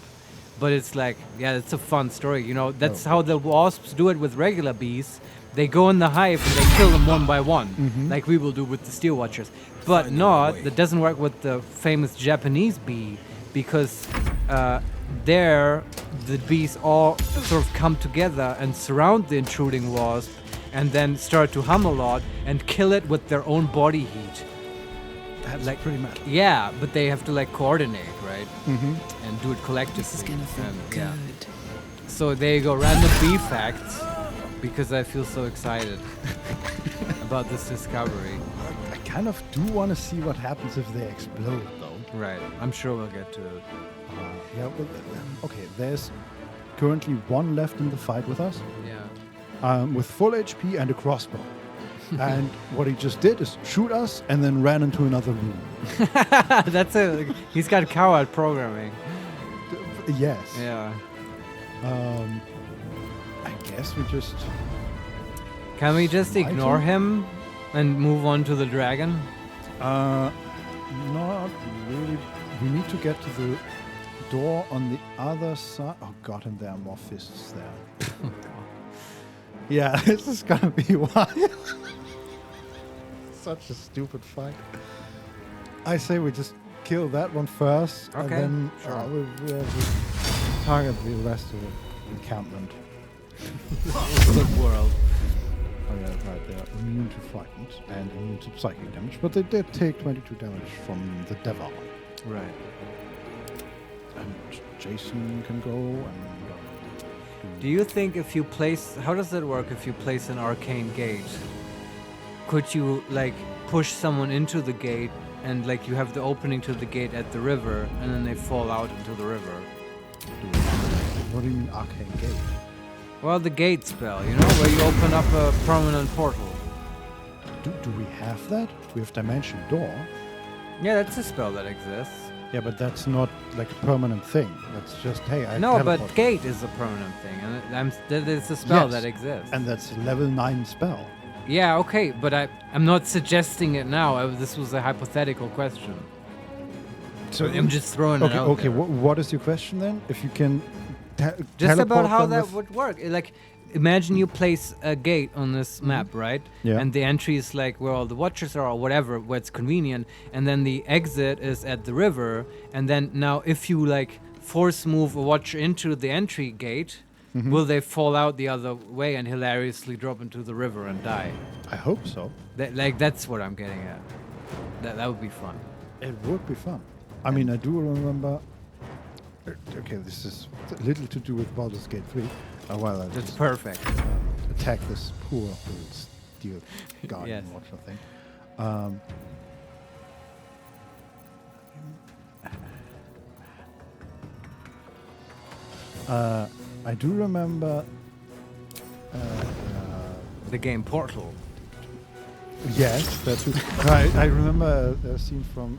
But it's like, yeah, it's a fun story, you know. That's how the wasps do it with regular bees. They go in the hive and they kill them one by one, like we will do with the Steel Watchers. But that doesn't work with the famous Japanese bee, because there the bees all sort of come together and surround the intruding wasp and then start to hum a lot and kill it with their own body heat. That's like pretty mad. Yeah, but they have to like coordinate, right? Mm-hmm. And do it collectively. This is gonna feel good. So there you go, random bee facts, because I feel so excited about this discovery. I kind of do want to see what happens if they explode, though. Right, I'm sure we'll get to it. Yeah, but, okay, there's currently one left in the fight with us. Yeah. With full HP and a crossbow. And what he just did is shoot us and then ran into another room. He's got coward programming. Yes. Yeah. I guess we just... Can we just ignore him and move on to the dragon? Not really. We need to get to the door on the other side. Oh god, and there are more fists there. Yeah, this is gonna be wild. Such a stupid fight. I say we just kill that one first, and then we'll target the rest of the encampment. The world. Oh yeah, right, they're immune to frightened and immune to psychic damage, but they did take 22 damage from the devil. Right. And Jason can go and... Do you think if you place... How does that work if you place an arcane gate? Could you, like, push someone into the gate and, like, you have the opening to the gate at the river and then they fall out into the river? What do you mean arcane gate? Well, the gate spell, you know, where you open up a permanent portal. Do we have that? We have Dimension Door. Yeah, that's a spell that exists. Yeah, but that's not like a permanent thing. That's just, hey, I No, teleport. but gate is a permanent thing, and that is a spell that exists. And that's a level 9 spell. Yeah, okay, but I'm not suggesting it now. This was a hypothetical question. So I'm just throwing it out Okay, there. what is your question then? If you can Just about how them that with- would work. Like, imagine you place a gate on this map, right? Yeah. And the entry is like where all the watchers are or whatever, where it's convenient. And then the exit is at the river. And then now if you like force move a watcher into the entry gate, will they fall out the other way and hilariously drop into the river and die? I hope so. That's what I'm getting at. That would be fun. It would be fun. I mean, I do remember... Okay, this is little to do with Baldur's Gate 3. While I That's just, perfect. Attack this poor steel guardian Yes. watcher thing. I do remember... the game Portal. Yes, that too. I remember a scene from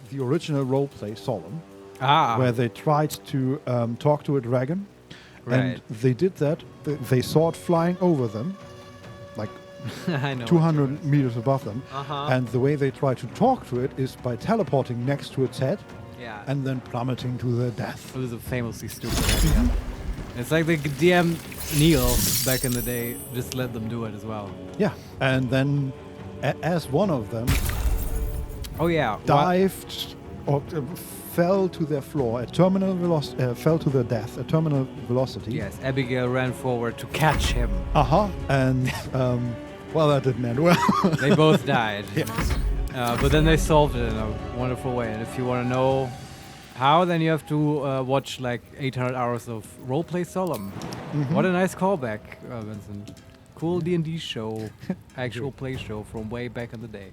the original roleplay, Solemn, where they tried to talk to a dragon, and they did that. They saw it flying over them, like I know 200 meters above them, and the way they try to talk to it is by teleporting next to its head, and then plummeting to their death. It was a famously stupid idea. It's like the DM Neil back in the day just let them do it as well. Yeah, and then as one of them dived or fell to their floor at terminal velocity, fell to their death at terminal velocity. Yes, Abigail ran forward to catch him. And well, that didn't end well. They both died. Yes. But then they solved it in a wonderful way. And if you want to know How? Then you have to watch like 800 hours of roleplay Solemn. Mhm. What a nice callback, Vincent. Cool D&D show, actual play show from way back in the day.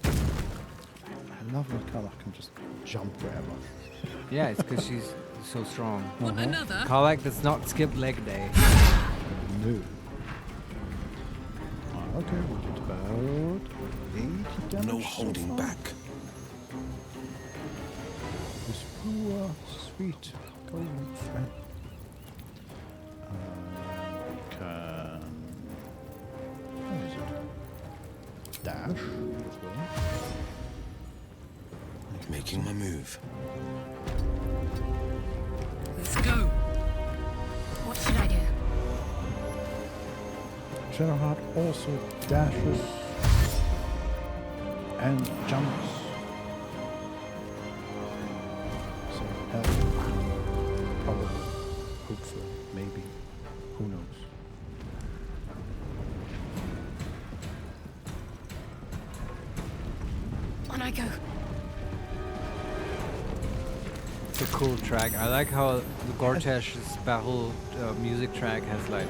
I love that Karlach can just jump wherever. Yeah, it's because she's so strong. Want another? Karlach does not skip leg day. No. Okay, we did about 80 damage. No holding back. This poor, sweet golden friend. Can... What is it? Dash as well. Making my move. Let's go. What should I do? Shadowheart also dashes and jumps. So help. Probably. Hopefully. Maybe. Who knows? On I go. It's a cool track. I like how the Gortash's battle music track has like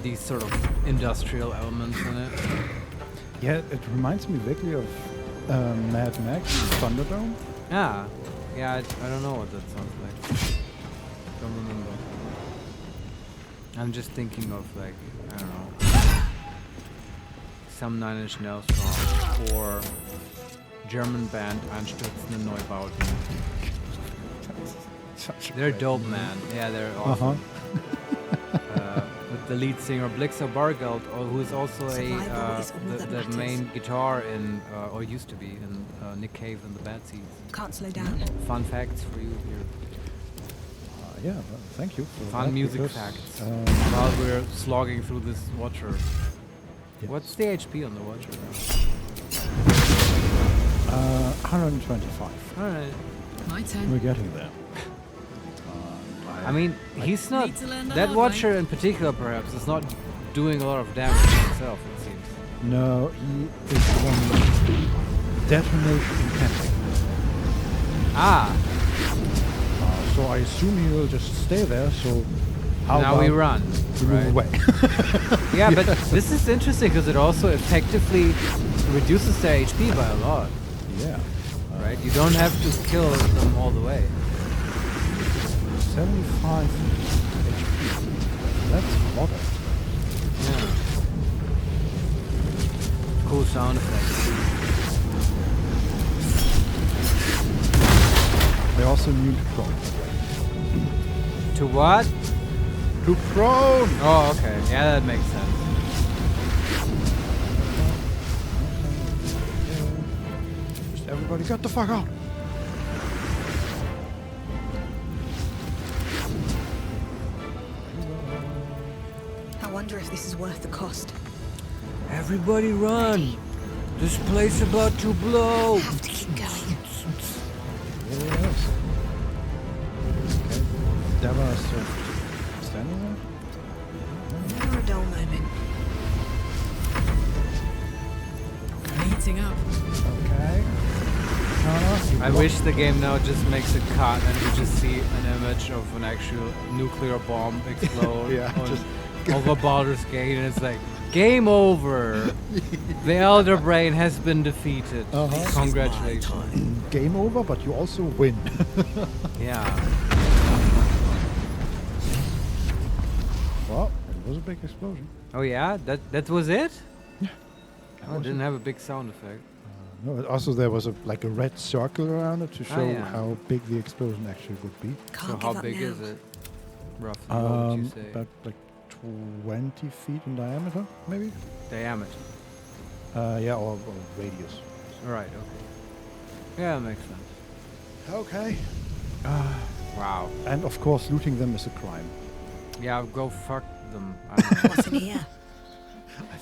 these sort of industrial elements in it. Yeah, it reminds me vaguely of Mad Max Thunderdome. Yeah, I don't know what that sounds like. Don't remember. I'm just thinking of like, I don't know, some 9 Inch Nails song or German band Einstürzende Neubauten. They're dope, man. Yeah, they're awesome. With the lead singer Blixer Bargeld, who's also the main guitar in, or used to be in Nick Cave and the Bad Seeds. Can't slow down. Fun facts for you here. Yeah, well, thank you for Fun that, music because, facts. While we're slogging through this Watcher. Yes. What's the HP on the Watcher? 125. Alright. My turn. We're getting there. I mean, he's not. need to learn the That hard Watcher in particular, perhaps, is not doing a lot of damage himself, it seems. No, he is one detonation incanting. Ah! So I assume he will just stay there, so how Now we about run. we move away? Yeah, but this is interesting because it also effectively reduces their HP by a lot. Yeah. Right? You don't have to kill them all the way. 75 HP. That's modern. Yeah. Cool sound effects. They're also new to prone. To what? To prone! Oh, okay. Yeah, that makes sense. Just everybody get the fuck out! I wonder if this is worth the cost. Everybody run! This place about to blow! Have to keep going. Yes. Okay. Deva is standing there? Never a dull moment. Heating up. Okay. I wish the game now just makes a cut and you just see an image of an actual nuclear bomb explode Yeah, just over Baldur's Gate, and it's like, game over! The Elder Brain has been defeated. Congratulations. Game over, but you also win. Yeah. Well, it was a big explosion. Oh yeah? That was it? Yeah. Oh, it didn't have a big sound effect. No, also there was a red circle around it to show yeah. how big the explosion actually would be. So how big is it? Roughly, what would you say? About like 20 feet in diameter, maybe? Diameter. Yeah, or radius. Alright, okay. Yeah, that makes sense. Okay. Wow. And of course, looting them is a crime. Yeah, go fuck them. I don't know. What's in here?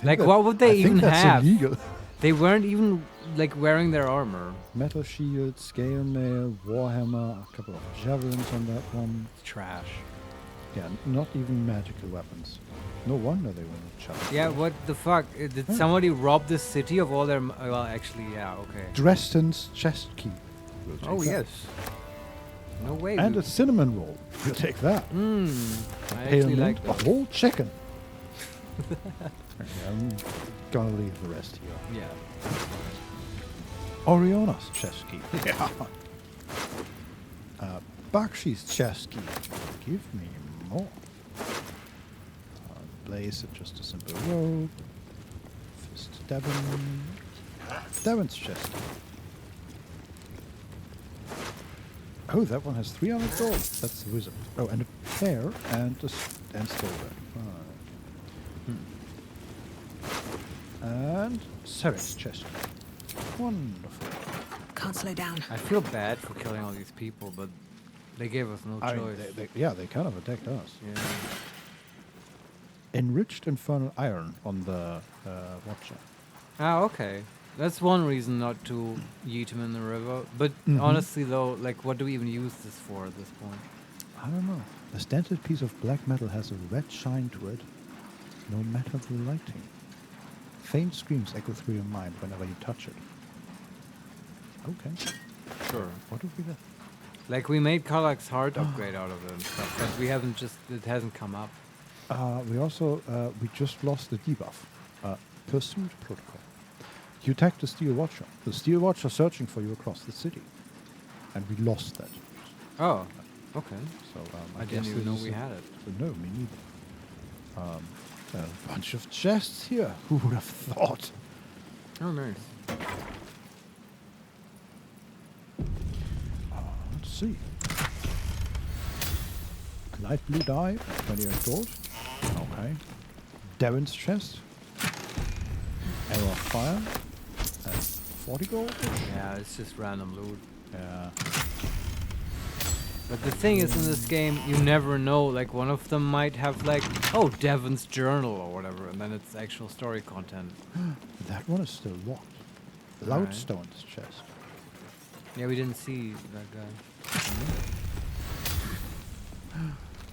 Like, what would they even that's have? Illegal. They weren't even like wearing their armor. Metal shield, scale mail, warhammer, a couple of javelins on that one. Trash. Yeah, not even magical weapons. No wonder they were not charged. Yeah, what the fuck? Did somebody rob this city of all their... well, actually, yeah, okay. Dresden's chest key. We'll take Oh, that. yes. No way. And a cinnamon roll. We'll take that. I Pale actually mint, like a whole chicken. Okay, I'm gonna leave the rest here. Yeah. Oriona's chess key. Yeah. Bakshi's chess key. Give me more. Blaze it, just a simple rope. Fist Devon. Devon's chess key. Oh, that one has 300 gold. That's the wizard. Oh, and a pear and silver. And Cerek's chest. Wonderful. Can't slow down. I feel bad for killing all these people, but they gave us no choice. They kind of attacked us. Yeah. Enriched infernal iron on the Watcher. Ah, okay. That's one reason not to yeet him in the river. But Mhm. honestly, though, like, what do we even use this for at this point? I don't know. The standard piece of black metal has a red shine to it, no matter the lighting. Faint screams echo through your mind whenever you touch it. Okay. Sure. What have we done? Like, we made Karlak's heart upgrade out of it and stuff, but we haven't just, it hasn't come up. We also, we just lost the debuff. Pursuit Protocol. You attacked the Steel Watcher. The Steel Watcher searching for you across the city. And we lost that. Oh, okay. So I didn't guess even know this we is had it. No, me neither. A bunch of chests here. Who would have thought? Oh, nice. Let's see. Light blue dye, 28 gold. Okay. Devon's chest. Arrow of fire. And 40 gold. Yeah, it's just random loot. Yeah. But the thing is, in this game, you never know. Like, one of them might have, like, oh, Devon's journal or whatever, and then it's actual story content. That one is still locked. Alright. Loudstone's chest. Yeah, we didn't see that guy.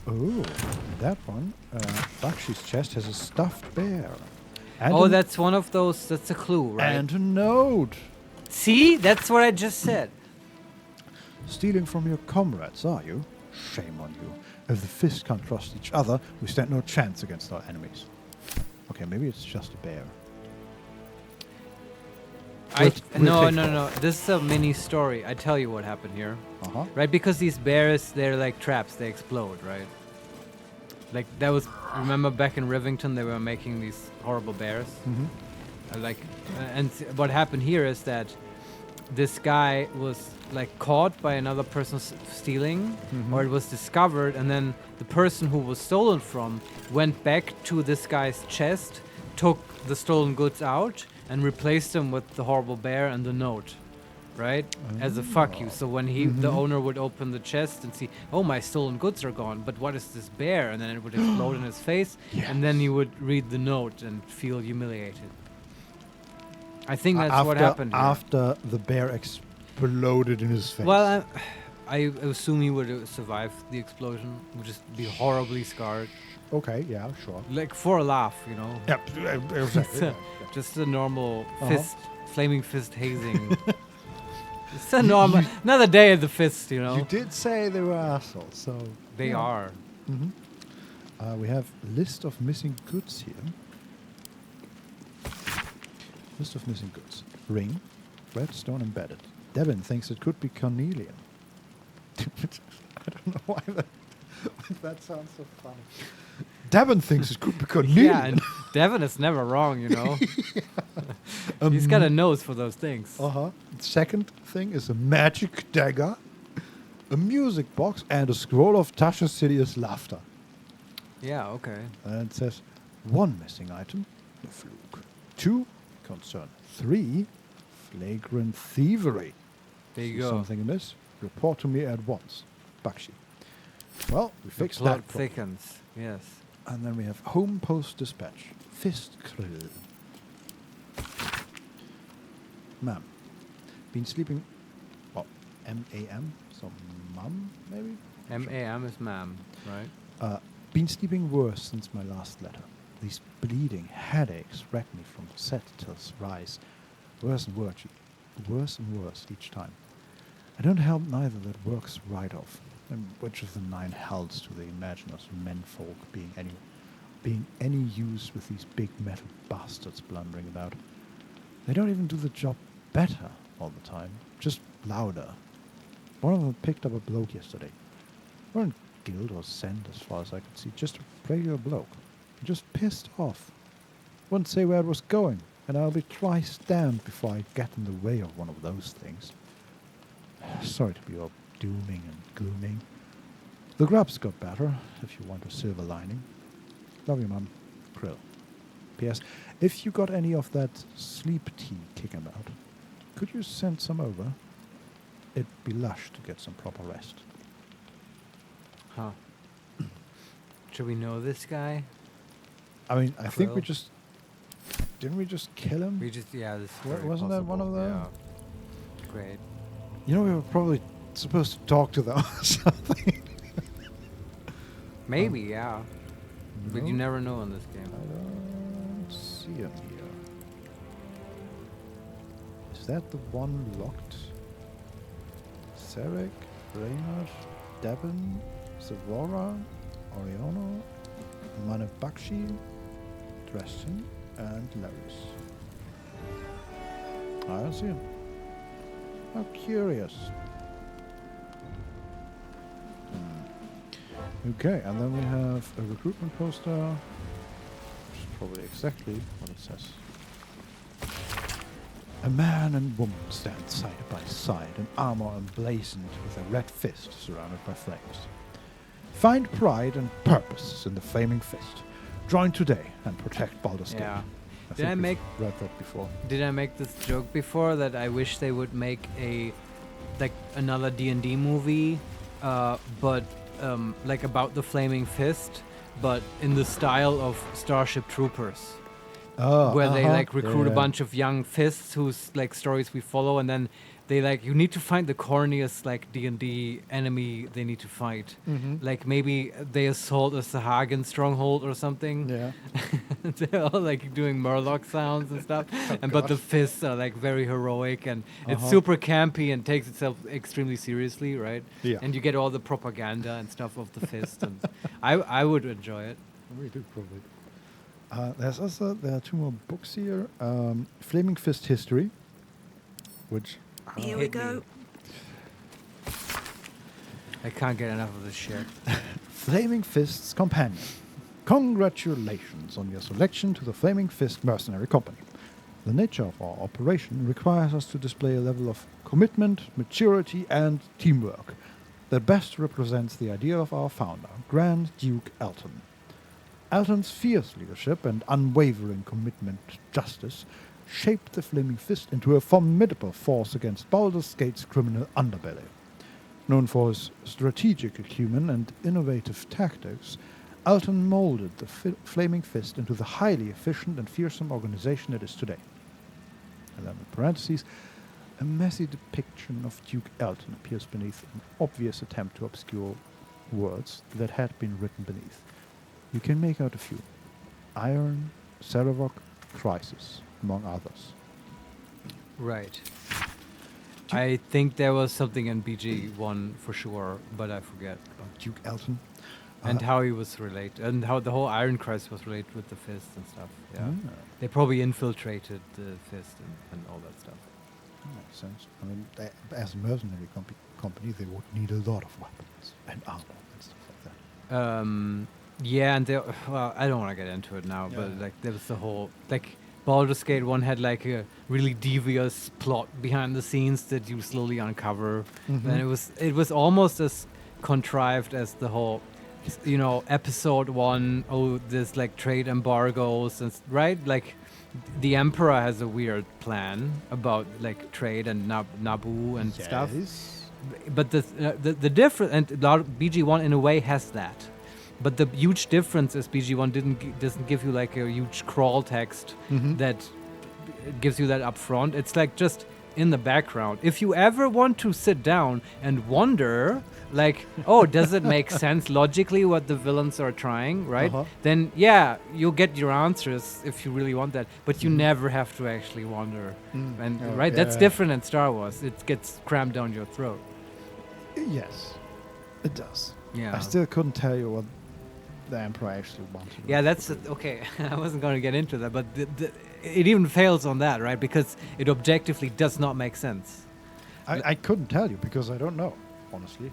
Oh, that one. Bakshi's chest has a stuffed bear. And Oh, that's one of those. That's a clue, right? And a note. See? That's what I just said. Stealing from your comrades, are you? Shame on you. If the fists can't trust each other, we stand no chance against our enemies. Okay, maybe it's just a bear. No. This is a mini story. I tell you what happened here. Right? Because these bears, they're like traps. They explode, right? Like, that was... Remember back in Rivington, they were making these horrible bears? And what happened here is that this guy was, like, caught by another person stealing, or it was discovered, and then the person who was stolen from went back to this guy's chest, took the stolen goods out, and replaced them with the horrible bear and the note, right? As a fuck you. So when the owner would open the chest and see, oh, my stolen goods are gone, but what is this bear? And then it would explode in his face, and then he would read the note and feel humiliated. I think that's what happened here. After the bear exploded in his face. Well, I assume he would survive the explosion, would just be horribly scarred. Okay, yeah, sure. Like, for a laugh, you know? Yep, exactly. Just a normal flaming fist hazing. It's a normal, another day at the fist, you know? You did say they were assholes, so... They are. We have a list of missing goods here. List of missing goods. Ring, redstone embedded. Devon thinks it could be carnelian. I don't know why that sounds so funny. Devon thinks it could be carnelian. Yeah, and Devon is never wrong, you know? He's got a nose for those things. Second thing is a magic dagger, a music box, and a scroll of Tasha's Sidious laughter. Yeah, okay. And it says 1 missing item, the fluke. 2, concern. 3, flagrant thievery. There you See go. something amiss? Report to me at once. Bakshi. Well, we fixed plot that problem. thickens, yes. And then we have home post dispatch. Fist krill. Ma'am. Been sleeping... Well, M-A-M? So mum, maybe? M-A-M is ma'am, right? Been sleeping worse since my last letter. These bleeding headaches rack me from set till rise. Worse and worse each time. I don't help neither that works right off. And which of the 9 hells do they imagine us menfolk being any use with these big metal bastards blundering about? They don't even do the job better all the time, just louder. One of them picked up a bloke yesterday. Weren't guild or sent as far as I could see, just a regular bloke. Just pissed off. Wouldn't say where it was going, and I'll be twice damned before I get in the way of one of those things. Sorry to be all dooming and glooming. The grubs got better, if you want a silver lining. Love you, Mum. Krill. P.S. If you got any of that sleep tea kicking about, could you send some over? It'd be lush to get some proper rest. Huh. Should we know this guy? I mean, I think we Krill? just... Didn't we just kill him? We just, yeah, this is Wasn't that one of them? Yeah. Great. You know, we were probably supposed to talk to them or something. Maybe, yeah. But you no. never know in this game. I don't see him here. Is that the one locked? Sarek, Reynard, Devon, Zavora, Oriono, Manabakshi, Dresden, and Larius. I don't see him. How curious. Okay, and then we have a recruitment poster, which is probably exactly what it says. A man and woman stand side by side, in armor emblazoned with a red fist surrounded by flames. Find pride and purpose in the flaming fist. Join today and protect Baldur's Gate. Yeah. I think we've read that before. Did I make this joke before that I wish they would make another D&D movie, but like about the Flaming Fist, but in the style of Starship Troopers, where they like recruit a bunch of young fists whose like stories we follow, and then they like you need to find the corniest like D&D enemy they need to fight. Like maybe they assault a Sahagin stronghold or something. Yeah. They're all like doing Murloc sounds and stuff, but the fists are like very heroic, and it's super campy and takes itself extremely seriously, right? Yeah. And you get all the propaganda and stuff of the fist, and I would enjoy it. We do probably. There are 2 more books here. Flaming Fist History, which... Here we go. I can't get enough of this shit. Flaming Fist's Companion. Congratulations on your selection to the Flaming Fist Mercenary Company. The nature of our operation requires us to display a level of commitment, maturity, and teamwork that best represents the idea of our founder, Grand Duke Elton. Elton's fierce leadership and unwavering commitment to justice shaped the Flaming Fist into a formidable force against Baldur's Gate's criminal underbelly. Known for his strategic acumen and innovative tactics, Elton molded the Flaming Fist into the highly efficient and fearsome organization it is today. And then in parentheses, a messy depiction of Duke Elton appears beneath an obvious attempt to obscure words that had been written beneath. You can make out a few. Iron, Saravok, Crisis, among others. Right. I think there was something in BG1 for sure, but I forget. Duke Elton. And how he was related, and how the whole Iron Crisis was related with the Fist and stuff. Yeah. They probably infiltrated the Fist and all that stuff. Makes sense. I mean, as a mercenary company, they would need a lot of weapons and armor and stuff like that. Yeah, and well, I don't want to get into it now, but like there was the whole like Baldur's Gate 1 had like a really devious plot behind the scenes that you slowly uncover, and it was almost as contrived as the whole, you know, episode 1. Oh, there's like trade embargoes and right, like the Emperor has a weird plan about like trade and Naboo and stuff. But the difference, and BG1 in a way has that. But the huge difference is BG1 doesn't give you like a huge crawl text that gives you that up front. It's like just in the background. If you ever want to sit down and wonder, like, oh, does it make sense logically what the villains are trying, right? Then, yeah, you'll get your answers if you really want that. But you never have to actually wonder. And right, that's different in Star Wars. It gets crammed down your throat. Yes, it does. Yeah. I still couldn't tell you what the Emperor actually wanted. Yeah, that's okay. I wasn't going to get into that, but it even fails on that, right? Because it objectively does not make sense. I couldn't tell you because I don't know, honestly.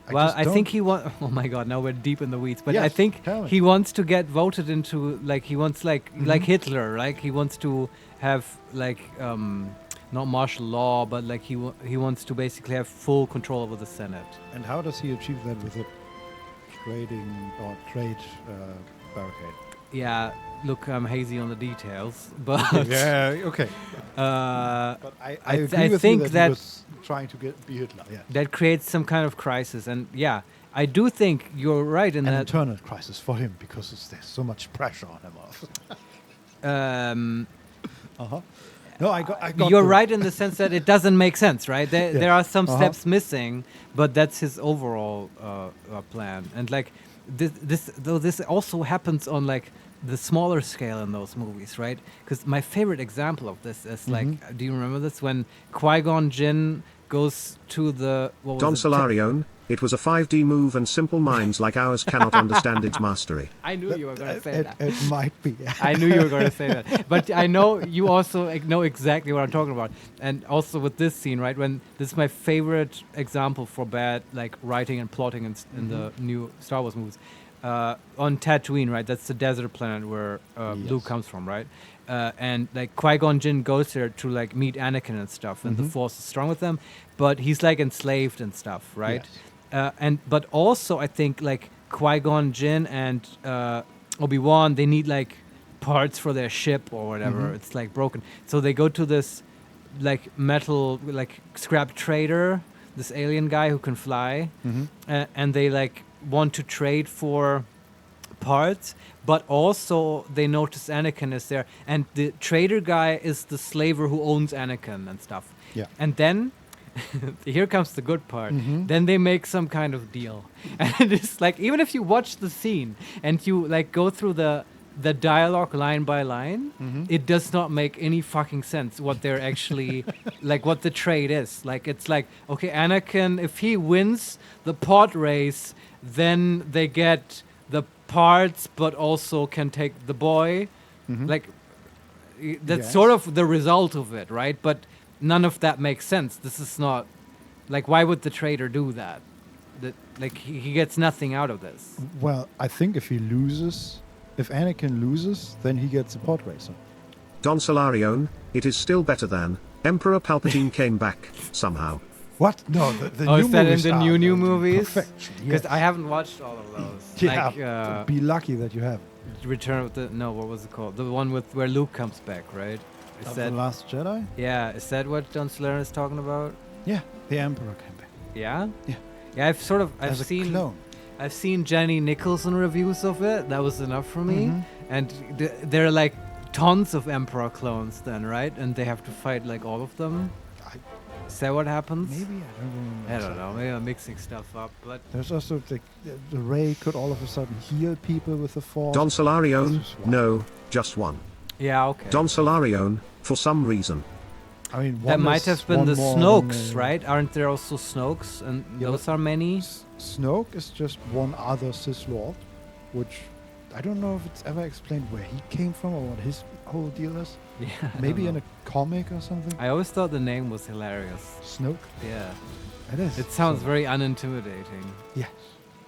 I think he wants. Oh my God! Now we're deep in the weeds. But Yes, I think tell me. he wants to get voted into, like he wants, like Hitler, like he wants to have like not martial law, but like he wants to basically have full control over the Senate. And how does he achieve that with a trade barricade? Yeah, look, I'm hazy on the details, but yeah, okay. But I agree with think you that he was trying to be Hitler. Yeah. That creates some kind of crisis, and yeah, I do think you're right in An that. internal crisis for him because there's so much pressure on him. No, I got. You're right in the sense that it doesn't make sense, right? There are some steps missing, but that's his overall plan. And like this also happens on like the smaller scale in those movies, right? Because my favorite example of this is like, do you remember this when Qui-Gon Jinn goes to the Don Solarione, it was a 5D move and simple minds like ours cannot understand its mastery. I knew you were going to say that. It might be. I knew you were going to say that. But I know you also know exactly what I'm talking about. And also with this scene, right, when this is my favorite example for bad like writing and plotting in the new Star Wars movies. On Tatooine, right, that's the desert planet where Luke comes from, right? And like Qui-Gon Jinn goes there to like meet Anakin and stuff, and the Force is strong with them, but he's like enslaved and stuff, right? Yes. But also I think like Qui-Gon Jinn and Obi-Wan, they need like parts for their ship or whatever. It's like broken, so they go to this like metal like scrap trader, this alien guy who can fly, and they like want to trade for parts, but also they notice Anakin is there, and the trader guy is the slaver who owns Anakin and stuff. Yeah. And then here comes the good part. Then they make some kind of deal, and it's like even if you watch the scene and you like go through the dialogue line by line, it does not make any fucking sense what they're actually like what the trade is. Like it's like, okay, Anakin, if he wins the pod race, then they get the parts but also can take the boy. Like that's sort of the result of it, right? But none of that makes sense. This is not like, why would the trader do that? Like he gets nothing out of this. Well, I think if Anakin loses, then he gets a pod racer. Don Solarione, it is still better than Emperor Palpatine came back somehow. What? No, the new is that in movies the are new movies? Perfection, Because yes. I haven't watched all of those. Yeah, Like, be lucky that you have. Return of the what was it called? The one with where Luke comes back, right? Is Of that The Last Jedi? Yeah, is that what Don Solarione is talking about? Yeah, the Emperor came back. Yeah? Yeah. Yeah, I've As a seen clone. I've seen Jenny Nicholson reviews of it. That was enough for me. And there are like tons of Emperor clones then, right? And they have to fight like all of them. Is that what happens? Maybe, I don't know. Maybe I'm mixing stuff up, but There's also the Rey could all of a sudden heal people with the Force. Don Solarione, no, just one. yeah, okay. Don Solarione, for some reason. I mean, That one might is have been one the more Snokes, than, right? Aren't there also Snokes? And Yeah, those but are many? Snoke is just one other Sith Lord, which I don't know if it's ever explained where he came from or what his whole deal is. Yeah, I Maybe don't in a comic or something. I always thought the name was hilarious. Snoke? Yeah. It is. It sounds So- very unintimidating. Yeah.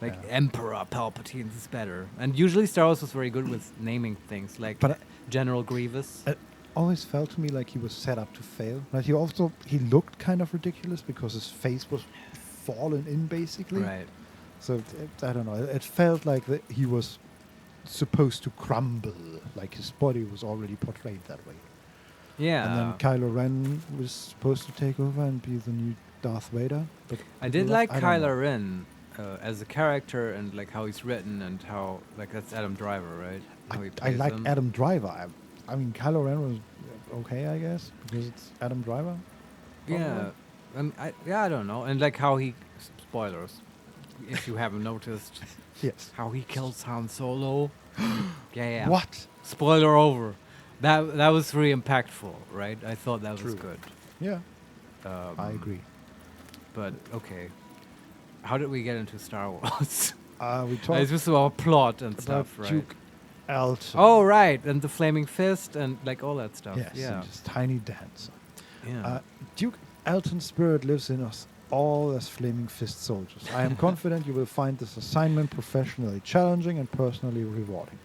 Like Emperor Palpatine is better. And usually Star Wars was very good with naming things, like But General Grievous. It always felt to me like he was set up to fail. Like he looked kind of ridiculous because his face was fallen in basically. Right. So I don't know. It felt like he was supposed to crumble, like his body was already portrayed that way. Yeah. And then Kylo Ren was supposed to take over and be the new Darth Vader. But I did people like I don't know. Kylo Ren as a character and like how he's written and how like that's Adam Driver, right? How he I plays like him. Adam Driver. I mean, Kylo Ren was okay, I guess, because it's Adam Driver. Yeah, I don't know, and like how he spoilers, if you haven't noticed. Yes. How he kills Han Solo. Yeah. What? Spoiler over. That was really impactful, right? I thought that was good. Yeah. I agree. But okay, how did we get into Star Wars? We talked. It's just about plot and about stuff, right? Duke Elton. Oh, right, and the flaming fist and like all that stuff. Yes, Yeah. and just tiny dancer. Yeah. Duke Elton's spirit lives in us all as flaming fist soldiers. I am confident you will find this assignment professionally challenging and personally rewarding.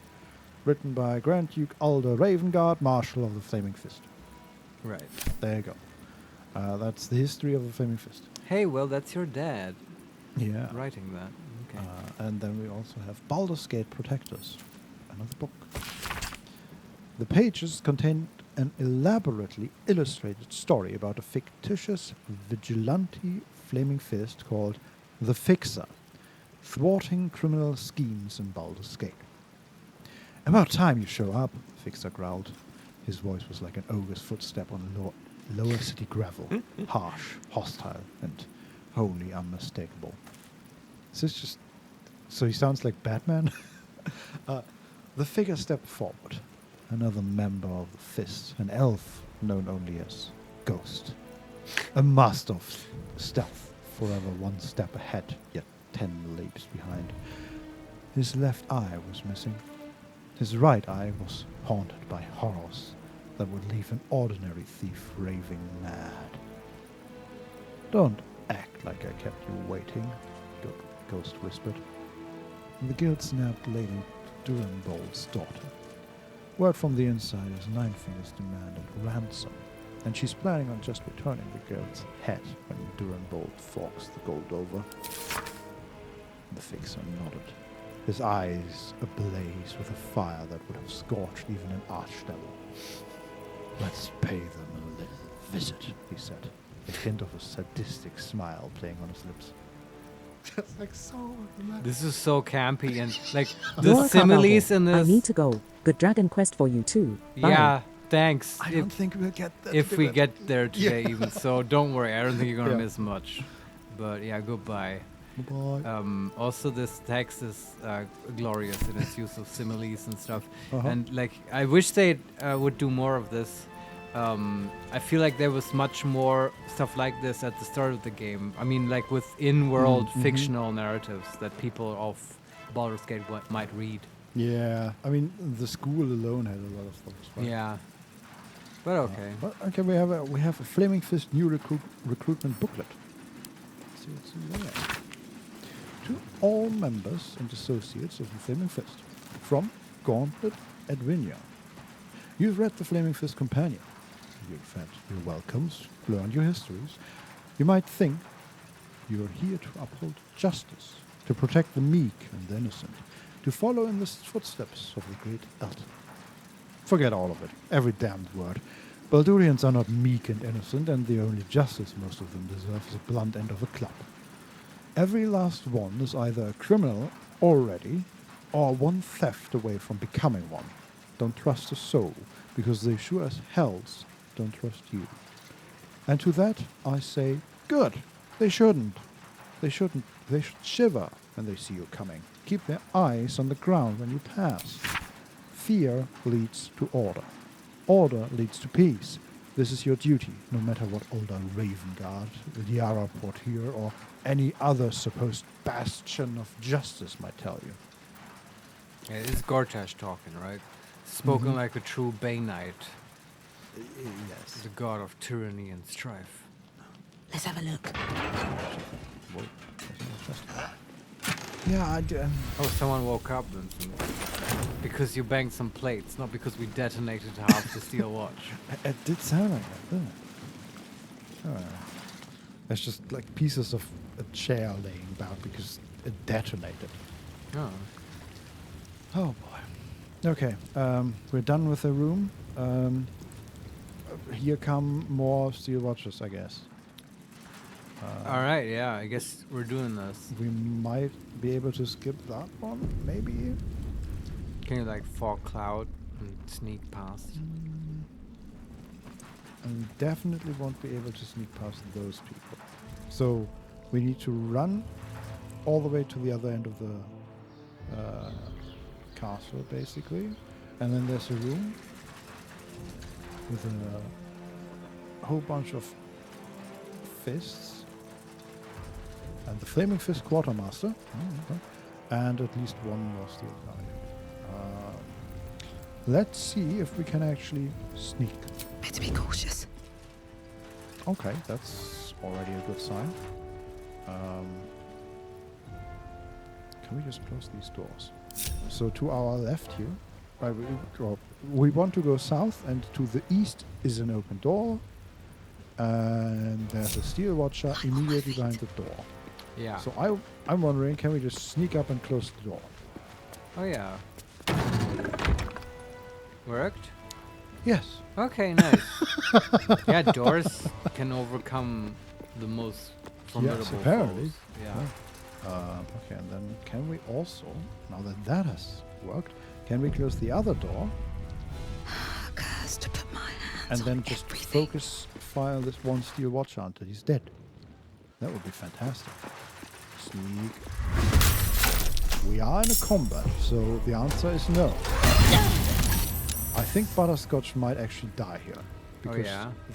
Written by Grand Duke Alder Ravengard, Marshal of the Flaming Fist. Right. There you go. That's the history of the Flaming Fist. Hey, well, that's your dad. Yeah. Writing that. Okay. And then we also have Baldur's Gate Protectors, another book. The pages contain an elaborately illustrated story about a fictitious vigilante flaming fist called the Fixer, thwarting criminal schemes in Baldur's Gate. About time you show up, Fixer growled. His voice was like an ogre's footstep on lower city gravel, harsh, hostile, and wholly unmistakable. Is this just... So he sounds like Batman? The figure stepped forward. Another member of the Fist, an elf known only as Ghost. A master of stealth, forever one step ahead, yet 10 leaps behind. His left eye was missing. His right eye was haunted by horrors that would leave an ordinary thief raving mad. Don't act like I kept you waiting, Ghost whispered. The guild snapped Lady Duranbold's daughter. Word from the inside is Nine Fingers demanded ransom, and she's planning on just returning the guild's head when Duranbold forks the gold over. The Fixer nodded, his eyes ablaze with a fire that would have scorched even an archdevil. Let's pay them a little visit, he said, a hint of a sadistic smile playing on his lips. Just like so romantic. This is so campy and like the Lord similes Carvalho, in this. I need to go. Good Dragon Quest for you too. Bye. Yeah, thanks. I don't think we'll get that. If we get there today, even so, don't worry. I don't think you're gonna Yeah. miss much. But yeah, goodbye. Goodbye. Also, this text is glorious in its use of similes and stuff. Uh-huh. And like, I wish they would do more of this. I feel like there was much more stuff like this at the start of the game. I mean, like with in-world fictional narratives that people of Baldur's Gate might read. Yeah, I mean, the school alone had a lot of those. Right? Yeah. But okay. But okay, we have a Flaming Fist new recruitment booklet. Let's see what's in there. To all members and associates of the Flaming Fist, from Gauntlet Edvinia. You've read the Flaming Fist Companion. You've had your welcomes, learned your histories. You might think you are here to uphold justice, to protect the meek and the innocent, to follow in the footsteps of the great Elton. Forget all of it, every damned word. Baldurians are not meek and innocent, and the only justice most of them deserve is a blunt end of a club. Every last one is either a criminal already, or one theft away from becoming one. Don't trust a soul, because they sure as hells don't trust you. And to that I say, good. They shouldn't. They should shiver when they see you coming. Keep their eyes on the ground when you pass. Fear leads to order. Order leads to peace. This is your duty, no matter what Older Ravengard, Liara Portier, or any other supposed bastion of justice might tell you. Yeah, it's Gortash talking, right? Spoken like a true Bay Knight. Yes. The god of tyranny and strife. Let's have a look. Whoa. Yeah, I do. Oh, someone woke up, Vincent. Because you banged some plates, not because we detonated half the steel watch. It did sound like that, didn't it? There's just like pieces of a chair laying about because it detonated. Oh. Oh boy. Okay, we're done with the room. Here come more steel watches, I guess. Alright, yeah, I guess we're doing this. We might be able to skip that one, maybe. Can you like fog cloud and sneak past? and definitely won't be able to sneak past those people. So we need to run all the way to the other end of the castle, basically. And then there's a room with a whole bunch of fists. And the Flaming Fist Quartermaster. And at least one more steel guy. Let's see if we can actually sneak. Better be cautious. Okay, that's already a good sign. Can we just close these doors? So to our left here, we want to go south, and to the east is an open door. And there's a steel watcher immediately behind the door. Yeah. So I'm wondering, can we just sneak up and close the door? Oh yeah. Worked? Yes. Okay, nice. Yeah, doors can overcome the most formidable Yes, apparently. foes. Yeah. Okay, and then can we also, now that has worked, can we close the other door? Cursed to put my hands and then on just everything. focus fire this one steel watcher until he's dead. That would be fantastic. Sneak. We are in a combat, so the answer is no. I think Butterscotch might actually die here. Because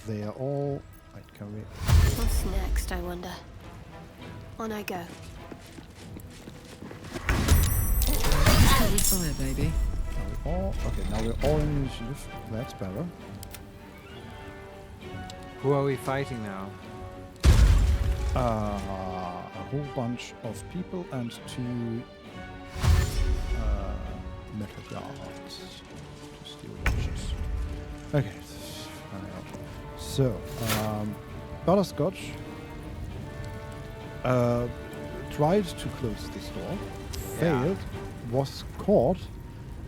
they are all... Wait, can we... What's next, I wonder? On I go. Fire, baby. Are we all... Okay, now we're all in initiative. That's better. Who are we fighting now? A whole bunch of people and 2 metal guards. Steel watchers. Okay. So, Butterscotch tried to close this door, failed, was caught,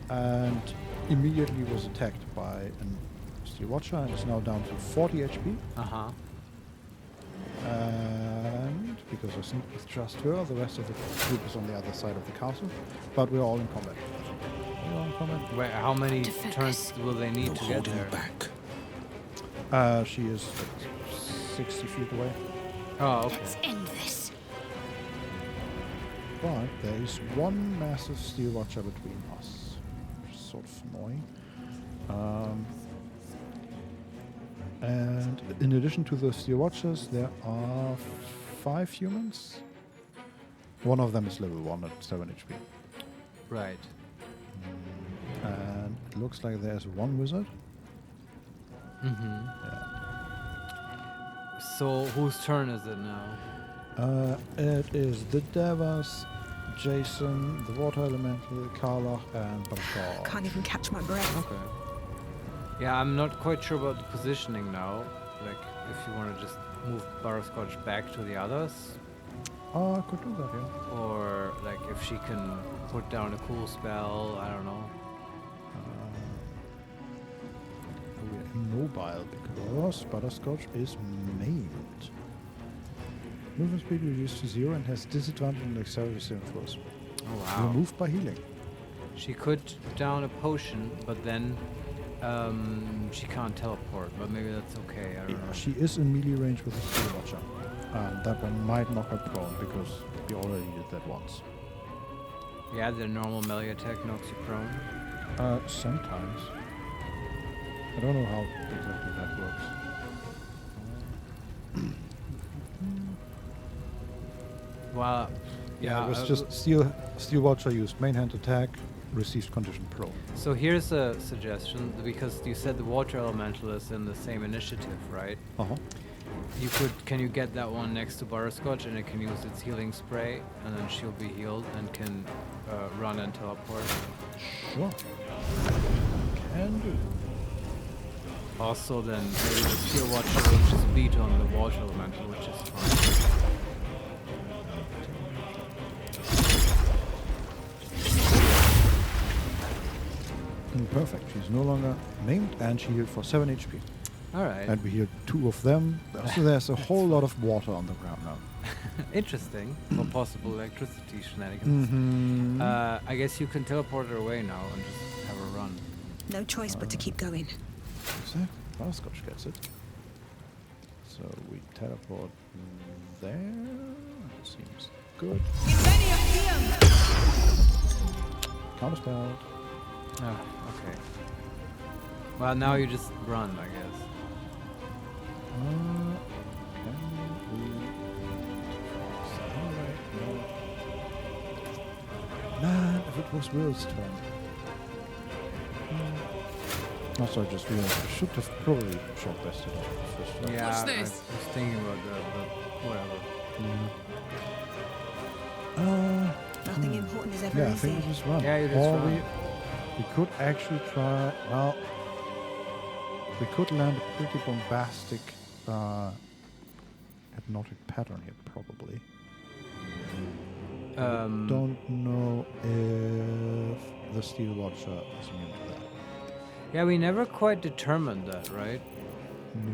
and immediately was attacked by a steel watcher and is now down to 40 HP. And because I sneak with just her, the rest of the group is on the other side of the castle. But we're all in combat. We're all in combat. Wait, how many turns will they need to get there? She is 60 feet away. Oh, okay. Let's end this. But there is one massive steel watcher between us. Which is sort of annoying. And in addition to the steel watchers, there are 5 humans. One of them is level 1 at 7 HP. Right. And it looks like there's one wizard. Yeah. So whose turn is it now? It is the Devas, Jason, the Water Elemental, Karlach, and Baldur. Can't even catch my breath. Okay. Yeah, I'm not quite sure about the positioning now. Like, if you want to just move Butterscotch back to the others. Oh, I could do that, yeah. Or, like, if she can put down a cool spell, I don't know. We're immobile because Butterscotch is maimed. Movement speed reduced to 0 and has disadvantage on dexterity saving throws. Oh, wow. Removed by healing. She could down a potion, but then she can't teleport, but maybe that's okay. I don't know. She is in melee range with the steel watcher. That one might knock her prone because we already did that once. Yeah, the normal melee attack knocks you prone. Sometimes. I don't know how exactly that works. Well, yeah, it was just steel watcher used main hand attack, received condition pro. So here's a suggestion, because you said the water elemental is in the same initiative, right? Can you get that one next to Butterscotch and it can use its healing spray, and then she'll be healed and can run and teleport. Sure. Can do. Also, then maybe the steel watcher will just beat on the water elemental, which is fine. Perfect. She's no longer maimed and she healed for 7 HP. Alright. And we healed 2 of them. So there's a whole lot of water on the ground now. Interesting. For possible electricity shenanigans. I guess you can teleport her away now and just have her run. No choice but to keep going. Exactly. Butterscotch gets it. So we teleport there. That seems good. Counterspell. Oh, okay. Well, now you just run, I guess. Man, if it was Will's turn. Also, I just realized I should have probably short bested off the first one. Yeah, I was thinking about that, but whatever. Nothing important is ever yeah, easy. I think we just run. Yeah, you just or run. we could actually try. Well, we could land a pretty bombastic hypnotic pattern here, probably. I don't know if the Steel Watcher is immune to that. Yeah, we never quite determined that, right? No.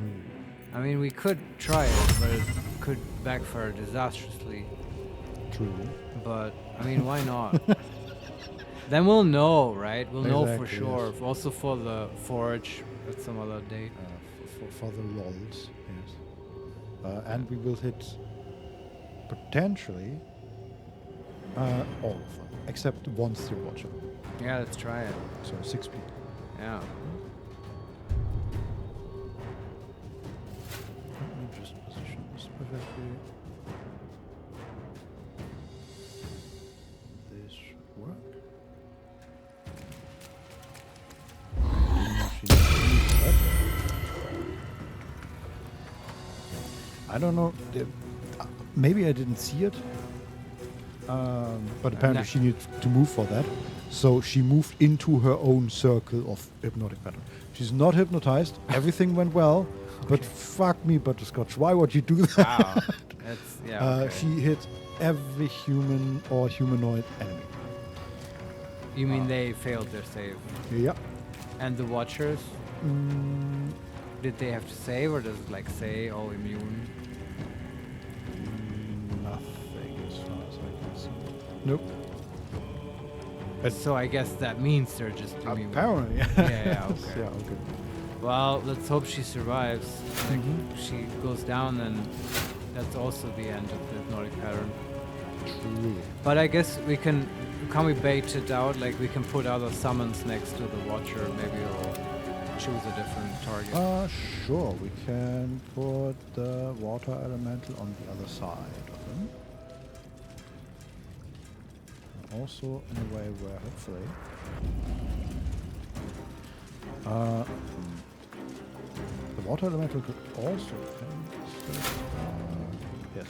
I mean, we could try it, but it could backfire disastrously. True. But, I mean, why not? Then we'll know, right? We'll know for Exactly, sure. yes. Also for the forge at some other date. For the lulls, yes. And we will hit potentially all of them, except one Steel Watcher. Yeah, let's try it. So 6 people. Yeah. Let me just position this perfectly. This should work. I don't know. Maybe I didn't see it. But apparently she needed to move for that. So she moved into her own circle of hypnotic pattern. She's not hypnotized. Everything went well. But fuck me, Butterscotch. Why would you do that? Wow. That's, yeah, okay. She hit every human or humanoid enemy. You mean they failed their save? Yeah. And the Watchers? Did they have to save, or does it like say, oh, immune? Nothing as far as I can see. Nope. So I guess that means they're just immune. Apparently, yeah, okay. Yeah, okay. Well, let's hope she survives. Like, she goes down, and that's also the end of the hypnotic pattern. True. But I guess we can we bait it out? Like, we can put other summons next to the Watcher. Maybe we'll choose a different target. Sure. We can put the water elemental on the other side of him. And also in a way where hopefully the water elemental could also yes.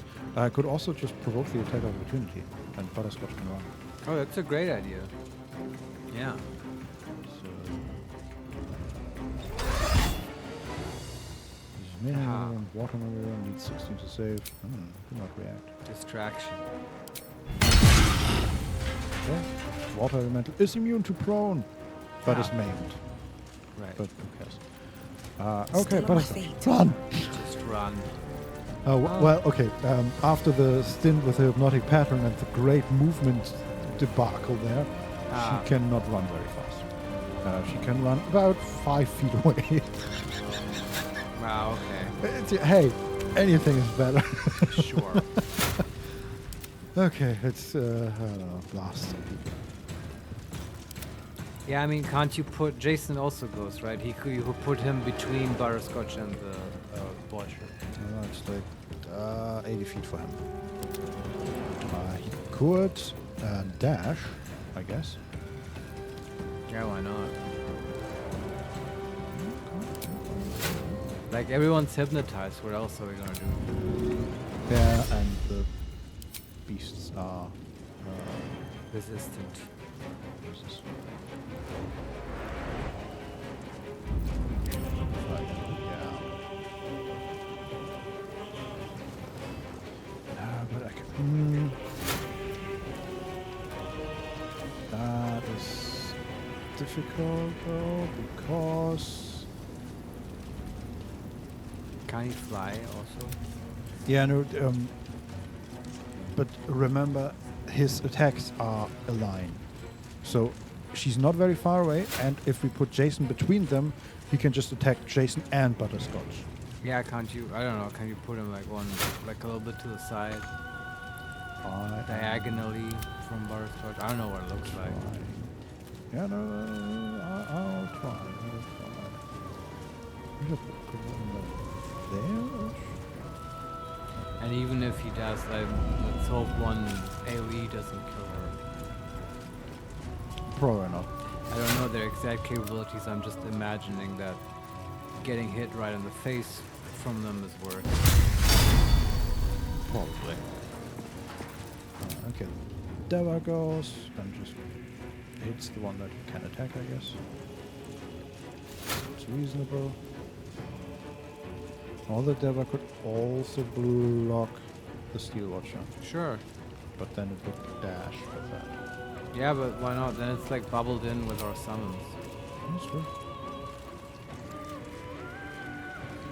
Could also just provoke the attack of opportunity, and Butterscotch can run. Oh, that's a great idea. Yeah. Minimum water maneuver needs 16 to save. Do not react. Distraction. Okay. Water elemental is immune to prone, but is maimed. Right. But who cares? Okay, but run. Just run. Well, okay. After the stint with the hypnotic pattern and the great movement debacle there, she cannot run very fast. She can run about 5 feet away. Wow, okay. Hey, anything is better. Sure. Okay, let's, I don't know, blast some people. Yeah, I mean, can't you put... Jason also goes, right? You could put him between Butterscotch and the Watcher. It's like 80 feet for him. He could dash, I guess. Yeah, why not? Like, everyone's hypnotized. What else are we gonna do? Yeah, and the beasts are resistant. But I can. That is difficult though, because. Can he fly also? Yeah, no. But remember, his attacks are a line. So she's not very far away, and if we put Jason between them, he can just attack Jason and Butterscotch. Yeah, can't you? I don't know. Can you put him like one, like a little bit to the side, diagonally from Butterscotch? I don't know what it looks like. Yeah, no, I'll try. Just put one there. And even if he does, like, let's hope one AoE doesn't kill her. Probably not. I don't know their exact capabilities. I'm just imagining that getting hit right in the face from them is worse. Probably. Okay. Deva goes and just hits the one that can attack, I guess. It's reasonable. Although Deva could also block the Steel Watcher. Sure. But then it would dash with that. Yeah, but why not? Then it's like bubbled in with our summons. That's true.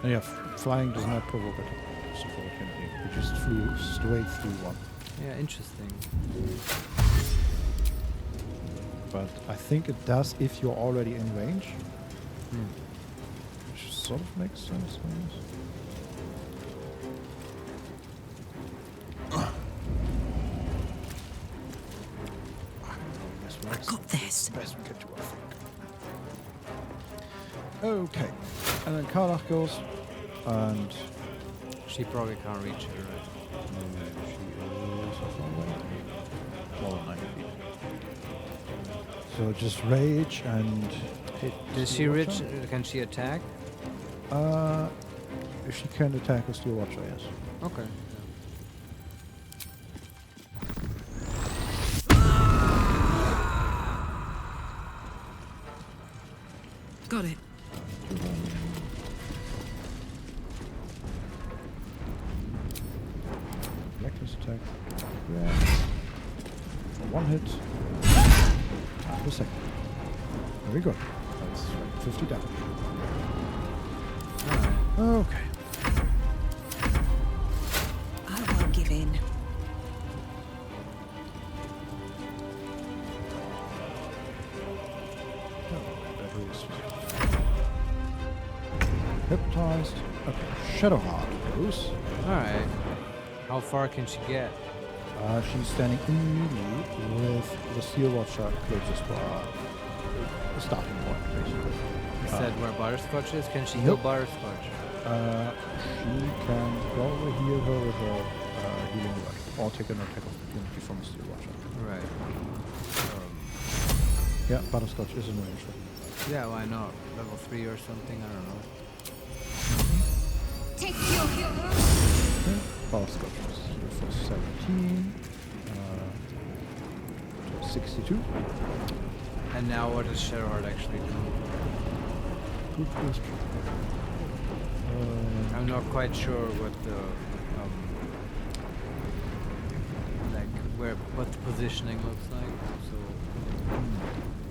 And yeah, flying does not provoke attacks of opportunity. It just flew straight through one. Yeah, interesting. But I think it does if you're already in range. Which sort of makes sense, I guess. I've got this. Best we can do, I think. Okay. And then Karlach goes, and she probably can't reach her, right? She is how far away? More than 90 feet. So just rage and hit. Does she reach? Can she attack? She can attack a Steel Watcher, yes. Okay. Got it. Reckless attack. Yeah. For one hit. Time per second. Very good. That's like 50 damage. Okay. I won't give in. Hypnotized. Okay, Shadowheart goes. Alright. How far can she get? She's standing immediately with the Steel Watcher closest to the starting point, basically. You said where Butterscotch is? Can she heal Butterscotch? She can probably heal her with a healing word, or take an attack opportunity from the Steel Watcher. Right. Yeah, Butterscotch is in range. Yeah, why not? Level 3 or something, I don't know. Take your hero. Okay. Butterscotch is here for 17. 62. And now what does Shadowheart actually do? Good question. I'm not quite sure what the what the positioning looks like. So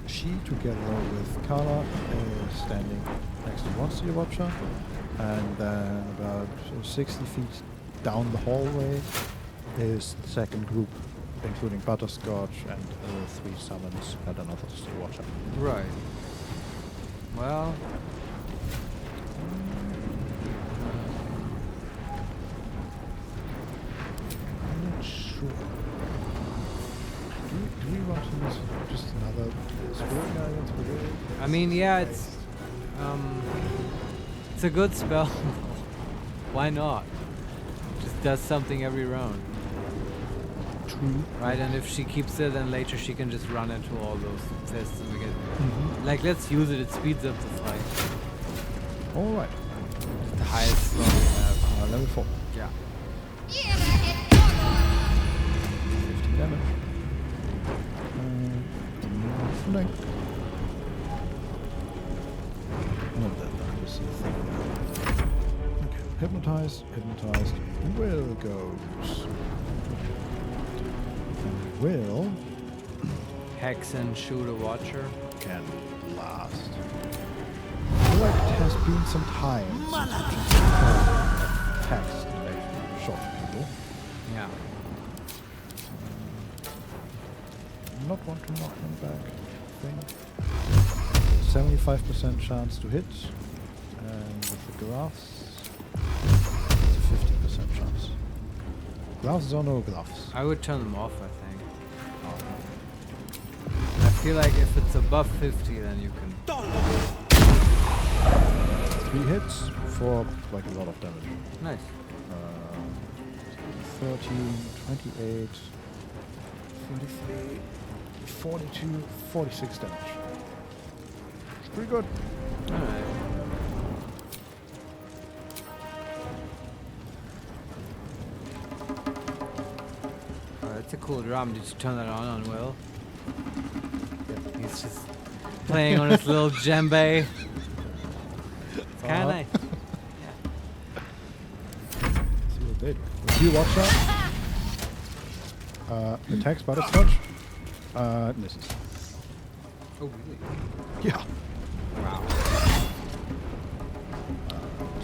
she, together with Carla, is standing next to one Steel Watcher, and then about 60 feet down the hallway is the second group, including Butterscotch and 3 summons and another Steel Watcher. Right. Well. I'm not sure. Do we want to use just another spirit guidance for this? I mean, yeah, it's a good spell. Why not? Just does something every round. True. Right, and if she keeps it, then later she can just run into all those fists and we get. Like, let's use it. It speeds up the fight. All right. It's the highest slot we have. Level 4. Yeah. 50 damage. Flank. Not that bad, just the thing. Okay, hypnotized. Will goes. Will. Hex and shoot a watcher. Can last. I feel like it has been some time since Hex can shot people. Yeah. Not want to knock him back. 75% chance to hit, and with the graphs, Gloves or no gloves? I would turn them off, I think. I feel like if it's above 50, then you can... 3 hits for like a lot of damage. Nice. 13, 28, 43, 42, 46 damage. It's pretty good. Alright. That's a cool drum. Did you turn that on Will? Yep. He's just playing on his little djembe. It's kind of nice. See what they do. Steel Watcher. Attacks Butterscotch. Misses. Oh, really? Yeah. Wow.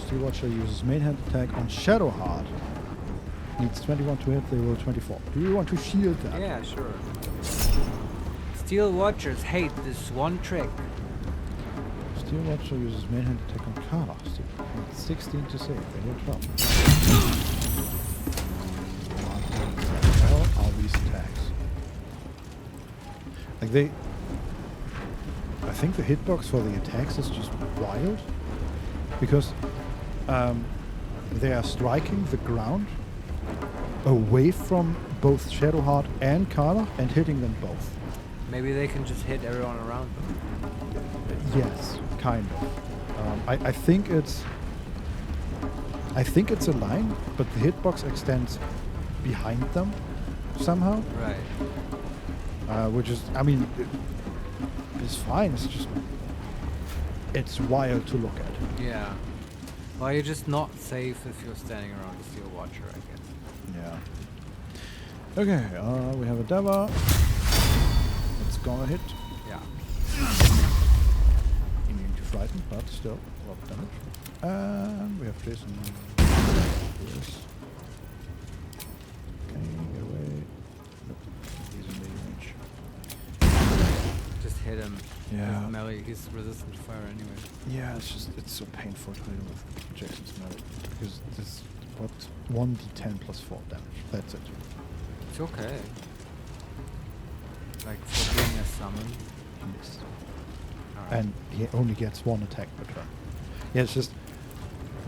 Steel Watcher uses main hand attack on Shadowheart. Needs 21 to hit, they roll 24. Do you want to shield that? Yeah, sure. Steel Watchers hate this one trick. Steel Watcher uses main hand attack on Kara. Needs 16 to save, they roll 12. How are these attacks? Like I think the hitbox for the attacks is just wild. Because they are striking the ground away from both Shadowheart and Kara and hitting them both. Maybe they can just hit everyone around them. Yes, kind of. I think it's a line, but the hitbox extends behind them somehow. Right. Which is, I mean, it's fine. It's just, it's wild to look at. Yeah. Well, you're just not safe if you're standing around a Steel Watcher, I guess. Yeah. Okay, we have a Deva. It's gonna hit. Yeah. Immune to frighten, but still a lot of damage. And we have Jason. Yes. Okay, get away. Nope. He's in melee range. Just hit him. Yeah. With melee, he's resistant to fire anyway. Yeah, it's so painful to hit him with Jason's melee. Because this, what? 1d10 plus 4 damage. That's it. It's okay. Like for being a summon. He missed. And he only gets 1 attack per turn. Yeah, it's just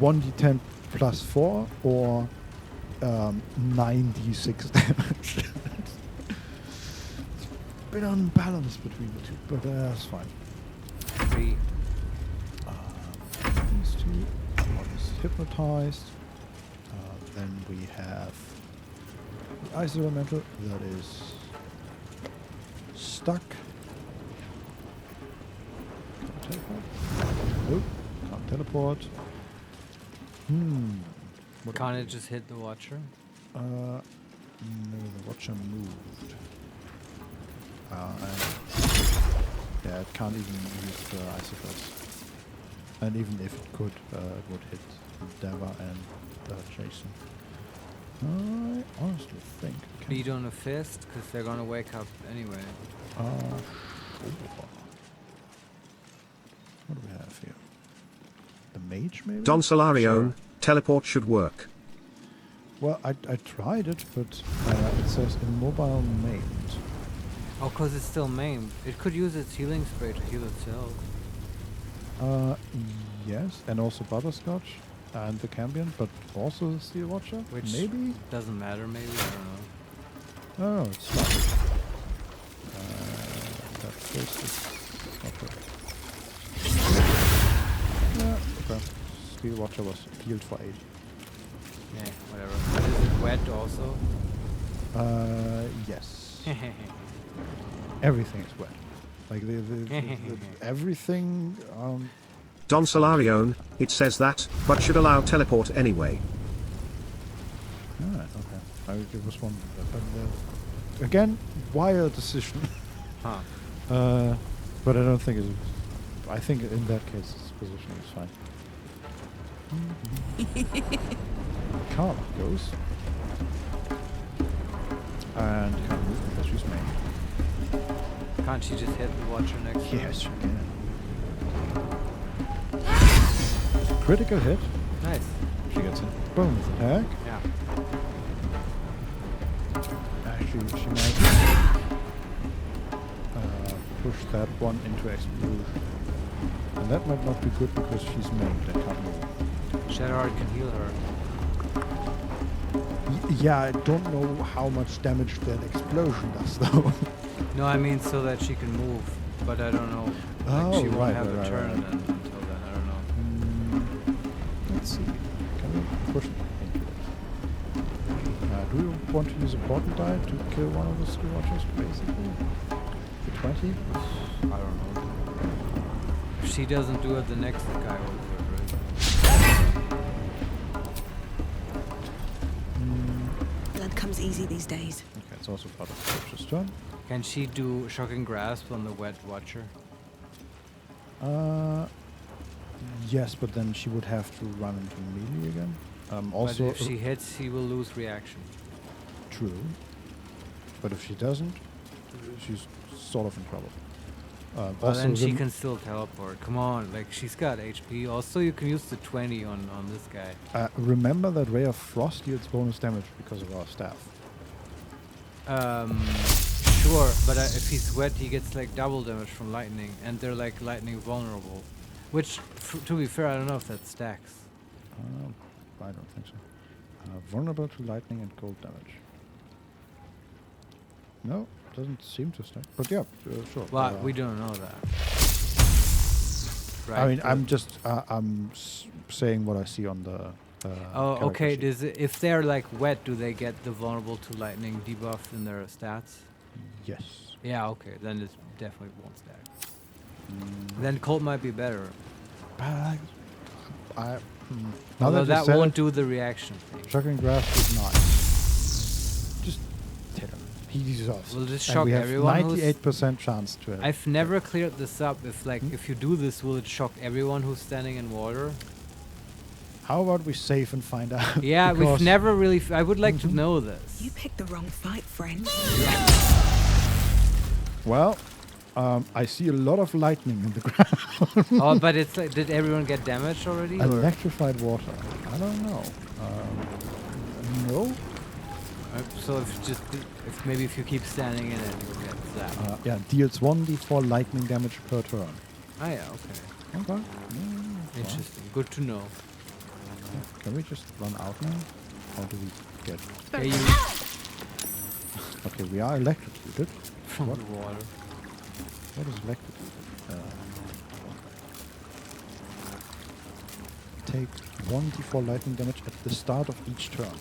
1d10 plus 4 or 9d6 damage. It's a bit unbalanced between the two, but that's fine. 3. These two. One is hypnotized. Then we have the Ice Elemental that is stuck. Can't teleport. Nope, can't teleport. Can't it just hit the Watcher? No, the Watcher moved. Yeah, it can't even use the Icicles. And even if it could, it would hit Deva and Jason. I honestly think... Beat on a fist, because they're gonna wake up anyway. Sure. What do we have here? The mage, maybe? Don Solarion, Sure. teleport should work. Well, I tried it, but it says immobile maimed. Oh, because it's still maimed. It could use its healing spray to heal itself. Yes, and also Butterscotch. And the Cambion, but also the Steel Watcher? Which maybe? Doesn't matter, maybe, I don't know. No, it's fine. That first is not good. Yeah, okay. Steel Watcher was healed for 8. Yeah, whatever. Is it wet also? Yes. Everything is wet. Like the everything, Don Solarion, it says that, but should allow teleport anyway. Alright, okay. I was wondering that. But, again, wild decision. Huh. But I don't think it's... I think in that case, its positioning is fine. Carla goes. And can't move because she's main. Can't she just hit the Watcher next to her? Yes, she can. Critical hit. Nice. She gets a bonus attack. Yeah. she might push that one into explosion. And that might not be good because she's maimed and can't move. Shadowheart can heal her. Yeah, I don't know how much damage that explosion does, though. No, I mean so that she can move, but I don't know. Like she won't have a turn until then. I don't know. Let's see. Can we push it into it? Do you want to use a portal die to kill one of the skill watchers, basically? For 20? I don't know. If she doesn't do it, the next guy will do it, right? Blood comes easy these days. Okay, it's also part of the Watcher's turn. Can she do Shocking Grasp on the Wet Watcher? Yes, but then she would have to run into melee again. Also, but if she hits, he will lose reaction. True. But if she doesn't, she's sort of in trouble. Well, then she can still teleport. Come on, like she's got HP. Also, you can use the 20 on this guy. Remember that Ray of Frost deals bonus damage because of our staff. Sure, but if he's wet, he gets like double damage from lightning, and they're like lightning vulnerable. Which, to be fair, I don't know if that stacks. I don't think so. Vulnerable to lightning and cold damage. No, doesn't seem to stack. But yeah, sure. Well, we don't know that. Right. I mean, I'm just saying what I see on the. Oh, okay. If they're like wet, do they get the vulnerable to lightning debuff in their stats? Yes. Yeah. Okay. Then it definitely won't stack. Then cold might be better. Although that won't do the reaction thing. Shocking Grasp is nice. Just hit him. He deserves. Will this and shock we have everyone? 98% chance to hit. I've never cleared this up. If if you do this, will it shock everyone who's standing in water? How about we save and find out? Yeah, we've never really. I would like to know this. You picked the wrong fight, friend. Well, I see a lot of lightning in the ground. Oh, but it's like, did everyone get damaged already? Electrified water. I don't know. No. So if maybe if you keep standing in it, you'll get that. Yeah, deals 1d4 lightning damage per turn. Ah, yeah, okay. Okay. Interesting. Good to know. Can we just run out now? How do we get? Okay, we are electrocuted. From the water. What is electrocuted? Take 1d4 lightning damage at the start of each turn.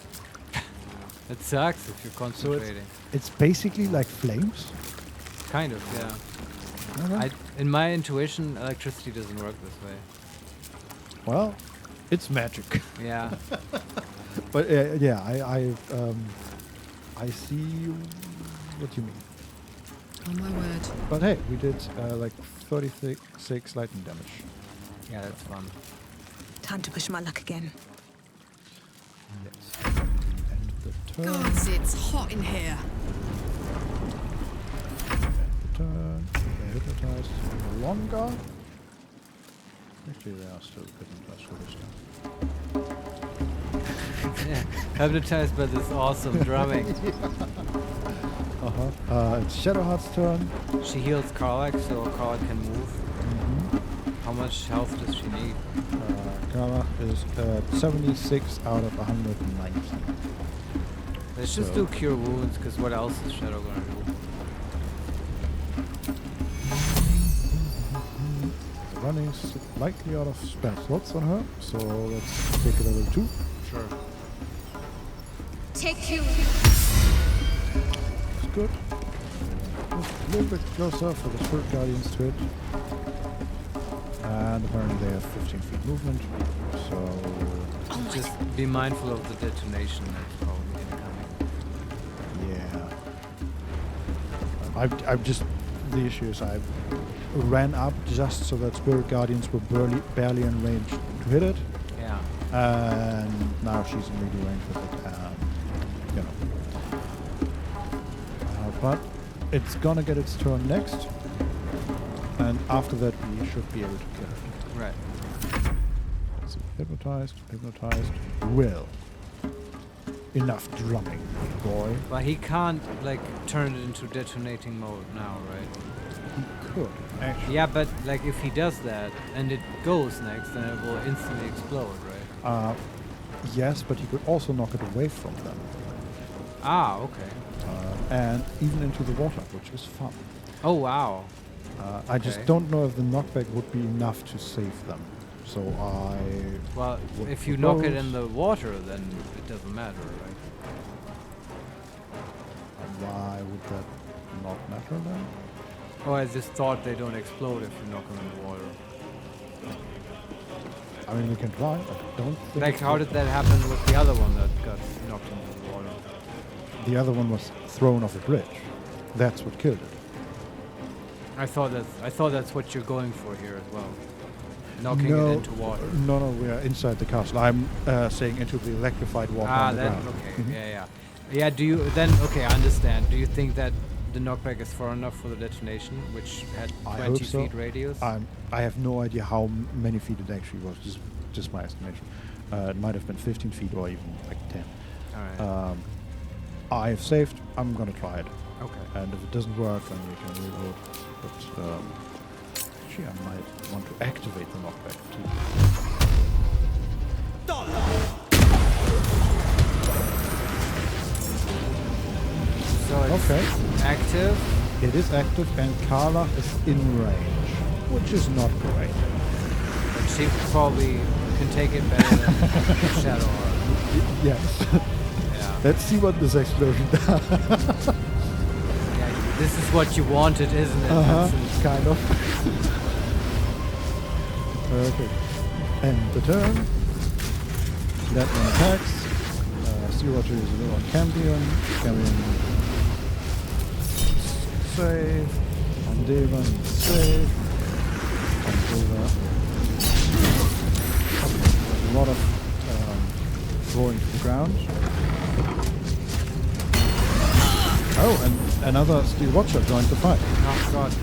It sucks if you're concentrating. So it's basically like flames? Kind of, yeah. Okay. In my intuition, electricity doesn't work this way. Well, it's magic. Yeah. But yeah, I see what you mean. Oh my word. But hey, we did like 36 lightning damage. Yeah, that's fun. Time to push my luck again. Yes. End the turn. Gods, it's hot in here. End the turn. They're hypnotized longer. Actually, they are still hypnotized for this time. Yeah, hypnotized by this awesome drumming. It's Shadowheart's turn. She heals Karlak, so Karlak can move. How much health does she need? Karlak is 76 out of 190. Let's just do Cure Wounds, because what else is Shadow gonna do? Running slightly out of spell slots on her, so let's take a level 2. Sure. Take you. It's good. Just a little bit closer for the Spirit Guardians to it. And apparently they have 15 feet movement, so... Just be mindful of the detonation that's probably incoming. Yeah. I've just... The issue is I ran up just so that Spirit Guardians were barely in range to hit it. Yeah. And now she's in melee range with it, and you know. But it's gonna get its turn next, and after that we should be able to kill it. Right. Let's see. Hypnotized. Will. enough drumming, boy. But he can't, like, turn it into detonating mode now, right? He could, actually. Yeah, but, like, if he does that, and it goes next, then it will instantly explode, right? Yes, but he could also knock it away from them. Ah, okay. And even into the water, which is fun. Oh, wow. I just don't know if the knockback would be enough to save them. So Well, if you knock it in the water, then it doesn't matter, right? Why would that not matter then? Oh, I just thought they don't explode if you knock them in the water. I mean, we can try. I don't think... Like, how did that happen with the other one that got knocked into the water? The other one was thrown off a bridge. That's what killed it. I thought that's what you're going for here as well. Knocking it into water. No, we are inside the castle. I'm saying into the electrified water on the ground. Okay, yeah. Do you then? Okay, I understand. Do you think that the knockback is far enough for the detonation, which had 20 feet radius? I have no idea how many feet it actually was. Just my estimation. It might have been 15 feet or even like 10. All right. I've saved. I'm gonna try it. Okay. And if it doesn't work, then we can reload. But actually, I might want to activate the knockback too. So it's active. It is active, and Carla is in range, which is not great. But she probably can take it better than Shadow Heart. Yes. Yeah. Let's see what this explosion does. This is what you wanted, isn't it? Kind of. Okay. End the turn. That one attacks. Steel Watcher is a little on Cambion. Cambion save. On Deva save. On Deva. A lot of throwing to the ground. Oh, and another Steel Watcher joined the fight. Oh god.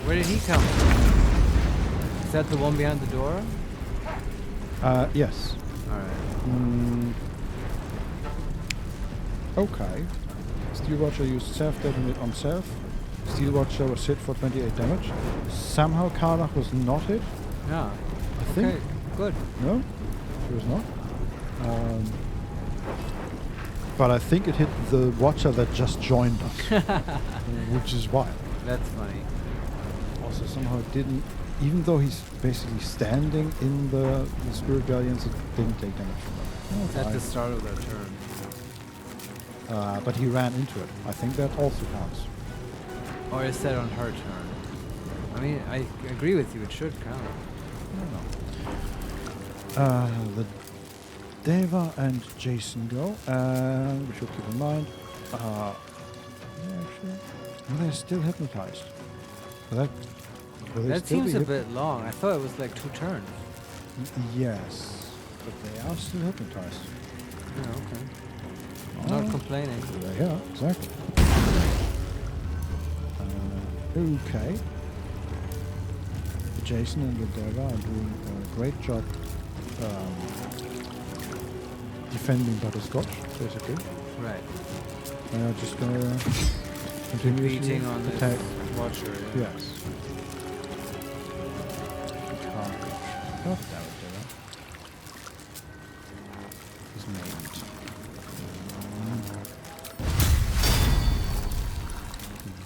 Where did he come from? Is that the one behind the door? Yes. Alright. Okay. Steel Watcher used self-detonate on self. Steel Watcher was hit for 28 damage. Somehow Karlach was not hit. Yeah. I think. Okay, good. No? She was not. But I think it hit the Watcher that just joined us. Which is wild. That's funny. Also, somehow it didn't, even though he's basically standing in the Spirit Guardians, it didn't take damage from them. At the start of their turn. But he ran into it. I think that also counts. Or is that on her turn? I mean, I agree with you, it should count. I don't know. The Deva and Jason go, and we should keep in mind, they're still hypnotized. That seems a bit long. I thought it was like 2 turns. Yes, but they are still hypnotized. Yeah, okay. Not complaining. Yeah, exactly. Okay. Jason and the Deva are doing a great job defending Butterscotch, basically. Right. They are just gonna continuously beating on attack. this Watcher. Yeah. Yes. God damn it, Deva. He's maimed.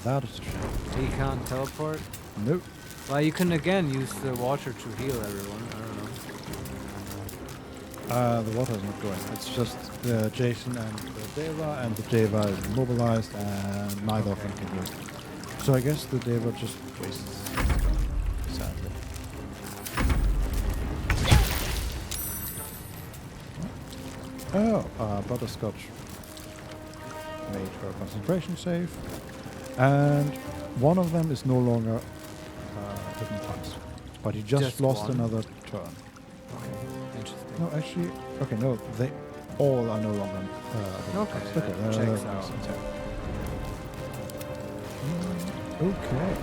That is a shame. He can't teleport? Nope. Well, you can again use the Watcher to heal everyone. I don't know. The water is not going. It's just Jason and the Deva, and the Deva is immobilized, and neither of them can do it. So I guess the Deva just wastes. Sadly. Oh, Butterscotch made her concentration save, and one of them is no longer hypnotized, but he just lost one. another turn. Okay, interesting. No, actually, okay, no, they all are no longer. Okay, that checks out. Okay.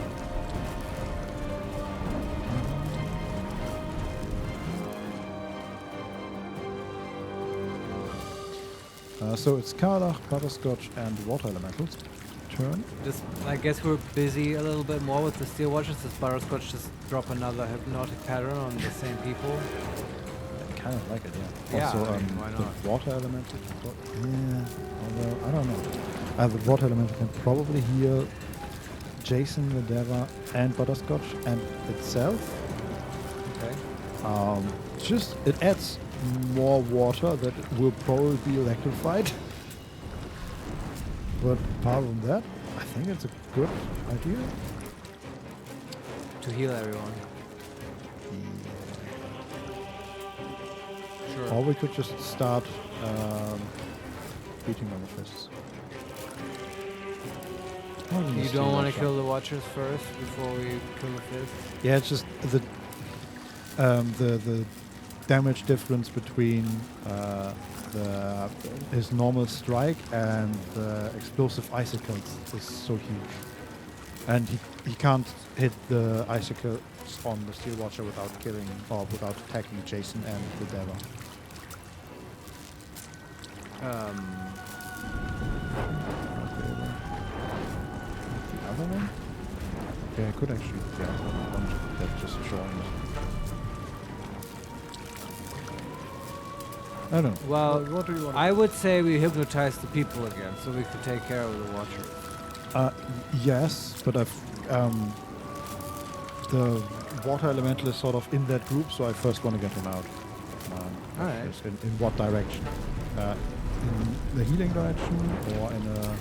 So it's Karlach, Butterscotch, and Water Elementals. Turn. I guess we're busy a little bit more with the Steel Watchers. Does Butterscotch just drop another hypnotic pattern on the same people? I kind of like it, yeah. Yeah, Also, I mean, why not? the Water Elemental. Yeah, although, I don't know. The Water Elemental can probably heal Jason, Ladera, and Butterscotch, and itself. Okay. Just, it adds more water that will probably be electrified. But apart from that, I think it's a good idea. To heal everyone. Sure. Or we could just start beating on the fists. You don't want to kill the Watchers first before we kill the fists? Yeah, it's just the damage difference between his normal strike and the explosive icicles is so huge. And he can't hit the icicles on the Steel Watcher without killing or without attacking Jason and the Devil. The other one? Yeah, I could actually get one that just showing it. I don't know. Well, what do you want? I would say we hypnotize the people again, so we could take care of the Watchers. Yes, but the Water Elemental is sort of in that group, so I first want to get him out. Alright. In what direction? In the healing direction or in a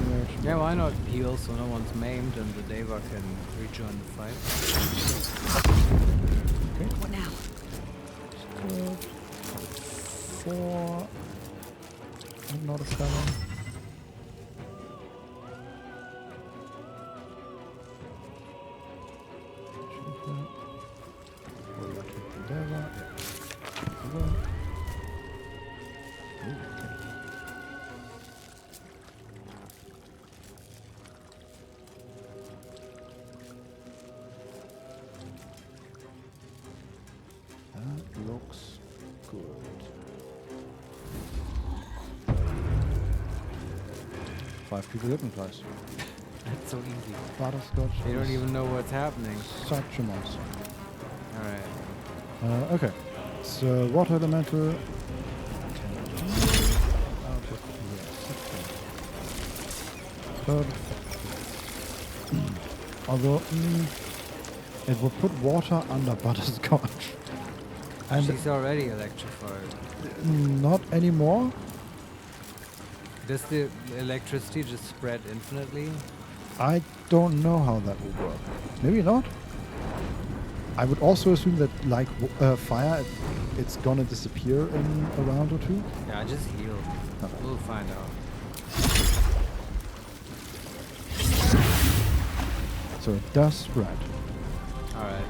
direction? Yeah, why not heal so no one's maimed and the Deva can rejoin the fight? Okay. What now? 4. Not a 7. That looks good. Five people hypnotized. That's so easy. Butterscotch. They don't even know what's happening. Such a monster. Alright. Okay. So Water Elemental. Third. Although it will put water under Butterscotch. And she's already electrified. Not anymore. Does the electricity just spread infinitely? I don't know how that will work. Maybe not. I would also assume that, like fire, it's gonna disappear in a round or two. Yeah, just heal. Okay. We'll find out. So it does spread. Alright.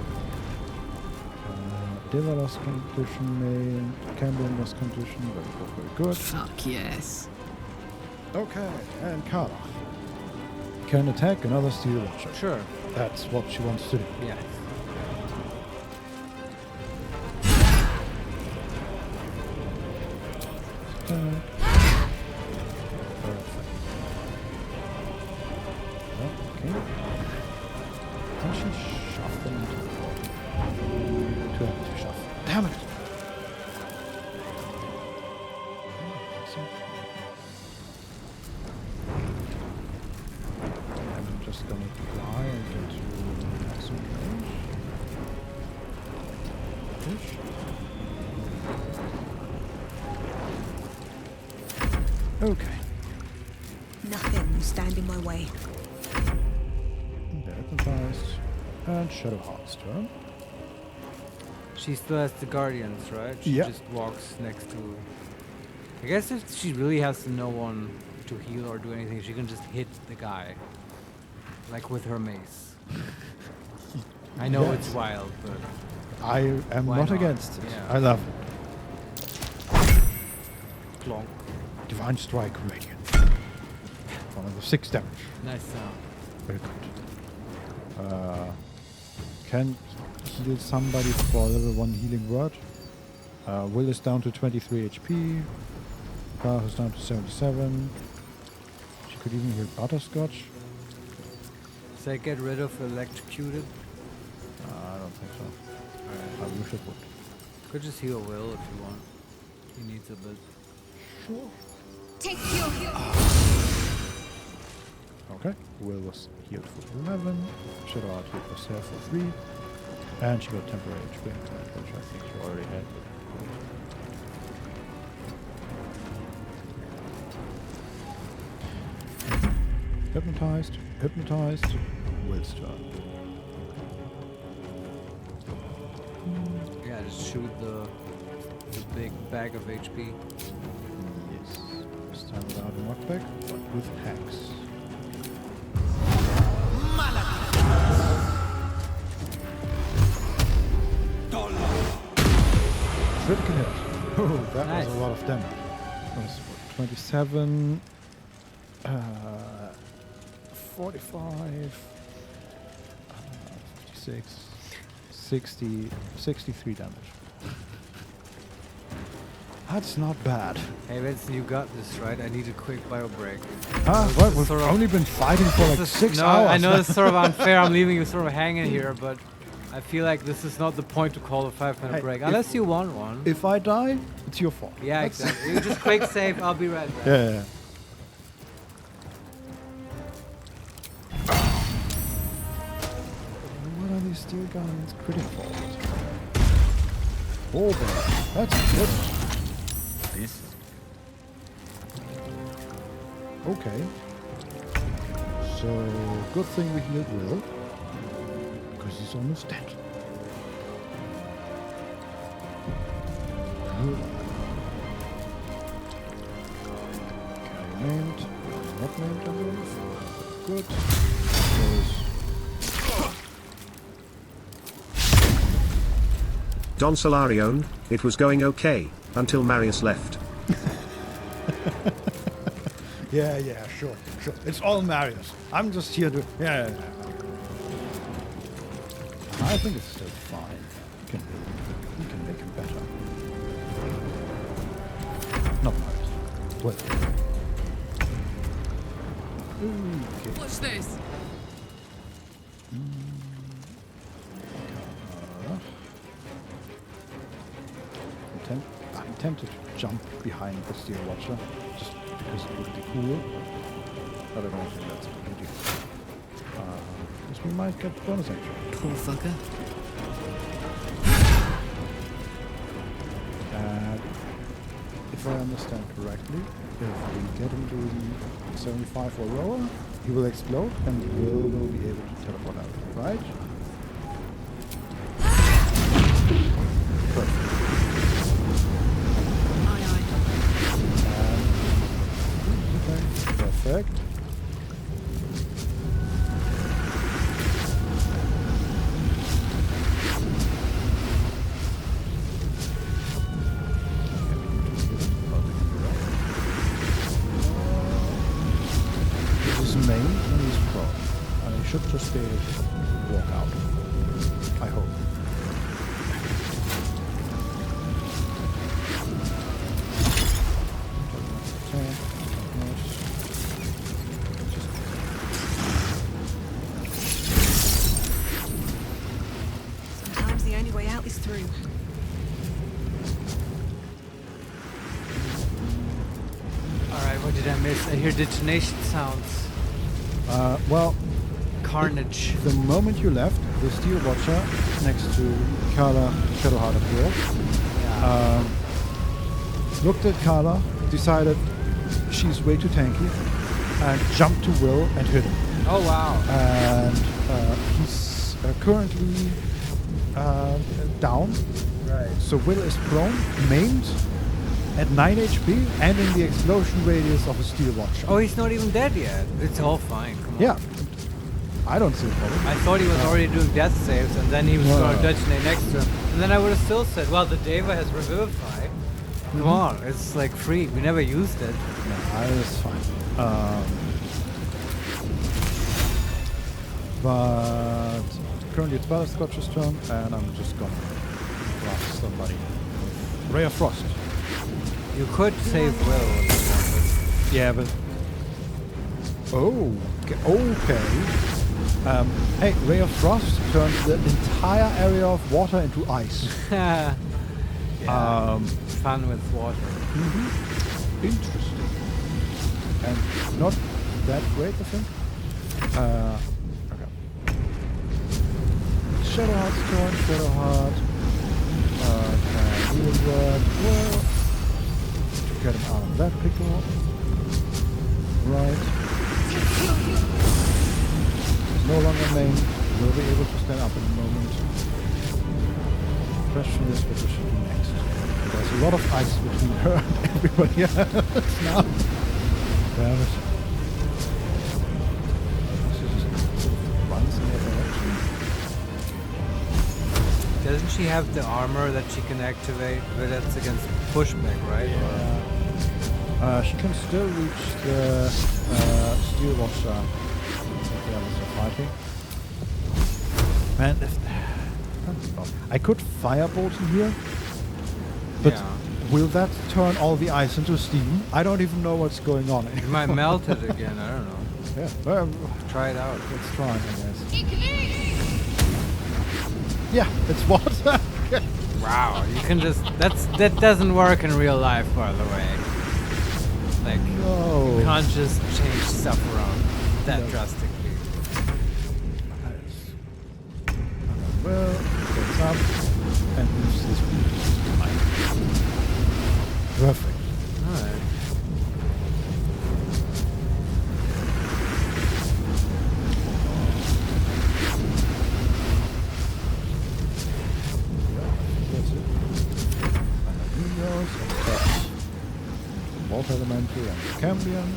Deva lost condition, Cambion lost condition, very good. Fuck yes. Okay, and Karlach can attack another Steel Watcher. Sure. That's what she wants to do. Yes. Perfect. Okay. Can she shove them into the water? Too heavy to shove. Damn it! I'm just gonna try and get to some range. Fish. Okay. Nothing will stand in my way. They're hypnotized. And Shadowheart's turn. She still has the Guardians, right? She Yeah. just walks next to... I guess if she really has no one to heal or do anything, she can just hit the guy. Like with her mace. I know Yes. it's wild, but... I am why not not? against it. Yeah. I love it. Clonk. Divine Strike Radiant. One of the 6 damage. Nice sound. Very good. Can heal somebody for level 1 healing word. Will is down to 23 HP. Carla is down to 77. She could even heal Butterscotch. Does that get rid of electrocuted? I don't think so. I wish it would. Could just heal Will if you want. He needs a bit. Sure. Take your heal. Okay. Will was healed for 11. Shadowheart healed herself for 3. And she got temporary HP, which I think she already had. Hypnotized. Will's turn. Yeah, just shoot the big bag of HP. Yes. This time without a knockback, but with hacks. Critical hit. Oh, that was a lot of damage. That was 27, 45, 56, 60, 63 damage. That's not bad. Hey Vincent, you got this, right? I need a quick bio break. What? We've only been fighting for like 6 hours. I know it's sort of unfair. I'm leaving you sort of hanging here, but I feel like this is not the point to call a 5-minute break. Unless you want one. If I die, it's your fault. Yeah, exactly. You just quick save, I'll be right back. Yeah. What are these steel guns critical? Oh, that's good. This. Okay. So, good thing we healed Will. Because he's almost dead. Good. Okay, named. Not named, I believe. Good. Don Solarion, it was going okay, until Marius left. Yeah, sure. It's all Marius. I'm just here to... Yeah. I think it's still fine. We can make him better. Not Marius. What? Okay. Watch this. I'm tempted to jump behind the Steel Watcher, just because it would be cool. But I don't think that's a good idea. Because we might get bonus action. Poor fucker. If I understand correctly, if we get him doing 75 or lower, he will explode and will be able to teleport out, right? Perfect. Perfect. This is main and he's prone. And he should just be able to walk out. I hope. Through. Alright, what did I miss? I hear detonation sounds. Well, carnage. The moment you left, the Steel Watcher next to Carla, Shadowheart at Will, looked at Carla, decided she's way too tanky, and jumped to Will and hit him. Oh wow! And he's currently down. Right. So Will is prone, maimed, at 9 HP, and in the explosion radius of a Steel Watcher. Oh, he's not even dead yet. It's all fine. Come on. Yeah. I don't see a problem. I thought he was already doing death saves, and then he was going to detonate next to him. And then I would have still said, well, the Deva has Revivify. Come on, it's like free. We never used it. No, it's fine. But currently it's Butterscotch's turn, and I'm just gonna blast somebody with Ray of Frost. You could save Will if you wanted. Yeah, but... Oh, okay. Hey, Ray of Frost turns the entire area of water into ice. Yeah. Fun with water. Interesting. And not that great, I think. Okay. Shadowheart's turn. Shadowheart. Heal word. Well, to get him out of that pickle. Right. He's no longer main. Will be able to stand up in a moment. Question is what we should do next. There's a lot of ice between her and everybody else now. Damn it. She just runs in that direction. Doesn't she have the armor that she can activate? But that's against pushback, right? Yeah. She can still reach the steel watcher that the others are fighting. Man, I could firebolt in here, but will that turn all the ice into steam? I don't even know what's going on. It might melt it again, I don't know. Yeah, well, try it out. Let's try, I guess. Yeah, it's water. Wow, you can just... that doesn't work in real life, by the way. Like, you can't just change stuff around that drastically. Well, gets up and moves this behind. Perfect. Alright. That's it. Water Elemental and Cambion.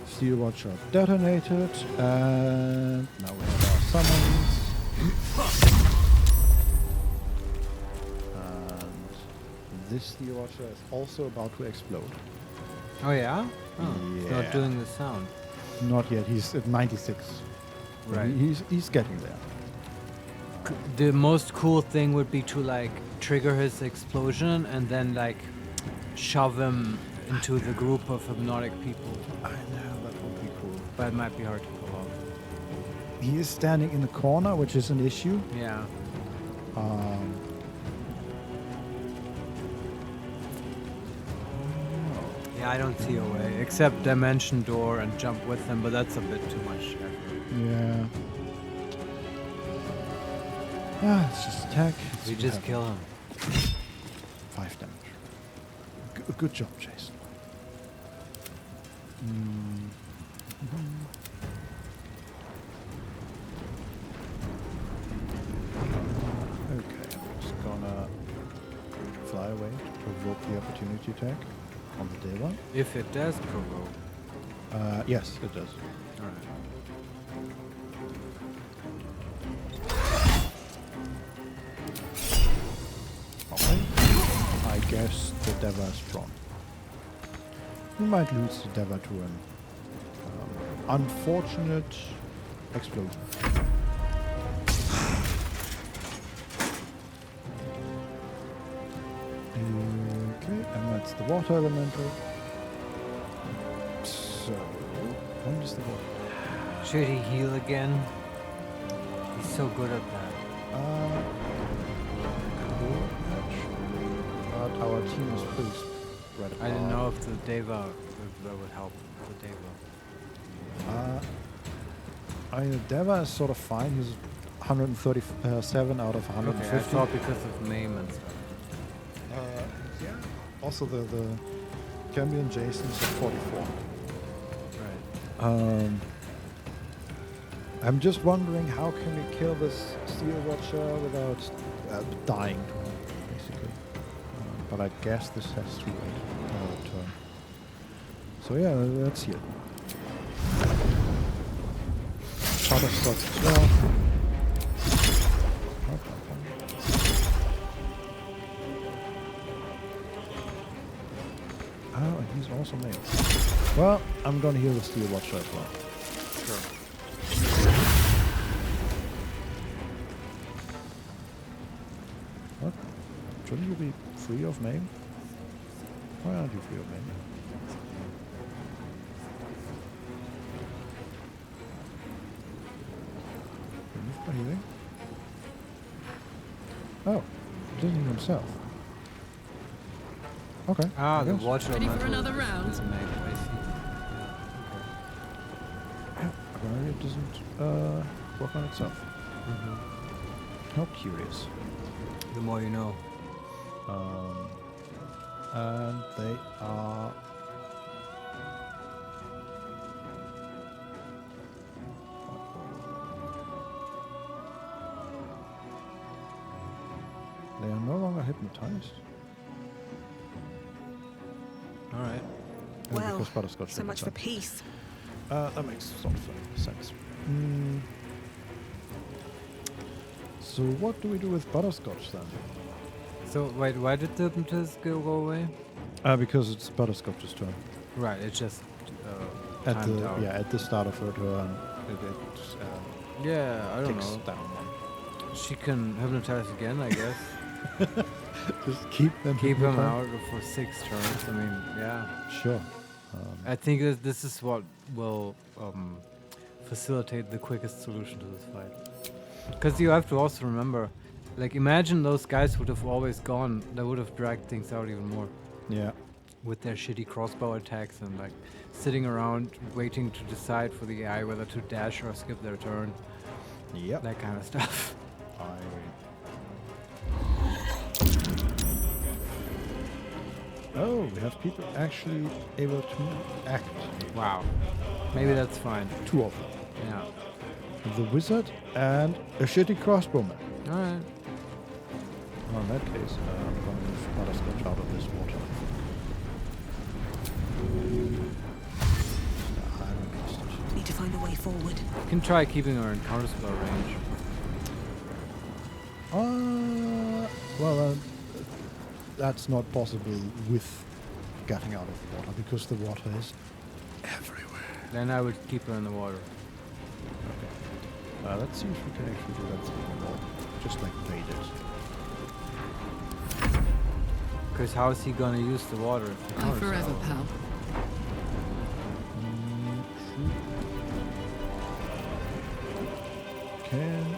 Steel Watcher detonated, and now we have our summons. And this Steel Watcher is also about to explode. Oh yeah? Oh, it's not doing the sound. Not yet, he's at 96. Right. He's getting there. The most cool thing would be to like trigger his explosion and then like shove him into the group of hypnotic people. I know, that would be cool. But it might be hard to pull off. He is standing in the corner, which is an issue. Yeah. Yeah, I don't see a way, except Dimension Door and jump with him, but that's a bit too much effort. Yeah. Ah, it's just attack. We just kill him. 5 damage. Good job, Jason. Okay, I'm just gonna fly away to provoke the opportunity attack on the Deva. If it does provoke. Yes, it does. Alright. Okay. I guess the Deva is strong. We might lose the Deva to an unfortunate explosion. Okay, and that's the water elemental. So, when does the water? Should he heal again? He's so good at that. Cool, actually. But our team is pretty spread apart. I didn't know if the Deva would help the Deva. The Deva is sort of fine. He's 137 out of 150. Okay, I thought because of name and stuff. Yeah. Also, the Cambion Jason's at 44. Right. I'm just wondering how can we kill this Steel Watcher without dying to him, basically. But I guess this has to wait another turn. So yeah, let's see it. Butterscotch as well. Oh, and he's also male. Well, I'm gonna heal the Steel Watcher as well. Sure. What? Shouldn't you be free of maim? Why aren't you free of maim? Remove by healing? Oh, healing himself. Okay. Ah, I the guess. Watcher. Ready for another round? Apparently it doesn't work on itself. How curious. The more you know. And they are... They are no longer hypnotized. Alright. Well, because Butterscotch so much for hypnotized. peace. That makes sort of sense. So what do we do with Butterscotch then? So wait, why did the hypnotist go away? Because it's Butterscotch's turn. Right, it just At timed the out. at the start of her turn, Yeah, I don't takes know. down one. She can hypnotize again, I guess. Just keep them out for 6 turns. I mean, yeah. Sure. I think that this is what will facilitate the quickest solution to this fight. Because you have to also remember, like, imagine those guys would have always gone. They would have dragged things out even more. Yeah. With their shitty crossbow attacks and like sitting around waiting to decide for the AI whether to dash or skip their turn. Yep. That kind of stuff. Oh, we have people actually able to act. Wow. Maybe that's fine. 2 of them. Yeah. The wizard and a shitty crossbowman. Alright. Well, in that case, I'm going to move Butterscotch out of this water. Need to find a way forward. You can try keeping her in counterspell range. Well, that's not possible with getting out of the water because the water is everywhere. Then I would keep her in the water. Okay. Let's see if we can actually do that thing more. Just like they did. Because how is he gonna use the water? If the Oh, forever, pal. Can you?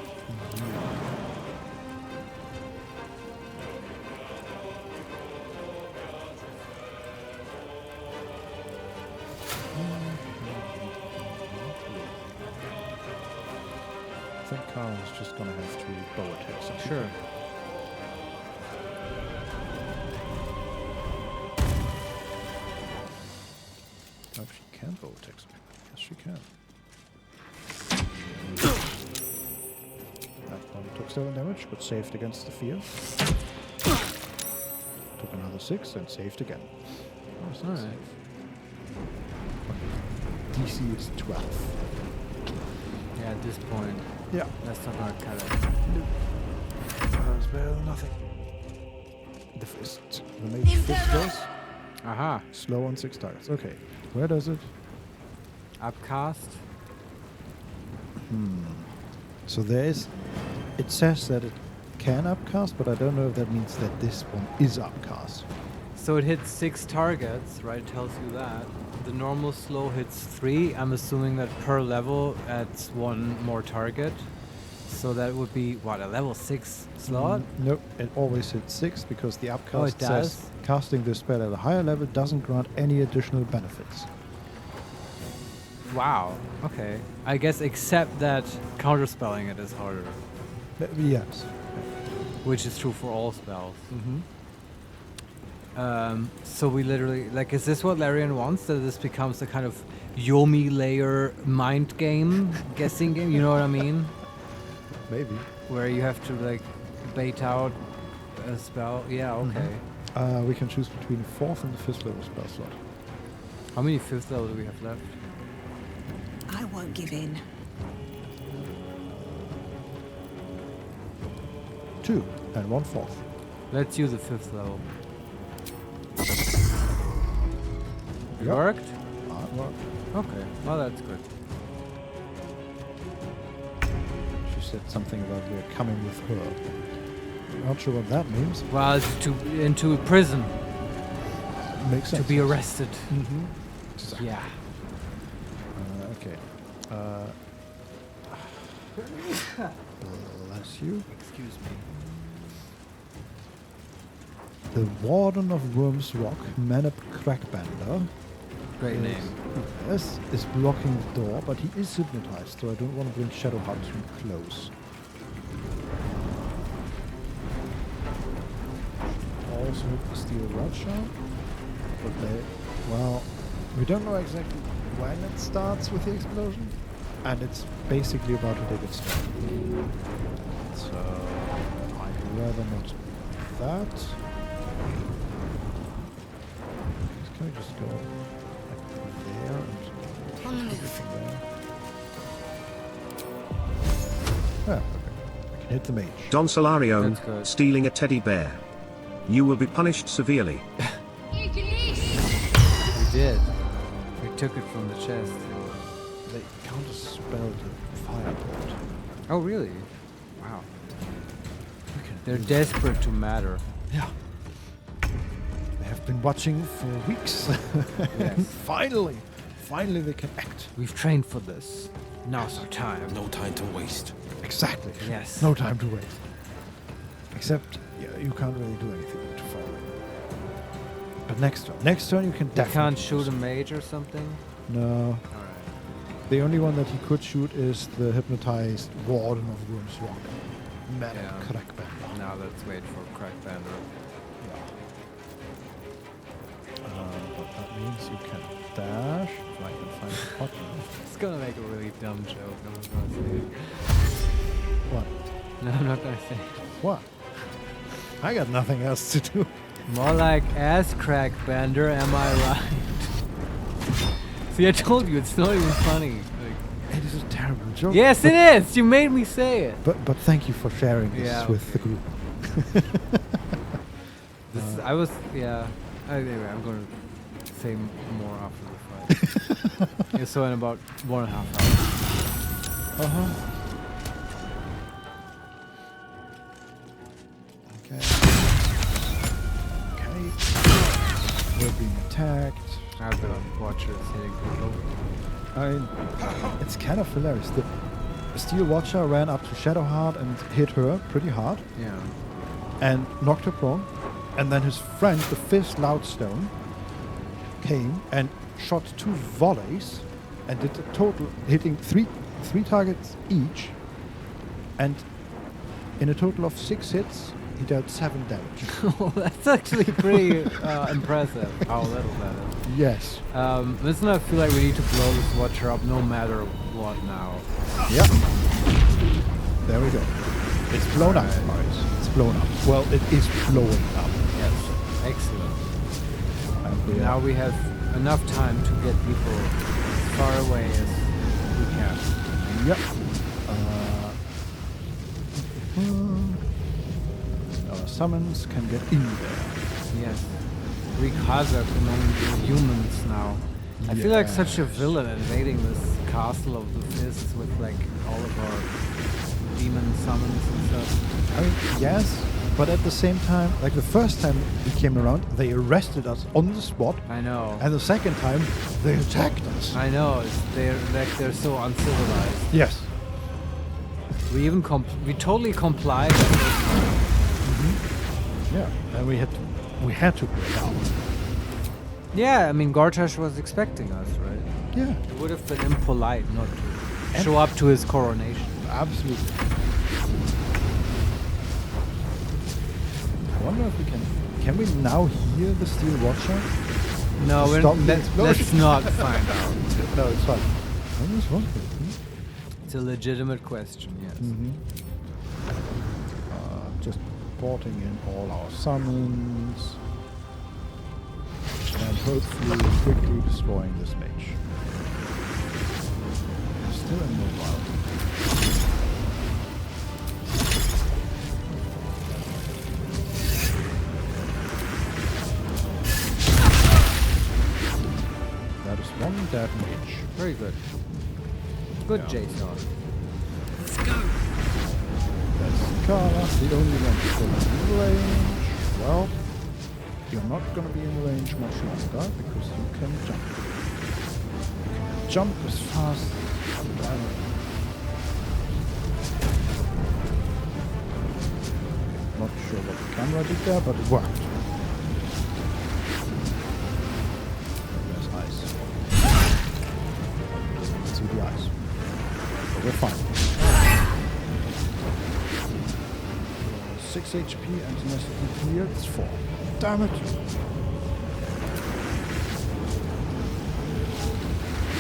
I think Karen is just gonna have to bow attacks. Sure. Oh, she can bow attacks. Yes, she can. That one took 7 damage, but saved against the fear. Took another 6 and saved again. Oh, Alright. DC is 12. Yeah, at this point. Yeah. That's not gonna cut it. That's better than nothing. The fist. The mage fist goes. Aha. Slow on 6 targets. Okay. Where does it? Upcast. So there is. It says that it can upcast, but I don't know if that means that this one is upcast. So it hits 6 targets, right? It tells you that. The normal slow hits 3. I'm assuming that per level adds 1 more target. So that would be, what, a level 6 slot? Nope, it always hits 6 because the upcast it says does? casting this spell at a higher level doesn't grant any additional benefits. Wow. Okay. I guess except that counterspelling it is harder. Yes. Which is true for all spells. So we literally, like, is this what Larian wants? That this becomes a kind of Yomi layer mind game, guessing game? You know what I mean? Maybe. Where you have to, like, bait out a spell. Yeah, okay. We can choose between the 4th and the 5th level spell slot. How many 5th level do we have left? I won't give in. 2 and 1/4. Let's use the 5th level. It Yep. worked? Well, okay, well that's good. She said something about we're coming with her. Not sure what that means. Well, it's into prison. Makes sense. To be arrested. Mm-hmm. Exactly. Yeah. Okay. Bless you. Excuse me. The Warden of Worms Rock, Manip Crackbender. Great name. Yes, is blocking the door, but he is hypnotized, so I don't want to bring Shadowheart too close. Also hit the Steel Watcher. But well, we don't know exactly when it starts with the explosion, and it's basically about to take its turn. So I'd rather not do that. Can we just go like there and on the move? Yeah, okay. I can hit the mage. Don Solarion, stealing a teddy bear. You will be punished severely. We did. We took it from the chest. They counterspelled the firebolt. Oh, really? Wow. They're desperate to matter. Yeah. They have been watching for weeks. Yes. Finally they can act. We've trained for this. Now's our time. No time to waste. Exactly. Yes. No time to waste. Except, yeah, you can't really do anything to fire. But next turn you can You definitely. can't shoot a mage or something? No. Alright. The only one that he could shoot is the hypnotized Warden of Worms Rock. Manip Crackbender. Now let's wait for Crackbender. But that means you can dash. If I can find the button. It's gonna make a really dumb joke. I'm not gonna say it. What? No, I'm not gonna say it. What? I got nothing else to do. More like ass Crackbender, am I right? See, I told you, it's not even funny. It is a terrible joke. Yes, it is! You made me say it! But thank you for sharing this with the group. Anyway, I'm going to say more after the fight. Yeah, so in about 1.5 hours. Uh-huh. Okay. We're being attacked. I've got Watchers hitting people. It's kind of hilarious. The Steel Watcher ran up to Shadowheart and hit her pretty hard. Yeah. And knocked her prone. And then his friend, the 5th Loudstone, came and shot 2 volleys and did a total, hitting three targets each. And in a total of 6 hits, he dealt 7 damage. Oh, that's actually pretty impressive how little that is. Yes. Listen, I feel like we need to blow this Watcher up no matter what now. Yep. There we go. It's blown up, Marius. It's blown up. Well, it is blowing up. Yes. Excellent. And now we have enough time to get people as far away as we can. Yep. Our summons can get in there. Yes. Wreak havoc among the humans now. I feel like such a villain invading this castle of the fists with like all of our demon summons and stuff. I mean, yes, but at the same time, like the first time we came around, they arrested us on the spot. I know. And the second time, they attacked us. I know. They're so uncivilized. Yes. We even we totally complied. Mm-hmm. Yeah, and we had to break out. Yeah, I mean, Gortash was expecting us, right? Yeah. It would have been impolite not to show up to his coronation. Absolutely. I wonder if we can we now hear the Steel Watcher? No, let's not find out. No, it's fine. I just wonder. It's a legitimate question, yes. Mm-hmm. Just porting in all our summons. And hopefully quickly destroying this mage. Still immobile. That is 1 down. that mage. Very good. Good, Yeah. Jason. Let's go. That's Carla, the only one still in range. Well, you're not going to be in range much longer because you can jump. You can jump as fast as you can. Not sure what the camera did there, but it worked. There's ice. See the ice. But we're fine. 6 HP and the rest of the it's 4. Damn it!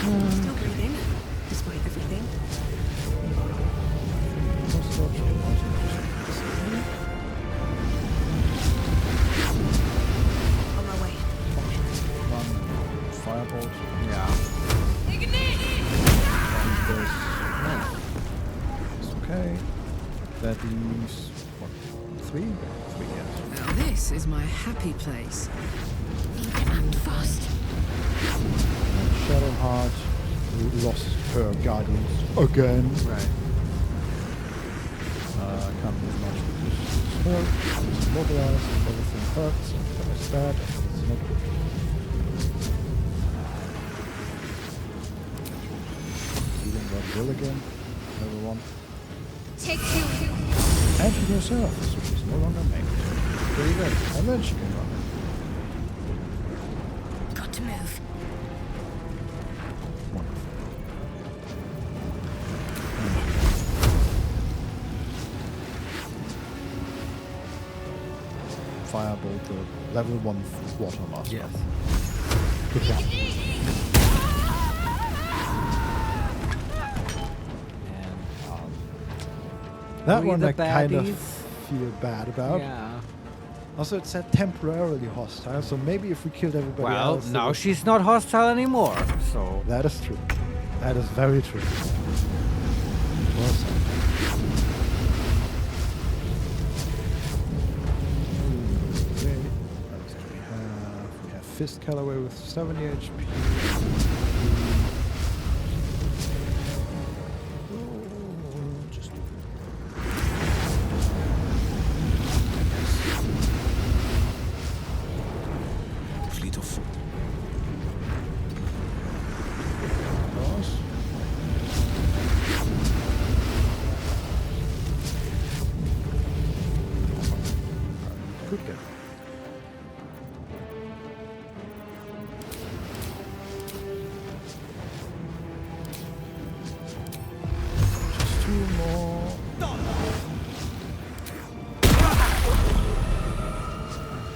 Still breathing, despite everything. On my way. One firebolt. Yeah. It's okay. That leaves what? 3? 3, yes. Now this is my happy place. Need to act fast. Shadowheart lost her guardians again. Right. I can't move much because it's hurt, it's immobilized, everything hurts, and that is bad, and it's not good. Healing that will again, everyone. Take 2. And she herself, so she's no longer made. Pretty good. And then she can run. Got to move. Firebolt the level 1 water master. Yes. Good job. That one I kind of feel bad about. Yeah. Also, it said temporarily hostile, so maybe if we killed everybody else... Well, now she's not hostile anymore, so... That is true. That is very true. Well said. Okay. What else do we have? We have Fist Callaway with 70 HP. Fleet of foot. Could get. Just 2 more.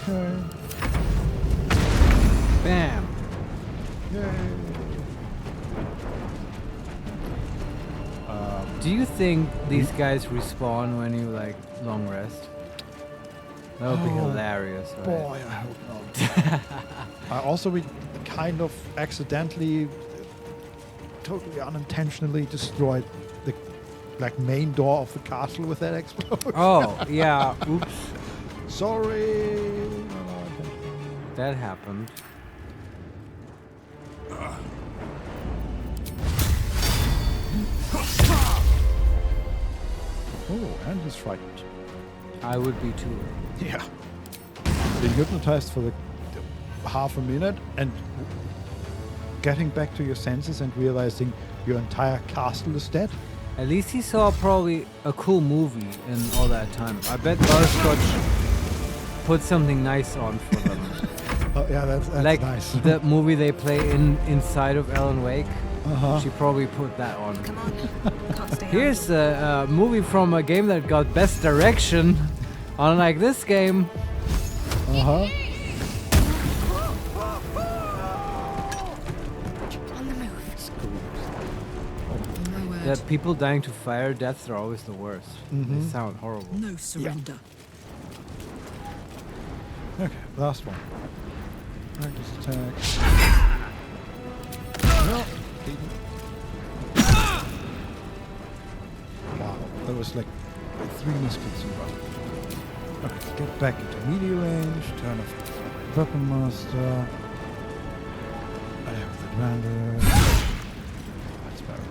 Okay. Bam. Yay. Do you think these guys respawn when you like long rest? That would be hilarious. Right? Boy, I hope not. Also, we kind of accidentally, totally unintentionally destroyed the main door of the castle with that explosion. Oh, yeah. Oops. Sorry. That happened. Oh, and he's frightened. I would be too. Yeah. Being hypnotized for the half a minute and getting back to your senses and realizing your entire castle is dead. At least he saw probably a cool movie in all that time. I bet Butterscotch put something nice on for them. Oh, yeah, that's like nice. the movie they play inside of Alan Wake. Uh-huh. She probably put that on. Come on. Can't stay Here's a movie from a game that got best direction. Unlike this game. Uh-huh. On the move. The people dying to fire deaths are always the worst. Mhm. They sound horrible. No surrender. Okay, last one. Practice attack. No. Wow, that was like 3 misclicks in a row. Okay, get back into melee range, turn off Weapon Master. I have the Commander. That's better.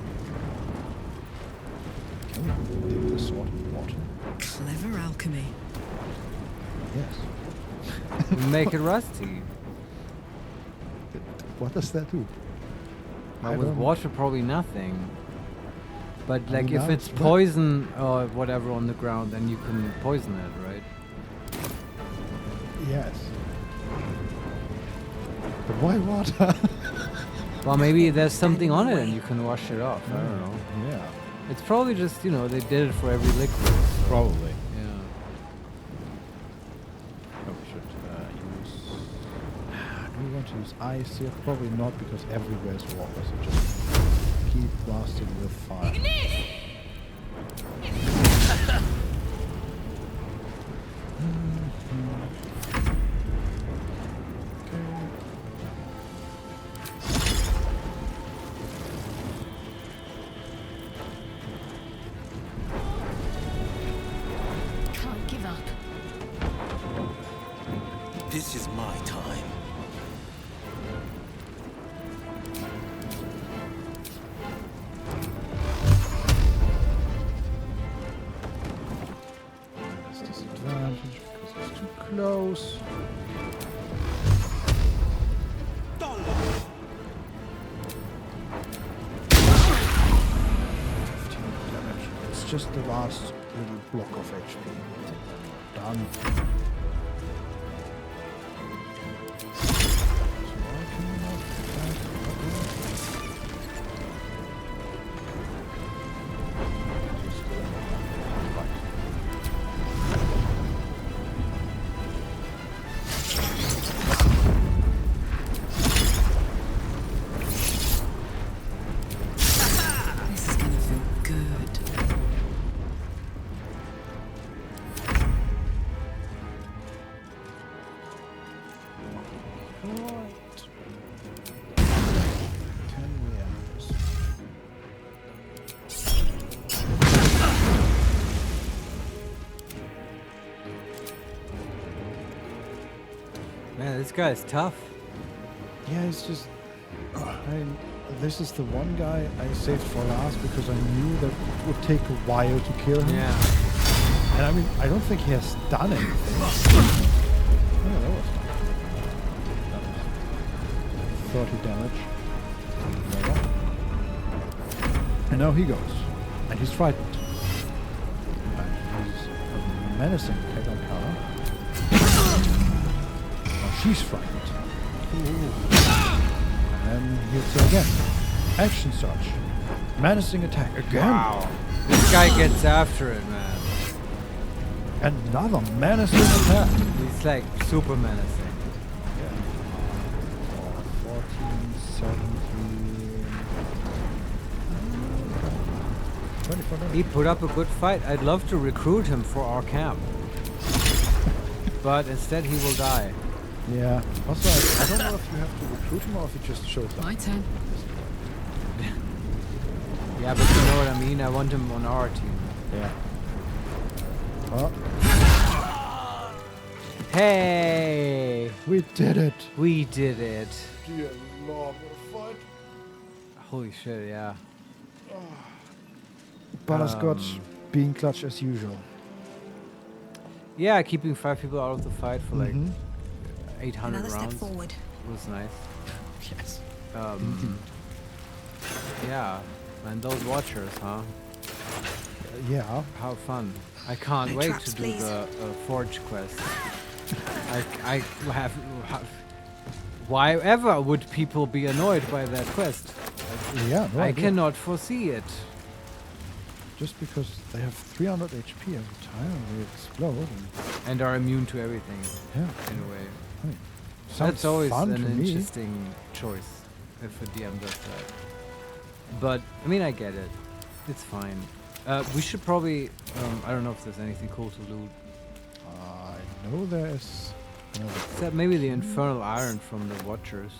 Can we dip the sword in water? Clever alchemy. Yes. Make it rusty. What does that do? With water, probably nothing. But I like, mean, if now it's it's wet. poison or whatever on the ground, then you can poison it, right? Yes. But why water? Well, maybe there's something on it and you can wash it off. I don't know. Yeah. It's probably just, you know, they did it for every liquid. Probably. Yeah. Oh, we should use... Do we want to use ice here? Probably not, because everywhere is water, so just keep blasting with fire. Can't give up. This is my time. That's disadvantage because it's too close. Damage. It's just the last little block of HP. Done. This is gonna feel good. Man, this guy's tough. Yeah, it's just... this is the one guy I saved for last because I knew that it would take a while to kill him. Yeah. And I mean, I don't think he has done anything. Oh, that was fun. 30 damage. And now he goes. And he's frightened. And he's a menacing Pegakara. Now she's frightened. And hits her again. Action surge. Menacing attack again. Wow. This guy gets after it, man. Another menacing attack. He's like super menacing. 14, 17. 24 damage. He put up a good fight. I'd love to recruit him for our camp. But instead he will die. Yeah. Also, I don't know if you have to recruit him or if he just shows up. My turn. Yeah, but you know what I mean? I want him on our team. Yeah. Oh. Hey! We did it! We did it. Dear Lord, what a fight! Holy shit, yeah. Butterscotch being clutch as usual. Yeah, keeping 5 people out of the fight for like 800 Another rounds. step forward. Was nice. Yes. Yeah, and those watchers, huh? Yeah. How fun. I can't No wait traps, to do please. the Forge quest. I have... Why ever would people be annoyed by that quest? Yeah, no I idea. cannot foresee it. Just because they have 300 HP every time and they explode. And are immune to everything. Yeah. In a way. I mean, That's sounds always fun an to me. interesting choice if a DM does that. But, I mean, I get it. It's fine. We should probably... I don't know if there's anything cool to loot. I know there is... Except maybe the Infernal Iron from the Watchers.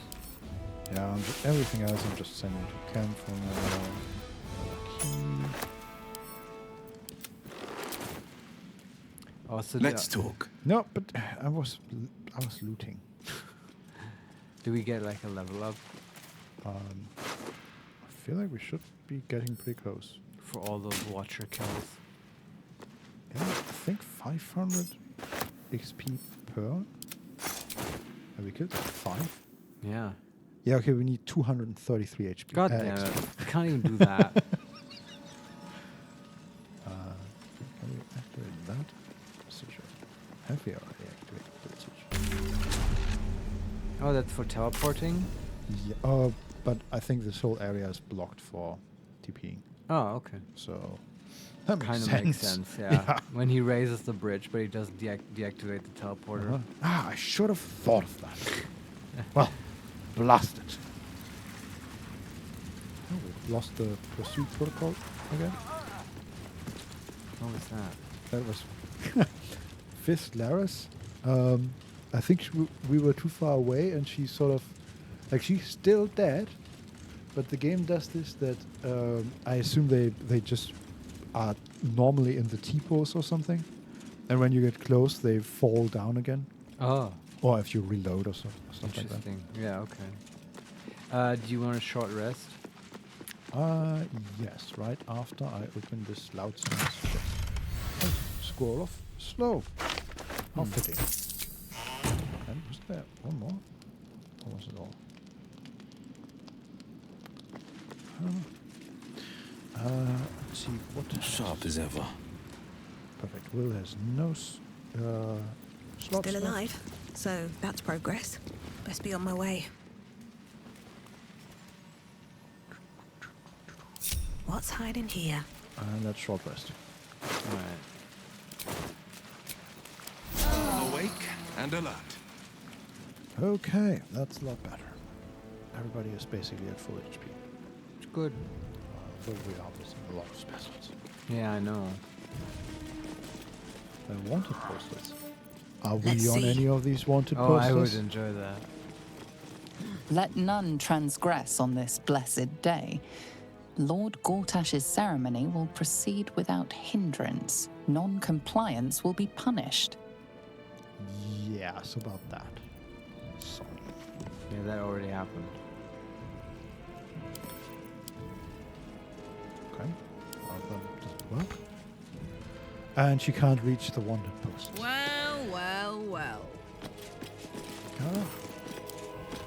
Yeah, and everything else I'm just sending to camp for now. Also, Let's talk. No, but I was looting. Do we get like a level up? I feel like we should be getting pretty close. For all those Watcher kills. Yeah, I think 500 XP per. Have we killed 5? Yeah. Yeah, okay, we need 233 HP. God damn it. I can't even do that. Can we activate that? Procedure. Have we already activated the procedure? Oh, that's for teleporting? Yeah, but I think this whole area is blocked for TPing. Oh, okay. So that kind of makes sense, yeah. When he raises the bridge, but he doesn't deactivate the teleporter. I should have thought of that. Well, blast it. Oh, we've lost the pursuit protocol again. What was that? That was Fist Laris. I think we were too far away, and she sort of, like, she's still dead. But the game does this that I assume they just are normally in the T-pose or something, and when you get close, they fall down again. Oh. Or if you reload or something like that. Interesting. Yeah. Okay. Do you want a short rest? Yes. Right after I open this loud sounds chest. Oh, scroll of slow. How fitting. And was there one more? Or was it all? Let's see what. Sharp as ever. Perfect. Will has no slots. Still alive, so that's progress. Best be on my way. What's hiding here? And that's short rest. Alright. Awake and alert. Okay, that's a lot better. Everybody is basically at full HP. It's good. Though we are missing a lot of specials. Yeah, I know. Wanted posters. Are Let's we on see. any of these wanted Oh, posters? I would enjoy that. Let none transgress on this blessed day. Lord Gortash's ceremony will proceed without hindrance. Non-compliance will be punished. Yes, about that. Sorry. Yeah, that already happened. Okay. Well, then does it work? And she can't reach the wanted posters. Well, well, well.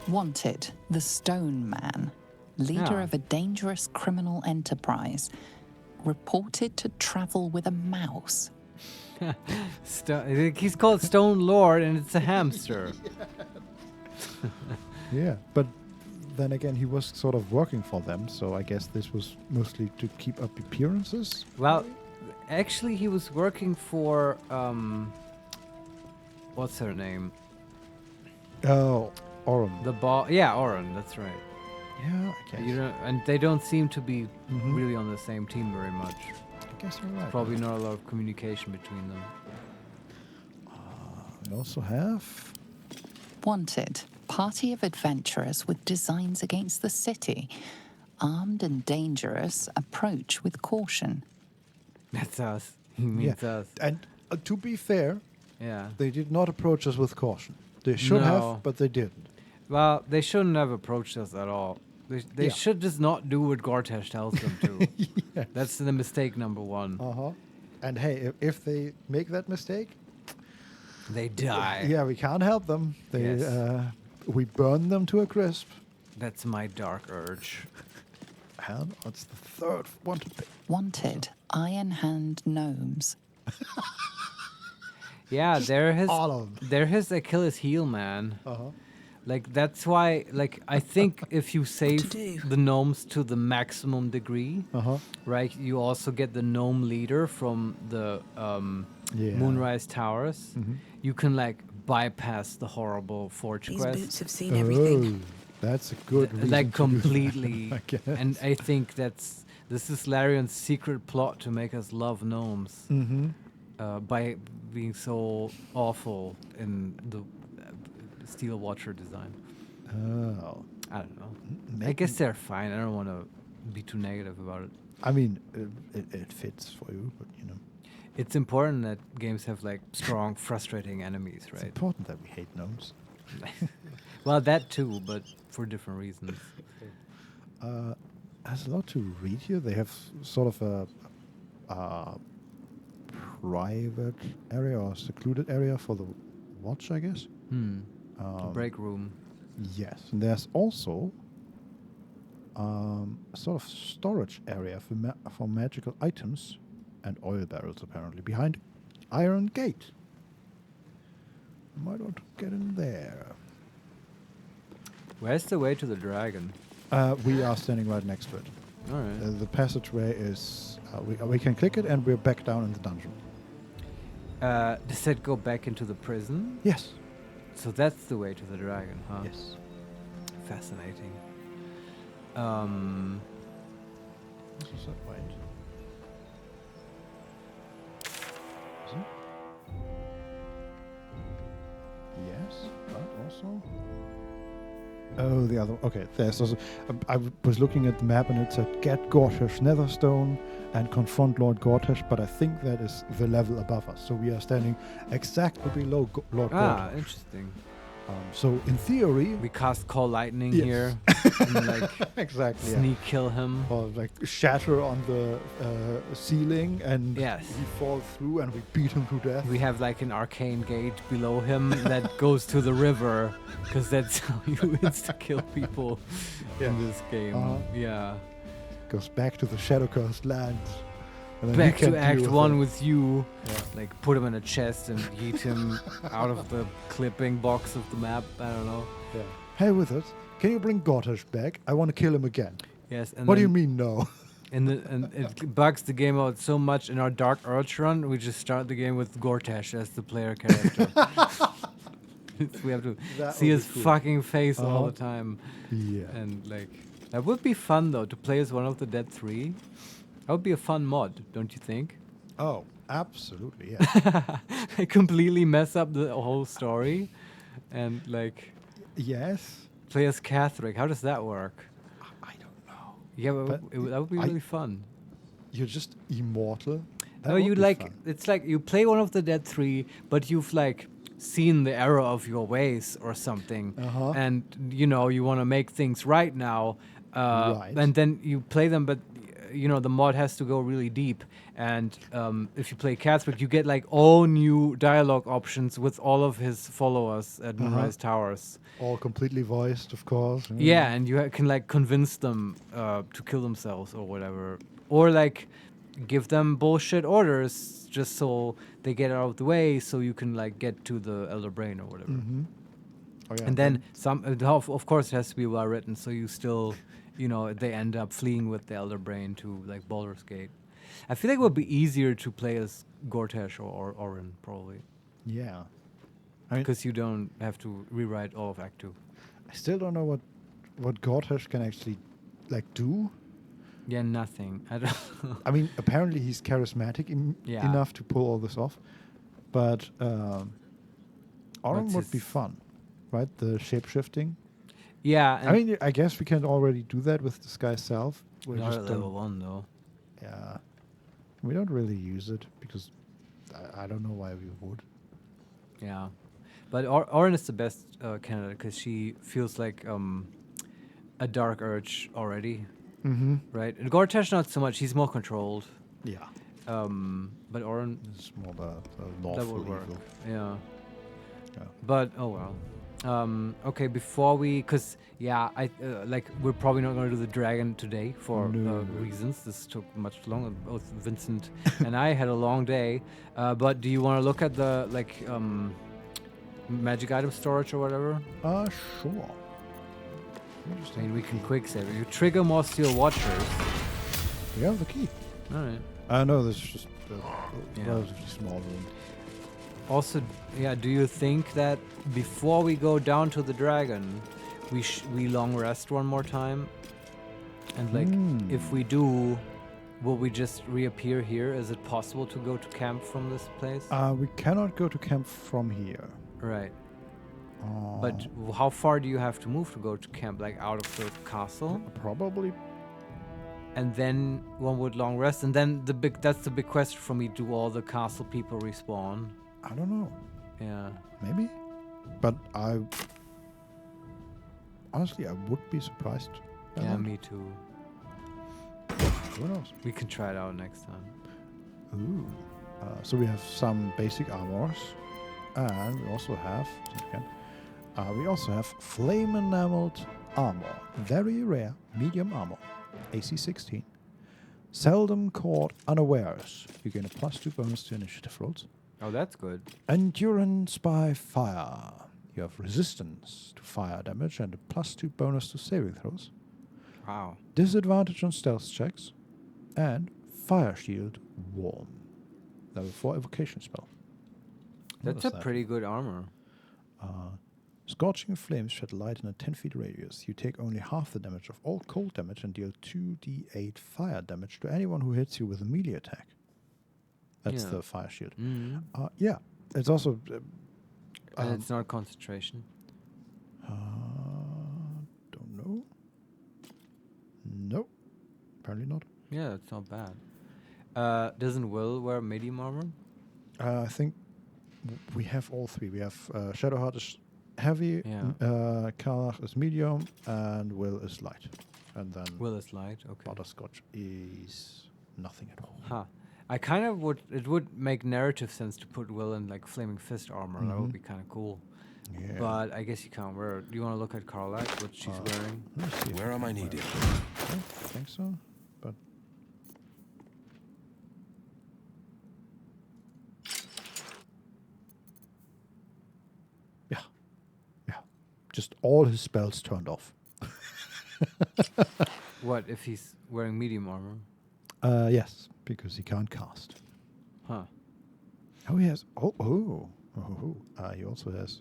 Wanted, the Stone Man, leader Ah. of a dangerous criminal enterprise, reported to travel with a mouse. He's called Stone Lord, and it's a hamster. Yeah, but then again, he was sort of working for them, so I guess this was mostly to keep up appearances. Well, actually, he was working for what's her name? Oh, Oren. Yeah, Oren. That's right. Yeah, I guess. You know, and they don't seem to be really on the same team very much. I guess you're right. Probably not a lot of communication between them. We also have Wanted, party of adventurers with designs against the city. Armed and dangerous, approach with caution. That's us. He means us. And to be fair, Yeah. they did not approach us with caution. They should have, but they didn't. Well, they shouldn't have approached us at all. They Yeah. should just not do what Gortash tells them to. That's the mistake number one. Uh-huh. And hey, if they make that mistake, they die. Yeah, we can't help them. They, Yes. We burn them to a crisp. That's my dark urge. And what's the third wanted thing? Wanted, Iron Hand Gnomes. Yeah, they're his. all of them. They're his Achilles heel, man. Uh-huh. Like that's why. Like I think if you save the gnomes to the maximum degree, right, you also get the gnome leader from the Moonrise Towers. You can like bypass the horrible Forge These quest. boots have seen everything. That's a good reason Like to do that, completely. I guess. And I think this is Larian's secret plot to make us love gnomes. By being so awful in the Steel Watcher design. Oh. I don't know. I guess they're fine. I don't want to be too negative about it. I mean, it fits for you, but you know. It's important that games have like strong, frustrating enemies, right? It's important that we hate gnomes. Well, that too, but for different reasons. There's a lot to read here. They have sort of a private area or secluded area for the watch, I guess. The break room. Yes. And there's also a sort of storage area for magical items and oil barrels, apparently, behind Iron Gate. Why don't get in there? Where's the way to the dragon? We are standing right next to it. All right. The passageway is... we can click it and we're back down in the dungeon. Does that go back into the prison? Yes. So that's the way to the dragon, huh? Yes. Fascinating. This is that way. Is it? Yes, but also... Oh, the other... Okay, there's also... I was looking at the map and it said get Gortash Netherstone and confront Lord Gortash, but I think that is the level above us. So we are standing exactly below Lord Gortash. Interesting. So in theory... We cast Call Lightning yes. here. And like exactly. Sneak kill him. Or like shatter on the ceiling and yes. he falls through and we beat him to death. We have like an arcane gate below him that goes to the river because that's how you insta-kill people in this game. Yeah. Goes back to the Shadow-cursed lands. Back to Act 1 with you. Yeah. Like put him in a chest and yeet him out of the clipping box of the map. I don't know. Yeah. Hey, with it. Can you bring Gortash back? I want to kill him again. Yes. And what do you mean, no? And it bugs the game out so much. In our Dark Urge run, we just start the game with Gortash as the player character. We have to see his fucking face all the time. Yeah. And like, that would be fun though to play as one of the Dead 3. That would be a fun mod, don't you think? Oh, absolutely, yeah. I completely mess up the whole story, and like. Yes. Play as Catherick. How does that work? I don't know. Yeah, but that would be really fun. You're just immortal. No, you like fun. It's like you play one of the Dead 3, but you've like seen the error of your ways or something, and you know you want to make things right now. Right. And then you play them, but you know the mod has to go really deep. And if you play Catherick, you get like all new dialogue options with all of his followers at Moonrise Towers. All completely voiced, of course. Yeah, and you can like convince them to kill themselves or whatever, or like give them bullshit orders just so they get out of the way, so you can like get to the Elder Brain or whatever. Oh, yeah, and then of course, it has to be well written, so you still, you know, they end up fleeing with the Elder Brain to like Baldur's Gate. I feel like it would be easier to play as Gortash or Orin, probably. Yeah. Because you don't have to rewrite all of Act 2. I still don't know what Gortash can actually like do. Yeah, nothing. I don't. I mean, apparently he's charismatic enough to pull all this off, but Orin would be fun, right? The shape-shifting. Yeah. I mean, I guess we can already do that with Disguise Self. Not at level 1, though. Yeah. We don't really use it because I don't know why we would. Yeah. But Orin is the best candidate because she feels like a Dark Urge already. Right? And Gortash not so much. He's more controlled. Yeah. But Orin is more the lawful that would work. evil. Yeah. But oh well. Okay, before we, because I like we're probably not going to do the dragon today for reasons. This took much longer. Both Vincent and I had a long day. But do you want to look at the like magic item storage or whatever? Sure. I mean, we can quick save it. You trigger more steel watchers. We have the key. All right. No, this is just a relatively small room. Also, do you think that before we go down to the dragon, we long rest one more time? And like, if we do, will we just reappear here? Is it possible to go to camp from this place? We cannot go to camp from here. Right. But how far do you have to move to go to camp? Like out of the castle? Probably. And then one would long rest, and then that's the big question for me. Do all the castle people respawn? I don't know. Yeah. Maybe. But honestly, I would be surprised Yeah, me too. Who knows? We can try it out next time. Ooh. So we have some basic armors, and we also have flame enameled armor, very rare, medium armor, AC 16. Seldom caught unawares. You gain a +2 bonus to initiative rolls. Oh, that's good. Endurance by fire. You have resistance to fire damage and a +2 bonus to saving throws. Wow. Disadvantage on stealth checks, and fire shield warm. Level 4 evocation spell. That's a pretty good armor. Scorching flames shed light in a 10 feet radius. You take only half the damage of all cold damage and deal 2d8 fire damage to anyone who hits you with a melee attack. That's the fire shield. Yeah, it's also... and it's not concentration? Don't know. Nope. Apparently not. Yeah, that's not bad. Doesn't Will wear medium armor? I think we have all three. We have Shadowheart is heavy, Karlach is medium, and Will is light. And then Will is light, okay. Butterscotch is nothing at all. Huh. I kind of would... It would make narrative sense to put Will in, like, Flaming Fist armor. That would be kind of cool. Yeah. But I guess you can't wear it. Do you want to look at Karlach, what she's wearing? Where am I needed? I don't think so, but... Yeah. Just all his spells turned off. What, if he's wearing medium armor? Yes, because he can't cast. Huh. Oh, he has... he also has...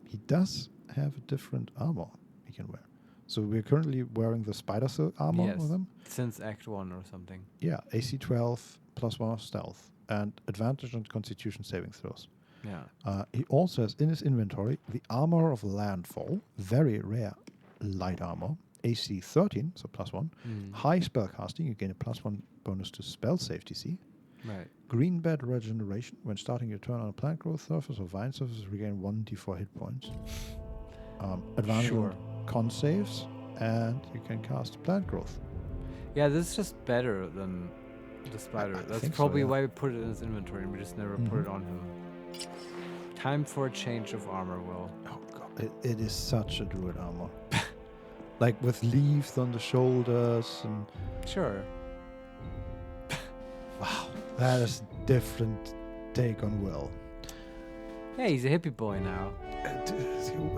he does have a different armor he can wear. So we're currently wearing the Spider Silk armor with him. Since Act 1 or something. Yeah, AC 12, +1 of stealth, and advantage on constitution saving throws. Yeah. He also has in his inventory the Armor of Landfall, very rare light armor, AC 13, so +1. High spellcasting, you gain a +1 bonus to spell save DC. Right. Green bed regeneration, when starting your turn on a plant growth surface or vine surface, regain 1d4 hit points. Advantage on con saves, and you can cast plant growth. Yeah, this is just better than the spider. That's probably why we put it in his inventory and we just never put it on him. Time for a change of armor, Will. Oh god, it is such a druid armor. Like with leaves on the shoulders and... Sure. Wow, that is a different take on Will. Yeah, he's a hippie boy now.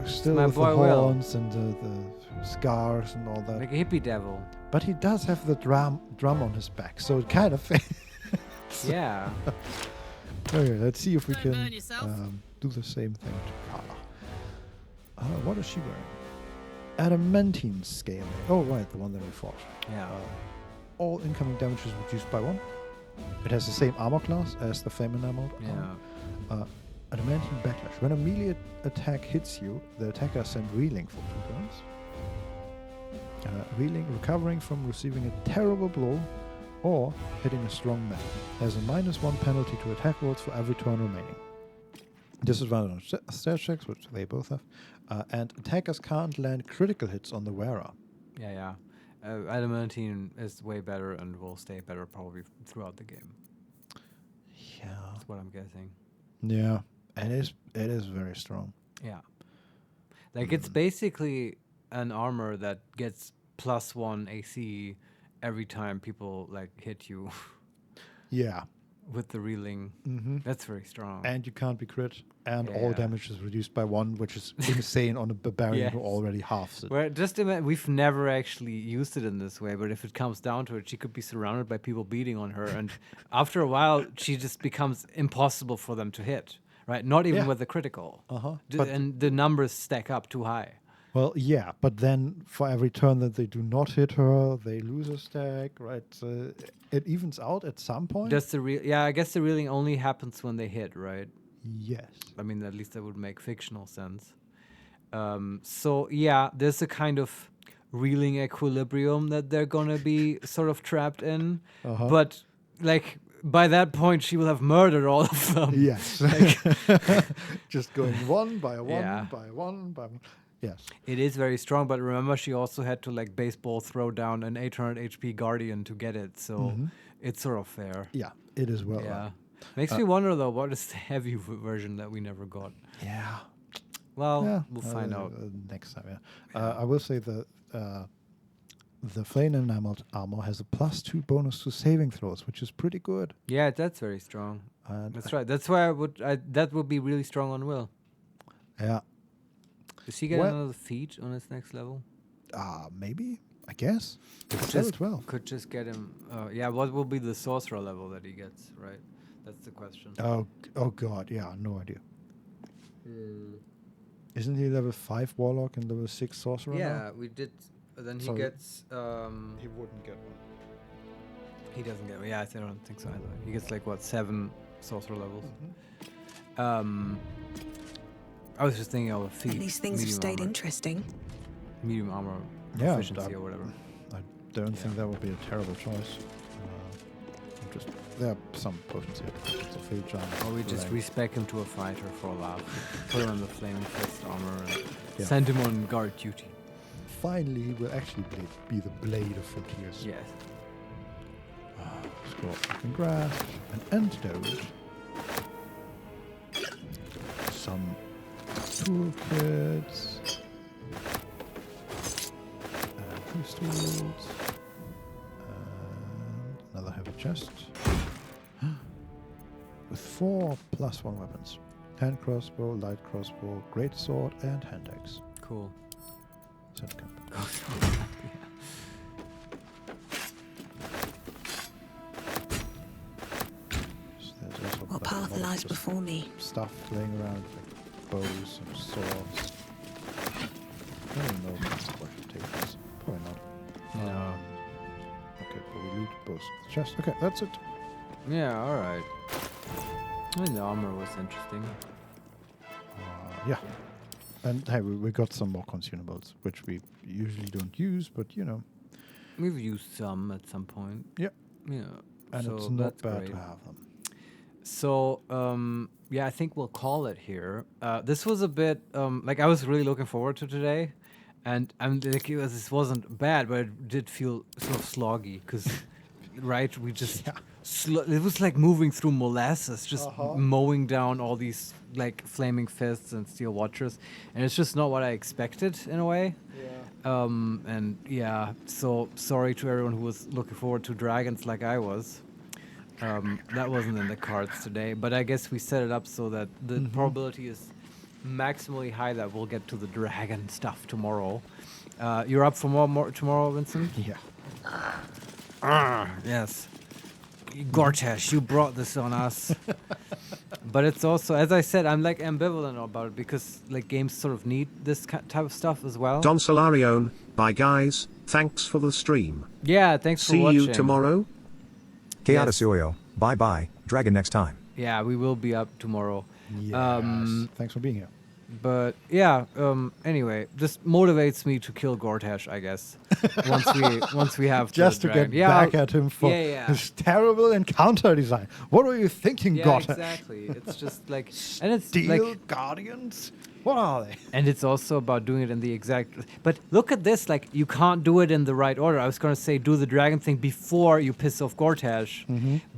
Still my with boy the Will. horns and the scars and all that. Like a hippie devil. But he does have the drum on his back, so it kind of fits. Yeah. Okay, let's see if we can do the same thing to Carla. What is she wearing? Adamantine scale. Oh, right, the one that we fought. Yeah. All incoming damage is reduced by 1. It has the same armor class as the Flame Enameled. Yeah. Adamantine Backlash. When a melee attack hits you, the attacker is sent reeling for 2 turns. Reeling, recovering from receiving a terrible blow or hitting a strong man. Has a -1 penalty to attack rolls for every turn remaining. Disadvantage on stat checks, which they both have. And attackers can't land critical hits on the wearer. Yeah. Adamantine is way better and will stay better probably throughout the game. Yeah. That's what I'm guessing. Yeah. It is very strong. Yeah. Like it's basically an armor that gets +1 AC every time people like hit you. Yeah. With the reeling. That's very strong. And you can't be crit, and all damage is reduced by 1, which is insane on a barbarian who already halves it. Well, just imagine, we've never actually used it in this way, but if it comes down to it, she could be surrounded by people beating on her, and after a while, she just becomes impossible for them to hit, right? Not even with the critical. And the numbers stack up too high. Well, yeah, but then for every turn that they do not hit her, they lose a stack, right? It evens out at some point. Does I guess the reeling only happens when they hit, right? Yes. I mean, at least that would make fictional sense. So, yeah, there's a kind of reeling equilibrium that they're going to be sort of trapped in. But, like, by that point, she will have murdered all of them. Yes. Just going one by one by one by one. Yes. It is very strong, but remember she also had to like baseball throw down an 800 HP Guardian to get it, so it's sort of fair. Yeah, it is well. Yeah. Makes me wonder though, what is the heavy version that we never got? Yeah. Well, we'll find out next time. Yeah. I will say the flame enameled armor has a +2 bonus to saving throws, which is pretty good. Yeah, that's very strong. That's right. That's why that would be really strong on Will. Yeah. Does he get another feat on his next level? Maybe. I guess. Could just get him. What will be the sorcerer level that he gets? Right. That's the question. Oh God. Yeah. No idea. Isn't he level 5 warlock and level 6 sorcerer? Yeah, now? we did. Then he gets. He wouldn't get one. He doesn't get. Yeah, I don't think so either. He gets like what 7 sorcerer levels. I was just thinking of a feat. These things have stayed interesting. Medium armor efficiency or whatever. I don't think that would be a terrible choice. There are some potions here. It's a field giant. Or we just respec him to a fighter for a laugh. Put him on the flaming fist armor and send him on guard duty. Finally, he will actually be the blade of Frontiers. Yes. Scorpion Grasp, an antidote, some toolkits, pistols, and another heavy chest with 4 +1 weapons: hand crossbow, light crossbow, great sword, and hand axe. Cool. What path lies before me? Stuff laying around, like bows and swords. I don't know if I should take this. Probably not. No. Okay, but we loot both the chest. Okay, that's it. Yeah, alright. I mean, the armor was interesting. Yeah. And hey, we got some more consumables, which we usually don't use, but you know. We've used some at some point. Yeah. Yeah. And so it's not bad great to have them. So, I think we'll call it here. This was a bit, I was really looking forward to today. And this wasn't bad, but it did feel sort of sloggy because, right, we just... it was like moving through molasses, just mowing down all these like flaming fists and steel watchers, and it's just not what I expected in a way. So sorry to everyone who was looking forward to dragons like I was. That wasn't in the cards today, but I guess we set it up so that the probability is maximally high that we'll get to the dragon stuff tomorrow. You're up for more tomorrow, Vincent? Yeah. Yes. Gortash, you brought this on us. But it's also, as I said, I'm like ambivalent about it because like games sort of need this type of stuff as well. Don Solarione, bye guys, thanks for the stream. Yeah, thanks for watching. See you tomorrow. Chaos Oyo, bye bye, dragon next time. Yeah, we will be up tomorrow. Yes. Thanks for being here. But anyway, this motivates me to kill Gortash, I guess. once we have just to get back at him for his terrible encounter design. What were you thinking, Gortash? Exactly. It's just like, and it's Steel like Guardians. What are they? And it's also about doing it in the exact. But look at this. Like you can't do it in the right order. I was gonna say do the dragon thing before you piss off Gortash.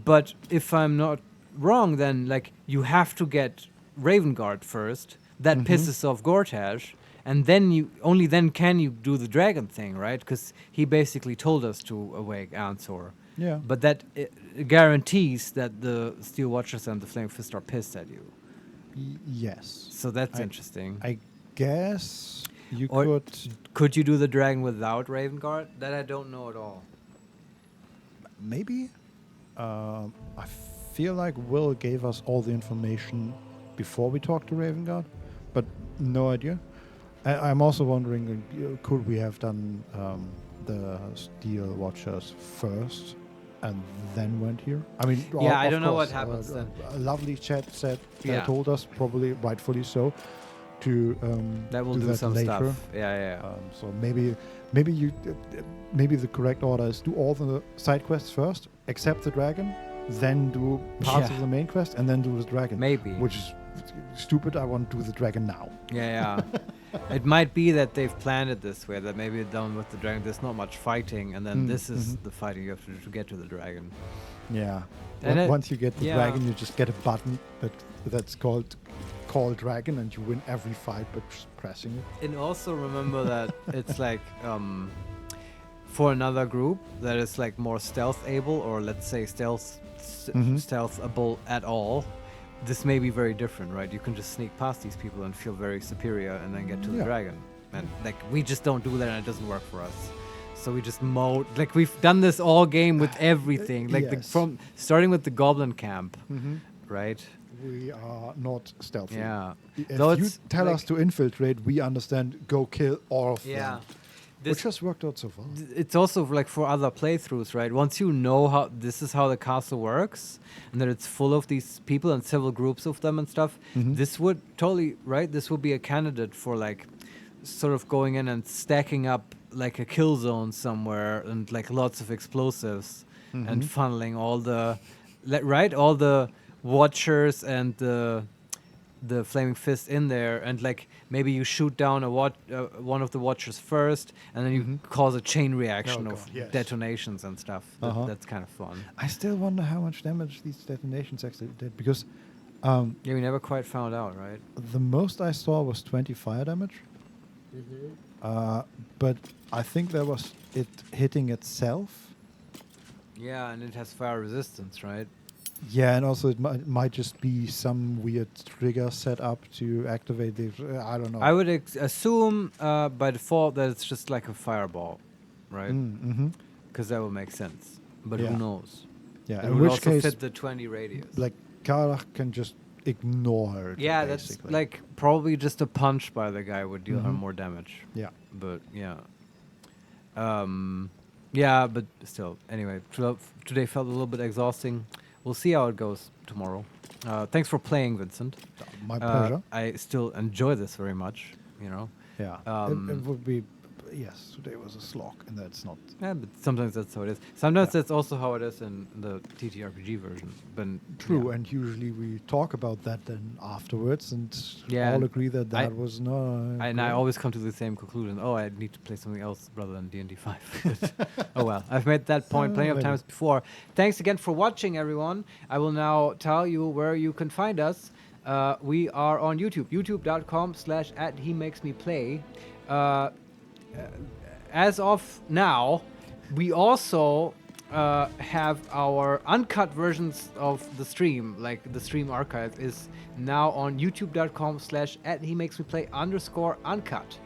But if I'm not wrong, then like you have to get Ravenguard first. That pisses off Gortash, and then only then can you do the dragon thing, right? Because he basically told us to awake Ansor. Yeah. But that guarantees that the Steel Watchers and the Flame Fist are pissed at you. Yes. So that's interesting. I guess you could you do the dragon without Ravenguard? That I don't know at all. Maybe. I feel like Will gave us all the information before we talked to Ravenguard. But no idea. I'm also wondering, could we have done the Steel Watchers first and then went here? I mean, I don't know course, what happens then. A lovely chat said, told us, probably rightfully so, to that will do that some later. Stuff. Yeah. So maybe the correct order is do all the side quests first, accept the dragon, then do parts of the main quest, and then do the dragon. Maybe. Which is stupid. I want to do the dragon now. Yeah. It might be that they've planned it this way, that maybe down with the dragon there's not much fighting, and then this is the fighting you have to do to get to the dragon. Yeah. And Once you get the dragon, you just get a button that's called Call Dragon, and you win every fight by just pressing it. And also remember that it's like for another group that is like more stealth able, or let's say stealthable at all, this may be very different, right? You can just sneak past these people and feel very superior and then get to the dragon. And like we just don't do that, and it doesn't work for us. So we just mode, like we've done this all game with everything, like from starting with the goblin camp, right? We are not stealthy. Yeah. If you tell us to infiltrate, we understand, go kill all of them. Which has worked out so far. It's also like for other playthroughs, right? Once you know how this is how the castle works, and that it's full of these people and several groups of them and stuff, this would totally, right? This would be a candidate for like sort of going in and stacking up like a kill zone somewhere and like lots of explosives and funneling all the, all the watchers and the flaming fist in there, and like maybe you shoot down one of the watchers first, and then you cause a chain reaction of detonations and stuff. That's kind of fun. I still wonder how much damage these detonations actually did, because we never quite found out, right? The most I saw was 20 fire damage. But I think there was it hitting itself. Yeah, and it has fire resistance, right? Yeah, and also it might just be some weird trigger set up to activate the... I don't know. I would assume by default that it's just like a fireball, right? Because that would make sense. But who knows? Yeah, it in would which also case, fit the 20 radius. Like, Karach can just ignore her. Yeah, that's like probably just a punch by the guy would deal her more damage. Yeah. But yeah, but still, anyway, today felt a little bit exhausting. We'll see how it goes tomorrow. Thanks for playing, Vincent. My pleasure. I still enjoy this very much, you know. Yeah. It would be... Yes, today was a slog, and that's not... Yeah, but sometimes that's how it is. Sometimes that's also how it is in the TTRPG version. But true, and usually we talk about that then afterwards, and all agree that was not... And I always come to the same conclusion. Oh, I need to play something else rather than D&D 5. Oh well, I've made that point plenty of times before. Thanks again for watching, everyone. I will now tell you where you can find us. We are on YouTube, youtube.com/@HeMakesMePlay. As of now, we also have our uncut versions of the stream, like the stream archive is now on youtube.com/@HeMakesMePlay_uncut.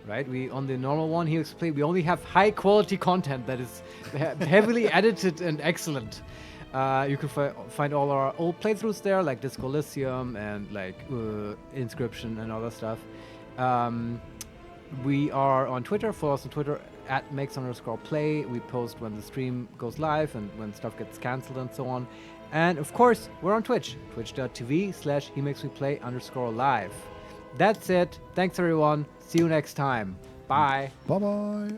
Right? We on the normal one, HeMakesMePlay, we only have high quality content that is heavily edited and excellent. You can find all our old playthroughs there, like Disco Elysium and like Inscription and other stuff. We are on Twitter. Follow us on Twitter @makes_play. We post when the stream goes live and when stuff gets cancelled and so on. And of course, we're on Twitch, twitch.tv/HeMakesMePlay_live. That's it. Thanks everyone. See you next time. Bye. Bye-bye.